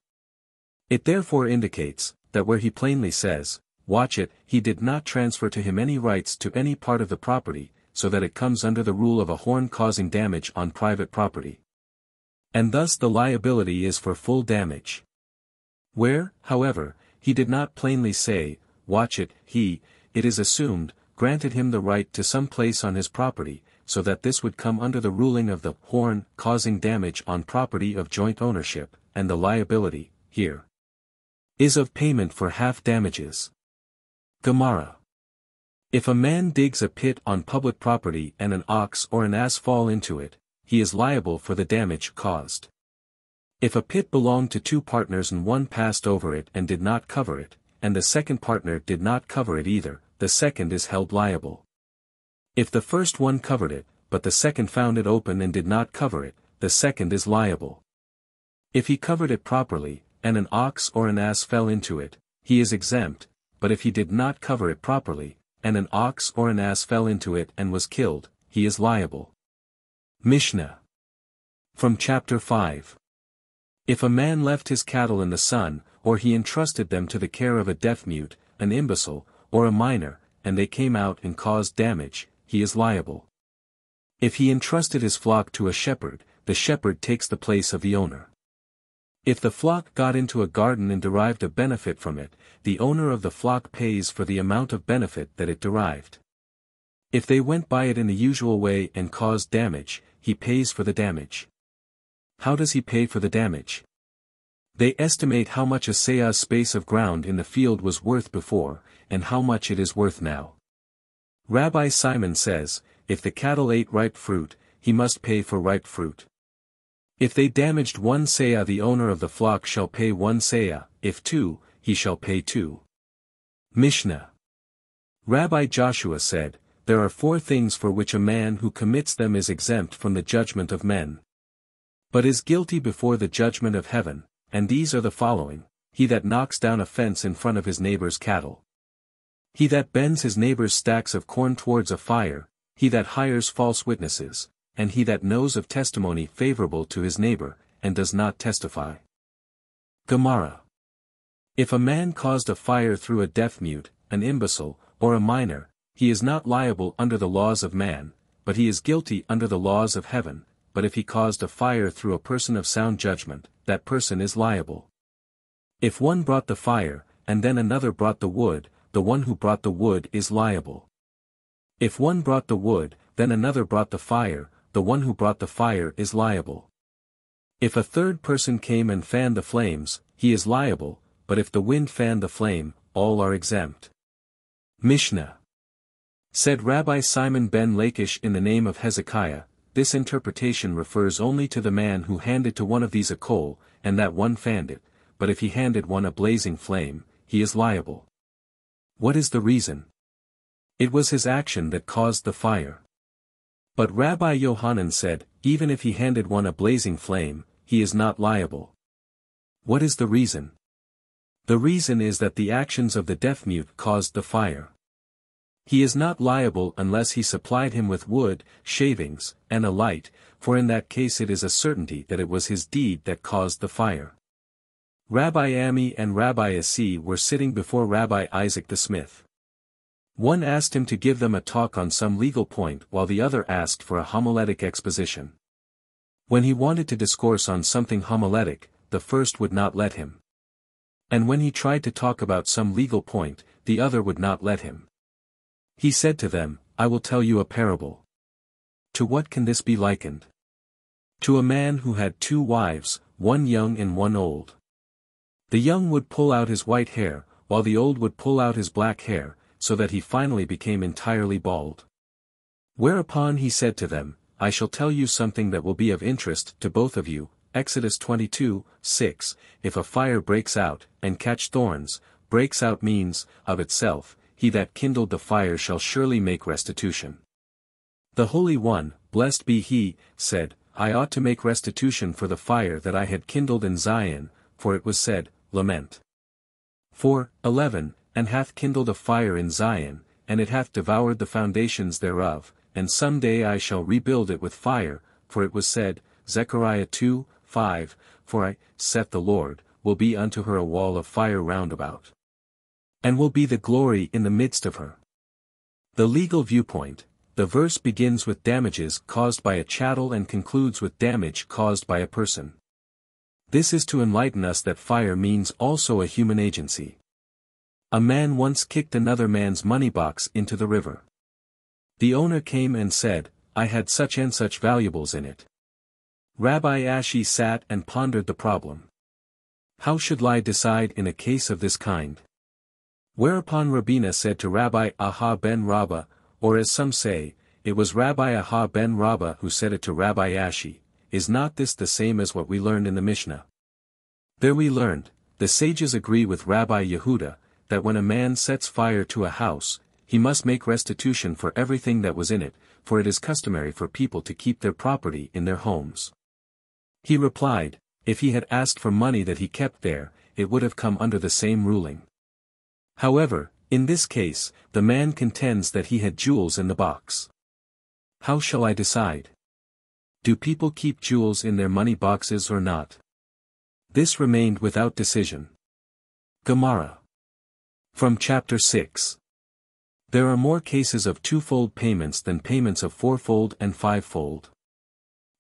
It therefore indicates, that where he plainly says, watch it, he did not transfer to him any rights to any part of the property, so that it comes under the rule of a horn causing damage on private property. And thus the liability is for full damage. Where, however, he did not plainly say, watch it, he, it is assumed, granted him the right to some place on his property, so that this would come under the ruling of the horn causing damage on property of joint ownership, and the liability, here, is of payment for half damages. Gemara. If a man digs a pit on public property and an ox or an ass fall into it, he is liable for the damage caused. If a pit belonged to two partners and one passed over it and did not cover it, and the second partner did not cover it either, the second is held liable. If the first one covered it, but the second found it open and did not cover it, the second is liable. If he covered it properly, and an ox or an ass fell into it, he is exempt, but if he did not cover it properly, and an ox or an ass fell into it and was killed, he is liable. Mishna. From chapter 5. If a man left his cattle in the sun, or he entrusted them to the care of a deaf-mute, an imbecile, or a minor, and they came out and caused damage, he is liable. If he entrusted his flock to a shepherd, the shepherd takes the place of the owner. If the flock got into a garden and derived a benefit from it, the owner of the flock pays for the amount of benefit that it derived. If they went by it in the usual way and caused damage, he pays for the damage. How does he pay for the damage? They estimate how much a seah's space of ground in the field was worth before, and how much it is worth now. Rabbi Simon says, if the cattle ate ripe fruit, he must pay for ripe fruit. If they damaged one seah, the owner of the flock shall pay one seah, if two, he shall pay two. Mishna. Rabbi Joshua said, there are 4 things for which a man who commits them is exempt from the judgment of men, but is guilty before the judgment of heaven, and these are the following: he that knocks down a fence in front of his neighbor's cattle, he that bends his neighbor's stacks of corn towards a fire, he that hires false witnesses, and he that knows of testimony favorable to his neighbor, and does not testify. Gemara. If a man caused a fire through a deaf-mute, an imbecile, or a minor, he is not liable under the laws of man, but he is guilty under the laws of heaven. But if he caused a fire through a person of sound judgment, that person is liable. If one brought the fire, and then another brought the wood, the one who brought the wood is liable. If one brought the wood, then another brought the fire, the one who brought the fire is liable. If a third person came and fanned the flames, he is liable, but if the wind fanned the flame, all are exempt. Mishna. Said Rabbi Simon ben Lachish in the name of Hezekiah, this interpretation refers only to the man who handed to one of these a coal, and that one fanned it, but if he handed one a blazing flame, he is liable. What is the reason? It was his action that caused the fire. But Rabbi Yohanan said, even if he handed one a blazing flame, he is not liable. What is the reason? The reason is that the actions of the deaf-mute caused the fire. He is not liable unless he supplied him with wood, shavings, and a light, for in that case it is a certainty that it was his deed that caused the fire. Rabbi Ami and Rabbi Asi were sitting before Rabbi Isaac the smith. One asked him to give them a talk on some legal point while the other asked for a homiletic exposition. When he wanted to discourse on something homiletic, the first would not let him. And when he tried to talk about some legal point, the other would not let him. He said to them, I will tell you a parable. To what can this be likened? To a man who had 2 wives, one young and one old. The young would pull out his white hair, while the old would pull out his black hair, so that he finally became entirely bald. Whereupon he said to them, I shall tell you something that will be of interest to both of you. Exodus 22:6. If a fire breaks out, and catch thorns, breaks out means, of itself, he that kindled the fire shall surely make restitution. The Holy One, blessed be he, said, I ought to make restitution for the fire that I had kindled in Zion, for it was said, Lament. 4:11, and hath kindled a fire in Zion, and it hath devoured the foundations thereof, and some day I shall rebuild it with fire, for it was said, Zechariah 2:5, for I, saith the Lord, will be unto her a wall of fire round about, and will be the glory in the midst of her. The legal viewpoint. The verse begins with damages caused by a chattel and concludes with damage caused by a person. This is to enlighten us that fire means also a human agency. A man once kicked another man's money box into the river. The owner came and said, I had such and such valuables in it. Rabbi Ashi sat and pondered the problem. How should I decide in a case of this kind? Whereupon Rabina said to Rabbi Aha ben Rabbah, or as some say, it was Rabbi Aha ben Rabbah who said it to Rabbi Ashi, is not this the same as what we learned in the Mishna? There we learned, the sages agree with Rabbi Yehuda, that when a man sets fire to a house, he must make restitution for everything that was in it, for it is customary for people to keep their property in their homes. He replied, if he had asked for money that he kept there, it would have come under the same ruling. However, in this case, the man contends that he had jewels in the box. How shall I decide? Do people keep jewels in their money boxes or not? This remained without decision. Gemara. From chapter 6. There are more cases of twofold payments than payments of fourfold and fivefold.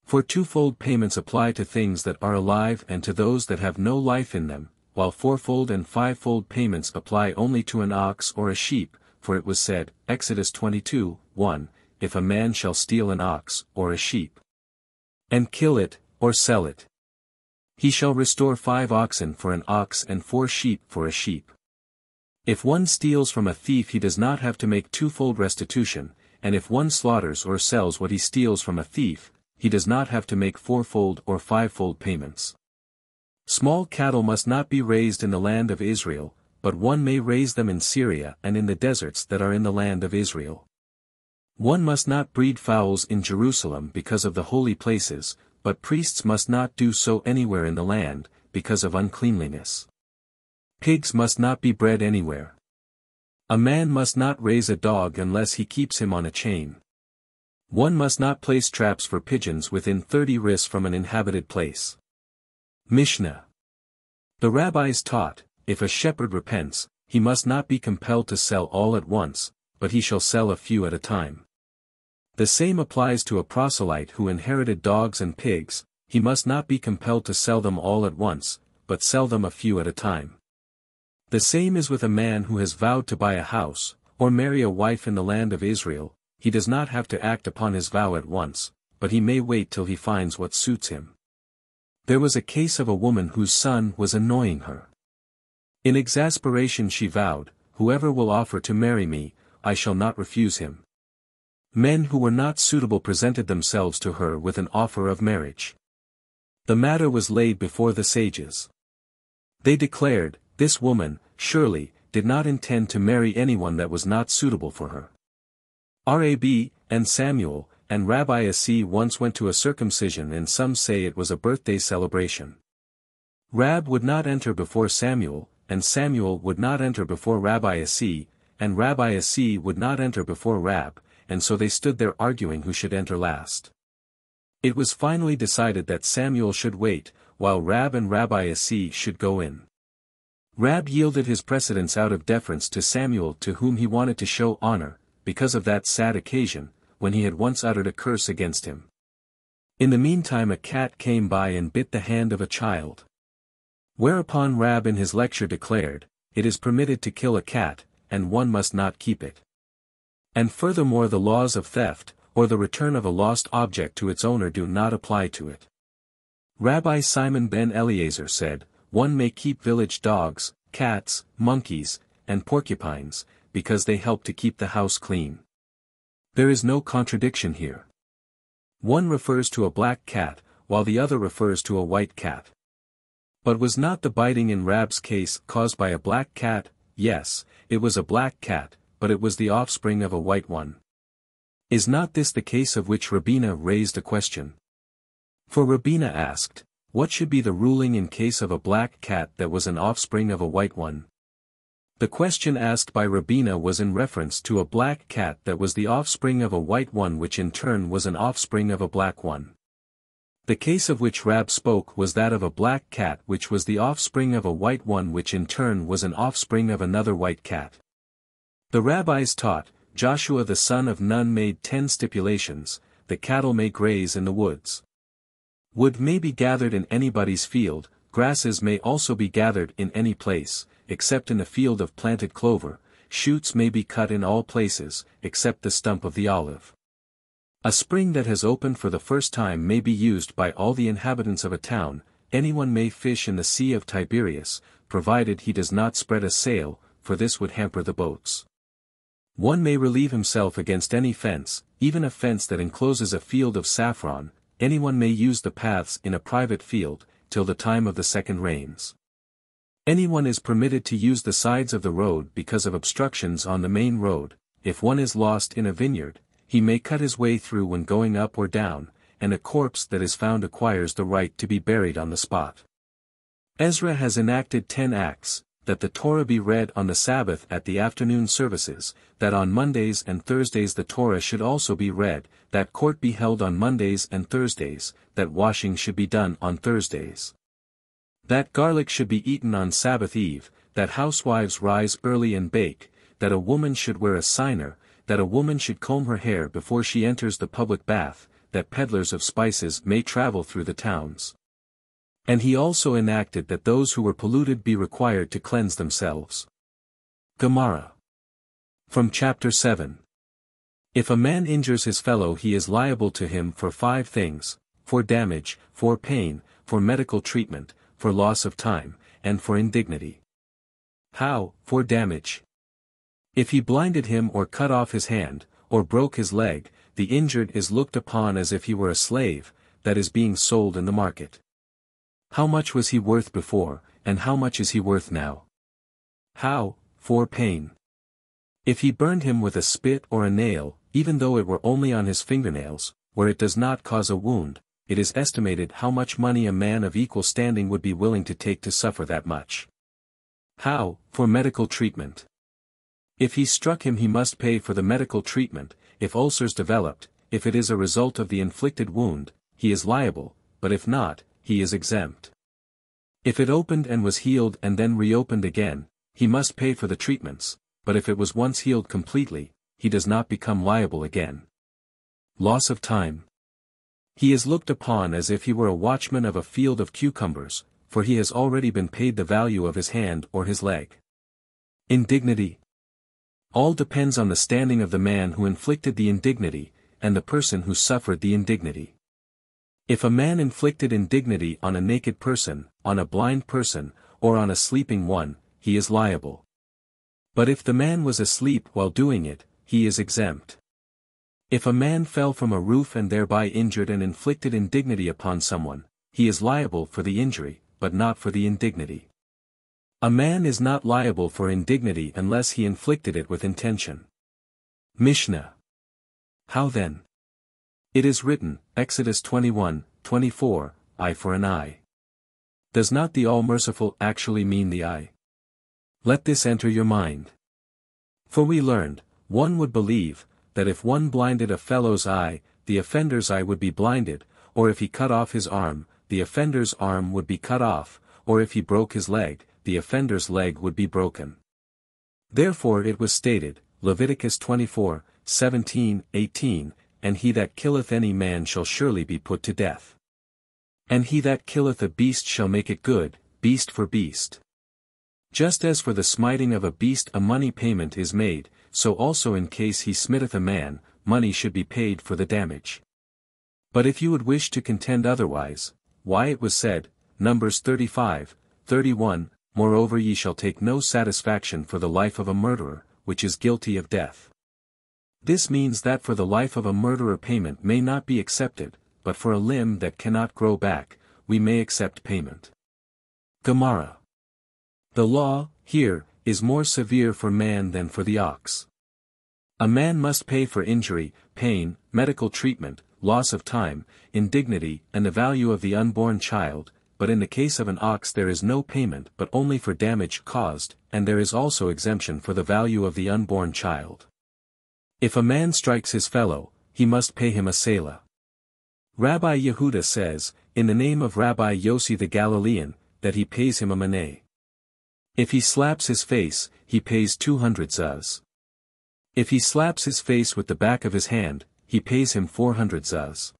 For twofold payments apply to things that are alive and to those that have no life in them, while fourfold and fivefold payments apply only to an ox or a sheep, for it was said, Exodus 22:1, if a man shall steal an ox or a sheep, and kill it, or sell it, he shall restore 5 oxen for an ox and 4 sheep for a sheep. If one steals from a thief he does not have to make twofold restitution, and if one slaughters or sells what he steals from a thief, he does not have to make fourfold or fivefold payments. Small cattle must not be raised in the land of Israel, but one may raise them in Syria and in the deserts that are in the land of Israel. One must not breed fowls in Jerusalem because of the holy places, but priests must not do so anywhere in the land, because of uncleanliness. Pigs must not be bred anywhere. A man must not raise a dog unless he keeps him on a chain. One must not place traps for pigeons within 30 ris from an inhabited place. Mishna. The rabbis taught, if a shepherd repents, he must not be compelled to sell all at once, but he shall sell a few at a time. The same applies to a proselyte who inherited dogs and pigs, he must not be compelled to sell them all at once, but sell them a few at a time. The same is with a man who has vowed to buy a house, or marry a wife in the land of Israel, he does not have to act upon his vow at once, but he may wait till he finds what suits him. There was a case of a woman whose son was annoying her. In exasperation she vowed, whoever will offer to marry me, I shall not refuse him. Men who were not suitable presented themselves to her with an offer of marriage. The matter was laid before the sages. They declared, this woman, surely, did not intend to marry anyone that was not suitable for her. Rab, and Samuel, and Rabbi Asi once went to a circumcision and some say it was a birthday celebration. Rab would not enter before Samuel, and Samuel would not enter before Rabbi Asi, and Rabbi Asi would not enter before Rab, and so they stood there arguing who should enter last. It was finally decided that Samuel should wait, while Rab and Rabbi Asi should go in. Rab yielded his precedence out of deference to Samuel to whom he wanted to show honor, because of that sad occasion, when he had once uttered a curse against him. In the meantime a cat came by and bit the hand of a child. Whereupon Rab in his lecture declared, it is permitted to kill a cat, and one must not keep it. And furthermore the laws of theft, or the return of a lost object to its owner do not apply to it. Rabbi Simon ben Eliezer said, one may keep village dogs, cats, monkeys, and porcupines, because they help to keep the house clean. There is no contradiction here. One refers to a black cat, while the other refers to a white cat. But was not the biting in Rab's case caused by a black cat? Yes, it was a black cat, but it was the offspring of a white one. Is not this the case of which Rabbina raised a question? For Rabbina asked, what should be the ruling in case of a black cat that was an offspring of a white one? The question asked by Rabbina was in reference to a black cat that was the offspring of a white one which in turn was an offspring of a black one. The case of which Rab spoke was that of a black cat which was the offspring of a white one which in turn was an offspring of another white cat. The rabbis taught, Joshua the son of Nun made 10 stipulations, the cattle may graze in the woods. Wood may be gathered in anybody's field, grasses may also be gathered in any place, except in a field of planted clover, shoots may be cut in all places, except the stump of the olive. A spring that has opened for the first time may be used by all the inhabitants of a town, anyone may fish in the Sea of Tiberias, provided he does not spread a sail, for this would hamper the boats. One may relieve himself against any fence, even a fence that encloses a field of saffron, anyone may use the paths in a private field, till the time of the second rains. Anyone is permitted to use the sides of the road because of obstructions on the main road. If one is lost in a vineyard, he may cut his way through when going up or down, and a corpse that is found acquires the right to be buried on the spot. Ezra has enacted 10 acts, that the Torah be read on the Sabbath at the afternoon services, that on Mondays and Thursdays the Torah should also be read, that court be held on Mondays and Thursdays, that washing should be done on Thursdays, that garlic should be eaten on Sabbath eve, that housewives rise early and bake, that a woman should wear a signer, that a woman should comb her hair before she enters the public bath, that peddlers of spices may travel through the towns. And he also enacted that those who were polluted be required to cleanse themselves. Gemara. From chapter 7. If a man injures his fellow, he is liable to him for 5 things: for damage, for pain, for medical treatment, for loss of time, and for indignity. How? For damage. If he blinded him or cut off his hand, or broke his leg, the injured is looked upon as if he were a slave, that is being sold in the market. How much was he worth before, and how much is he worth now? How? For pain. If he burned him with a spit or a nail, even though it were only on his fingernails, where it does not cause a wound, it is estimated how much money a man of equal standing would be willing to take to suffer that much. How? For medical treatment. If he struck him, he must pay for the medical treatment. If ulcers developed, if it is a result of the inflicted wound, he is liable, but if not, he is exempt. If it opened and was healed and then reopened again, he must pay for the treatments, but if it was once healed completely, he does not become liable again. Loss of time. He is looked upon as if he were a watchman of a field of cucumbers, for he has already been paid the value of his hand or his leg. Indignity. All depends on the standing of the man who inflicted the indignity, and the person who suffered the indignity. If a man inflicted indignity on a naked person, on a blind person, or on a sleeping one, he is liable. But if the man was asleep while doing it, he is exempt. If a man fell from a roof and thereby injured and inflicted indignity upon someone, he is liable for the injury, but not for the indignity. A man is not liable for indignity unless he inflicted it with intention. Mishna. How then? It is written, Exodus 21:24, eye for an eye. Does not the All-Merciful actually mean the eye? Let this enter your mind. For we learned, one would believe, that if one blinded a fellow's eye, the offender's eye would be blinded, or if he cut off his arm, the offender's arm would be cut off, or if he broke his leg, the offender's leg would be broken. Therefore it was stated, Leviticus 24:17-18, and he that killeth any man shall surely be put to death. And he that killeth a beast shall make it good, beast for beast. Just as for the smiting of a beast a money payment is made, so also in case he smiteth a man, money should be paid for the damage. But if you would wish to contend otherwise, why it was said, Numbers 35:31, moreover ye shall take no satisfaction for the life of a murderer, which is guilty of death. This means that for the life of a murderer payment may not be accepted, but for a limb that cannot grow back, we may accept payment. Gemara. The law, here, is more severe for man than for the ox. A man must pay for injury, pain, medical treatment, loss of time, indignity, and the value of the unborn child, but in the case of an ox there is no payment but only for damage caused, and there is also exemption for the value of the unborn child. If a man strikes his fellow, he must pay him a selah. Rabbi Yehuda says, in the name of Rabbi Yossi the Galilean, that he pays him a maneh. If he slaps his face, he pays 200 zuz. If he slaps his face with the back of his hand, he pays him 400 zuz.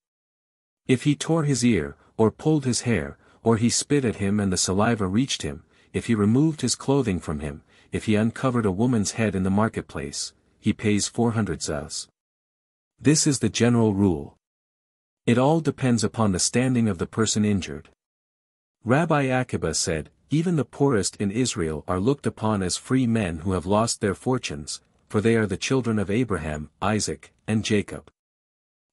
If he tore his ear, or pulled his hair, or he spit at him and the saliva reached him, if he removed his clothing from him, if he uncovered a woman's head in the marketplace, he pays 400 zuz. This is the general rule. It all depends upon the standing of the person injured. Rabbi Akiba said, even the poorest in Israel are looked upon as free men who have lost their fortunes, for they are the children of Abraham, Isaac, and Jacob.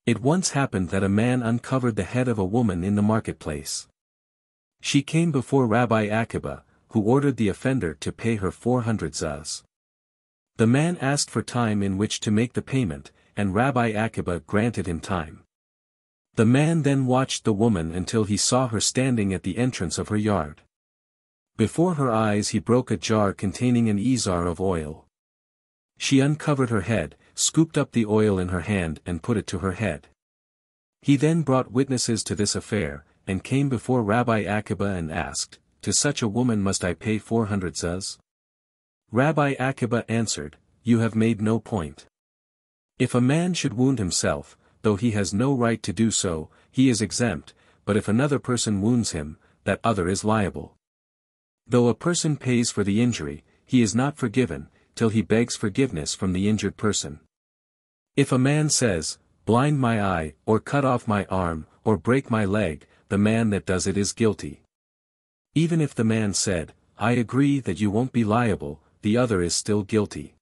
It once happened that a man uncovered the head of a woman in the marketplace. She came before Rabbi Akiba, who ordered the offender to pay her 400 zuz. The man asked for time in which to make the payment, and Rabbi Akiba granted him time. The man then watched the woman until he saw her standing at the entrance of her yard. Before her eyes he broke a jar containing an izar of oil. She uncovered her head, scooped up the oil in her hand and put it to her head. He then brought witnesses to this affair, and came before Rabbi Akiba and asked, "To such a woman must I pay 400 zuz?" Rabbi Akiba answered, "You have made no point. If a man should wound himself, though he has no right to do so, he is exempt, but if another person wounds him, that other is liable. Though a person pays for the injury, he is not forgiven, till he begs forgiveness from the injured person. If a man says, 'Blind my eye, or cut off my arm, or break my leg,' the man that does it is guilty. Even if the man said, 'I agree that you won't be liable,' the other is still guilty.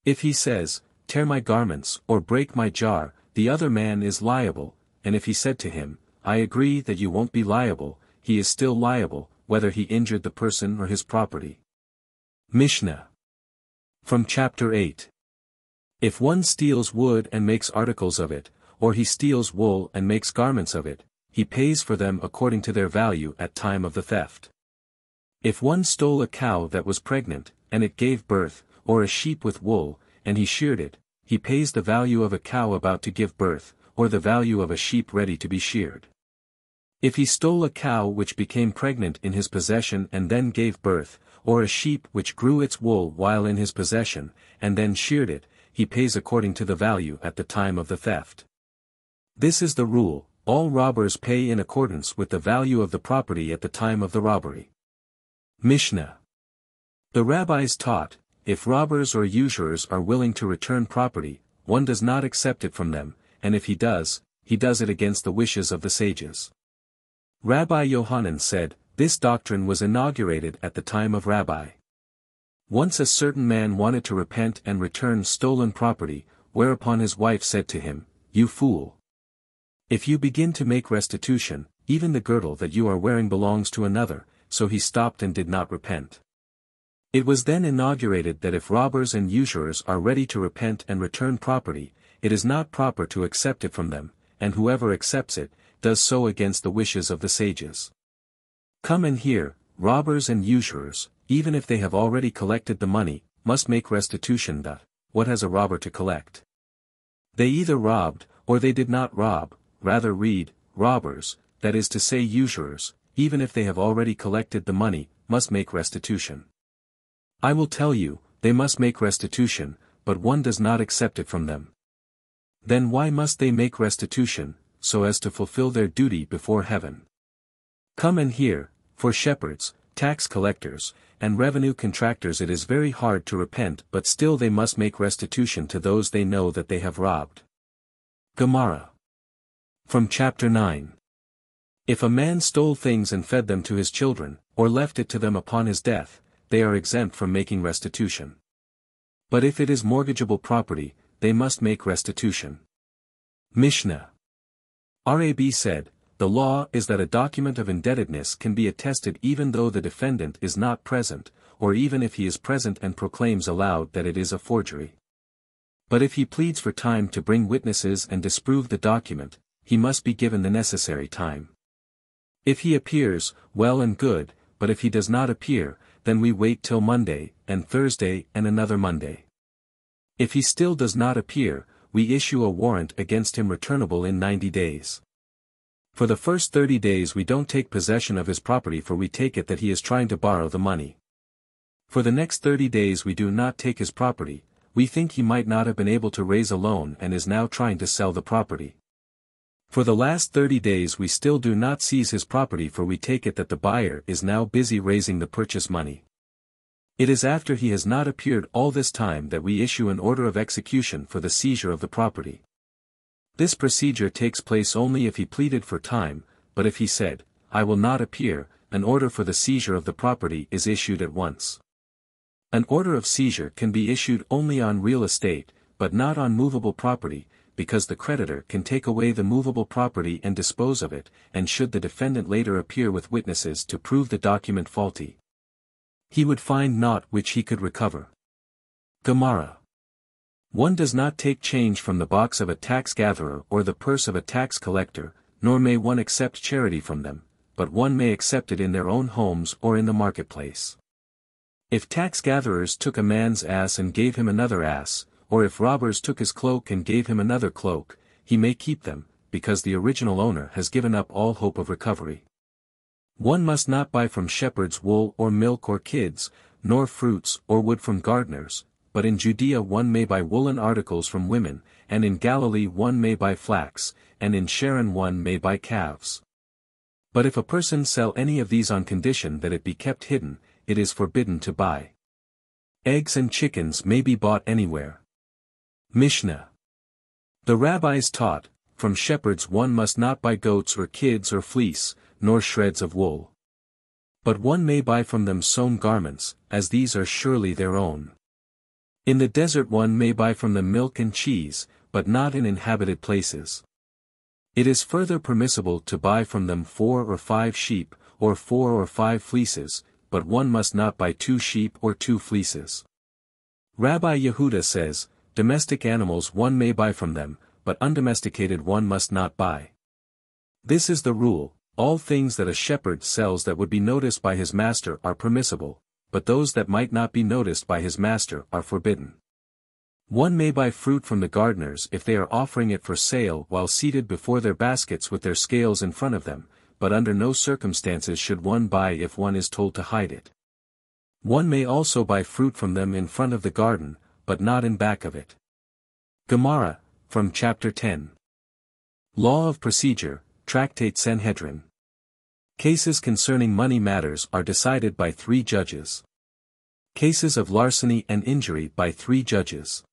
If he says, 'Tear my garments, or break my jar,' the other man is liable, and if he said to him, 'I agree that you won't be liable,' he is still liable, whether he injured the person or his property." Mishna. From Chapter 8. If one steals wood and makes articles of it, or he steals wool and makes garments of it, he pays for them according to their value at time of the theft. If one stole a cow that was pregnant, and it gave birth, or a sheep with wool, and he sheared it, he pays the value of a cow about to give birth, or the value of a sheep ready to be sheared. If he stole a cow which became pregnant in his possession and then gave birth, or a sheep which grew its wool while in his possession, and then sheared it, he pays according to the value at the time of the theft. This is the rule: all robbers pay in accordance with the value of the property at the time of the robbery. Mishna. The rabbis taught, if robbers or usurers are willing to return property, one does not accept it from them, and if he does it against the wishes of the sages. Rabbi Yohanan said, this doctrine was inaugurated at the time of Rabbi. Once a certain man wanted to repent and return stolen property, whereupon his wife said to him, "You fool! If you begin to make restitution, even the girdle that you are wearing belongs to another," so he stopped and did not repent. It was then inaugurated that if robbers and usurers are ready to repent and return property, it is not proper to accept it from them, and whoever accepts it, does so against the wishes of the sages. Come and hear, robbers and usurers, even if they have already collected the money, must make restitution. What has a robber to collect? They either robbed, or they did not rob, rather read, robbers, that is to say usurers, even if they have already collected the money, must make restitution. I will tell you, they must make restitution, but one does not accept it from them. Then why must they make restitution, so as to fulfill their duty before heaven? Come and hear, for shepherds, tax collectors, and revenue contractors it is very hard to repent, but still they must make restitution to those they know that they have robbed. Gemara. From Chapter 9. If a man stole things and fed them to his children, or left it to them upon his death, they are exempt from making restitution. But if it is mortgageable property, they must make restitution. Mishna. Rab said, the law is that a document of indebtedness can be attested even though the defendant is not present, or even if he is present and proclaims aloud that it is a forgery. But if he pleads for time to bring witnesses and disprove the document, he must be given the necessary time. If he appears, well and good, but if he does not appear, then we wait till Monday, and Thursday and another Monday. If he still does not appear, we issue a warrant against him returnable in 90 days. For the first 30 days we don't take possession of his property, for we take it that he is trying to borrow the money. For the next 30 days we do not take his property, we think he might not have been able to raise a loan and is now trying to sell the property. For the last 30 days we still do not seize his property, for we take it that the buyer is now busy raising the purchase money. It is after he has not appeared all this time that we issue an order of execution for the seizure of the property. This procedure takes place only if he pleaded for time, but if he said, "I will not appear," an order for the seizure of the property is issued at once. An order of seizure can be issued only on real estate, but not on movable property, because the creditor can take away the movable property and dispose of it, and should the defendant later appear with witnesses to prove the document faulty, he would find naught which he could recover. Gemara. One does not take change from the box of a tax gatherer or the purse of a tax collector, nor may one accept charity from them, but one may accept it in their own homes or in the marketplace. If tax gatherers took a man's ass and gave him another ass, or if robbers took his cloak and gave him another cloak, he may keep them, because the original owner has given up all hope of recovery. One must not buy from shepherds wool or milk or kids, nor fruits or wood from gardeners, but in Judea one may buy woolen articles from women, and in Galilee one may buy flax, and in Sharon one may buy calves. But if a person sell any of these on condition that it be kept hidden, it is forbidden to buy. Eggs and chickens may be bought anywhere. Mishna. The rabbis taught, from shepherds one must not buy goats or kids or fleece, nor shreds of wool. But one may buy from them sewn garments, as these are surely their own. In the desert one may buy from them milk and cheese, but not in inhabited places. It is further permissible to buy from them 4 or 5 sheep, or 4 or 5 fleeces, but one must not buy 2 sheep or 2 fleeces. Rabbi Yehuda says, domestic animals one may buy from them, but undomesticated one must not buy. This is the rule: all things that a shepherd sells that would be noticed by his master are permissible, but those that might not be noticed by his master are forbidden. One may buy fruit from the gardeners if they are offering it for sale while seated before their baskets with their scales in front of them, but under no circumstances should one buy if one is told to hide it. One may also buy fruit from them in front of the garden, but not in back of it. Gemara, from chapter 10. Law of Procedure, Tractate Sanhedrin. Cases concerning money matters are decided by 3 judges. Cases of larceny and injury by 3 judges.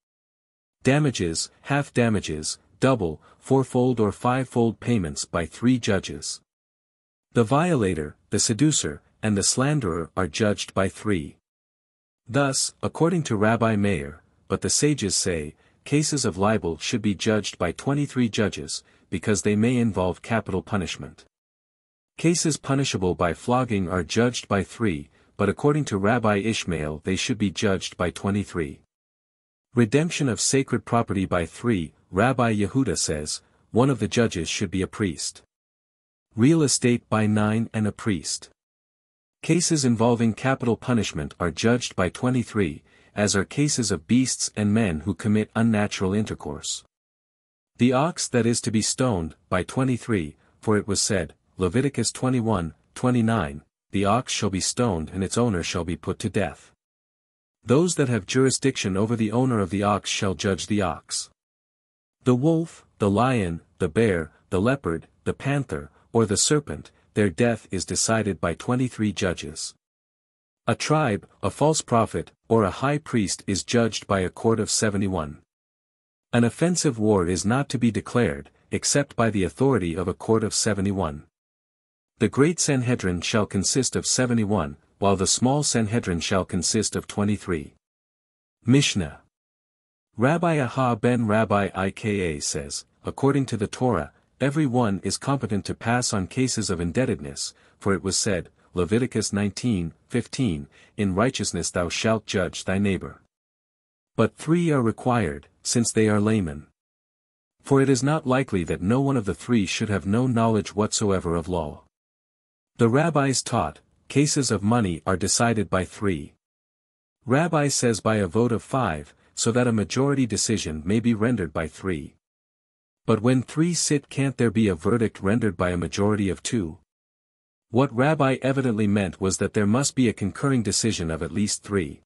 Damages, half damages, double, 4-fold or 5-fold payments by 3 judges. The violator, the seducer, and the slanderer are judged by 3. Thus, according to Rabbi Meir, but the sages say, cases of libel should be judged by 23 judges, because they may involve capital punishment. Cases punishable by flogging are judged by 3, but according to Rabbi Ishmael they should be judged by 23. Redemption of sacred property by 3, Rabbi Yehuda says, one of the judges should be a priest. Real estate by 9 and a priest. Cases involving capital punishment are judged by 23, as are cases of beasts and men who commit unnatural intercourse. The ox that is to be stoned, by 23, for it was said, Leviticus 21:29, the ox shall be stoned and its owner shall be put to death. Those that have jurisdiction over the owner of the ox shall judge the ox. The wolf, the lion, the bear, the leopard, the panther, or the serpent, their death is decided by 23 judges. A tribe, a false prophet, or a high priest is judged by a court of 71. An offensive war is not to be declared, except by the authority of a court of 71. The great Sanhedrin shall consist of 71, while the small Sanhedrin shall consist of 23. Mishna. Rabbi Aha ben Rabbi Ika says, according to the Torah, every one is competent to pass on cases of indebtedness, for it was said, Leviticus 19:15, in righteousness thou shalt judge thy neighbor. But 3 are required, since they are laymen. For it is not likely that no one of the 3 should have no knowledge whatsoever of law. The rabbis taught, cases of money are decided by 3. Rabbi says by a vote of 5, so that a majority decision may be rendered by 3. But when 3 sit, can't there be a verdict rendered by a majority of 2? What Rabbi evidently meant was that there must be a concurring decision of at least 3.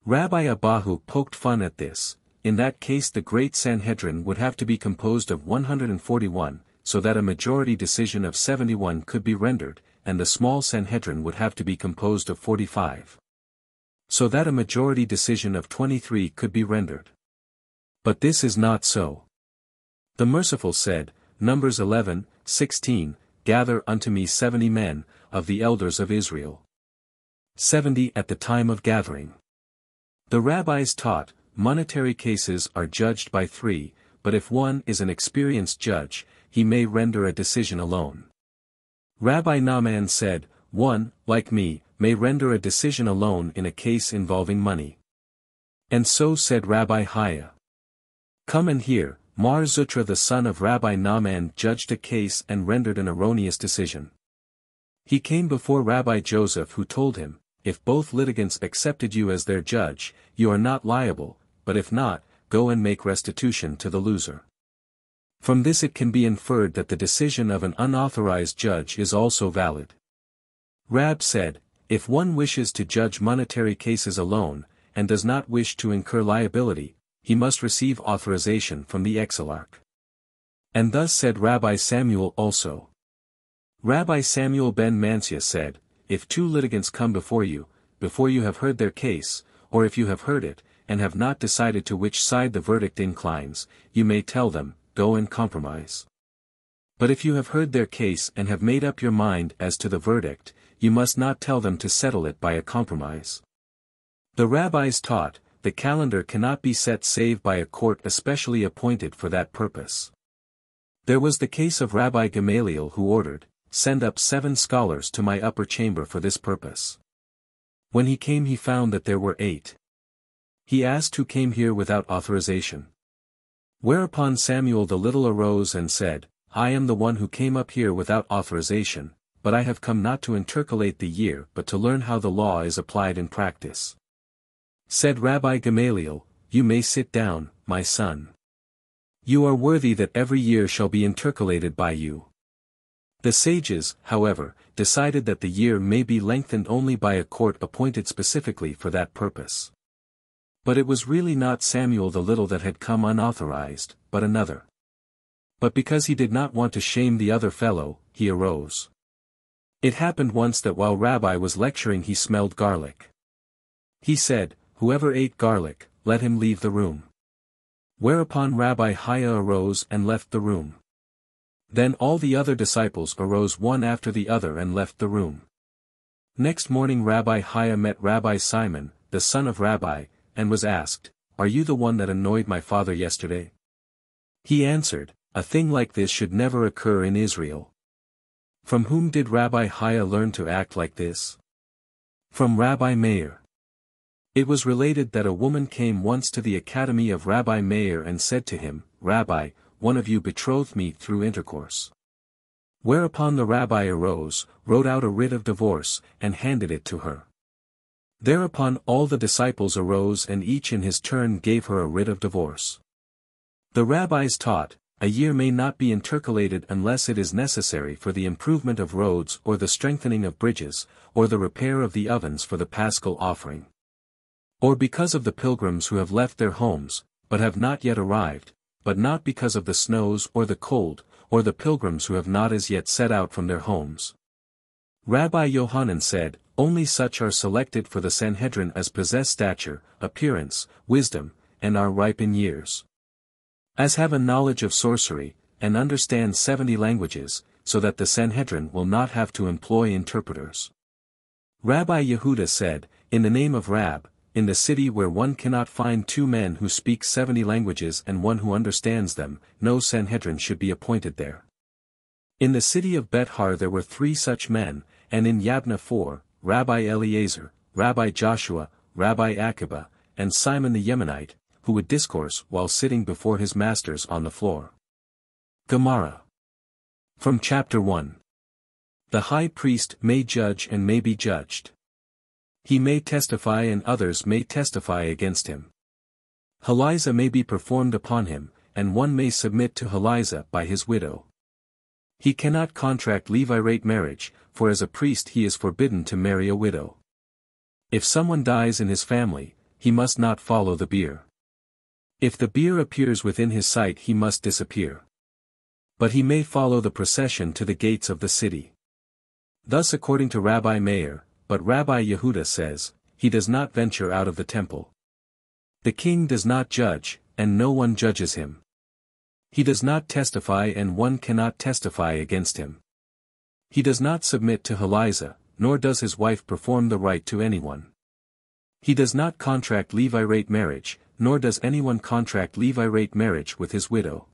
Rabbi Abahu poked fun at this. In that case the great Sanhedrin would have to be composed of 141, so that a majority decision of 71 could be rendered, and the small Sanhedrin would have to be composed of 45. So that a majority decision of 23 could be rendered. But this is not so. The merciful said, Numbers 11:16, gather unto me 70 men, of the elders of Israel. 70 at the time of gathering. The rabbis taught, monetary cases are judged by 3, but if one is an experienced judge, he may render a decision alone. Rabbi Naaman said, one, like me, may render a decision alone in a case involving money. And so said Rabbi Hiah. Come and hear, Mar Zutra the son of Rabbi Naaman judged a case and rendered an erroneous decision. He came before Rabbi Joseph who told him, if both litigants accepted you as their judge, you are not liable, but if not, go and make restitution to the loser. From this it can be inferred that the decision of an unauthorized judge is also valid. Rab said, if one wishes to judge monetary cases alone, and does not wish to incur liability, he must receive authorization from the exilarch. And thus said Rabbi Samuel also. Rabbi Samuel ben Mansia said, if two litigants come before you have heard their case, or if you have heard it, and have not decided to which side the verdict inclines, you may tell them, go and compromise. But if you have heard their case and have made up your mind as to the verdict, you must not tell them to settle it by a compromise. The rabbis taught, the calendar cannot be set save by a court especially appointed for that purpose. There was the case of Rabbi Gamaliel who ordered, send up 7 scholars to my upper chamber for this purpose. When he came he found that there were 8. He asked who came here without authorization. Whereupon Samuel the little arose and said, I am the one who came up here without authorization, but I have come not to intercalate the year but to learn how the law is applied in practice. Said Rabbi Gamaliel, you may sit down, my son. You are worthy that every year shall be intercalated by you. The sages, however, decided that the year may be lengthened only by a court appointed specifically for that purpose. But it was really not Samuel the little that had come unauthorized, but another. But because he did not want to shame the other fellow, he arose. It happened once that while Rabbi was lecturing he smelled garlic. He said, whoever ate garlic, let him leave the room. Whereupon Rabbi Hiah arose and left the room. Then all the other disciples arose one after the other and left the room. Next morning Rabbi Hiah met Rabbi Simon, the son of Rabbi, and was asked, are you the one that annoyed my father yesterday? He answered, a thing like this should never occur in Israel. From whom did Rabbi Hiah learn to act like this? From Rabbi Meir. It was related that a woman came once to the academy of Rabbi Meir and said to him, Rabbi, one of you betrothed me through intercourse. Whereupon the rabbi arose, wrote out a writ of divorce, and handed it to her. Thereupon all the disciples arose and each in his turn gave her a writ of divorce. The rabbis taught, a year may not be intercalated unless it is necessary for the improvement of roads or the strengthening of bridges, or the repair of the ovens for the paschal offering. Or because of the pilgrims who have left their homes, but have not yet arrived, but not because of the snows or the cold, or the pilgrims who have not as yet set out from their homes. Rabbi Yohanan said, only such are selected for the Sanhedrin as possess stature, appearance, wisdom, and are ripe in years. As have a knowledge of sorcery, and understand 70 languages, so that the Sanhedrin will not have to employ interpreters. Rabbi Yehuda said, in the name of Rab, in the city where one cannot find 2 men who speak 70 languages and one who understands them, no Sanhedrin should be appointed there. In the city of Bet-Har there were 3 such men, and in Yabna 4, Rabbi Eliezer, Rabbi Joshua, Rabbi Akiba, and Simon the Yemenite, who would discourse while sitting before his masters on the floor. Gemara. From Chapter 1. The high priest may judge and may be judged. He may testify and others may testify against him. Haliza may be performed upon him, and one may submit to Haliza by his widow. He cannot contract levirate marriage, for as a priest he is forbidden to marry a widow. If someone dies in his family, he must not follow the bier. If the bier appears within his sight he must disappear. But he may follow the procession to the gates of the city. Thus according to Rabbi Meir, but Rabbi Yehuda says, he does not venture out of the temple. The king does not judge, and no one judges him. He does not testify and one cannot testify against him. He does not submit to Haliza, nor does his wife perform the rite to anyone. He does not contract levirate marriage, nor does anyone contract levirate marriage with his widow.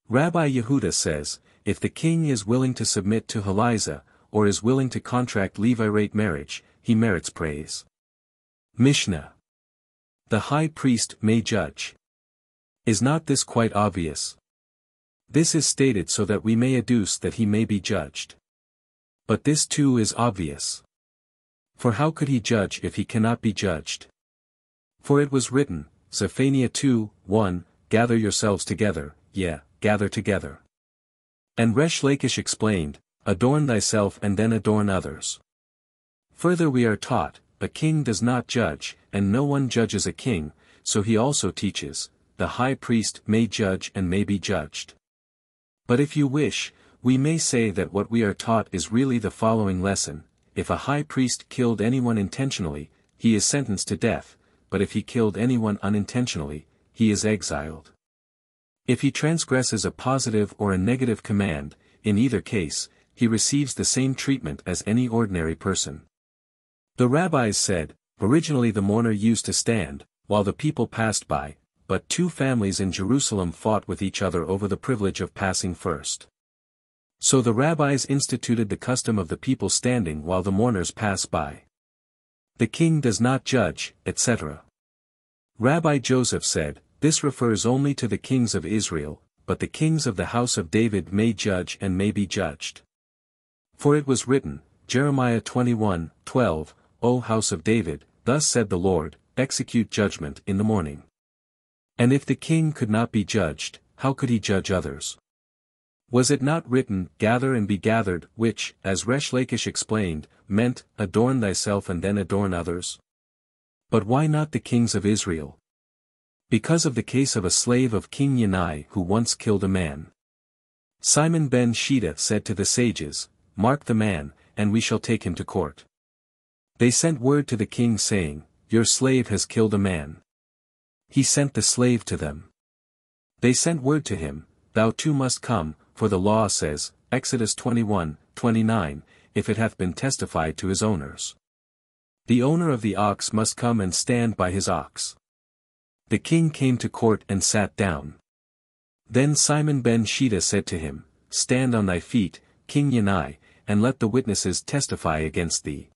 Rabbi Yehuda says, if the king is willing to submit to Haliza, or is willing to contract levirate marriage, he merits praise. Mishna. The high priest may judge. Is not this quite obvious? This is stated so that we may adduce that he may be judged. But this too is obvious. For how could he judge if he cannot be judged? For it was written, Zephaniah 2:1, gather yourselves together, gather together. And Resh Lakish explained, adorn thyself and then adorn others. Further we are taught, a king does not judge, and no one judges a king, so he also teaches, the high priest may judge and may be judged. But if you wish, we may say that what we are taught is really the following lesson: if a high priest killed anyone intentionally, he is sentenced to death, but if he killed anyone unintentionally, he is exiled. If he transgresses a positive or a negative command, in either case, he receives the same treatment as any ordinary person. The rabbis said, originally the mourner used to stand, while the people passed by, but two families in Jerusalem fought with each other over the privilege of passing first. So the rabbis instituted the custom of the people standing while the mourners pass by. The king does not judge, etc. Rabbi Joseph said, this refers only to the kings of Israel, but the kings of the house of David may judge and may be judged. For it was written, Jeremiah 21:12, O house of David, thus said the Lord, execute judgment in the morning. And if the king could not be judged, how could he judge others? Was it not written, gather and be gathered, which, as Resh Lakish explained, meant, adorn thyself and then adorn others? But why not the kings of Israel? Because of the case of a slave of King Yanai who once killed a man. Simon ben Shita said to the sages, mark the man, and we shall take him to court. They sent word to the king saying, your slave has killed a man. He sent the slave to them. They sent word to him, thou too must come, for the law says, Exodus 21:29, if it hath been testified to his owners. The owner of the ox must come and stand by his ox. The king came to court and sat down. Then Simon ben Shita said to him, stand on thy feet, King Yanai, and let the witnesses testify against thee.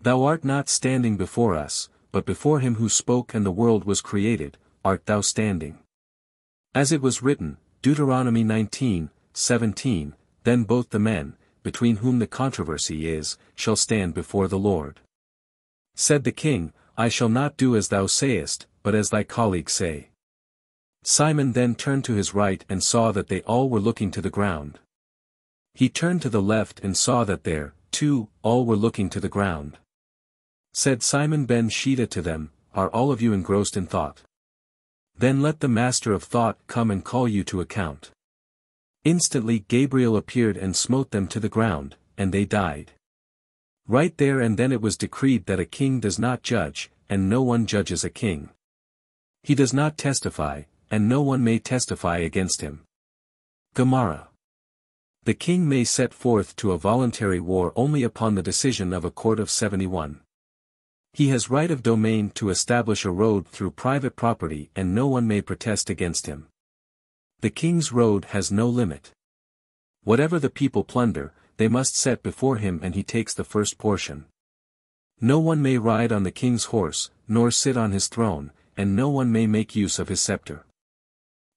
Thou art not standing before us, but before him who spoke and the world was created, art thou standing. As it was written, Deuteronomy 19:17, then both the men, between whom the controversy is, shall stand before the Lord. Said the king, I shall not do as thou sayest, but as thy colleagues say. Simon then turned to his right and saw that they all were looking to the ground. He turned to the left and saw that there, too, all were looking to the ground. Said Simon ben Shita to them, are all of you engrossed in thought? Then let the master of thought come and call you to account. Instantly Gabriel appeared and smote them to the ground, and they died. Right there and then it was decreed that a king does not judge, and no one judges a king. He does not testify, and no one may testify against him. Gemara. The king may set forth to a voluntary war only upon the decision of a court of 71. He has right of domain to establish a road through private property and no one may protest against him. The king's road has no limit. Whatever the people plunder, they must set before him and he takes the first portion. No one may ride on the king's horse, nor sit on his throne, and no one may make use of his scepter.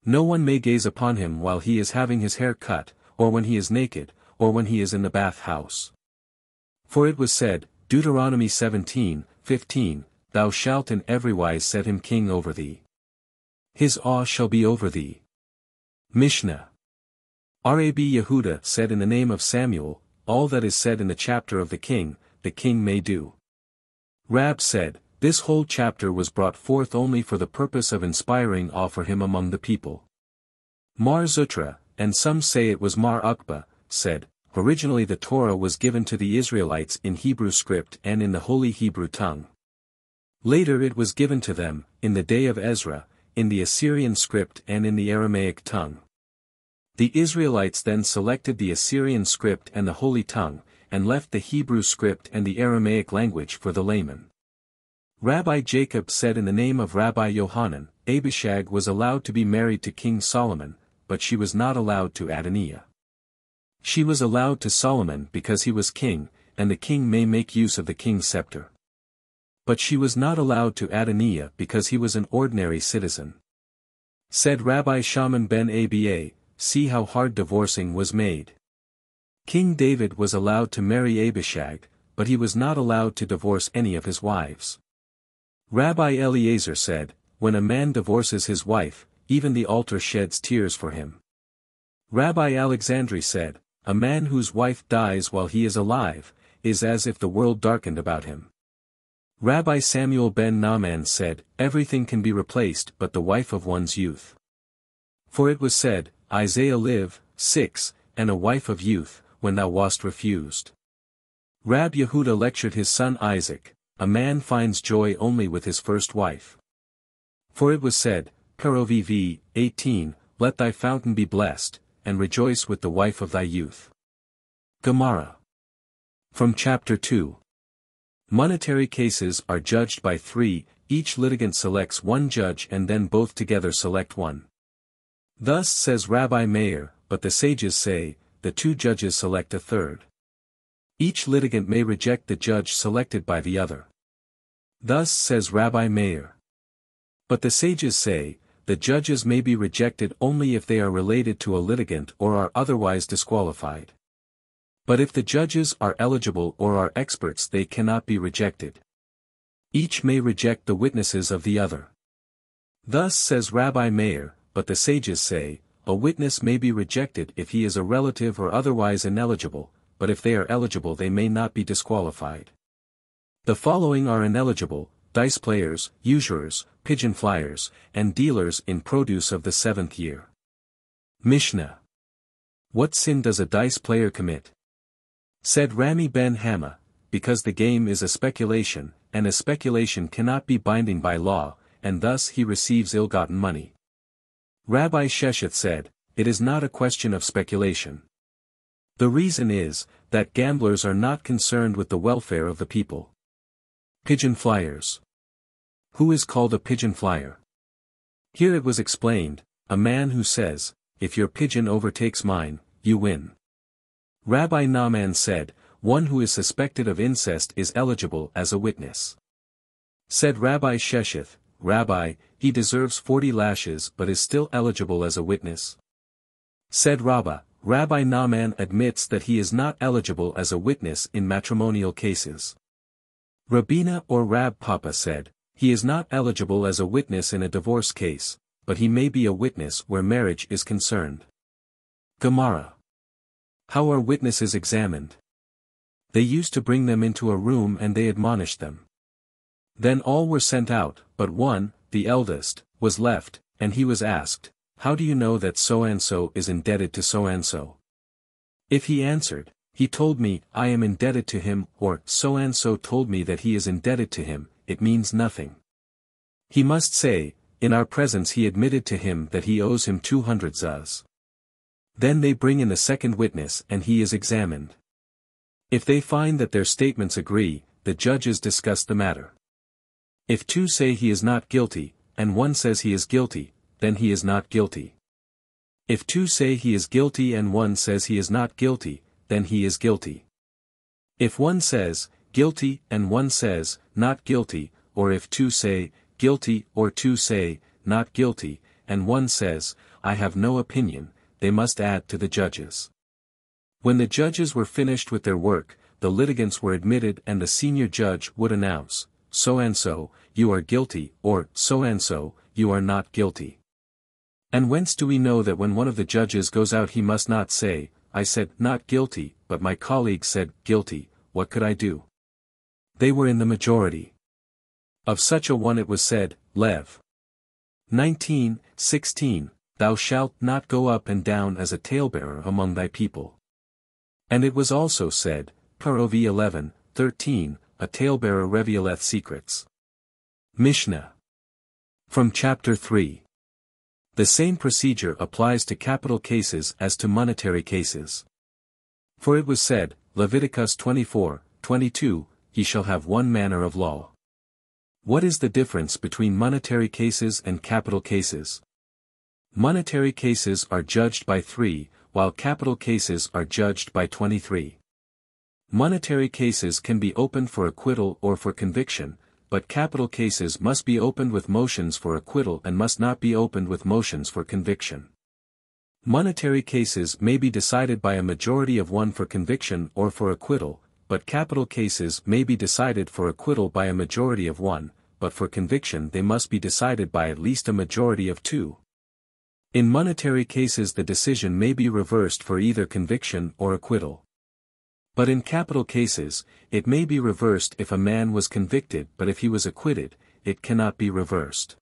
No one may gaze upon him while he is having his hair cut, or when he is naked, or when he is in the bath house. For it was said, Deuteronomy 17:15, Thou shalt in everywise set him king over thee. His awe shall be over thee. Mishna. Rabbi Yehuda said in the name of Samuel, all that is said in the chapter of the king may do. Rab said, this whole chapter was brought forth only for the purpose of inspiring awe for him among the people. Mar Zutra, and some say it was Mar Ukba, said, originally the Torah was given to the Israelites in Hebrew script and in the Holy Hebrew tongue. Later it was given to them, in the day of Ezra, in the Assyrian script and in the Aramaic tongue. The Israelites then selected the Assyrian script and the Holy Tongue, and left the Hebrew script and the Aramaic language for the layman. Rabbi Jacob said in the name of Rabbi Yohanan, Abishag was allowed to be married to King Solomon, but she was not allowed to Adoniah. She was allowed to Solomon because he was king, and the king may make use of the king's scepter. But she was not allowed to Adoniah because he was an ordinary citizen. Said Rabbi Shaman ben Aba, see how hard divorcing was made. King David was allowed to marry Abishag, but he was not allowed to divorce any of his wives. Rabbi Eliezer said, when a man divorces his wife, even the altar sheds tears for him. Rabbi Alexandri said, a man whose wife dies while he is alive, is as if the world darkened about him. Rabbi Samuel ben Naaman said, everything can be replaced but the wife of one's youth. For it was said, Isaiah live, 6, and a wife of youth, when thou wast refused. Rab Yehuda lectured his son Isaac, a man finds joy only with his first wife. For it was said, Peroviv, 18, let thy fountain be blessed, and rejoice with the wife of thy youth. Gemara. From chapter 2. Monetary cases are judged by 3, each litigant selects one judge and then both together select one. Thus says Rabbi Meir, but the sages say, the 2 judges select a third. Each litigant may reject the judge selected by the other. Thus says Rabbi Meir. But the sages say, the judges may be rejected only if they are related to a litigant or are otherwise disqualified. But if the judges are eligible or are experts they cannot be rejected. Each may reject the witnesses of the other. Thus says Rabbi Meir, but the sages say, a witness may be rejected if he is a relative or otherwise ineligible, but if they are eligible they may not be disqualified. The following are ineligible: dice players, usurers, pigeon flyers, and dealers in produce of the 7th year. Mishna. What sin does a dice player commit? Said Rami ben Hama, because the game is a speculation, and a speculation cannot be binding by law, and thus he receives ill-gotten money. Rabbi Shesheth said, it is not a question of speculation. The reason is, that gamblers are not concerned with the welfare of the people. Pigeon flyers. Who is called a pigeon flyer? Here it was explained, a man who says, if your pigeon overtakes mine, you win. Rabbi Naaman said, one who is suspected of incest is eligible as a witness. Said Rabbi Shesheth, Rabbi, he deserves 40 lashes but is still eligible as a witness. Said Rabbah, Rabbi Naaman admits that he is not eligible as a witness in matrimonial cases. Rabina or Rab Papa said, he is not eligible as a witness in a divorce case, but he may be a witness where marriage is concerned. Gemara. How are witnesses examined? They used to bring them into a room and they admonished them. Then all were sent out, but one, the eldest, was left, and he was asked, how do you know that so-and-so is indebted to so-and-so? If he answered, he told me, I am indebted to him, or so-and-so told me that he is indebted to him, it means nothing. He must say, in our presence he admitted to him that he owes him 200 zuz. Then they bring in the second witness and he is examined. If they find that their statements agree, the judges discuss the matter. If 2 say he is not guilty, and 1 says he is guilty, then he is not guilty. If 2 say he is guilty and 1 says he is not guilty, then he is guilty. If 1 says, guilty and 1 says, not guilty, or if 2 say, guilty or 2 say, not guilty, and 1 says, I have no opinion, they must add to the judges. When the judges were finished with their work, the litigants were admitted and the senior judge would announce, so-and-so, you are guilty, or so-and-so, you are not guilty. And whence do we know that when one of the judges goes out he must not say, I said not guilty, but my colleague said guilty, what could I do? They were in the majority. Of such a one it was said, Lev. 19:16, Thou shalt not go up and down as a talebearer among thy people. And it was also said, Parov 11:13, a talebearer revealeth secrets. Mishna. From chapter 3. The same procedure applies to capital cases as to monetary cases. For it was said, Leviticus 24:22, Ye shall have one manner of law. What is the difference between monetary cases and capital cases? Monetary cases are judged by 3, while capital cases are judged by 23. Monetary cases can be opened for acquittal or for conviction, but capital cases must be opened with motions for acquittal and must not be opened with motions for conviction. Monetary cases may be decided by a majority of 1 for conviction or for acquittal, but capital cases may be decided for acquittal by a majority of 1, but for conviction they must be decided by at least a majority of 2. In monetary cases the decision may be reversed for either conviction or acquittal. But in capital cases, it may be reversed if a man was convicted, but if he was acquitted, it cannot be reversed.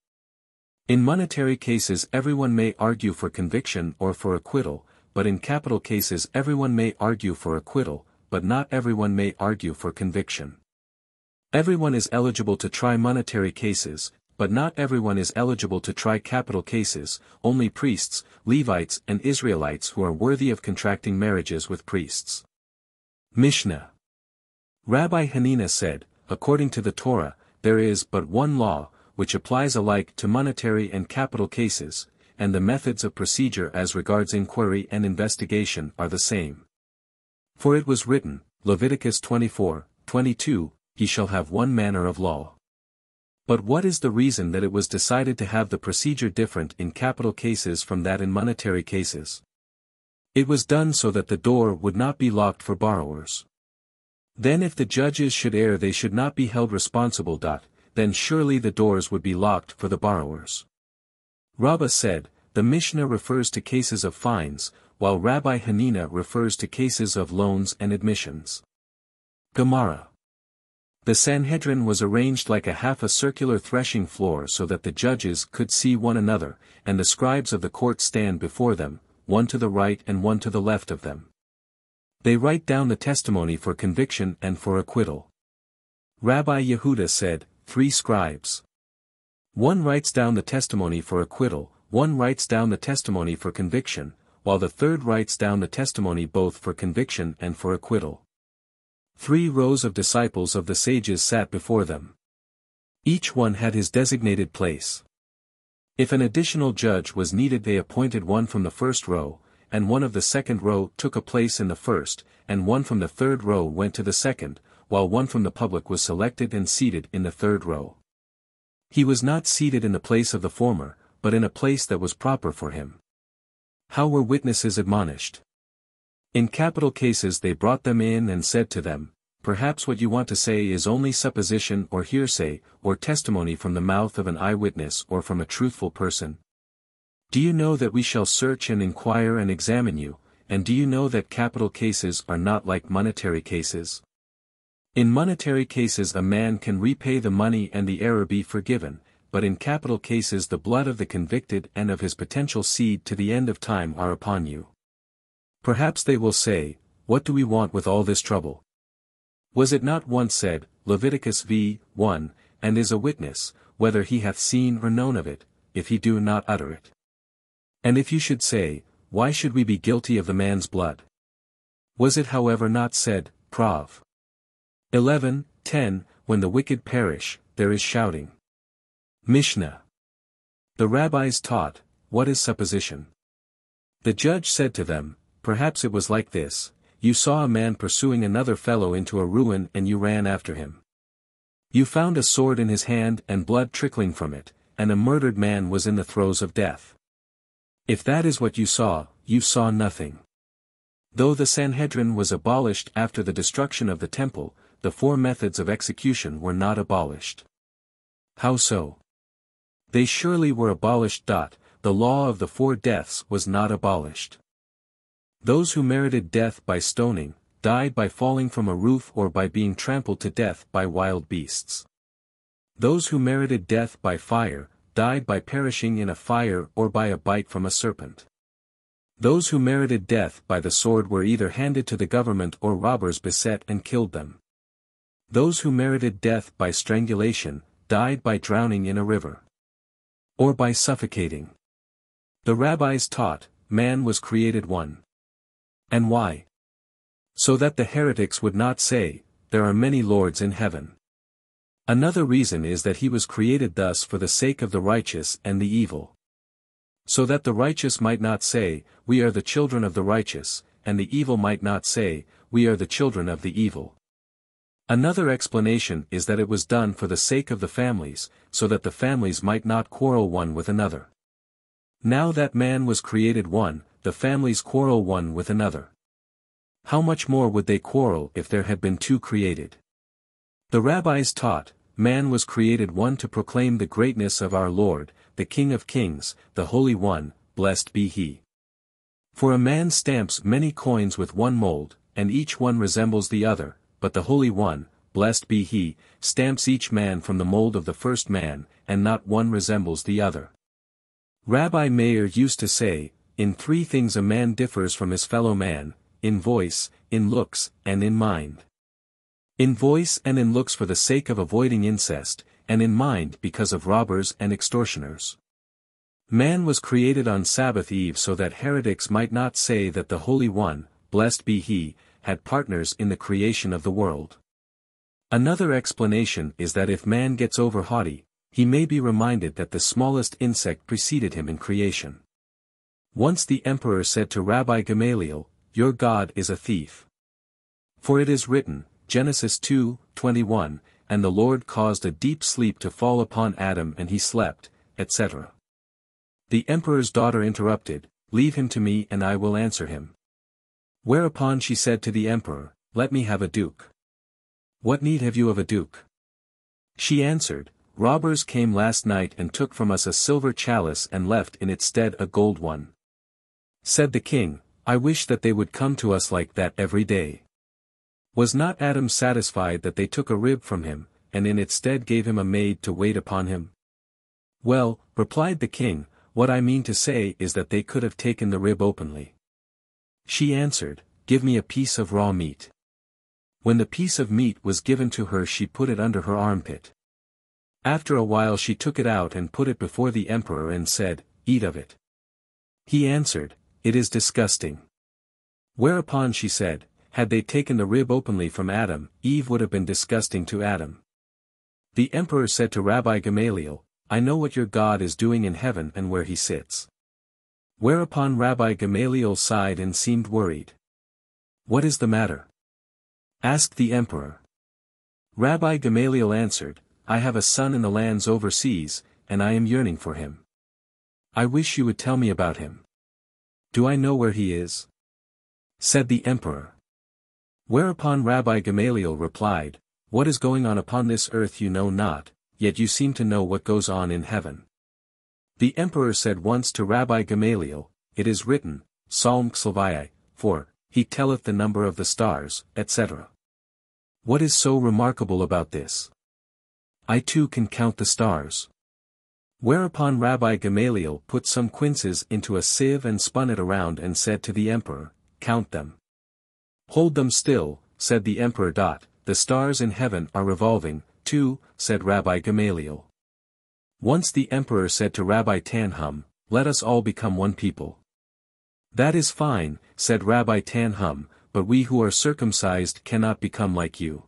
In monetary cases everyone may argue for conviction or for acquittal, but in capital cases everyone may argue for acquittal, but not everyone may argue for conviction. Everyone is eligible to try monetary cases, but not everyone is eligible to try capital cases. Only priests, Levites and Israelites who are worthy of contracting marriages with priests. Mishna. Rabbi Hanina said, according to the Torah, there is but one law, which applies alike to monetary and capital cases, and the methods of procedure as regards inquiry and investigation are the same. For it was written, Leviticus 24:22, he shall have one manner of law. But what is the reason that it was decided to have the procedure different in capital cases from that in monetary cases? It was done so that the door would not be locked for borrowers. Then if the judges should err they should not be held responsible. Then surely the doors would be locked for the borrowers. Rabbah said, the Mishna refers to cases of fines, while Rabbi Hanina refers to cases of loans and admissions. Gemara. The Sanhedrin was arranged like a circular threshing floor so that the judges could see one another, and the scribes of the court stand before them, one to the right and one to the left of them. They write down the testimony for conviction and for acquittal. Rabbi Yehuda said, 3 scribes. One writes down the testimony for acquittal, one writes down the testimony for conviction, while the third writes down the testimony both for conviction and for acquittal. 3 rows of disciples of the sages sat before them. Each one had his designated place. If an additional judge was needed they appointed one from the first row, and one of the second row took a place in the first, and one from the third row went to the second, while one from the public was selected and seated in the third row. He was not seated in the place of the former, but in a place that was proper for him. How were witnesses admonished? In capital cases they brought them in and said to them, perhaps what you want to say is only supposition or hearsay, or testimony from the mouth of an eyewitness or from a truthful person. Do you know that we shall search and inquire and examine you, and do you know that capital cases are not like monetary cases? In monetary cases a man can repay the money and the error be forgiven, but in capital cases the blood of the convicted and of his potential seed to the end of time are upon you. Perhaps they will say, what do we want with all this trouble? Was it not once said, Leviticus v:1, and is a witness, whether he hath seen or known of it, if he do not utter it? And if you should say, why should we be guilty of the man's blood? Was it however not said, Prov. 11:10, when the wicked perish, there is shouting. Mishna. The rabbis taught, what is supposition? The judge said to them, perhaps it was like this, you saw a man pursuing another fellow into a ruin and you ran after him. You found a sword in his hand and blood trickling from it, and a murdered man was in the throes of death. If that is what you saw nothing. Though the Sanhedrin was abolished after the destruction of the temple, the 4 methods of execution were not abolished. How so? They surely were abolished. The law of the 4 deaths was not abolished. Those who merited death by stoning, died by falling from a roof or by being trampled to death by wild beasts. Those who merited death by fire, died by perishing in a fire or by a bite from a serpent. Those who merited death by the sword were either handed to the government or robbers beset and killed them. Those who merited death by strangulation, died by drowning in a river. Or by suffocating. The rabbis taught, man was created one. And why? So that the heretics would not say, there are many lords in heaven. Another reason is that he was created thus for the sake of the righteous and the evil. So that the righteous might not say, we are the children of the righteous, and the evil might not say, we are the children of the evil. Another explanation is that it was done for the sake of the families, so that the families might not quarrel one with another. Now that man was created one, the families quarrel one with another. How much more would they quarrel if there had been two created? The rabbis taught, man was created one to proclaim the greatness of our Lord, the King of Kings, the Holy One, blessed be He. For a man stamps many coins with one mold, and each one resembles the other, but the Holy One, blessed be He, stamps each man from the mold of the first man, and not one resembles the other. Rabbi Meir used to say, in three things a man differs from his fellow man, in voice, in looks, and in mind. In voice and in looks for the sake of avoiding incest, and in mind because of robbers and extortioners. Man was created on Sabbath eve so that heretics might not say that the Holy One, blessed be He, had partners in the creation of the world. Another explanation is that if man gets over haughty, he may be reminded that the smallest insect preceded him in creation. Once the emperor said to Rabbi Gamaliel, your God is a thief. For it is written, Genesis 2:21, and the Lord caused a deep sleep to fall upon Adam and he slept, etc. The emperor's daughter interrupted, leave him to me and I will answer him. Whereupon she said to the emperor, let me have a duke. What need have you of a duke? She answered, robbers came last night and took from us a silver chalice and left in its stead a gold one. Said the king, I wish that they would come to us like that every day. Was not Adam satisfied that they took a rib from him, and in its stead gave him a maid to wait upon him? Well, replied the king, what I mean to say is that they could have taken the rib openly. She answered, give me a piece of raw meat. When the piece of meat was given to her she put it under her armpit. After a while she took it out and put it before the emperor and said, eat of it. He answered, it is disgusting. Whereupon she said, had they taken the rib openly from Adam, Eve would have been disgusting to Adam. The emperor said to Rabbi Gamaliel, I know what your God is doing in heaven and where he sits. Whereupon Rabbi Gamaliel sighed and seemed worried. What is the matter? Asked the emperor. Rabbi Gamaliel answered, I have a son in the lands overseas, and I am yearning for him. I wish you would tell me about him. Do I know where he is? Said the emperor. Whereupon Rabbi Gamaliel replied, what is going on upon this earth you know not, yet you seem to know what goes on in heaven. The emperor said once to Rabbi Gamaliel, it is written, Psalm Xlviii, for, he telleth the number of the stars, etc. What is so remarkable about this? I too can count the stars. Whereupon Rabbi Gamaliel put some quinces into a sieve and spun it around and said to the emperor, count them. Hold them still, said the emperor. The stars in heaven are revolving, too, said Rabbi Gamaliel. Once the emperor said to Rabbi Tanhum, let us all become one people. That is fine, said Rabbi Tanhum, but we who are circumcised cannot become like you.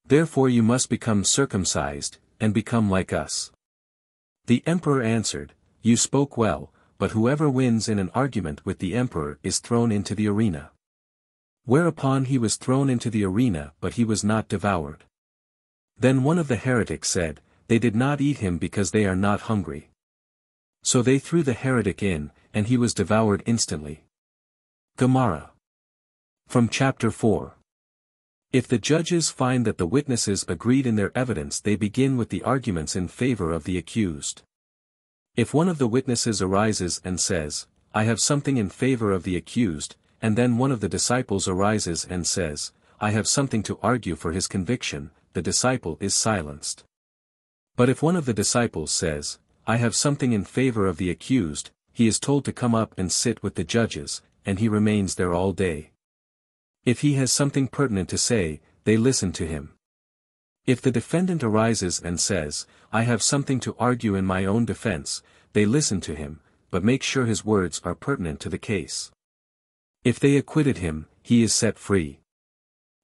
Therefore you must become circumcised, and become like us. The emperor answered, you spoke well, but whoever wins in an argument with the emperor is thrown into the arena. Whereupon he was thrown into the arena but he was not devoured. Then one of the heretics said, they did not eat him because they are not hungry. So they threw the heretic in, and he was devoured instantly. Gemara. From chapter 4. If the judges find that the witnesses agreed in their evidence they begin with the arguments in favor of the accused. If one of the witnesses arises and says, I have something in favor of the accused, and then one of the disciples arises and says, I have something to argue for his conviction, the disciple is silenced. But if one of the disciples says, I have something in favor of the accused, he is told to come up and sit with the judges, and he remains there all day. If he has something pertinent to say, they listen to him. If the defendant arises and says, I have something to argue in my own defense, they listen to him, but make sure his words are pertinent to the case. If they acquitted him, he is set free.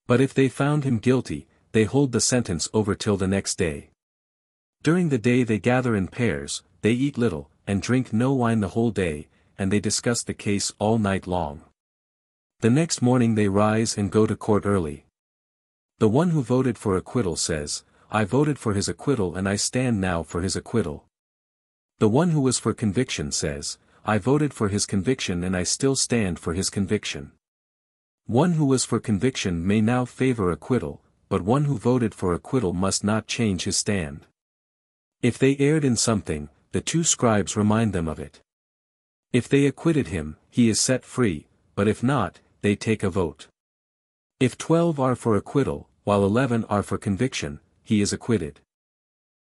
But if they found him guilty, they hold the sentence over till the next day. During the day they gather in pairs, they eat little, and drink no wine the whole day, and they discuss the case all night long. The next morning they rise and go to court early. The one who voted for acquittal says, I voted for his acquittal and I stand now for his acquittal. The one who was for conviction says, I voted for his conviction and I still stand for his conviction. One who was for conviction may now favor acquittal, but one who voted for acquittal must not change his stand. If they erred in something, the two scribes remind them of it. If they acquitted him, he is set free, but if not, they take a vote. If 12 are for acquittal, while 11 are for conviction, he is acquitted.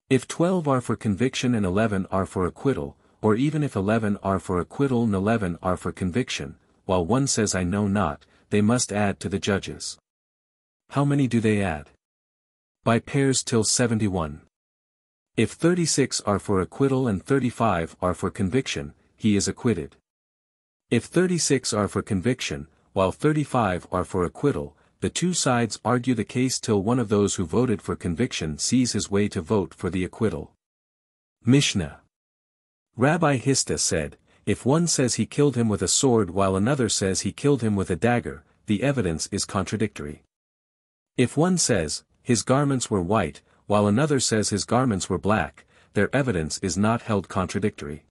If 12 are for conviction and 11 are for acquittal, or even if 11 are for acquittal and 11 are for conviction, while one says I know not, they must add to the judges. How many do they add? By pairs till 71. If 36 are for acquittal and 35 are for conviction, he is acquitted. If 36 are for conviction, while 35 are for acquittal, the two sides argue the case till one of those who voted for conviction sees his way to vote for the acquittal. Mishna. Rabbi Hista said, if one says he killed him with a sword while another says he killed him with a dagger, the evidence is contradictory. If one says, his garments were white, while another says his garments were black, their evidence is not held contradictory.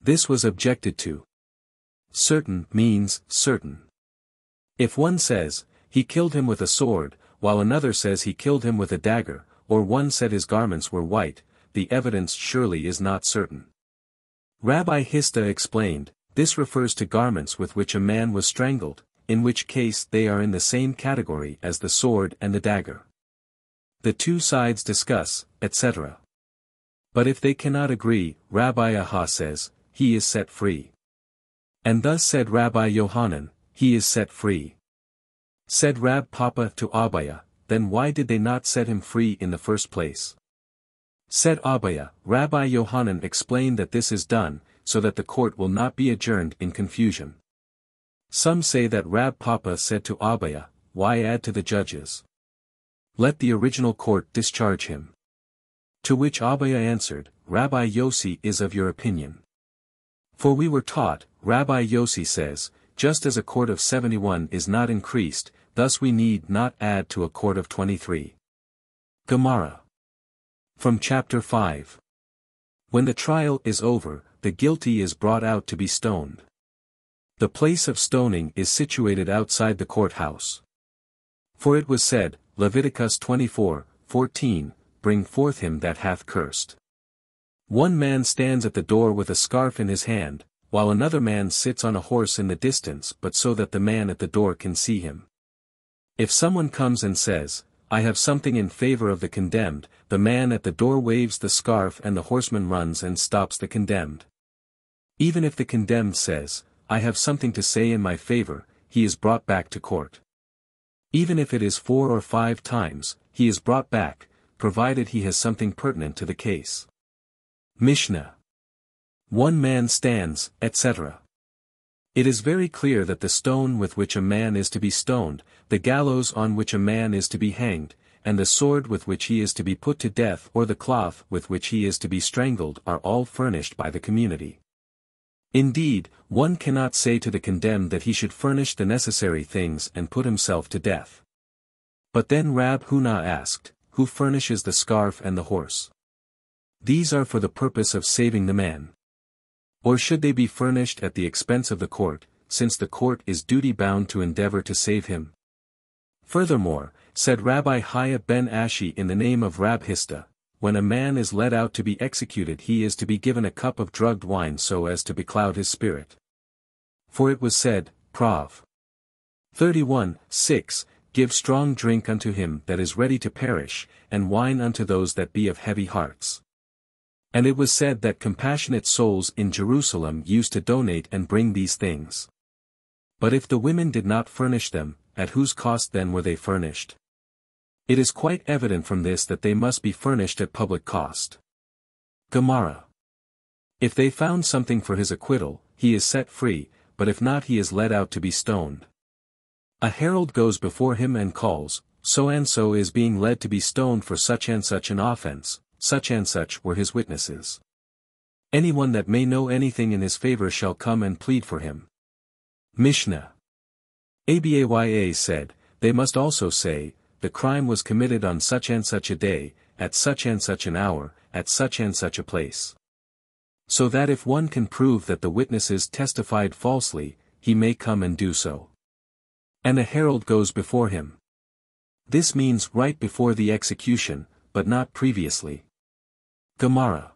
This was objected to. Certain means certain. If one says, he killed him with a sword, while another says he killed him with a dagger, or one said his garments were white, the evidence surely is not certain. Rabbi Hista explained, this refers to garments with which a man was strangled, in which case they are in the same category as the sword and the dagger. The two sides discuss, etc. But if they cannot agree, Rabbi Aha says, he is set free. And thus said Rabbi Yohanan, he is set free. Said Rab Papa to Abaya, then why did they not set him free in the first place? Said Abaya, Rabbi Yohanan explained that this is done, so that the court will not be adjourned in confusion. Some say that Rab Papa said to Abaya, why add to the judges? Let the original court discharge him. To which Abaya answered, Rabbi Yossi is of your opinion. For we were taught, Rabbi Yossi says, just as a court of 71 is not increased, thus we need not add to a court of 23. Gemara. From chapter 5. When the trial is over, the guilty is brought out to be stoned. The place of stoning is situated outside the courthouse. For it was said, Leviticus 24:14, bring forth him that hath cursed. One man stands at the door with a scarf in his hand, while another man sits on a horse in the distance but so that the man at the door can see him. If someone comes and says, I have something in favor of the condemned, the man at the door waves the scarf and the horseman runs and stops the condemned. Even if the condemned says, I have something to say in my favor, he is brought back to court. Even if it is 4 or 5 times, he is brought back, provided he has something pertinent to the case. Mishna. One man stands, etc. It is very clear that the stone with which a man is to be stoned, the gallows on which a man is to be hanged, and the sword with which he is to be put to death or the cloth with which he is to be strangled are all furnished by the community. Indeed, one cannot say to the condemned that he should furnish the necessary things and put himself to death. But then Rab Huna asked, who furnishes the scarf and the horse? These are for the purpose of saving the man. Or should they be furnished at the expense of the court, since the court is duty-bound to endeavor to save him? Furthermore, said Rabbi Haya ben Ashi in the name of Rab Hista, when a man is led out to be executed he is to be given a cup of drugged wine so as to becloud his spirit. For it was said, Prov. 31:6, give strong drink unto him that is ready to perish, and wine unto those that be of heavy hearts. And it was said that compassionate souls in Jerusalem used to donate and bring these things. But if the women did not furnish them, at whose cost then were they furnished? It is quite evident from this that they must be furnished at public cost. Gemara. If they found something for his acquittal, he is set free, but if not he is led out to be stoned. A herald goes before him and calls, so-and-so is being led to be stoned for such and such an offense, such and such were his witnesses. Anyone that may know anything in his favor shall come and plead for him. Mishna. Abaya said, they must also say, the crime was committed on such and such a day, at such and such an hour, at such and such a place. So that if one can prove that the witnesses testified falsely, he may come and do so. And a herald goes before him. This means right before the execution, but not previously. Gemara.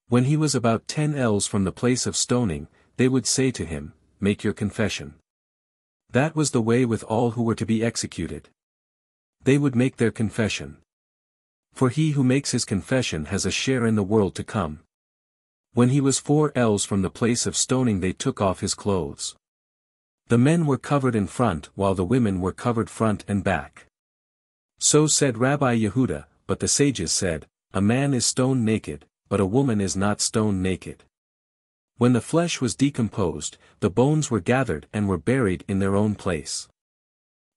When he was about 10 ells from the place of stoning, they would say to him, make your confession. That was the way with all who were to be executed. They would make their confession. For he who makes his confession has a share in the world to come. When he was 4 ells from the place of stoning they took off his clothes. The men were covered in front while the women were covered front and back. So said Rabbi Yehuda, but the sages said, a man is stoned naked, but a woman is not stoned naked. When the flesh was decomposed, the bones were gathered and were buried in their own place.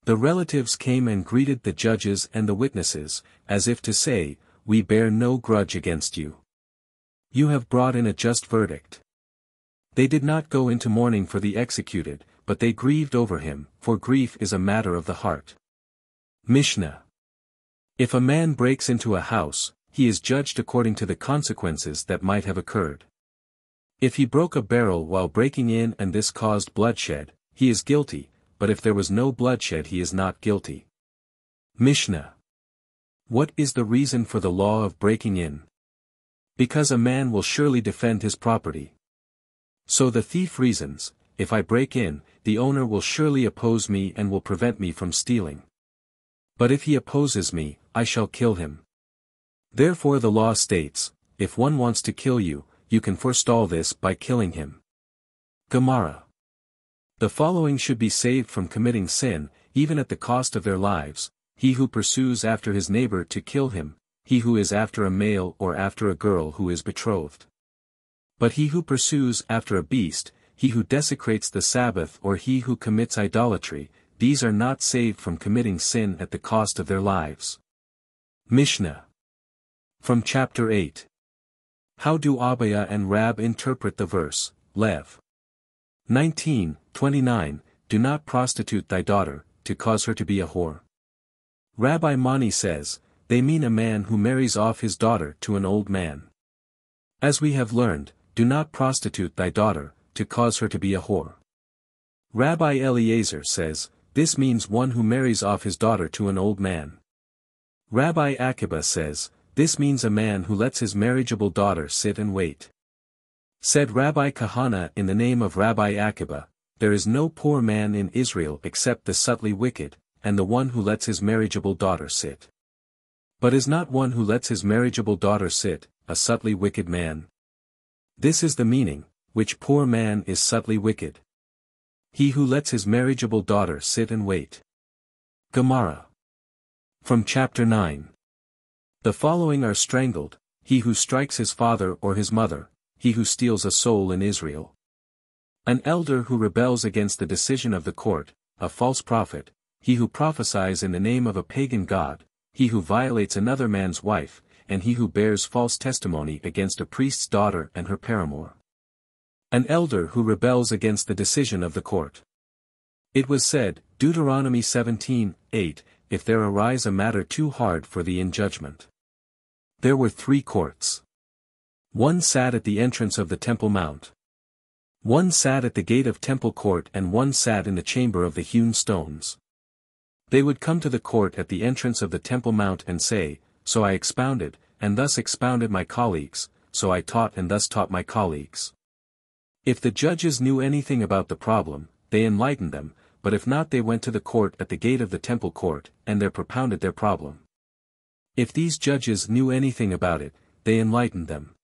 The relatives came and greeted the judges and the witnesses, as if to say, we bear no grudge against you. You have brought in a just verdict. They did not go into mourning for the executed, but they grieved over him, for grief is a matter of the heart. Mishna. If a man breaks into a house, he is judged according to the consequences that might have occurred. If he broke a barrel while breaking in and this caused bloodshed, he is guilty, but if there was no bloodshed he is not guilty. Mishna. What is the reason for the law of breaking in? Because a man will surely defend his property. So the thief reasons, if I break in, the owner will surely oppose me and will prevent me from stealing. But if he opposes me, I shall kill him. Therefore the law states, if one wants to kill you, you can forestall this by killing him. Gemara. The following should be saved from committing sin, even at the cost of their lives, he who pursues after his neighbor to kill him, he who is after a male or after a girl who is betrothed. But he who pursues after a beast, he who desecrates the Sabbath or he who commits idolatry, these are not saved from committing sin at the cost of their lives. Mishna. From chapter 8. How do Abaya and Rab interpret the verse, Lev 19:29, do not prostitute thy daughter, to cause her to be a whore? Rabbi Mani says, they mean a man who marries off his daughter to an old man. As we have learned, do not prostitute thy daughter, to cause her to be a whore. Rabbi Eliezer says, this means one who marries off his daughter to an old man. Rabbi Akiba says, this means a man who lets his marriageable daughter sit and wait. Said Rabbi Kahana in the name of Rabbi Akiba, there is no poor man in Israel except the subtly wicked, and the one who lets his marriageable daughter sit. But is not one who lets his marriageable daughter sit, a subtly wicked man? This is the meaning, which poor man is subtly wicked? He who lets his marriageable daughter sit and wait. Gemara. From chapter 9. The following are strangled, he who strikes his father or his mother, he who steals a soul in Israel. An elder who rebels against the decision of the court, a false prophet, he who prophesies in the name of a pagan god, he who violates another man's wife, and he who bears false testimony against a priest's daughter and her paramour. An elder who rebels against the decision of the court. It was said, Deuteronomy 17:8, if there arise a matter too hard for thee in judgment. There were 3 courts. One sat at the entrance of the Temple Mount. One sat at the gate of Temple Court and one sat in the chamber of the hewn stones. They would come to the court at the entrance of the Temple Mount and say, so I expounded, and thus expounded my colleagues, so I taught and thus taught my colleagues. If the judges knew anything about the problem, they enlightened them, but if not they went to the court at the gate of the Temple Court, and there propounded their problem. If these judges knew anything about it, they enlightened them.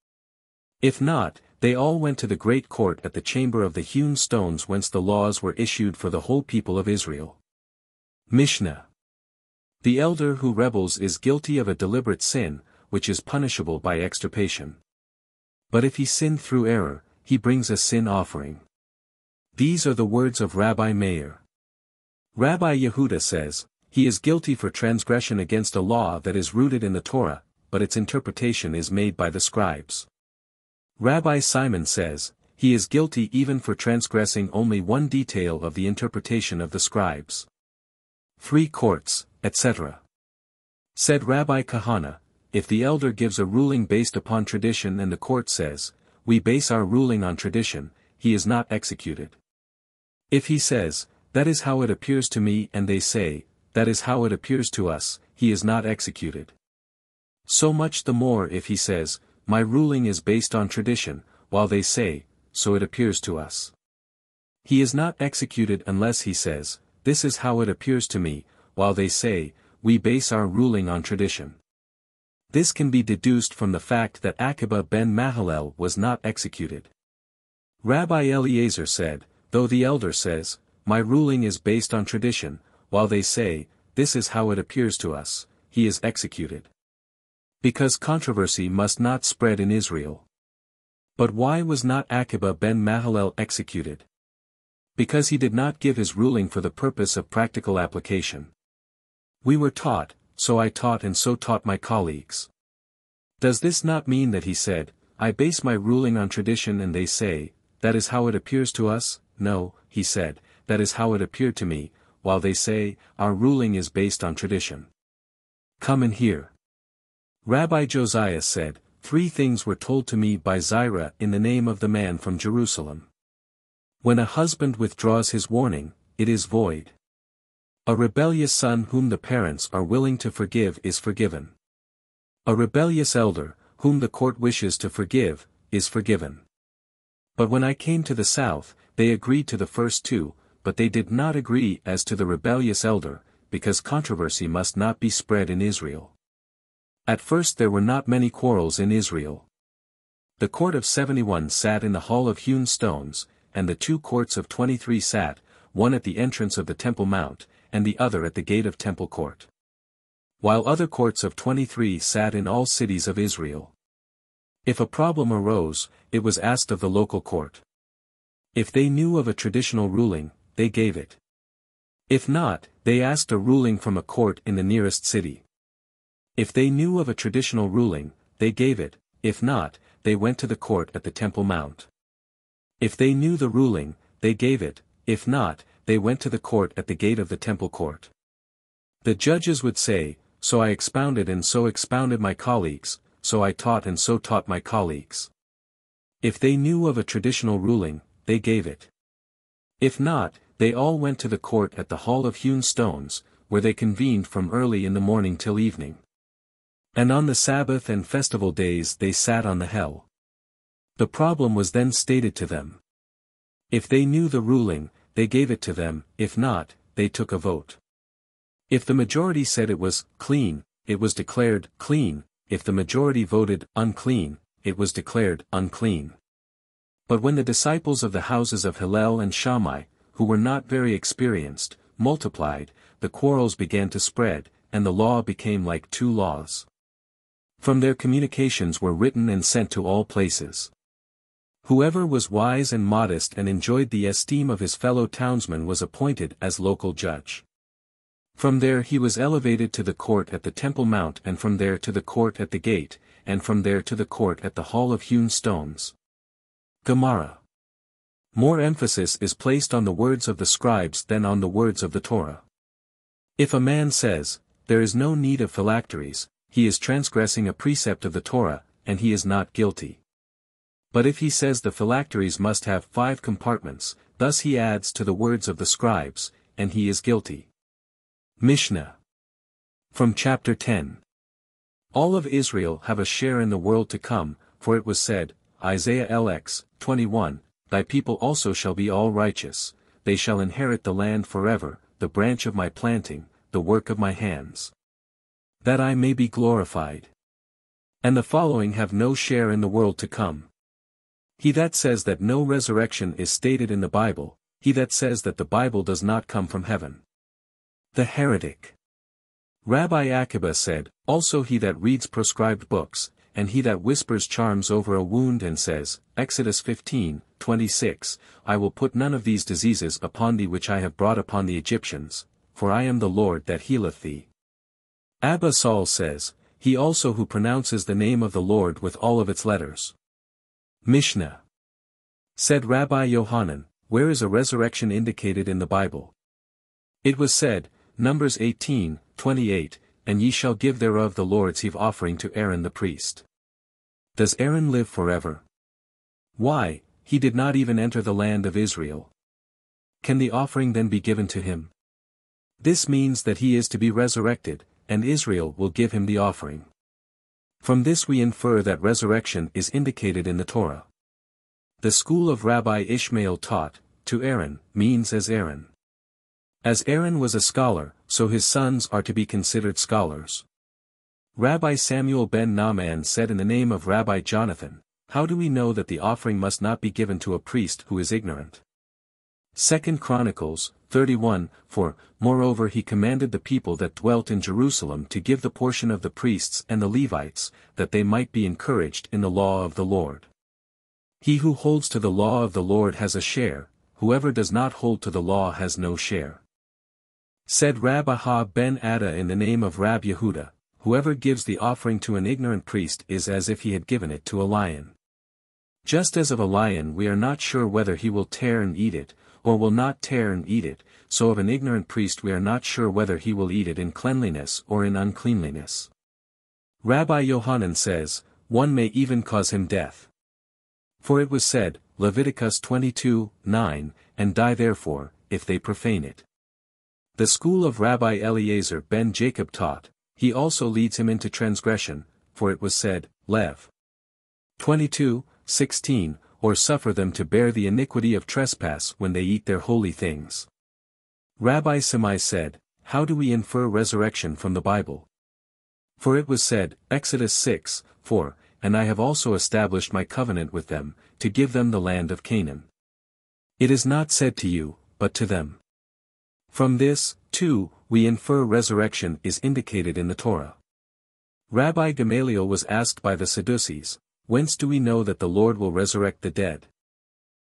If not, they all went to the great court at the chamber of the hewn stones whence the laws were issued for the whole people of Israel. Mishna. The elder who rebels is guilty of a deliberate sin, which is punishable by extirpation. But if he sinned through error, he brings a sin offering. These are the words of Rabbi Meir. Rabbi Yehuda says, He is guilty for transgression against a law that is rooted in the Torah, but its interpretation is made by the scribes. Rabbi Simon says, he is guilty even for transgressing only one detail of the interpretation of the scribes. 3 courts, etc. Said Rabbi Kahana, if the elder gives a ruling based upon tradition and the court says, we base our ruling on tradition, he is not executed. If he says, that is how it appears to me and they say, that is how it appears to us, he is not executed. So much the more if he says, my ruling is based on tradition, while they say, so it appears to us. He is not executed unless he says, this is how it appears to me, while they say, we base our ruling on tradition. This can be deduced from the fact that Akiba ben Mahalel was not executed. Rabbi Eliezer said, though the elder says, my ruling is based on tradition, while they say, this is how it appears to us, he is executed. Because controversy must not spread in Israel. But why was not Akiba ben Mahalel executed? Because he did not give his ruling for the purpose of practical application. We were taught, so I taught and so taught my colleagues. Does this not mean that he said, I base my ruling on tradition and they say, that is how it appears to us? No, he said, that is how it appeared to me, while they say, our ruling is based on tradition. Come and hear. Rabbi Josiah said, 3 things were told to me by Zerah in the name of the man from Jerusalem. When a husband withdraws his warning, it is void. A rebellious son whom the parents are willing to forgive is forgiven. A rebellious elder, whom the court wishes to forgive, is forgiven. But when I came to the south, they agreed to the first 2, but they did not agree as to the rebellious elder, because controversy must not be spread in Israel. At first there were not many quarrels in Israel. The court of 71 sat in the hall of hewn stones, and the 2 courts of 23 sat, one at the entrance of the Temple Mount, and the other at the gate of Temple Court. While other courts of 23 sat in all cities of Israel. If a problem arose, it was asked of the local court. If they knew of a traditional ruling, they gave it. If not, they asked a ruling from a court in the nearest city. If they knew of a traditional ruling, they gave it, if not, they went to the court at the Temple Mount. If they knew the ruling, they gave it, if not, they went to the court at the gate of the Temple Court. The judges would say, so I expounded and so expounded my colleagues, so I taught and so taught my colleagues. If they knew of a traditional ruling, they gave it. If not, they all went to the court at the hall of hewn stones, where they convened from early in the morning till evening. And on the Sabbath and festival days they sat on the hell. The problem was then stated to them. If they knew the ruling, they gave it to them, if not, they took a vote. If the majority said it was clean, it was declared clean, if the majority voted unclean, it was declared unclean. But when the disciples of the houses of Hillel and Shammai, who were not very experienced, multiplied, the quarrels began to spread, and the law became like 2 laws. From their communications were written and sent to all places. Whoever was wise and modest and enjoyed the esteem of his fellow townsmen was appointed as local judge. From there he was elevated to the court at the Temple Mount, and from there to the court at the gate, and from there to the court at the hall of hewn stones. Gemara. More emphasis is placed on the words of the scribes than on the words of the Torah. If a man says, there is no need of phylacteries, he is transgressing a precept of the Torah, and he is not guilty. But if he says the phylacteries must have 5 compartments, thus he adds to the words of the scribes, and he is guilty. Mishna. From chapter 10. All of Israel have a share in the world to come, for it was said, Isaiah LX, 21, Thy people also shall be all righteous, they shall inherit the land forever, the branch of my planting, the work of my hands. That I may be glorified. And the following have no share in the world to come. He that says that no resurrection is stated in the Bible, he that says that the Bible does not come from heaven. The heretic. Rabbi Akiba said, also he that reads proscribed books, and he that whispers charms over a wound and says, Exodus 15:26, I will put none of these diseases upon thee which I have brought upon the Egyptians, for I am the Lord that healeth thee. Abba Saul says, he also who pronounces the name of the Lord with all of its letters. Mishna. Said Rabbi Yohanan, where is a resurrection indicated in the Bible? It was said, Numbers 18:28, and ye shall give thereof the Lord's heave offering to Aaron the priest. Does Aaron live forever? Why, he did not even enter the land of Israel. Can the offering then be given to him? This means that he is to be resurrected, and Israel will give him the offering. From this we infer that resurrection is indicated in the Torah. The school of Rabbi Ishmael taught, to Aaron, means as Aaron. As Aaron was a scholar, so his sons are to be considered scholars. Rabbi Samuel ben Naaman said in the name of Rabbi Jonathan, how do we know that the offering must not be given to a priest who is ignorant? 2 Chronicles 31:4, moreover he commanded the people that dwelt in Jerusalem to give the portion of the priests and the Levites, that they might be encouraged in the law of the Lord. He who holds to the law of the Lord has a share, whoever does not hold to the law has no share. Said Rabbi ben Adda in the name of Rab Yehuda, whoever gives the offering to an ignorant priest is as if he had given it to a lion. Just as of a lion we are not sure whether he will tear and eat it, or will not tear and eat it, so of an ignorant priest we are not sure whether he will eat it in cleanliness or in uncleanliness. Rabbi Yohanan says, one may even cause him death. For it was said, Leviticus 22:9, and die therefore, if they profane it. The school of Rabbi Eliezer ben Jacob taught, he also leads him into transgression, for it was said, Lev. 22:16, or suffer them to bear the iniquity of trespass when they eat their holy things. Rabbi Shammai said, how do we infer resurrection from the Bible? For it was said, Exodus 6:4, and I have also established my covenant with them, to give them the land of Canaan. It is not said to you, but to them. From this, too, we infer resurrection is indicated in the Torah. Rabbi Gamaliel was asked by the Sadducees, whence do we know that the Lord will resurrect the dead?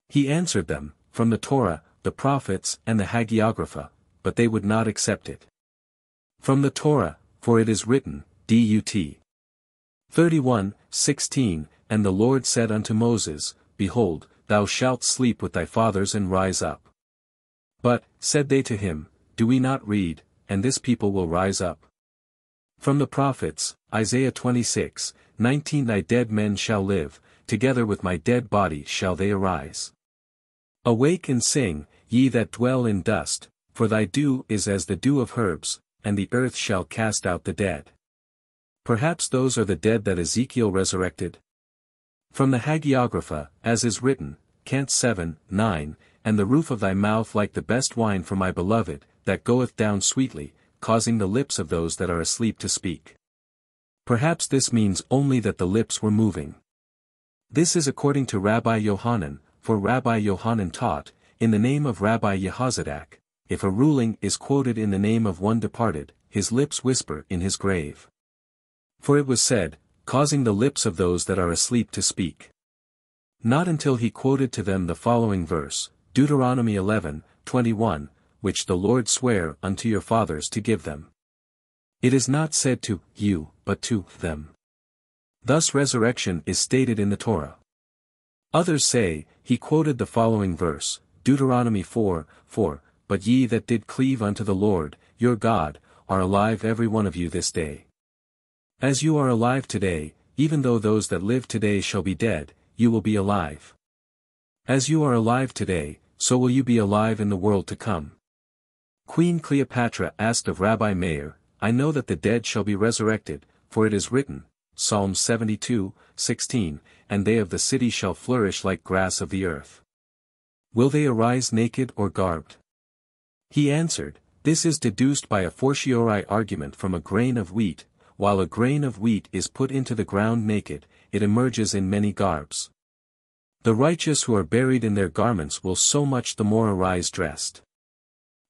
He answered them, from the Torah, the prophets and the Hagiographa, but they would not accept it. From the Torah, for it is written, Dut. 31:16, and the Lord said unto Moses, behold, thou shalt sleep with thy fathers and rise up. But, said they to him, do we not read, and this people will rise up? From the prophets, Isaiah 26:19, thy dead men shall live, together with my dead body shall they arise. Awake and sing, ye that dwell in dust, for thy dew is as the dew of herbs, and the earth shall cast out the dead. Perhaps those are the dead that Ezekiel resurrected. From the Hagiographa, as is written, Cant 7:9, and the roof of thy mouth like the best wine for my beloved, that goeth down sweetly, causing the lips of those that are asleep to speak. Perhaps this means only that the lips were moving. This is according to Rabbi Yohanan, for Rabbi Yohanan taught, in the name of Rabbi Yehozadak, if a ruling is quoted in the name of one departed, his lips whisper in his grave. For it was said, causing the lips of those that are asleep to speak. Not until he quoted to them the following verse, Deuteronomy 11:21, which the Lord sware unto your fathers to give them. It is not said to you, but to them. Thus resurrection is stated in the Torah. Others say, he quoted the following verse, Deuteronomy 4:4, but ye that did cleave unto the Lord, your God, are alive every one of you this day. As you are alive today, even though those that live today shall be dead, you will be alive. As you are alive today, so will you be alive in the world to come. Queen Cleopatra asked of Rabbi Meir, I know that the dead shall be resurrected, for it is written, Psalm 72:16, and they of the city shall flourish like grass of the earth. Will they arise naked or garbed? He answered, this is deduced by a fortiori argument from a grain of wheat, while a grain of wheat is put into the ground naked, it emerges in many garbs. The righteous who are buried in their garments will so much the more arise dressed.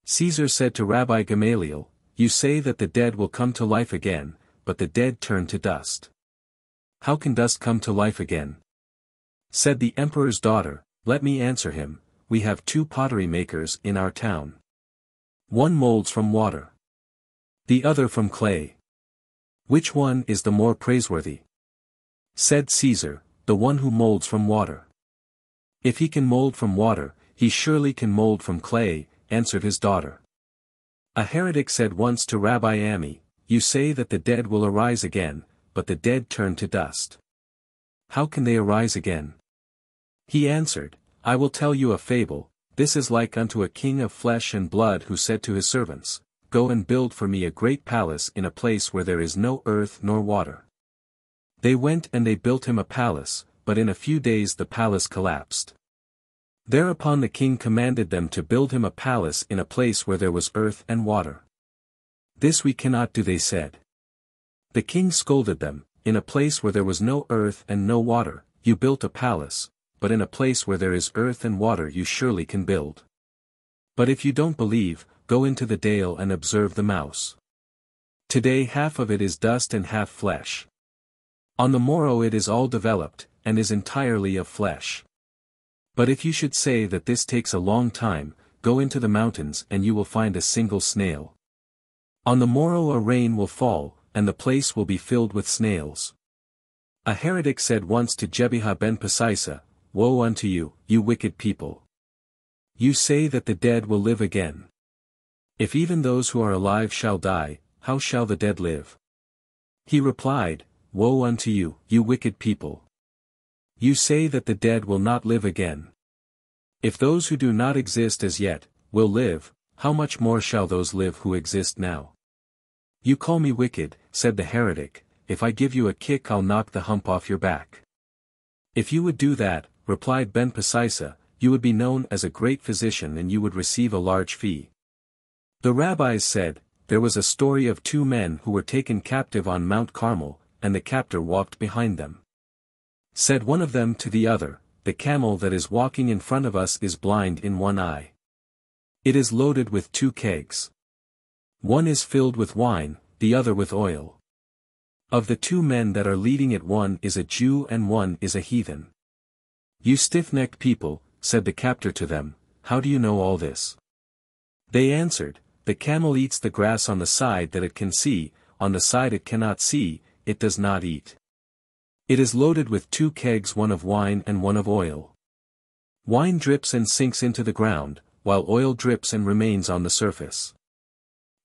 Caesar said to Rabbi Gamaliel, you say that the dead will come to life again, but the dead turn to dust. How can dust come to life again? Said the emperor's daughter, let me answer him, we have 2 pottery makers in our town. One molds from water. The other from clay. Which one is the more praiseworthy? Said Caesar, the one who molds from water. If he can mold from water, he surely can mold from clay, answered his daughter. A heretic said once to Rabbi Ami, you say that the dead will arise again, but the dead turn to dust. How can they arise again? He answered, I will tell you a fable. This is like unto a king of flesh and blood who said to his servants, go and build for me a great palace in a place where there is no earth nor water. They went and they built him a palace, but in a few days the palace collapsed. Thereupon the king commanded them to build him a palace in a place where there was earth and water. This we cannot do, they said. The king scolded them, in a place where there was no earth and no water, you built a palace, but in a place where there is earth and water you surely can build. But if you don't believe, go into the dale and observe the mouse. Today half of it is dust and half flesh. On the morrow it is all developed, and is entirely of flesh. But if you should say that this takes a long time, go into the mountains and you will find a single snail. On the morrow a rain will fall, and the place will be filled with snails. A heretic said once to Jebiha ben Pesisa, woe unto you, you wicked people! You say that the dead will live again. If even those who are alive shall die, how shall the dead live? He replied, woe unto you, you wicked people! You say that the dead will not live again. If those who do not exist as yet, will live, how much more shall those live who exist now? You call me wicked, said the heretic, if I give you a kick I'll knock the hump off your back. If you would do that, replied Ben Pesisa, you would be known as a great physician and you would receive a large fee. The rabbis said, there was a story of two men who were taken captive on Mount Carmel, and the captor walked behind them. Said one of them to the other, the camel that is walking in front of us is blind in one eye. It is loaded with 2 kegs. One is filled with wine, the other with oil. Of the 2 men that are leading it, one is a Jew and one is a heathen. You stiff-necked people, said the captor to them, how do you know all this? They answered, the camel eats the grass on the side that it can see, on the side it cannot see, it does not eat. It is loaded with 2 kegs, one of wine and one of oil. Wine drips and sinks into the ground, while oil drips and remains on the surface.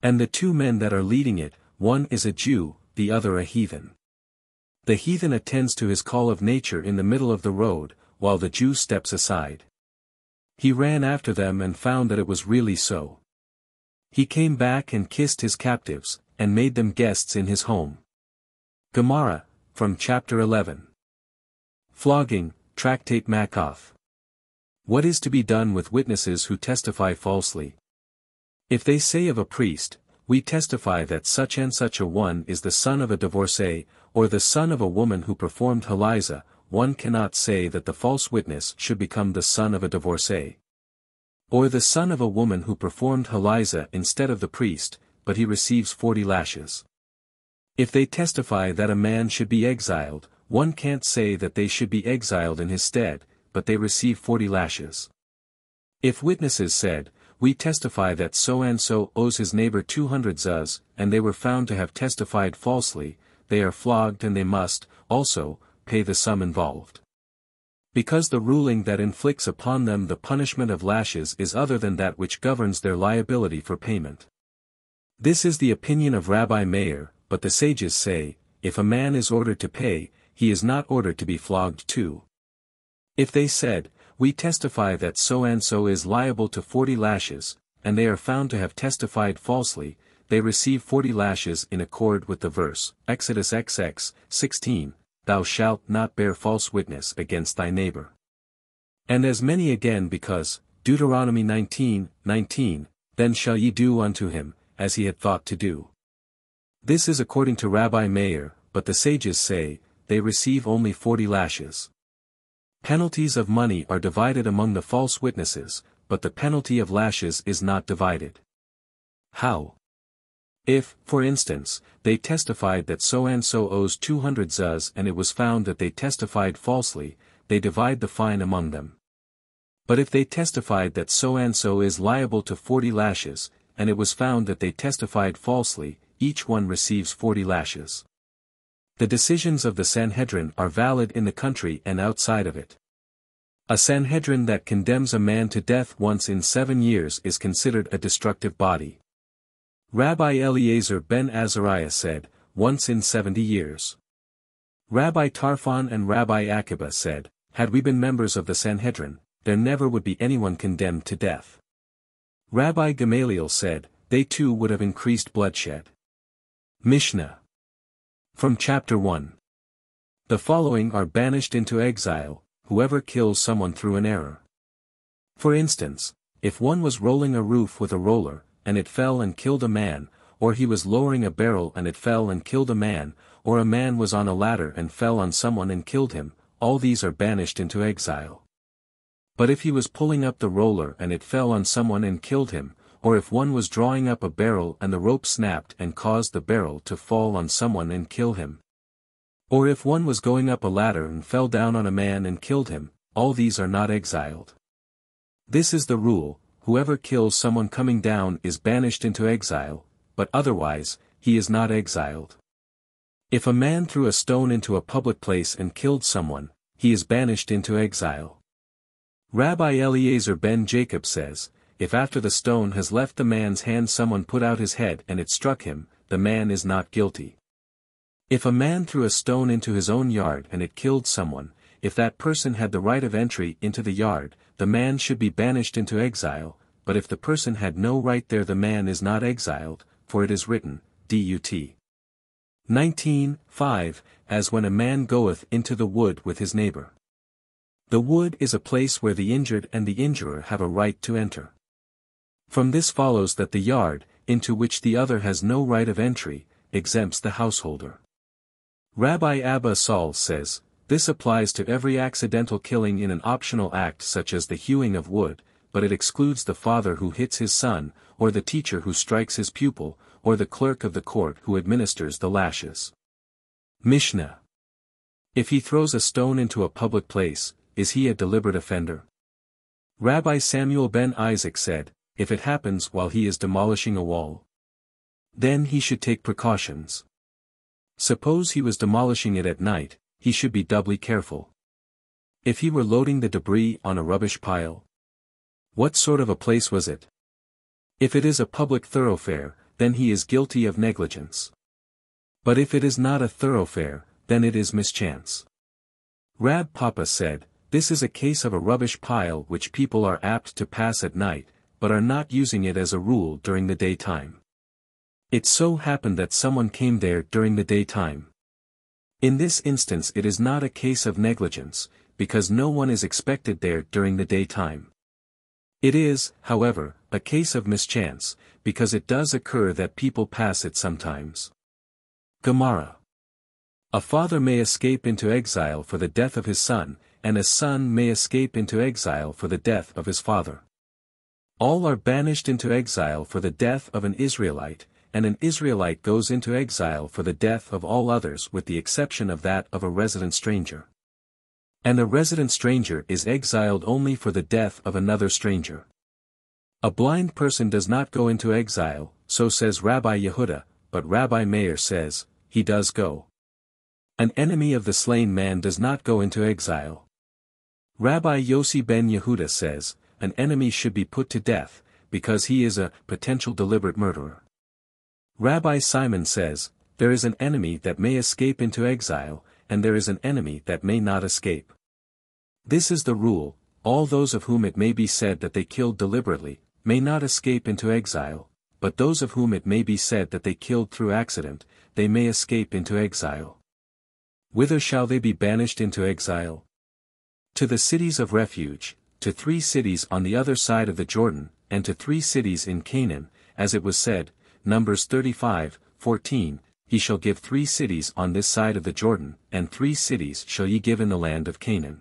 And the 2 men that are leading it, one is a Jew, the other a heathen. The heathen attends to his call of nature in the middle of the road, while the Jew steps aside. He ran after them and found that it was really so. He came back and kissed his captives, and made them guests in his home. Gemara, from chapter 11. Flogging, Tractate Makoth. What is to be done with witnesses who testify falsely? If they say of a priest, we testify that such and such a one is the son of a divorcee, or the son of a woman who performed haliza, one cannot say that the false witness should become the son of a divorcee. Or the son of a woman who performed haliza instead of the priest, but he receives 40 lashes. If they testify that a man should be exiled, one can't say that they should be exiled in his stead, but they receive 40 lashes. If witnesses said, we testify that so-and-so owes his neighbor 200 zuz, and they were found to have testified falsely, they are flogged and they must, also, pay the sum involved. Because the ruling that inflicts upon them the punishment of lashes is other than that which governs their liability for payment. This is the opinion of Rabbi Meir, but the sages say, if a man is ordered to pay, he is not ordered to be flogged too. If they said, we testify that so-and-so is liable to 40 lashes, and they are found to have testified falsely, they receive 40 lashes in accord with the verse, Exodus XX, 16, thou shalt not bear false witness against thy neighbor. And as many again because, Deuteronomy 19:19, then shall ye do unto him, as he had thought to do. This is according to Rabbi Meir, but the sages say, they receive only 40 lashes. Penalties of money are divided among the false witnesses, but the penalty of lashes is not divided. How? If, for instance, they testified that so-and-so owes 200 zuz and it was found that they testified falsely, they divide the fine among them. But if they testified that so-and-so is liable to 40 lashes, and it was found that they testified falsely, each one receives 40 lashes. The decisions of the Sanhedrin are valid in the country and outside of it. A Sanhedrin that condemns a man to death once in 7 years is considered a destructive body. Rabbi Eliezer ben Azariah said, once in 70 years. Rabbi Tarfon and Rabbi Akiba said, had we been members of the Sanhedrin, there never would be anyone condemned to death. Rabbi Gamaliel said, they too would have increased bloodshed. Mishna. From chapter 1. The following are banished into exile, whoever kills someone through an error. For instance, if one was rolling a roof with a roller, and it fell and killed a man, or he was lowering a barrel and it fell and killed a man, or a man was on a ladder and fell on someone and killed him, all these are banished into exile. But if he was pulling up the roller and it fell on someone and killed him, or if one was drawing up a barrel and the rope snapped and caused the barrel to fall on someone and kill him, or if one was going up a ladder and fell down on a man and killed him, all these are not exiled. This is the rule, whoever kills someone coming down is banished into exile, but otherwise, he is not exiled. If a man threw a stone into a public place and killed someone, he is banished into exile. Rabbi Eliezer ben Jacob says, if after the stone has left the man's hand someone put out his head and it struck him, the man is not guilty. If a man threw a stone into his own yard and it killed someone, if that person had the right of entry into the yard, the man should be banished into exile, but if the person had no right there the man is not exiled, for it is written, Dut. 19:5, as when a man goeth into the wood with his neighbor. The wood is a place where the injured and the injurer have a right to enter. From this follows that the yard, into which the other has no right of entry, exempts the householder. Rabbi Abba Saul says, this applies to every accidental killing in an optional act such as the hewing of wood, but it excludes the father who hits his son, or the teacher who strikes his pupil, or the clerk of the court who administers the lashes. Mishna. If he throws a stone into a public place, is he a deliberate offender? Rabbi Samuel ben Isaac said, if it happens while he is demolishing a wall, then he should take precautions. Suppose he was demolishing it at night, he should be doubly careful. If he were loading the debris on a rubbish pile, what sort of a place was it? If it is a public thoroughfare, then he is guilty of negligence. But if it is not a thoroughfare, then it is mischance. Rab Papa said, this is a case of a rubbish pile which people are apt to pass at night, but are not using it as a rule during the daytime. It so happened that someone came there during the daytime. In this instance it is not a case of negligence, because no one is expected there during the daytime. It is, however, a case of mischance, because it does occur that people pass it sometimes. Gemara. A father may escape into exile for the death of his son, and a son may escape into exile for the death of his father. All are banished into exile for the death of an Israelite, and an Israelite goes into exile for the death of all others with the exception of that of a resident stranger. And a resident stranger is exiled only for the death of another stranger. A blind person does not go into exile, so says Rabbi Yehuda, but Rabbi Meir says, he does go. An enemy of the slain man does not go into exile. Rabbi Yossi ben Yehuda says, an enemy should be put to death, because he is a potential deliberate murderer. Rabbi Simon says, there is an enemy that may escape into exile, and there is an enemy that may not escape. This is the rule, all those of whom it may be said that they killed deliberately, may not escape into exile, but those of whom it may be said that they killed through accident, they may escape into exile. Whither shall they be banished into exile? To the cities of refuge, to 3 cities on the other side of the Jordan, and to 3 cities in Canaan, as it was said, Numbers 35:14, he shall give 3 cities on this side of the Jordan, and 3 cities shall ye give in the land of Canaan.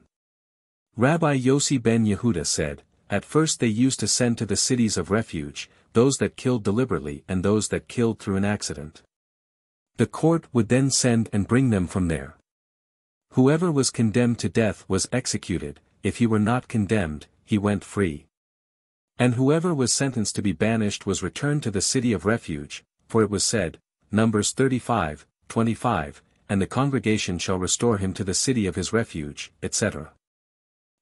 Rabbi Yossi ben Yehuda said, at first they used to send to the cities of refuge, those that killed deliberately and those that killed through an accident. The court would then send and bring them from there. Whoever was condemned to death was executed, if he were not condemned, he went free. And whoever was sentenced to be banished was returned to the city of refuge, for it was said, Numbers 35:25, and the congregation shall restore him to the city of his refuge, etc.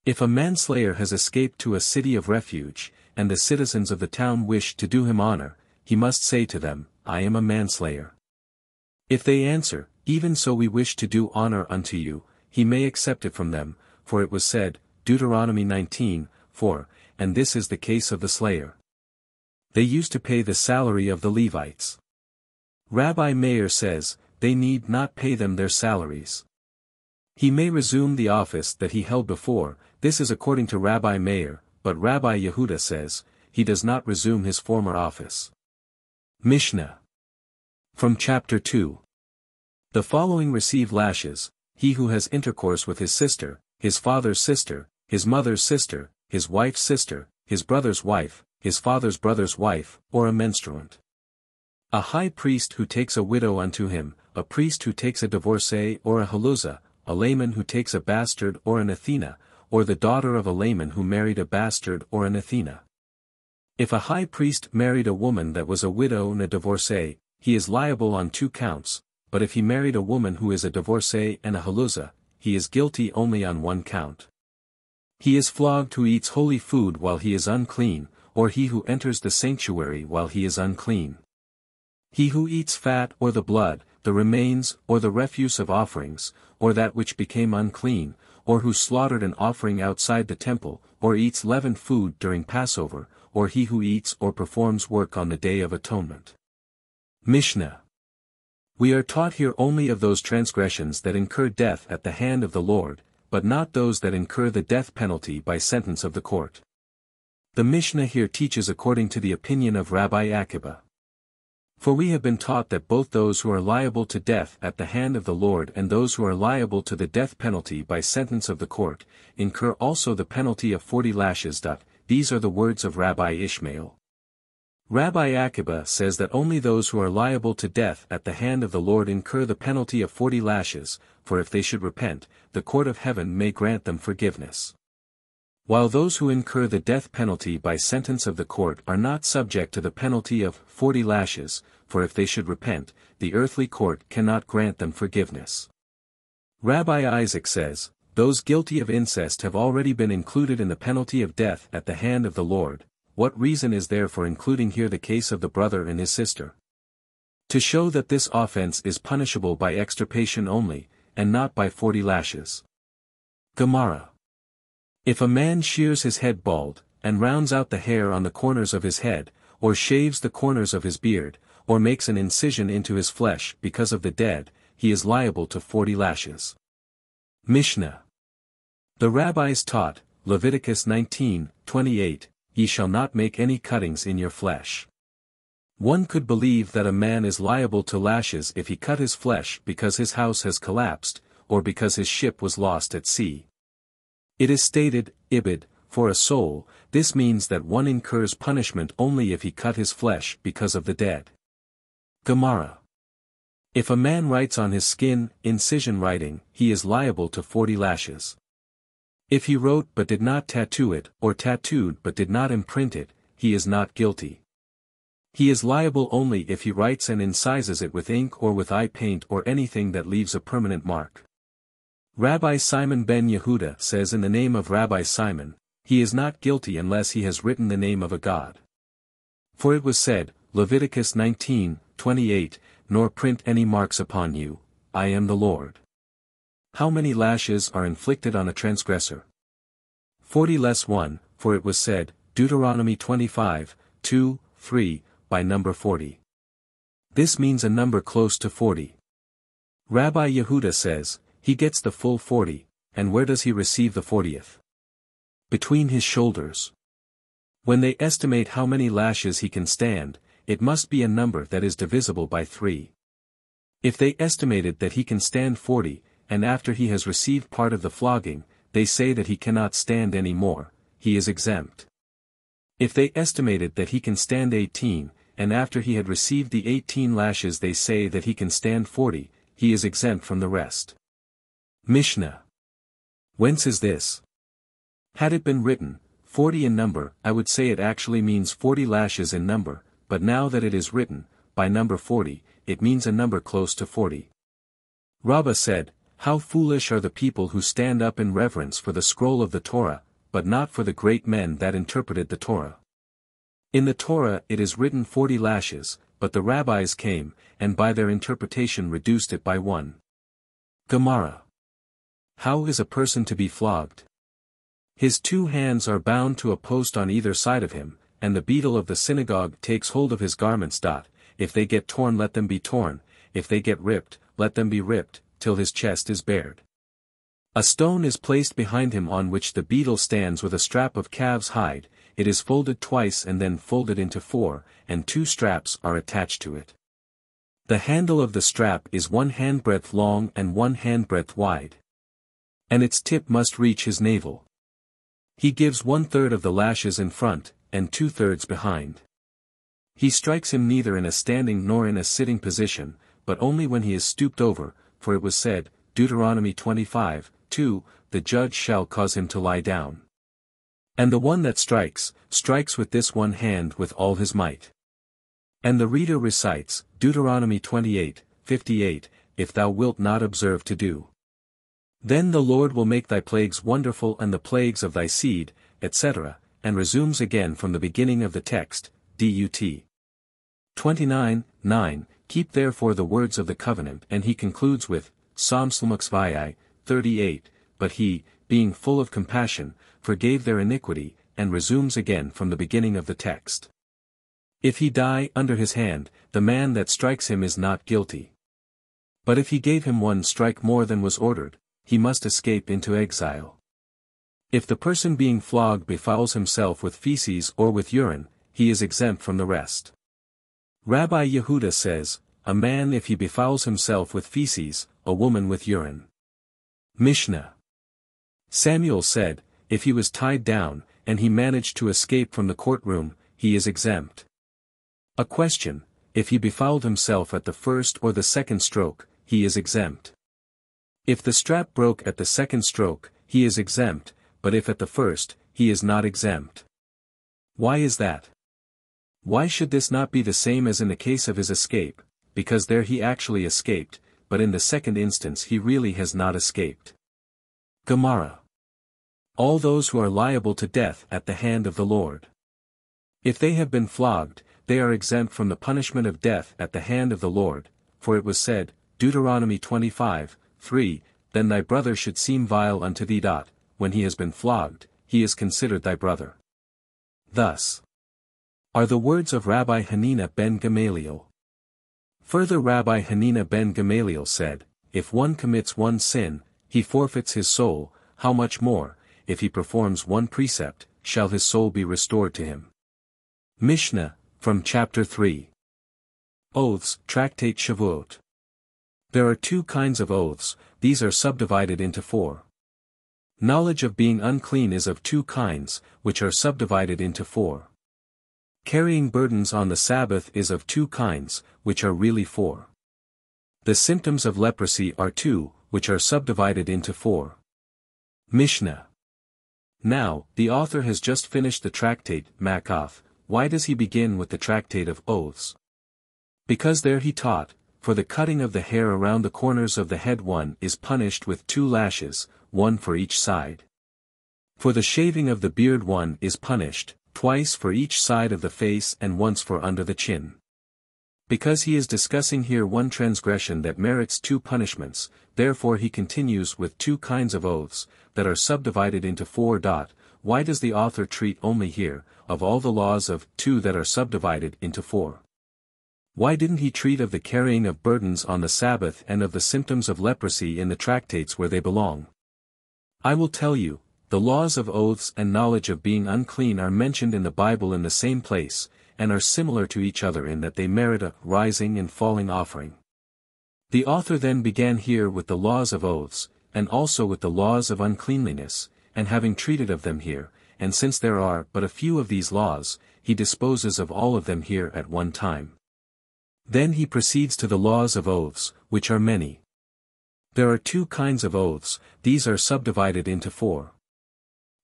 If a manslayer has escaped to a city of refuge, and the citizens of the town wish to do him honor, he must say to them, I am a manslayer. If they answer, Even so we wish to do honor unto you, he may accept it from them, for it was said, Deuteronomy 19:4, and this is the case of the slayer. They used to pay the salary of the Levites. Rabbi Meir says, they need not pay them their salaries. He may resume the office that he held before, this is according to Rabbi Meir, but Rabbi Yehuda says, he does not resume his former office. Mishna. From chapter 2. The following receive lashes, he who has intercourse with his sister, his father's sister, his mother's sister, his wife's sister, his brother's wife, his father's brother's wife, or a menstruant. A high priest who takes a widow unto him, a priest who takes a divorcee or a haluzah, a layman who takes a bastard or an Athena, or the daughter of a layman who married a bastard or an Athena. If a high priest married a woman that was a widow and a divorcee, he is liable on 2 counts, but if he married a woman who is a divorcee and a haluzah, he is guilty only on 1 count. He is flogged who eats holy food while he is unclean, or he who enters the sanctuary while he is unclean. He who eats fat or the blood, the remains or the refuse of offerings, or that which became unclean, or who slaughtered an offering outside the temple, or eats leavened food during Passover, or he who eats or performs work on the Day of Atonement. Mishna. We are taught here only of those transgressions that incur death at the hand of the Lord, but not those that incur the death penalty by sentence of the court. The Mishnah here teaches according to the opinion of Rabbi Akiba. For we have been taught that both those who are liable to death at the hand of the Lord and those who are liable to the death penalty by sentence of the court, incur also the penalty of 40 lashes. These are the words of Rabbi Ishmael. Rabbi Akiba says that only those who are liable to death at the hand of the Lord incur the penalty of 40 lashes, for if they should repent, the court of heaven may grant them forgiveness. While those who incur the death penalty by sentence of the court are not subject to the penalty of 40 lashes, for if they should repent, the earthly court cannot grant them forgiveness. Rabbi Isaac says, those guilty of incest have already been included in the penalty of death at the hand of the Lord. What reason is there for including here the case of the brother and his sister? To show that this offense is punishable by extirpation only, and not by 40 lashes. Gemara. If a man shears his head bald, and rounds out the hair on the corners of his head, or shaves the corners of his beard, or makes an incision into his flesh because of the dead, he is liable to 40 lashes. Mishnah. The rabbis taught, Leviticus 19:28, ye shall not make any cuttings in your flesh. One could believe that a man is liable to lashes if he cut his flesh because his house has collapsed, or because his ship was lost at sea. It is stated, ibid, for a soul, this means that one incurs punishment only if he cut his flesh because of the dead. Gemara. If a man writes on his skin, incision writing, he is liable to 40 lashes. If he wrote but did not tattoo it, or tattooed but did not imprint it, he is not guilty. He is liable only if he writes and incises it with ink or with eye paint or anything that leaves a permanent mark. Rabbi Simon ben Yehuda says in the name of Rabbi Simon, he is not guilty unless he has written the name of a god. For it was said, Leviticus 19:28, nor print any marks upon you, I am the Lord. How many lashes are inflicted on a transgressor? 40 less 1, for it was said, Deuteronomy 25:2-3, by number 40. This means a number close to 40. Rabbi Yehuda says, he gets the full 40, and where does he receive the 40th? Between his shoulders. When they estimate how many lashes he can stand, it must be a number that is divisible by 3. If they estimated that he can stand 40, and after he has received part of the flogging, they say that he cannot stand any more, he is exempt. If they estimated that he can stand 18, and after he had received the 18 lashes they say that he can stand 40, he is exempt from the rest. Mishnah. Whence is this? Had it been written, 40 in number. I would say it actually means 40 lashes in number, but now that it is written, by number 40, it means a number close to 40. Rabbah said, "How foolish are the people who stand up in reverence for the scroll of the Torah, but not for the great men that interpreted the Torah. In the Torah it is written 40 lashes, but the rabbis came, and by their interpretation reduced it by 1. Gemara. How is a person to be flogged? His 2 hands are bound to a post on either side of him, and the beadle of the synagogue takes hold of his garments. If they get torn, let them be torn, if they get ripped, let them be ripped, till his chest is bared. A stone is placed behind him on which the beadle stands with a strap of calf's hide, it is folded twice and then folded into 4, and 2 straps are attached to it. The handle of the strap is 1 handbreadth long and 1 handbreadth wide. And its tip must reach his navel. He gives 1/3 of the lashes in front, and 2/3 behind. He strikes him neither in a standing nor in a sitting position, but only when he is stooped over, for it was said, Deuteronomy 25:2, the judge shall cause him to lie down. And the one that strikes with this one hand with all his might. And the reader recites, Deuteronomy 28:58, if thou wilt not observe to do. Then the Lord will make thy plagues wonderful and the plagues of thy seed, etc., and resumes again from the beginning of the text, Dut. 29:9, keep therefore the words of the covenant, and he concludes with, Psalm 38, but he, being full of compassion, forgave their iniquity, and resumes again from the beginning of the text. If he die under his hand, the man that strikes him is not guilty. But if he gave him 1 strike more than was ordered, he must escape into exile. If the person being flogged befouls himself with feces or with urine, he is exempt from the rest. Rabbi Yehuda says, a man if he befouls himself with feces, a woman with urine. Mishna. Samuel said, if he was tied down, and he managed to escape from the courtroom, he is exempt. A question, if he befouled himself at the first or the second stroke, he is exempt. If the strap broke at the second stroke, he is exempt, but if at the first, he is not exempt. Why is that? Why should this not be the same as in the case of his escape? Because there he actually escaped, but in the second instance he really has not escaped. Gemara. All those who are liable to death at the hand of the Lord. If they have been flogged, they are exempt from the punishment of death at the hand of the Lord, for it was said, Deuteronomy 25:3, then thy brother should seem vile unto thee. When he has been flogged, he is considered thy brother. Thus are the words of Rabbi Hanina ben Gamaliel. Further, Rabbi Hanina ben Gamaliel said, if one commits 1 sin, he forfeits his soul, how much more, if he performs 1 precept, shall his soul be restored to him. Mishna, from chapter 3. Oaths, Tractate Shavuot. There are 2 kinds of oaths, these are subdivided into 4. Knowledge of being unclean is of 2 kinds, which are subdivided into 4. Carrying burdens on the Sabbath is of 2 kinds, which are really 4. The symptoms of leprosy are 2, which are subdivided into 4. Mishna. Now, the author has just finished the tractate, Makoth. Why does he begin with the tractate of oaths? Because there he taught, for the cutting of the hair around the corners of the head one is punished with 2 lashes, 1 for each side. For the shaving of the beard one is punished, twice for each side of the face and once for under the chin. Because he is discussing here 1 transgression that merits 2 punishments, therefore he continues with 2 kinds of oaths, that are subdivided into 4. Why does the author treat only here, of all the laws of 2 that are subdivided into 4? Why didn't he treat of the carrying of burdens on the Sabbath and of the symptoms of leprosy in the tractates where they belong? I will tell you, the laws of oaths and knowledge of being unclean are mentioned in the Bible in the same place, and are similar to each other in that they merit a rising and falling offering. The author then began here with the laws of oaths, and also with the laws of uncleanliness, and having treated of them here, and since there are but a few of these laws, he disposes of all of them here at one time. Then he proceeds to the laws of oaths, which are many. There are 2 kinds of oaths, these are subdivided into 4.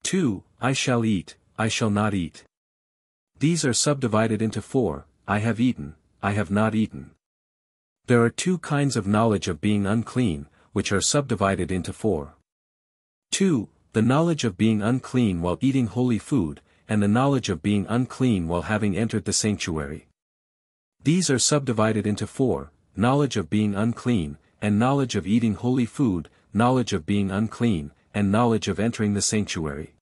2. I shall eat, I shall not eat. These are subdivided into 4, I have eaten, I have not eaten. There are 2 kinds of knowledge of being unclean, which are subdivided into 4. 2. The knowledge of being unclean while eating holy food, and the knowledge of being unclean while having entered the sanctuary. These are subdivided into 4, knowledge of being unclean, and knowledge of eating holy food, knowledge of being unclean, and knowledge of entering the sanctuary.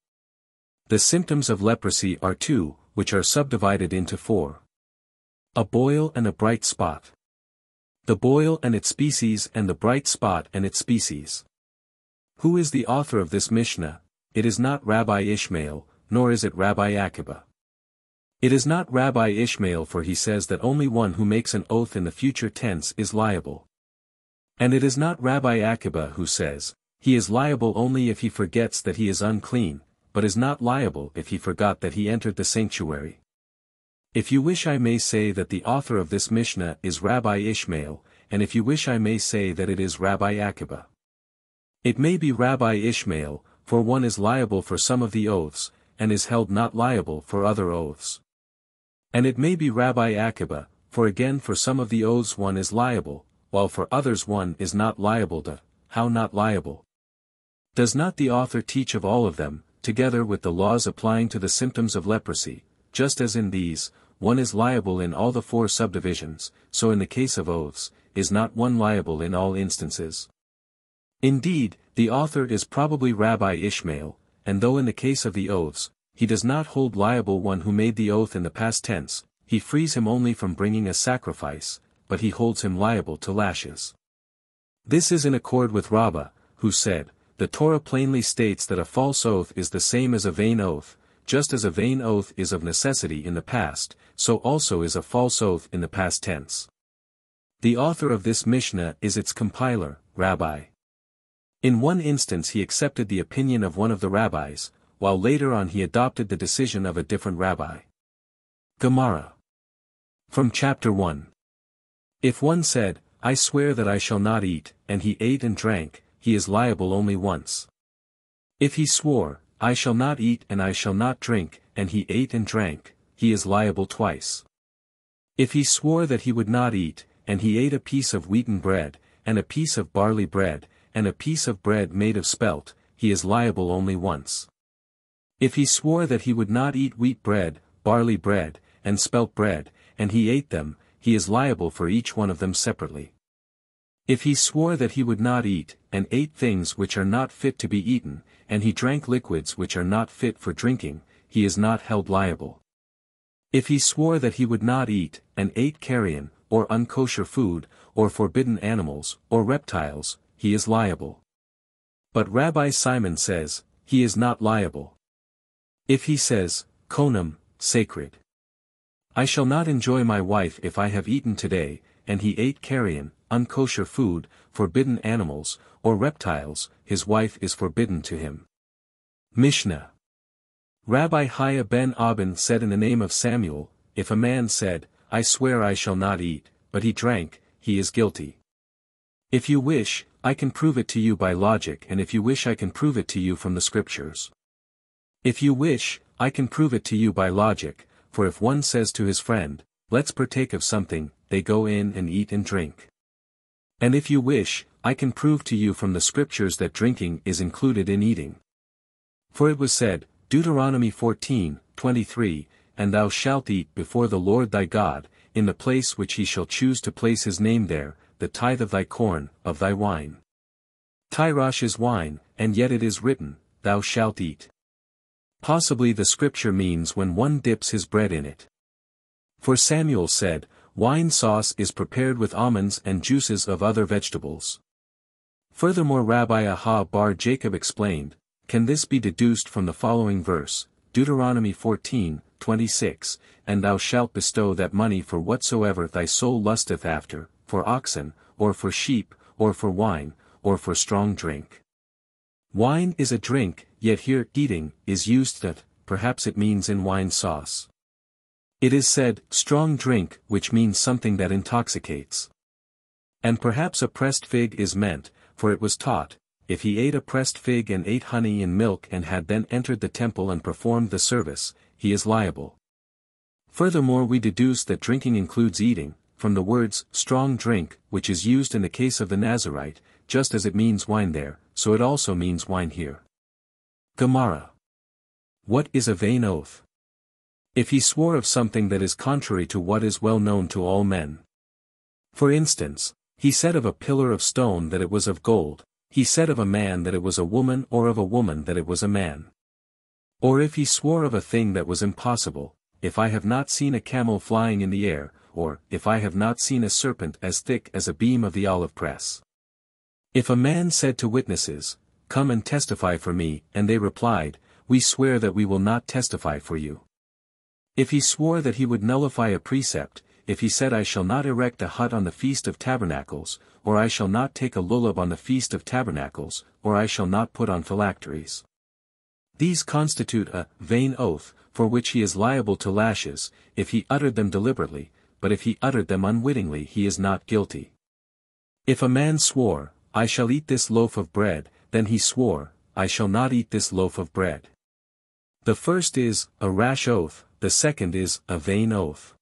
The symptoms of leprosy are 2, which are subdivided into 4. A boil and a bright spot. The boil and its species and the bright spot and its species. Who is the author of this Mishna? It is not Rabbi Ishmael, nor is it Rabbi Akiba. It is not Rabbi Ishmael, for he says that only one who makes an oath in the future tense is liable. And it is not Rabbi Akiba who says, he is liable only if he forgets that he is unclean, but is not liable if he forgot that he entered the sanctuary. If you wish I may say that the author of this Mishna is Rabbi Ishmael, and if you wish I may say that it is Rabbi Akiba. It may be Rabbi Ishmael, for one is liable for some of the oaths, and is held not liable for other oaths. And it may be Rabbi Akiba, for again for some of the oaths one is liable, while for others one is not liable to. How not liable? Does not the author teach of all of them, together with the laws applying to the symptoms of leprosy, just as in these, one is liable in all the 4 subdivisions, so in the case of oaths, is not one liable in all instances? Indeed, the author is probably Rabbi Ishmael, and though in the case of the oaths, he does not hold liable one who made the oath in the past tense, he frees him only from bringing a sacrifice, but he holds him liable to lashes. This is in accord with Rabbah, who said, the Torah plainly states that a false oath is the same as a vain oath, just as a vain oath is of necessity in the past, so also is a false oath in the past tense. The author of this Mishna is its compiler, Rabbi. In one instance he accepted the opinion of one of the rabbis, while later on he adopted the decision of a different rabbi. Gemara. From chapter 1. If one said, I swear that I shall not eat, and he ate and drank, he is liable only once. If he swore, I shall not eat and I shall not drink, and he ate and drank, he is liable twice. If he swore that he would not eat, and he ate a piece of wheaten bread, and a piece of barley bread, and a piece of bread made of spelt, he is liable only once. If he swore that he would not eat wheat bread, barley bread, and spelt bread, and he ate them, he is liable for each one of them separately. If he swore that he would not eat, and ate things which are not fit to be eaten, and he drank liquids which are not fit for drinking, he is not held liable. If he swore that he would not eat, and ate carrion, or unkosher food, or forbidden animals, or reptiles, he is liable. But Rabbi Simon says, he is not liable. If he says, konam, sacred. I shall not enjoy my wife if I have eaten today, and he ate carrion, unkosher food, forbidden animals, or reptiles, his wife is forbidden to him. Mishna. Rabbi Hiya ben Abin said in the name of Samuel, if a man said, I swear I shall not eat, but he drank, he is guilty. If you wish, I can prove it to you by logic, and if you wish I can prove it to you from the scriptures. If you wish, I can prove it to you by logic, for if one says to his friend, let's partake of something, they go in and eat and drink. And if you wish, I can prove to you from the scriptures that drinking is included in eating. For it was said, Deuteronomy 14:23, and thou shalt eat before the Lord thy God, in the place which he shall choose to place his name there, the tithe of thy corn, of thy wine. Tyrosh is wine, and yet it is written, thou shalt eat. Possibly the scripture means when one dips his bread in it. For Samuel said, wine sauce is prepared with almonds and juices of other vegetables. Furthermore Rabbi Aha bar Jacob explained, can this be deduced from the following verse, Deuteronomy 14:26, and thou shalt bestow that money for whatsoever thy soul lusteth after, for oxen, or for sheep, or for wine, or for strong drink. Wine is a drink, yet here eating is used that, perhaps it means in wine sauce. It is said, strong drink, which means something that intoxicates. And perhaps a pressed fig is meant, for it was taught, if he ate a pressed fig and ate honey and milk and had then entered the temple and performed the service, he is liable. Furthermore, we deduce that drinking includes eating, from the words, strong drink, which is used in the case of the Nazirite, just as it means wine there, so it also means wine here. Gemara. What is a vain oath? If he swore of something that is contrary to what is well known to all men. For instance, he said of a pillar of stone that it was of gold, he said of a man that it was a woman, or of a woman that it was a man. Or if he swore of a thing that was impossible, if I have not seen a camel flying in the air, or, if I have not seen a serpent as thick as a beam of the olive press. If a man said to witnesses, come and testify for me, and they replied, we swear that we will not testify for you. If he swore that he would nullify a precept, if he said I shall not erect a hut on the Feast of Tabernacles, or I shall not take a lulav on the Feast of Tabernacles, or I shall not put on phylacteries. These constitute a vain oath, for which he is liable to lashes, if he uttered them deliberately, but if he uttered them unwittingly he is not guilty. If a man swore, I shall eat this loaf of bread, then he swore, I shall not eat this loaf of bread. The first is a rash oath, the second is a vain oath.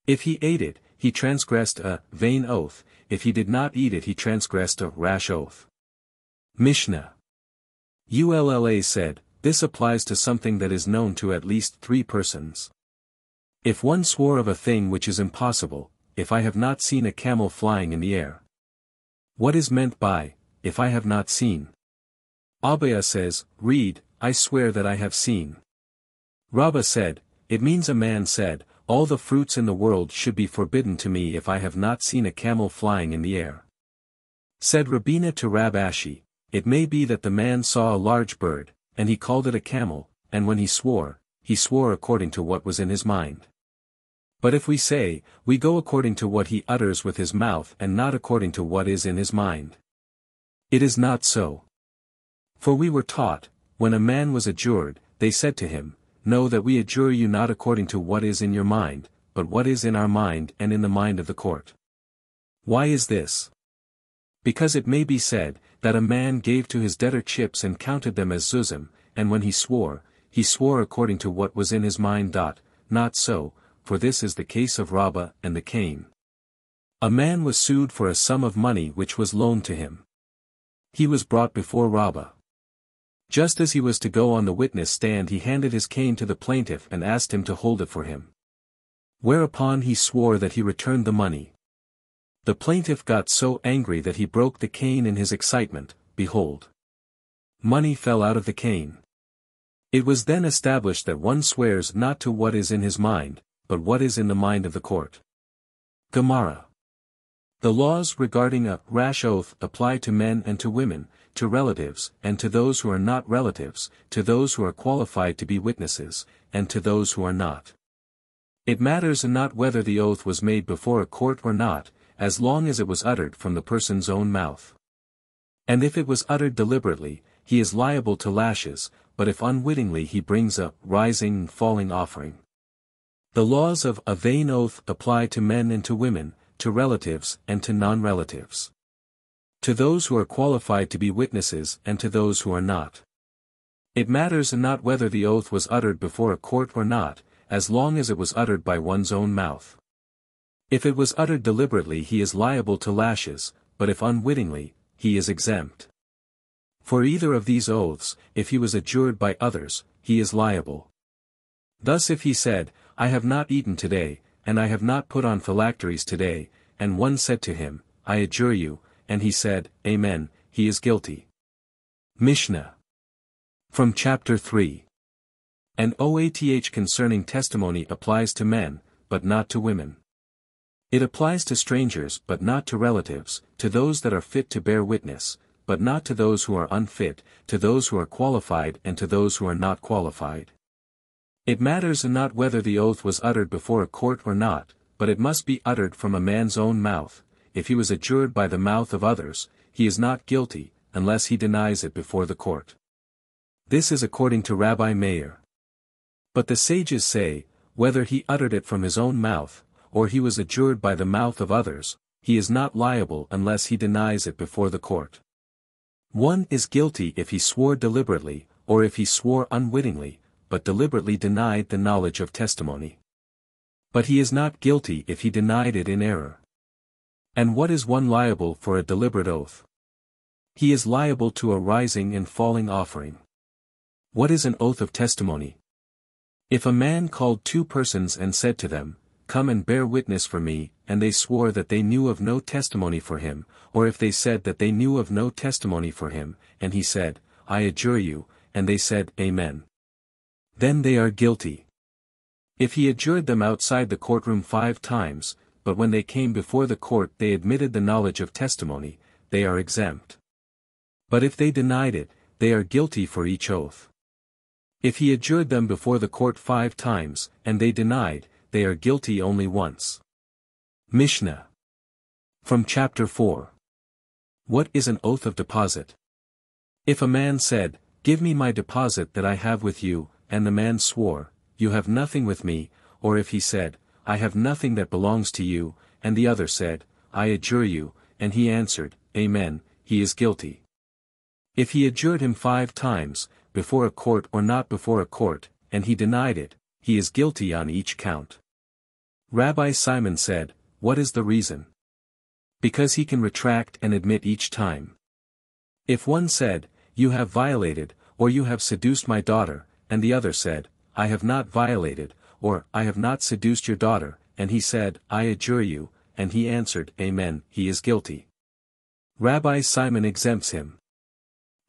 If he ate it, he transgressed a vain oath, if he did not eat it he transgressed a rash oath. Mishna. Ulla said, this applies to something that is known to at least 3 persons. If one swore of a thing which is impossible, if I have not seen a camel flying in the air. What is meant by, if I have not seen? Abaya says, read, I swear that I have seen. Rabbah said, it means a man said, all the fruits in the world should be forbidden to me if I have not seen a camel flying in the air. Said Rabina to Rab Ashi, it may be that the man saw a large bird, and he called it a camel, and when he swore according to what was in his mind. But if we say, we go according to what he utters with his mouth and not according to what is in his mind. It is not so. For we were taught, when a man was adjured, they said to him, know that we adjure you not according to what is in your mind, but what is in our mind and in the mind of the court. Why is this? Because it may be said, that a man gave to his debtor chips and counted them as zuzim, and when he swore according to what was in his mind. Not so, for this is the case of Rabbah and the Cain. A man was sued for a sum of money which was loaned to him. He was brought before Rabbah. Just as he was to go on the witness stand he handed his cane to the plaintiff and asked him to hold it for him. Whereupon he swore that he returned the money. The plaintiff got so angry that he broke the cane in his excitement, behold. Money fell out of the cane. It was then established that one swears not to what is in his mind, but what is in the mind of the court. Gemara. The laws regarding a rash oath apply to men and to women, to relatives, and to those who are not relatives, to those who are qualified to be witnesses, and to those who are not. It matters not whether the oath was made before a court or not, as long as it was uttered from the person's own mouth. And if it was uttered deliberately, he is liable to lashes, but if unwittingly he brings a rising and falling offering. The laws of a vain oath apply to men and to women, to relatives and to non-relatives. To those who are qualified to be witnesses and to those who are not. It matters not whether the oath was uttered before a court or not, as long as it was uttered by one's own mouth. If it was uttered deliberately he is liable to lashes, but if unwittingly, he is exempt. For either of these oaths, if he was adjured by others, he is liable. Thus if he said, I have not eaten today, and I have not put on phylacteries today, and one said to him, I adjure you, and he said, Amen, he is guilty. Mishna. From chapter 3. An oath concerning testimony applies to men, but not to women. It applies to strangers but not to relatives, to those that are fit to bear witness, but not to those who are unfit, to those who are qualified and to those who are not qualified. It matters not whether the oath was uttered before a court or not, but it must be uttered from a man's own mouth. If he was adjured by the mouth of others, he is not guilty, unless he denies it before the court. This is according to Rabbi Meir. But the sages say, whether he uttered it from his own mouth, or he was adjured by the mouth of others, he is not liable unless he denies it before the court. One is guilty if he swore deliberately, or if he swore unwittingly, but deliberately denied the knowledge of testimony. But he is not guilty if he denied it in error. And what is one liable for a deliberate oath? He is liable to a rising and falling offering. What is an oath of testimony? If a man called two persons and said to them, "Come and bear witness for me," and they swore that they knew of no testimony for him, or if they said that they knew of no testimony for him, and he said, "I adjure you," and they said, "Amen," then they are guilty. If he adjured them outside the courtroom 5 times, but when they came before the court they admitted the knowledge of testimony, they are exempt. But if they denied it, they are guilty for each oath. If he adjured them before the court 5 times, and they denied, they are guilty only once. Mishna. From chapter 4. What is an oath of deposit? If a man said, "Give me my deposit that I have with you," and the man swore, "You have nothing with me," or if he said, "I have nothing that belongs to you," and the other said, "I adjure you," and he answered, "Amen," he is guilty. If he adjured him 5 times, before a court or not before a court, and he denied it, he is guilty on each count. Rabbi Simon said, "What is the reason?" Because he can retract and admit each time. If one said, "You have violated," or "You have seduced my daughter," and the other said, "I have not violated," or "I have not seduced your daughter," and he said, "I adjure you," and he answered, "Amen," he is guilty. Rabbi Simon exempts him.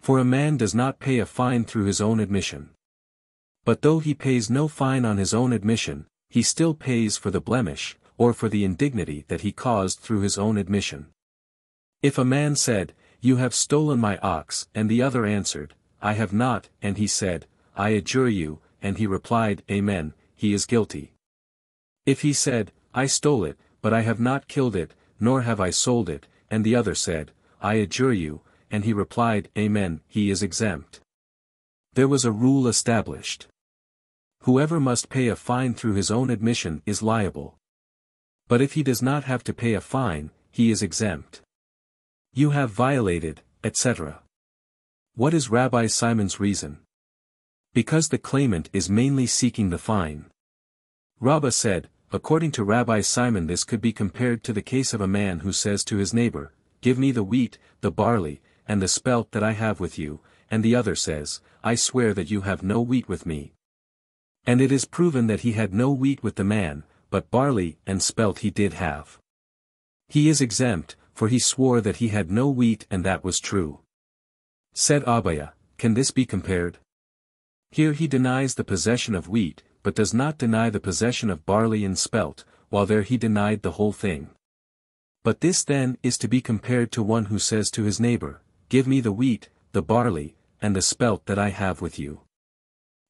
For a man does not pay a fine through his own admission. But though he pays no fine on his own admission, he still pays for the blemish, or for the indignity that he caused through his own admission. If a man said, "You have stolen my ox," and the other answered, "I have not," and he said, "I adjure you," and he replied, "Amen," he is guilty. If he said, "I stole it, but I have not killed it, nor have I sold it," and the other said, "I adjure you," and he replied, "Amen," he is exempt. There was a rule established. Whoever must pay a fine through his own admission is liable. But if he does not have to pay a fine, he is exempt. You have violated, etc. What is Rabbi Simon's reason? Because the claimant is mainly seeking the fine. Rabbah said, according to Rabbi Simon, this could be compared to the case of a man who says to his neighbor, "Give me the wheat, the barley, and the spelt that I have with you," and the other says, "I swear that you have no wheat with me." And it is proven that he had no wheat with the man, but barley and spelt he did have. He is exempt, for he swore that he had no wheat, and that was true. Said Abiah, "Can this be compared?" Here he denies the possession of wheat, but does not deny the possession of barley and spelt, while there he denied the whole thing. But this then is to be compared to one who says to his neighbor, "Give me the wheat, the barley, and the spelt that I have with you."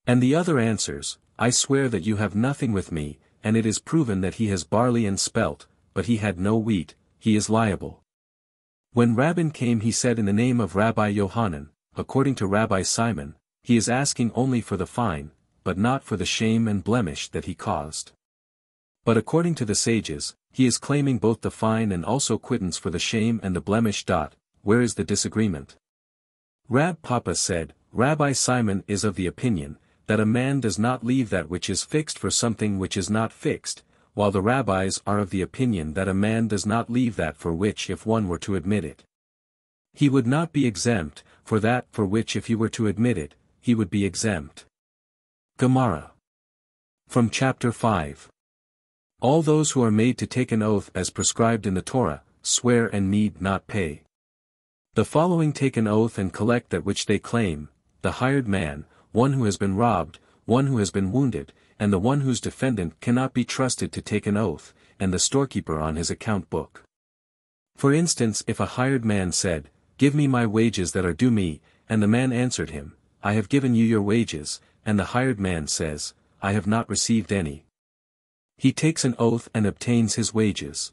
And the other answers, "I swear that you have nothing with me," and it is proven that he has barley and spelt, but he had no wheat, he is liable. When Rabbin came he said in the name of Rabbi Yohanan, according to Rabbi Simon, he is asking only for the fine, but not for the shame and blemish that he caused. But according to the sages, he is claiming both the fine and also quittance for the shame and the blemish. Where is the disagreement? Rab Papa said, Rabbi Simon is of the opinion, that a man does not leave that which is fixed for something which is not fixed, while the rabbis are of the opinion that a man does not leave that for which if one were to admit it, he would not be exempt, for that for which if he were to admit it, he would be exempt. Gemara. From chapter 5. All those who are made to take an oath as prescribed in the Torah, swear and need not pay. The following take an oath and collect that which they claim: the hired man, one who has been robbed, one who has been wounded, and the one whose defendant cannot be trusted to take an oath, and the storekeeper on his account book. For instance, if a hired man said, "Give me my wages that are due me," and the man answered him, "I have given you your wages," and the hired man says, "I have not received any," he takes an oath and obtains his wages.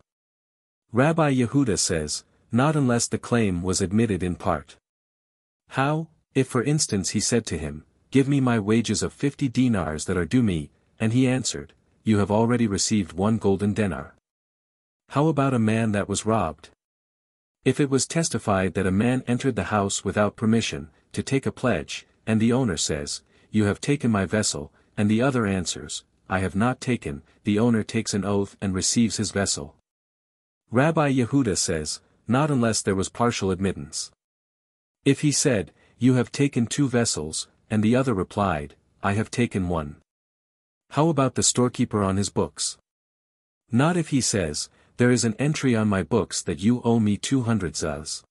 Rabbi Yehuda says, not unless the claim was admitted in part. How, if for instance he said to him, "Give me my wages of 50 dinars that are due me," and he answered, "You have already received 1 golden denar." How about a man that was robbed? If it was testified that a man entered the house without permission, to take a pledge, and the owner says, "You have taken my vessel," and the other answers, "I have not taken," the owner takes an oath and receives his vessel. Rabbi Yehuda says, not unless there was partial admittance. If he said, "You have taken 2 vessels," and the other replied, "I have taken 1. How about the storekeeper on his books? Not if he says, "There is an entry on my books that you owe me 200 zuz."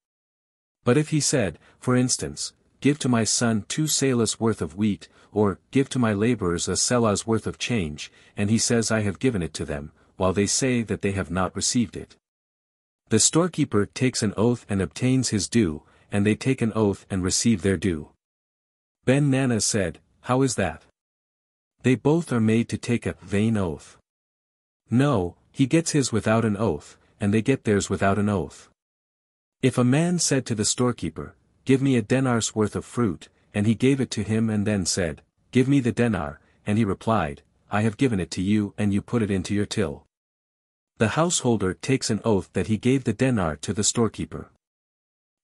But if he said, for instance, "Give to my son 2 seahs worth of wheat," or, "Give to my laborers a selah's worth of change," and he says, "I have given it to them," while they say that they have not received it. The storekeeper takes an oath and obtains his due, and they take an oath and receive their due. Ben Nana said, "How is that? They both are made to take a vain oath." No, he gets his without an oath, and they get theirs without an oath. If a man said to the storekeeper, "Give me a denar's worth of fruit," and he gave it to him and then said, "Give me the denar," and he replied, "I have given it to you," and you put it into your till. The householder takes an oath that he gave the denar to the storekeeper.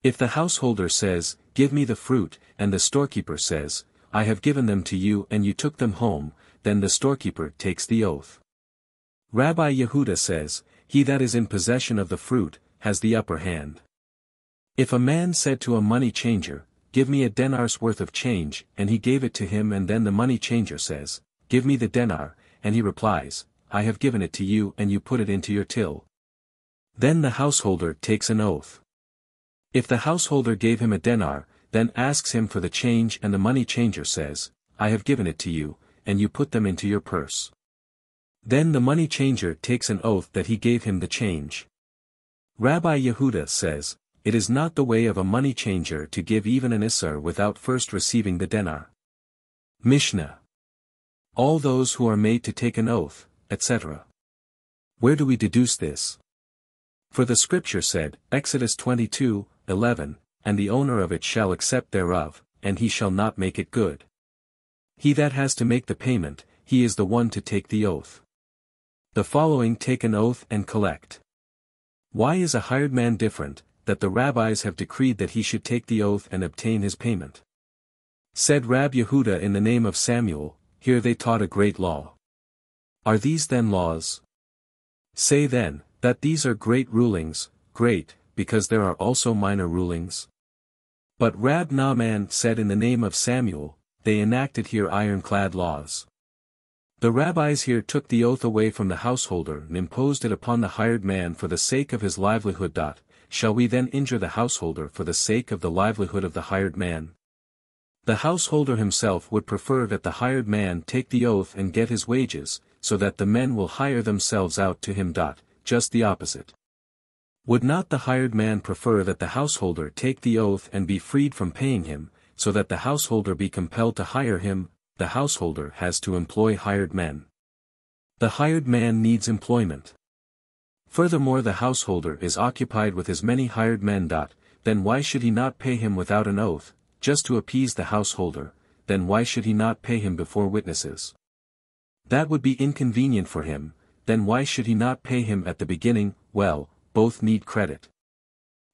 If the householder says, "Give me the fruit," and the storekeeper says, "I have given them to you and you took them home," then the storekeeper takes the oath. Rabbi Yehuda says, "He that is in possession of the fruit, has the upper hand." If a man said to a money changer, "Give me a denar's worth of change," and he gave it to him and then the money changer says, "Give me the denar," and he replies, "I have given it to you," and you put it into your till. Then the householder takes an oath. If the householder gave him a denar, then asks him for the change and the money changer says, "I have given it to you," and you put them into your purse. Then the money changer takes an oath that he gave him the change. Rabbi Yehuda says, "It is not the way of a money changer to give even an isser without first receiving the denar." Mishna. All those who are made to take an oath, etc. Where do we deduce this? For the scripture said, Exodus 22:11, "And the owner of it shall accept thereof, and he shall not make it good." He that has to make the payment, he is the one to take the oath. The following take an oath and collect. Why is a hired man different, that the rabbis have decreed that he should take the oath and obtain his payment? Said Rab Yehuda in the name of Samuel, "Here they taught a great law." Are these then laws? Say then, that these are great rulings, great, because there are also minor rulings. But Rab Naaman said in the name of Samuel, they enacted here ironclad laws. The rabbis here took the oath away from the householder and imposed it upon the hired man for the sake of his livelihood. Shall we then injure the householder for the sake of the livelihood of the hired man? The householder himself would prefer that the hired man take the oath and get his wages, so that the men will hire themselves out to him. Just the opposite. Would not the hired man prefer that the householder take the oath and be freed from paying him, so that the householder be compelled to hire him? The householder has to employ hired men. The hired man needs employment. Furthermore, the householder is occupied with his many hired men. Then why should he not pay him without an oath, just to appease the householder? Then why should he not pay him before witnesses? That would be inconvenient for him. Then why should he not pay him at the beginning? Well, both need credit.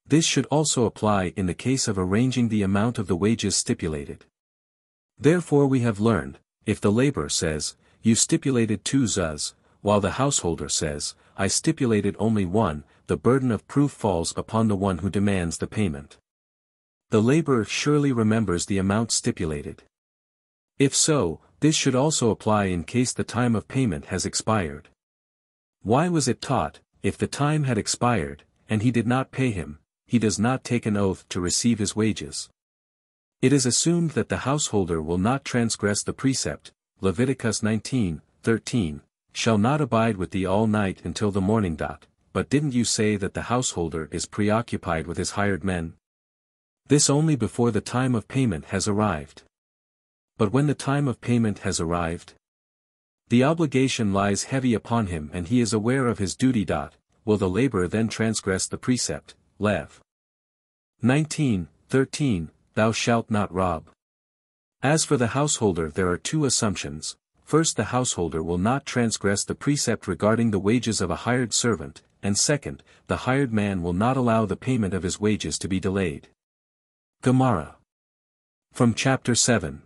This should also apply in the case of arranging the amount of the wages stipulated. Therefore we have learned, if the laborer says, "You stipulated 2 zuz," while the householder says, "I stipulated only 1, the burden of proof falls upon the one who demands the payment. The laborer surely remembers the amount stipulated. If so, this should also apply in case the time of payment has expired. Why was it taught, if the time had expired, and he did not pay him, he does not take an oath to receive his wages? It is assumed that the householder will not transgress the precept, Leviticus 19:13, "Shall not abide with thee all night until the morning." But didn't you say that the householder is preoccupied with his hired men? This only before the time of payment has arrived. But when the time of payment has arrived, the obligation lies heavy upon him and he is aware of his duty. Will the laborer then transgress the precept, Lev 19:13, "Thou shalt not rob"? As for the householder, there are 2 assumptions. First, the householder will not transgress the precept regarding the wages of a hired servant, and second, the hired man will not allow the payment of his wages to be delayed. Gemara. From Chapter 7.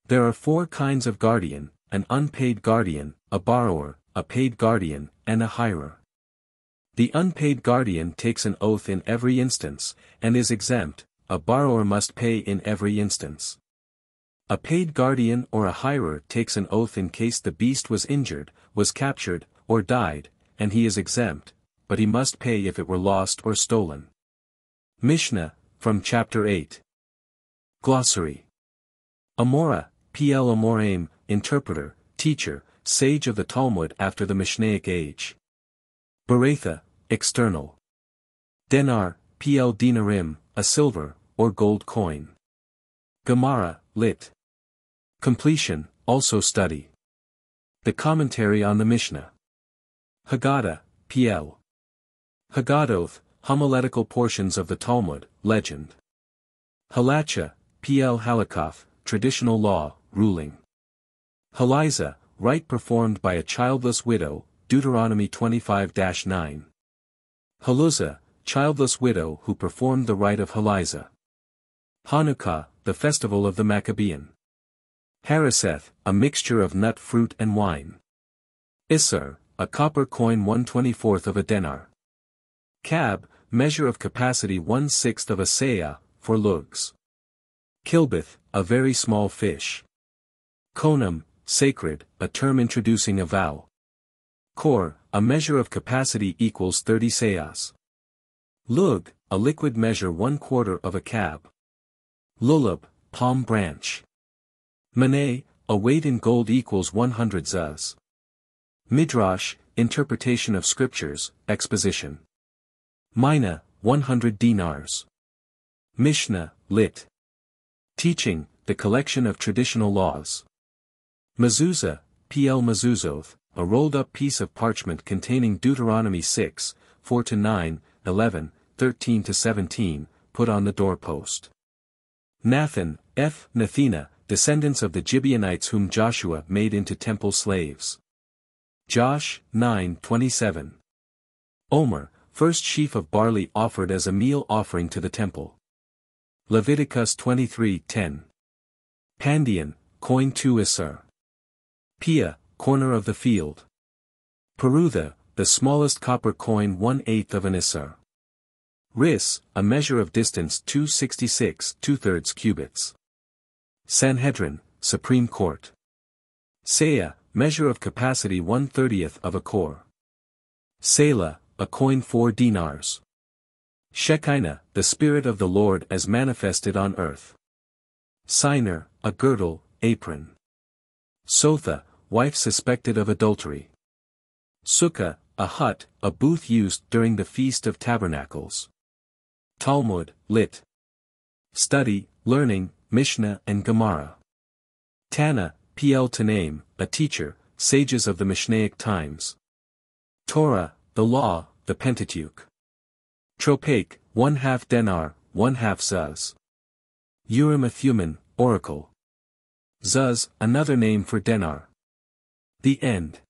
There are 4 kinds of guardian: an unpaid guardian, a borrower, a paid guardian, and a hirer. The unpaid guardian takes an oath in every instance, and is exempt. A borrower must pay in every instance. A paid guardian or a hirer takes an oath in case the beast was injured, was captured, or died, and he is exempt, but he must pay if it were lost or stolen. Mishna, from Chapter 8. Glossary. Amora, Peah Amoraim, interpreter, teacher, sage of the Talmud after the Mishnaic age. Beretha, external. Denar, Peah dinarim, a silver, or gold coin. Gemara, lit. Completion, also study. The commentary on the Mishnah. Haggadah, Peah. Haggadoth, homiletical portions of the Talmud, legend. Halacha, Peah Halakoth, traditional law, ruling. Haliza, rite performed by a childless widow, Deuteronomy 25-9. Haluzah, childless widow who performed the rite of Haliza. Hanukkah, the festival of the Maccabean. Hariseth, a mixture of nut fruit and wine. Isser, a copper coin 1/24 of a denar. Kab, measure of capacity 1/6 of a seah, for lugs. Kilbith, a very small fish. Konam, sacred, a term introducing a vow. Kor, a measure of capacity equals 30 seahs. Lug, a liquid measure 1/4 of a kab. Lulub, palm branch. Maneh, a weight in gold equals 100 zuz. Midrash, interpretation of scriptures, exposition. Mina, 100 dinars. Mishnah, lit. Teaching, the collection of traditional laws. Mezuzah, Peah Mezuzoth, a rolled-up piece of parchment containing Deuteronomy 6, 4-9, 11, 13-17, put on the doorpost. Nathan, Nathina, descendants of the Gibeonites whom Joshua made into temple slaves. Josh, 9:27. Omer, first sheaf of barley offered as a meal offering to the temple. Leviticus 23:10. Pandion, coin 2 isser. Peah, corner of the field. Perutha, the smallest copper coin 1/8 of an isser. Ris, a measure of distance 266 2/3 cubits. Sanhedrin, Supreme Court. Seah, measure of capacity 1/30 of a kor. Selah, a coin 4 dinars. Shekinah, the Spirit of the Lord as manifested on earth. Siner, a girdle, apron. Sotah, wife suspected of adultery. Sukkah, a hut, a booth used during the Feast of Tabernacles. Talmud, lit. Study, learning, Mishnah and Gemara. Tana, Peah Tanaim, a teacher, sages of the Mishnaic times. Torah, the law, the Pentateuch. Tropake, 1/2 denar, 1/2 zuz. Urim a Thummim, oracle. Zuz, another name for denar. The end.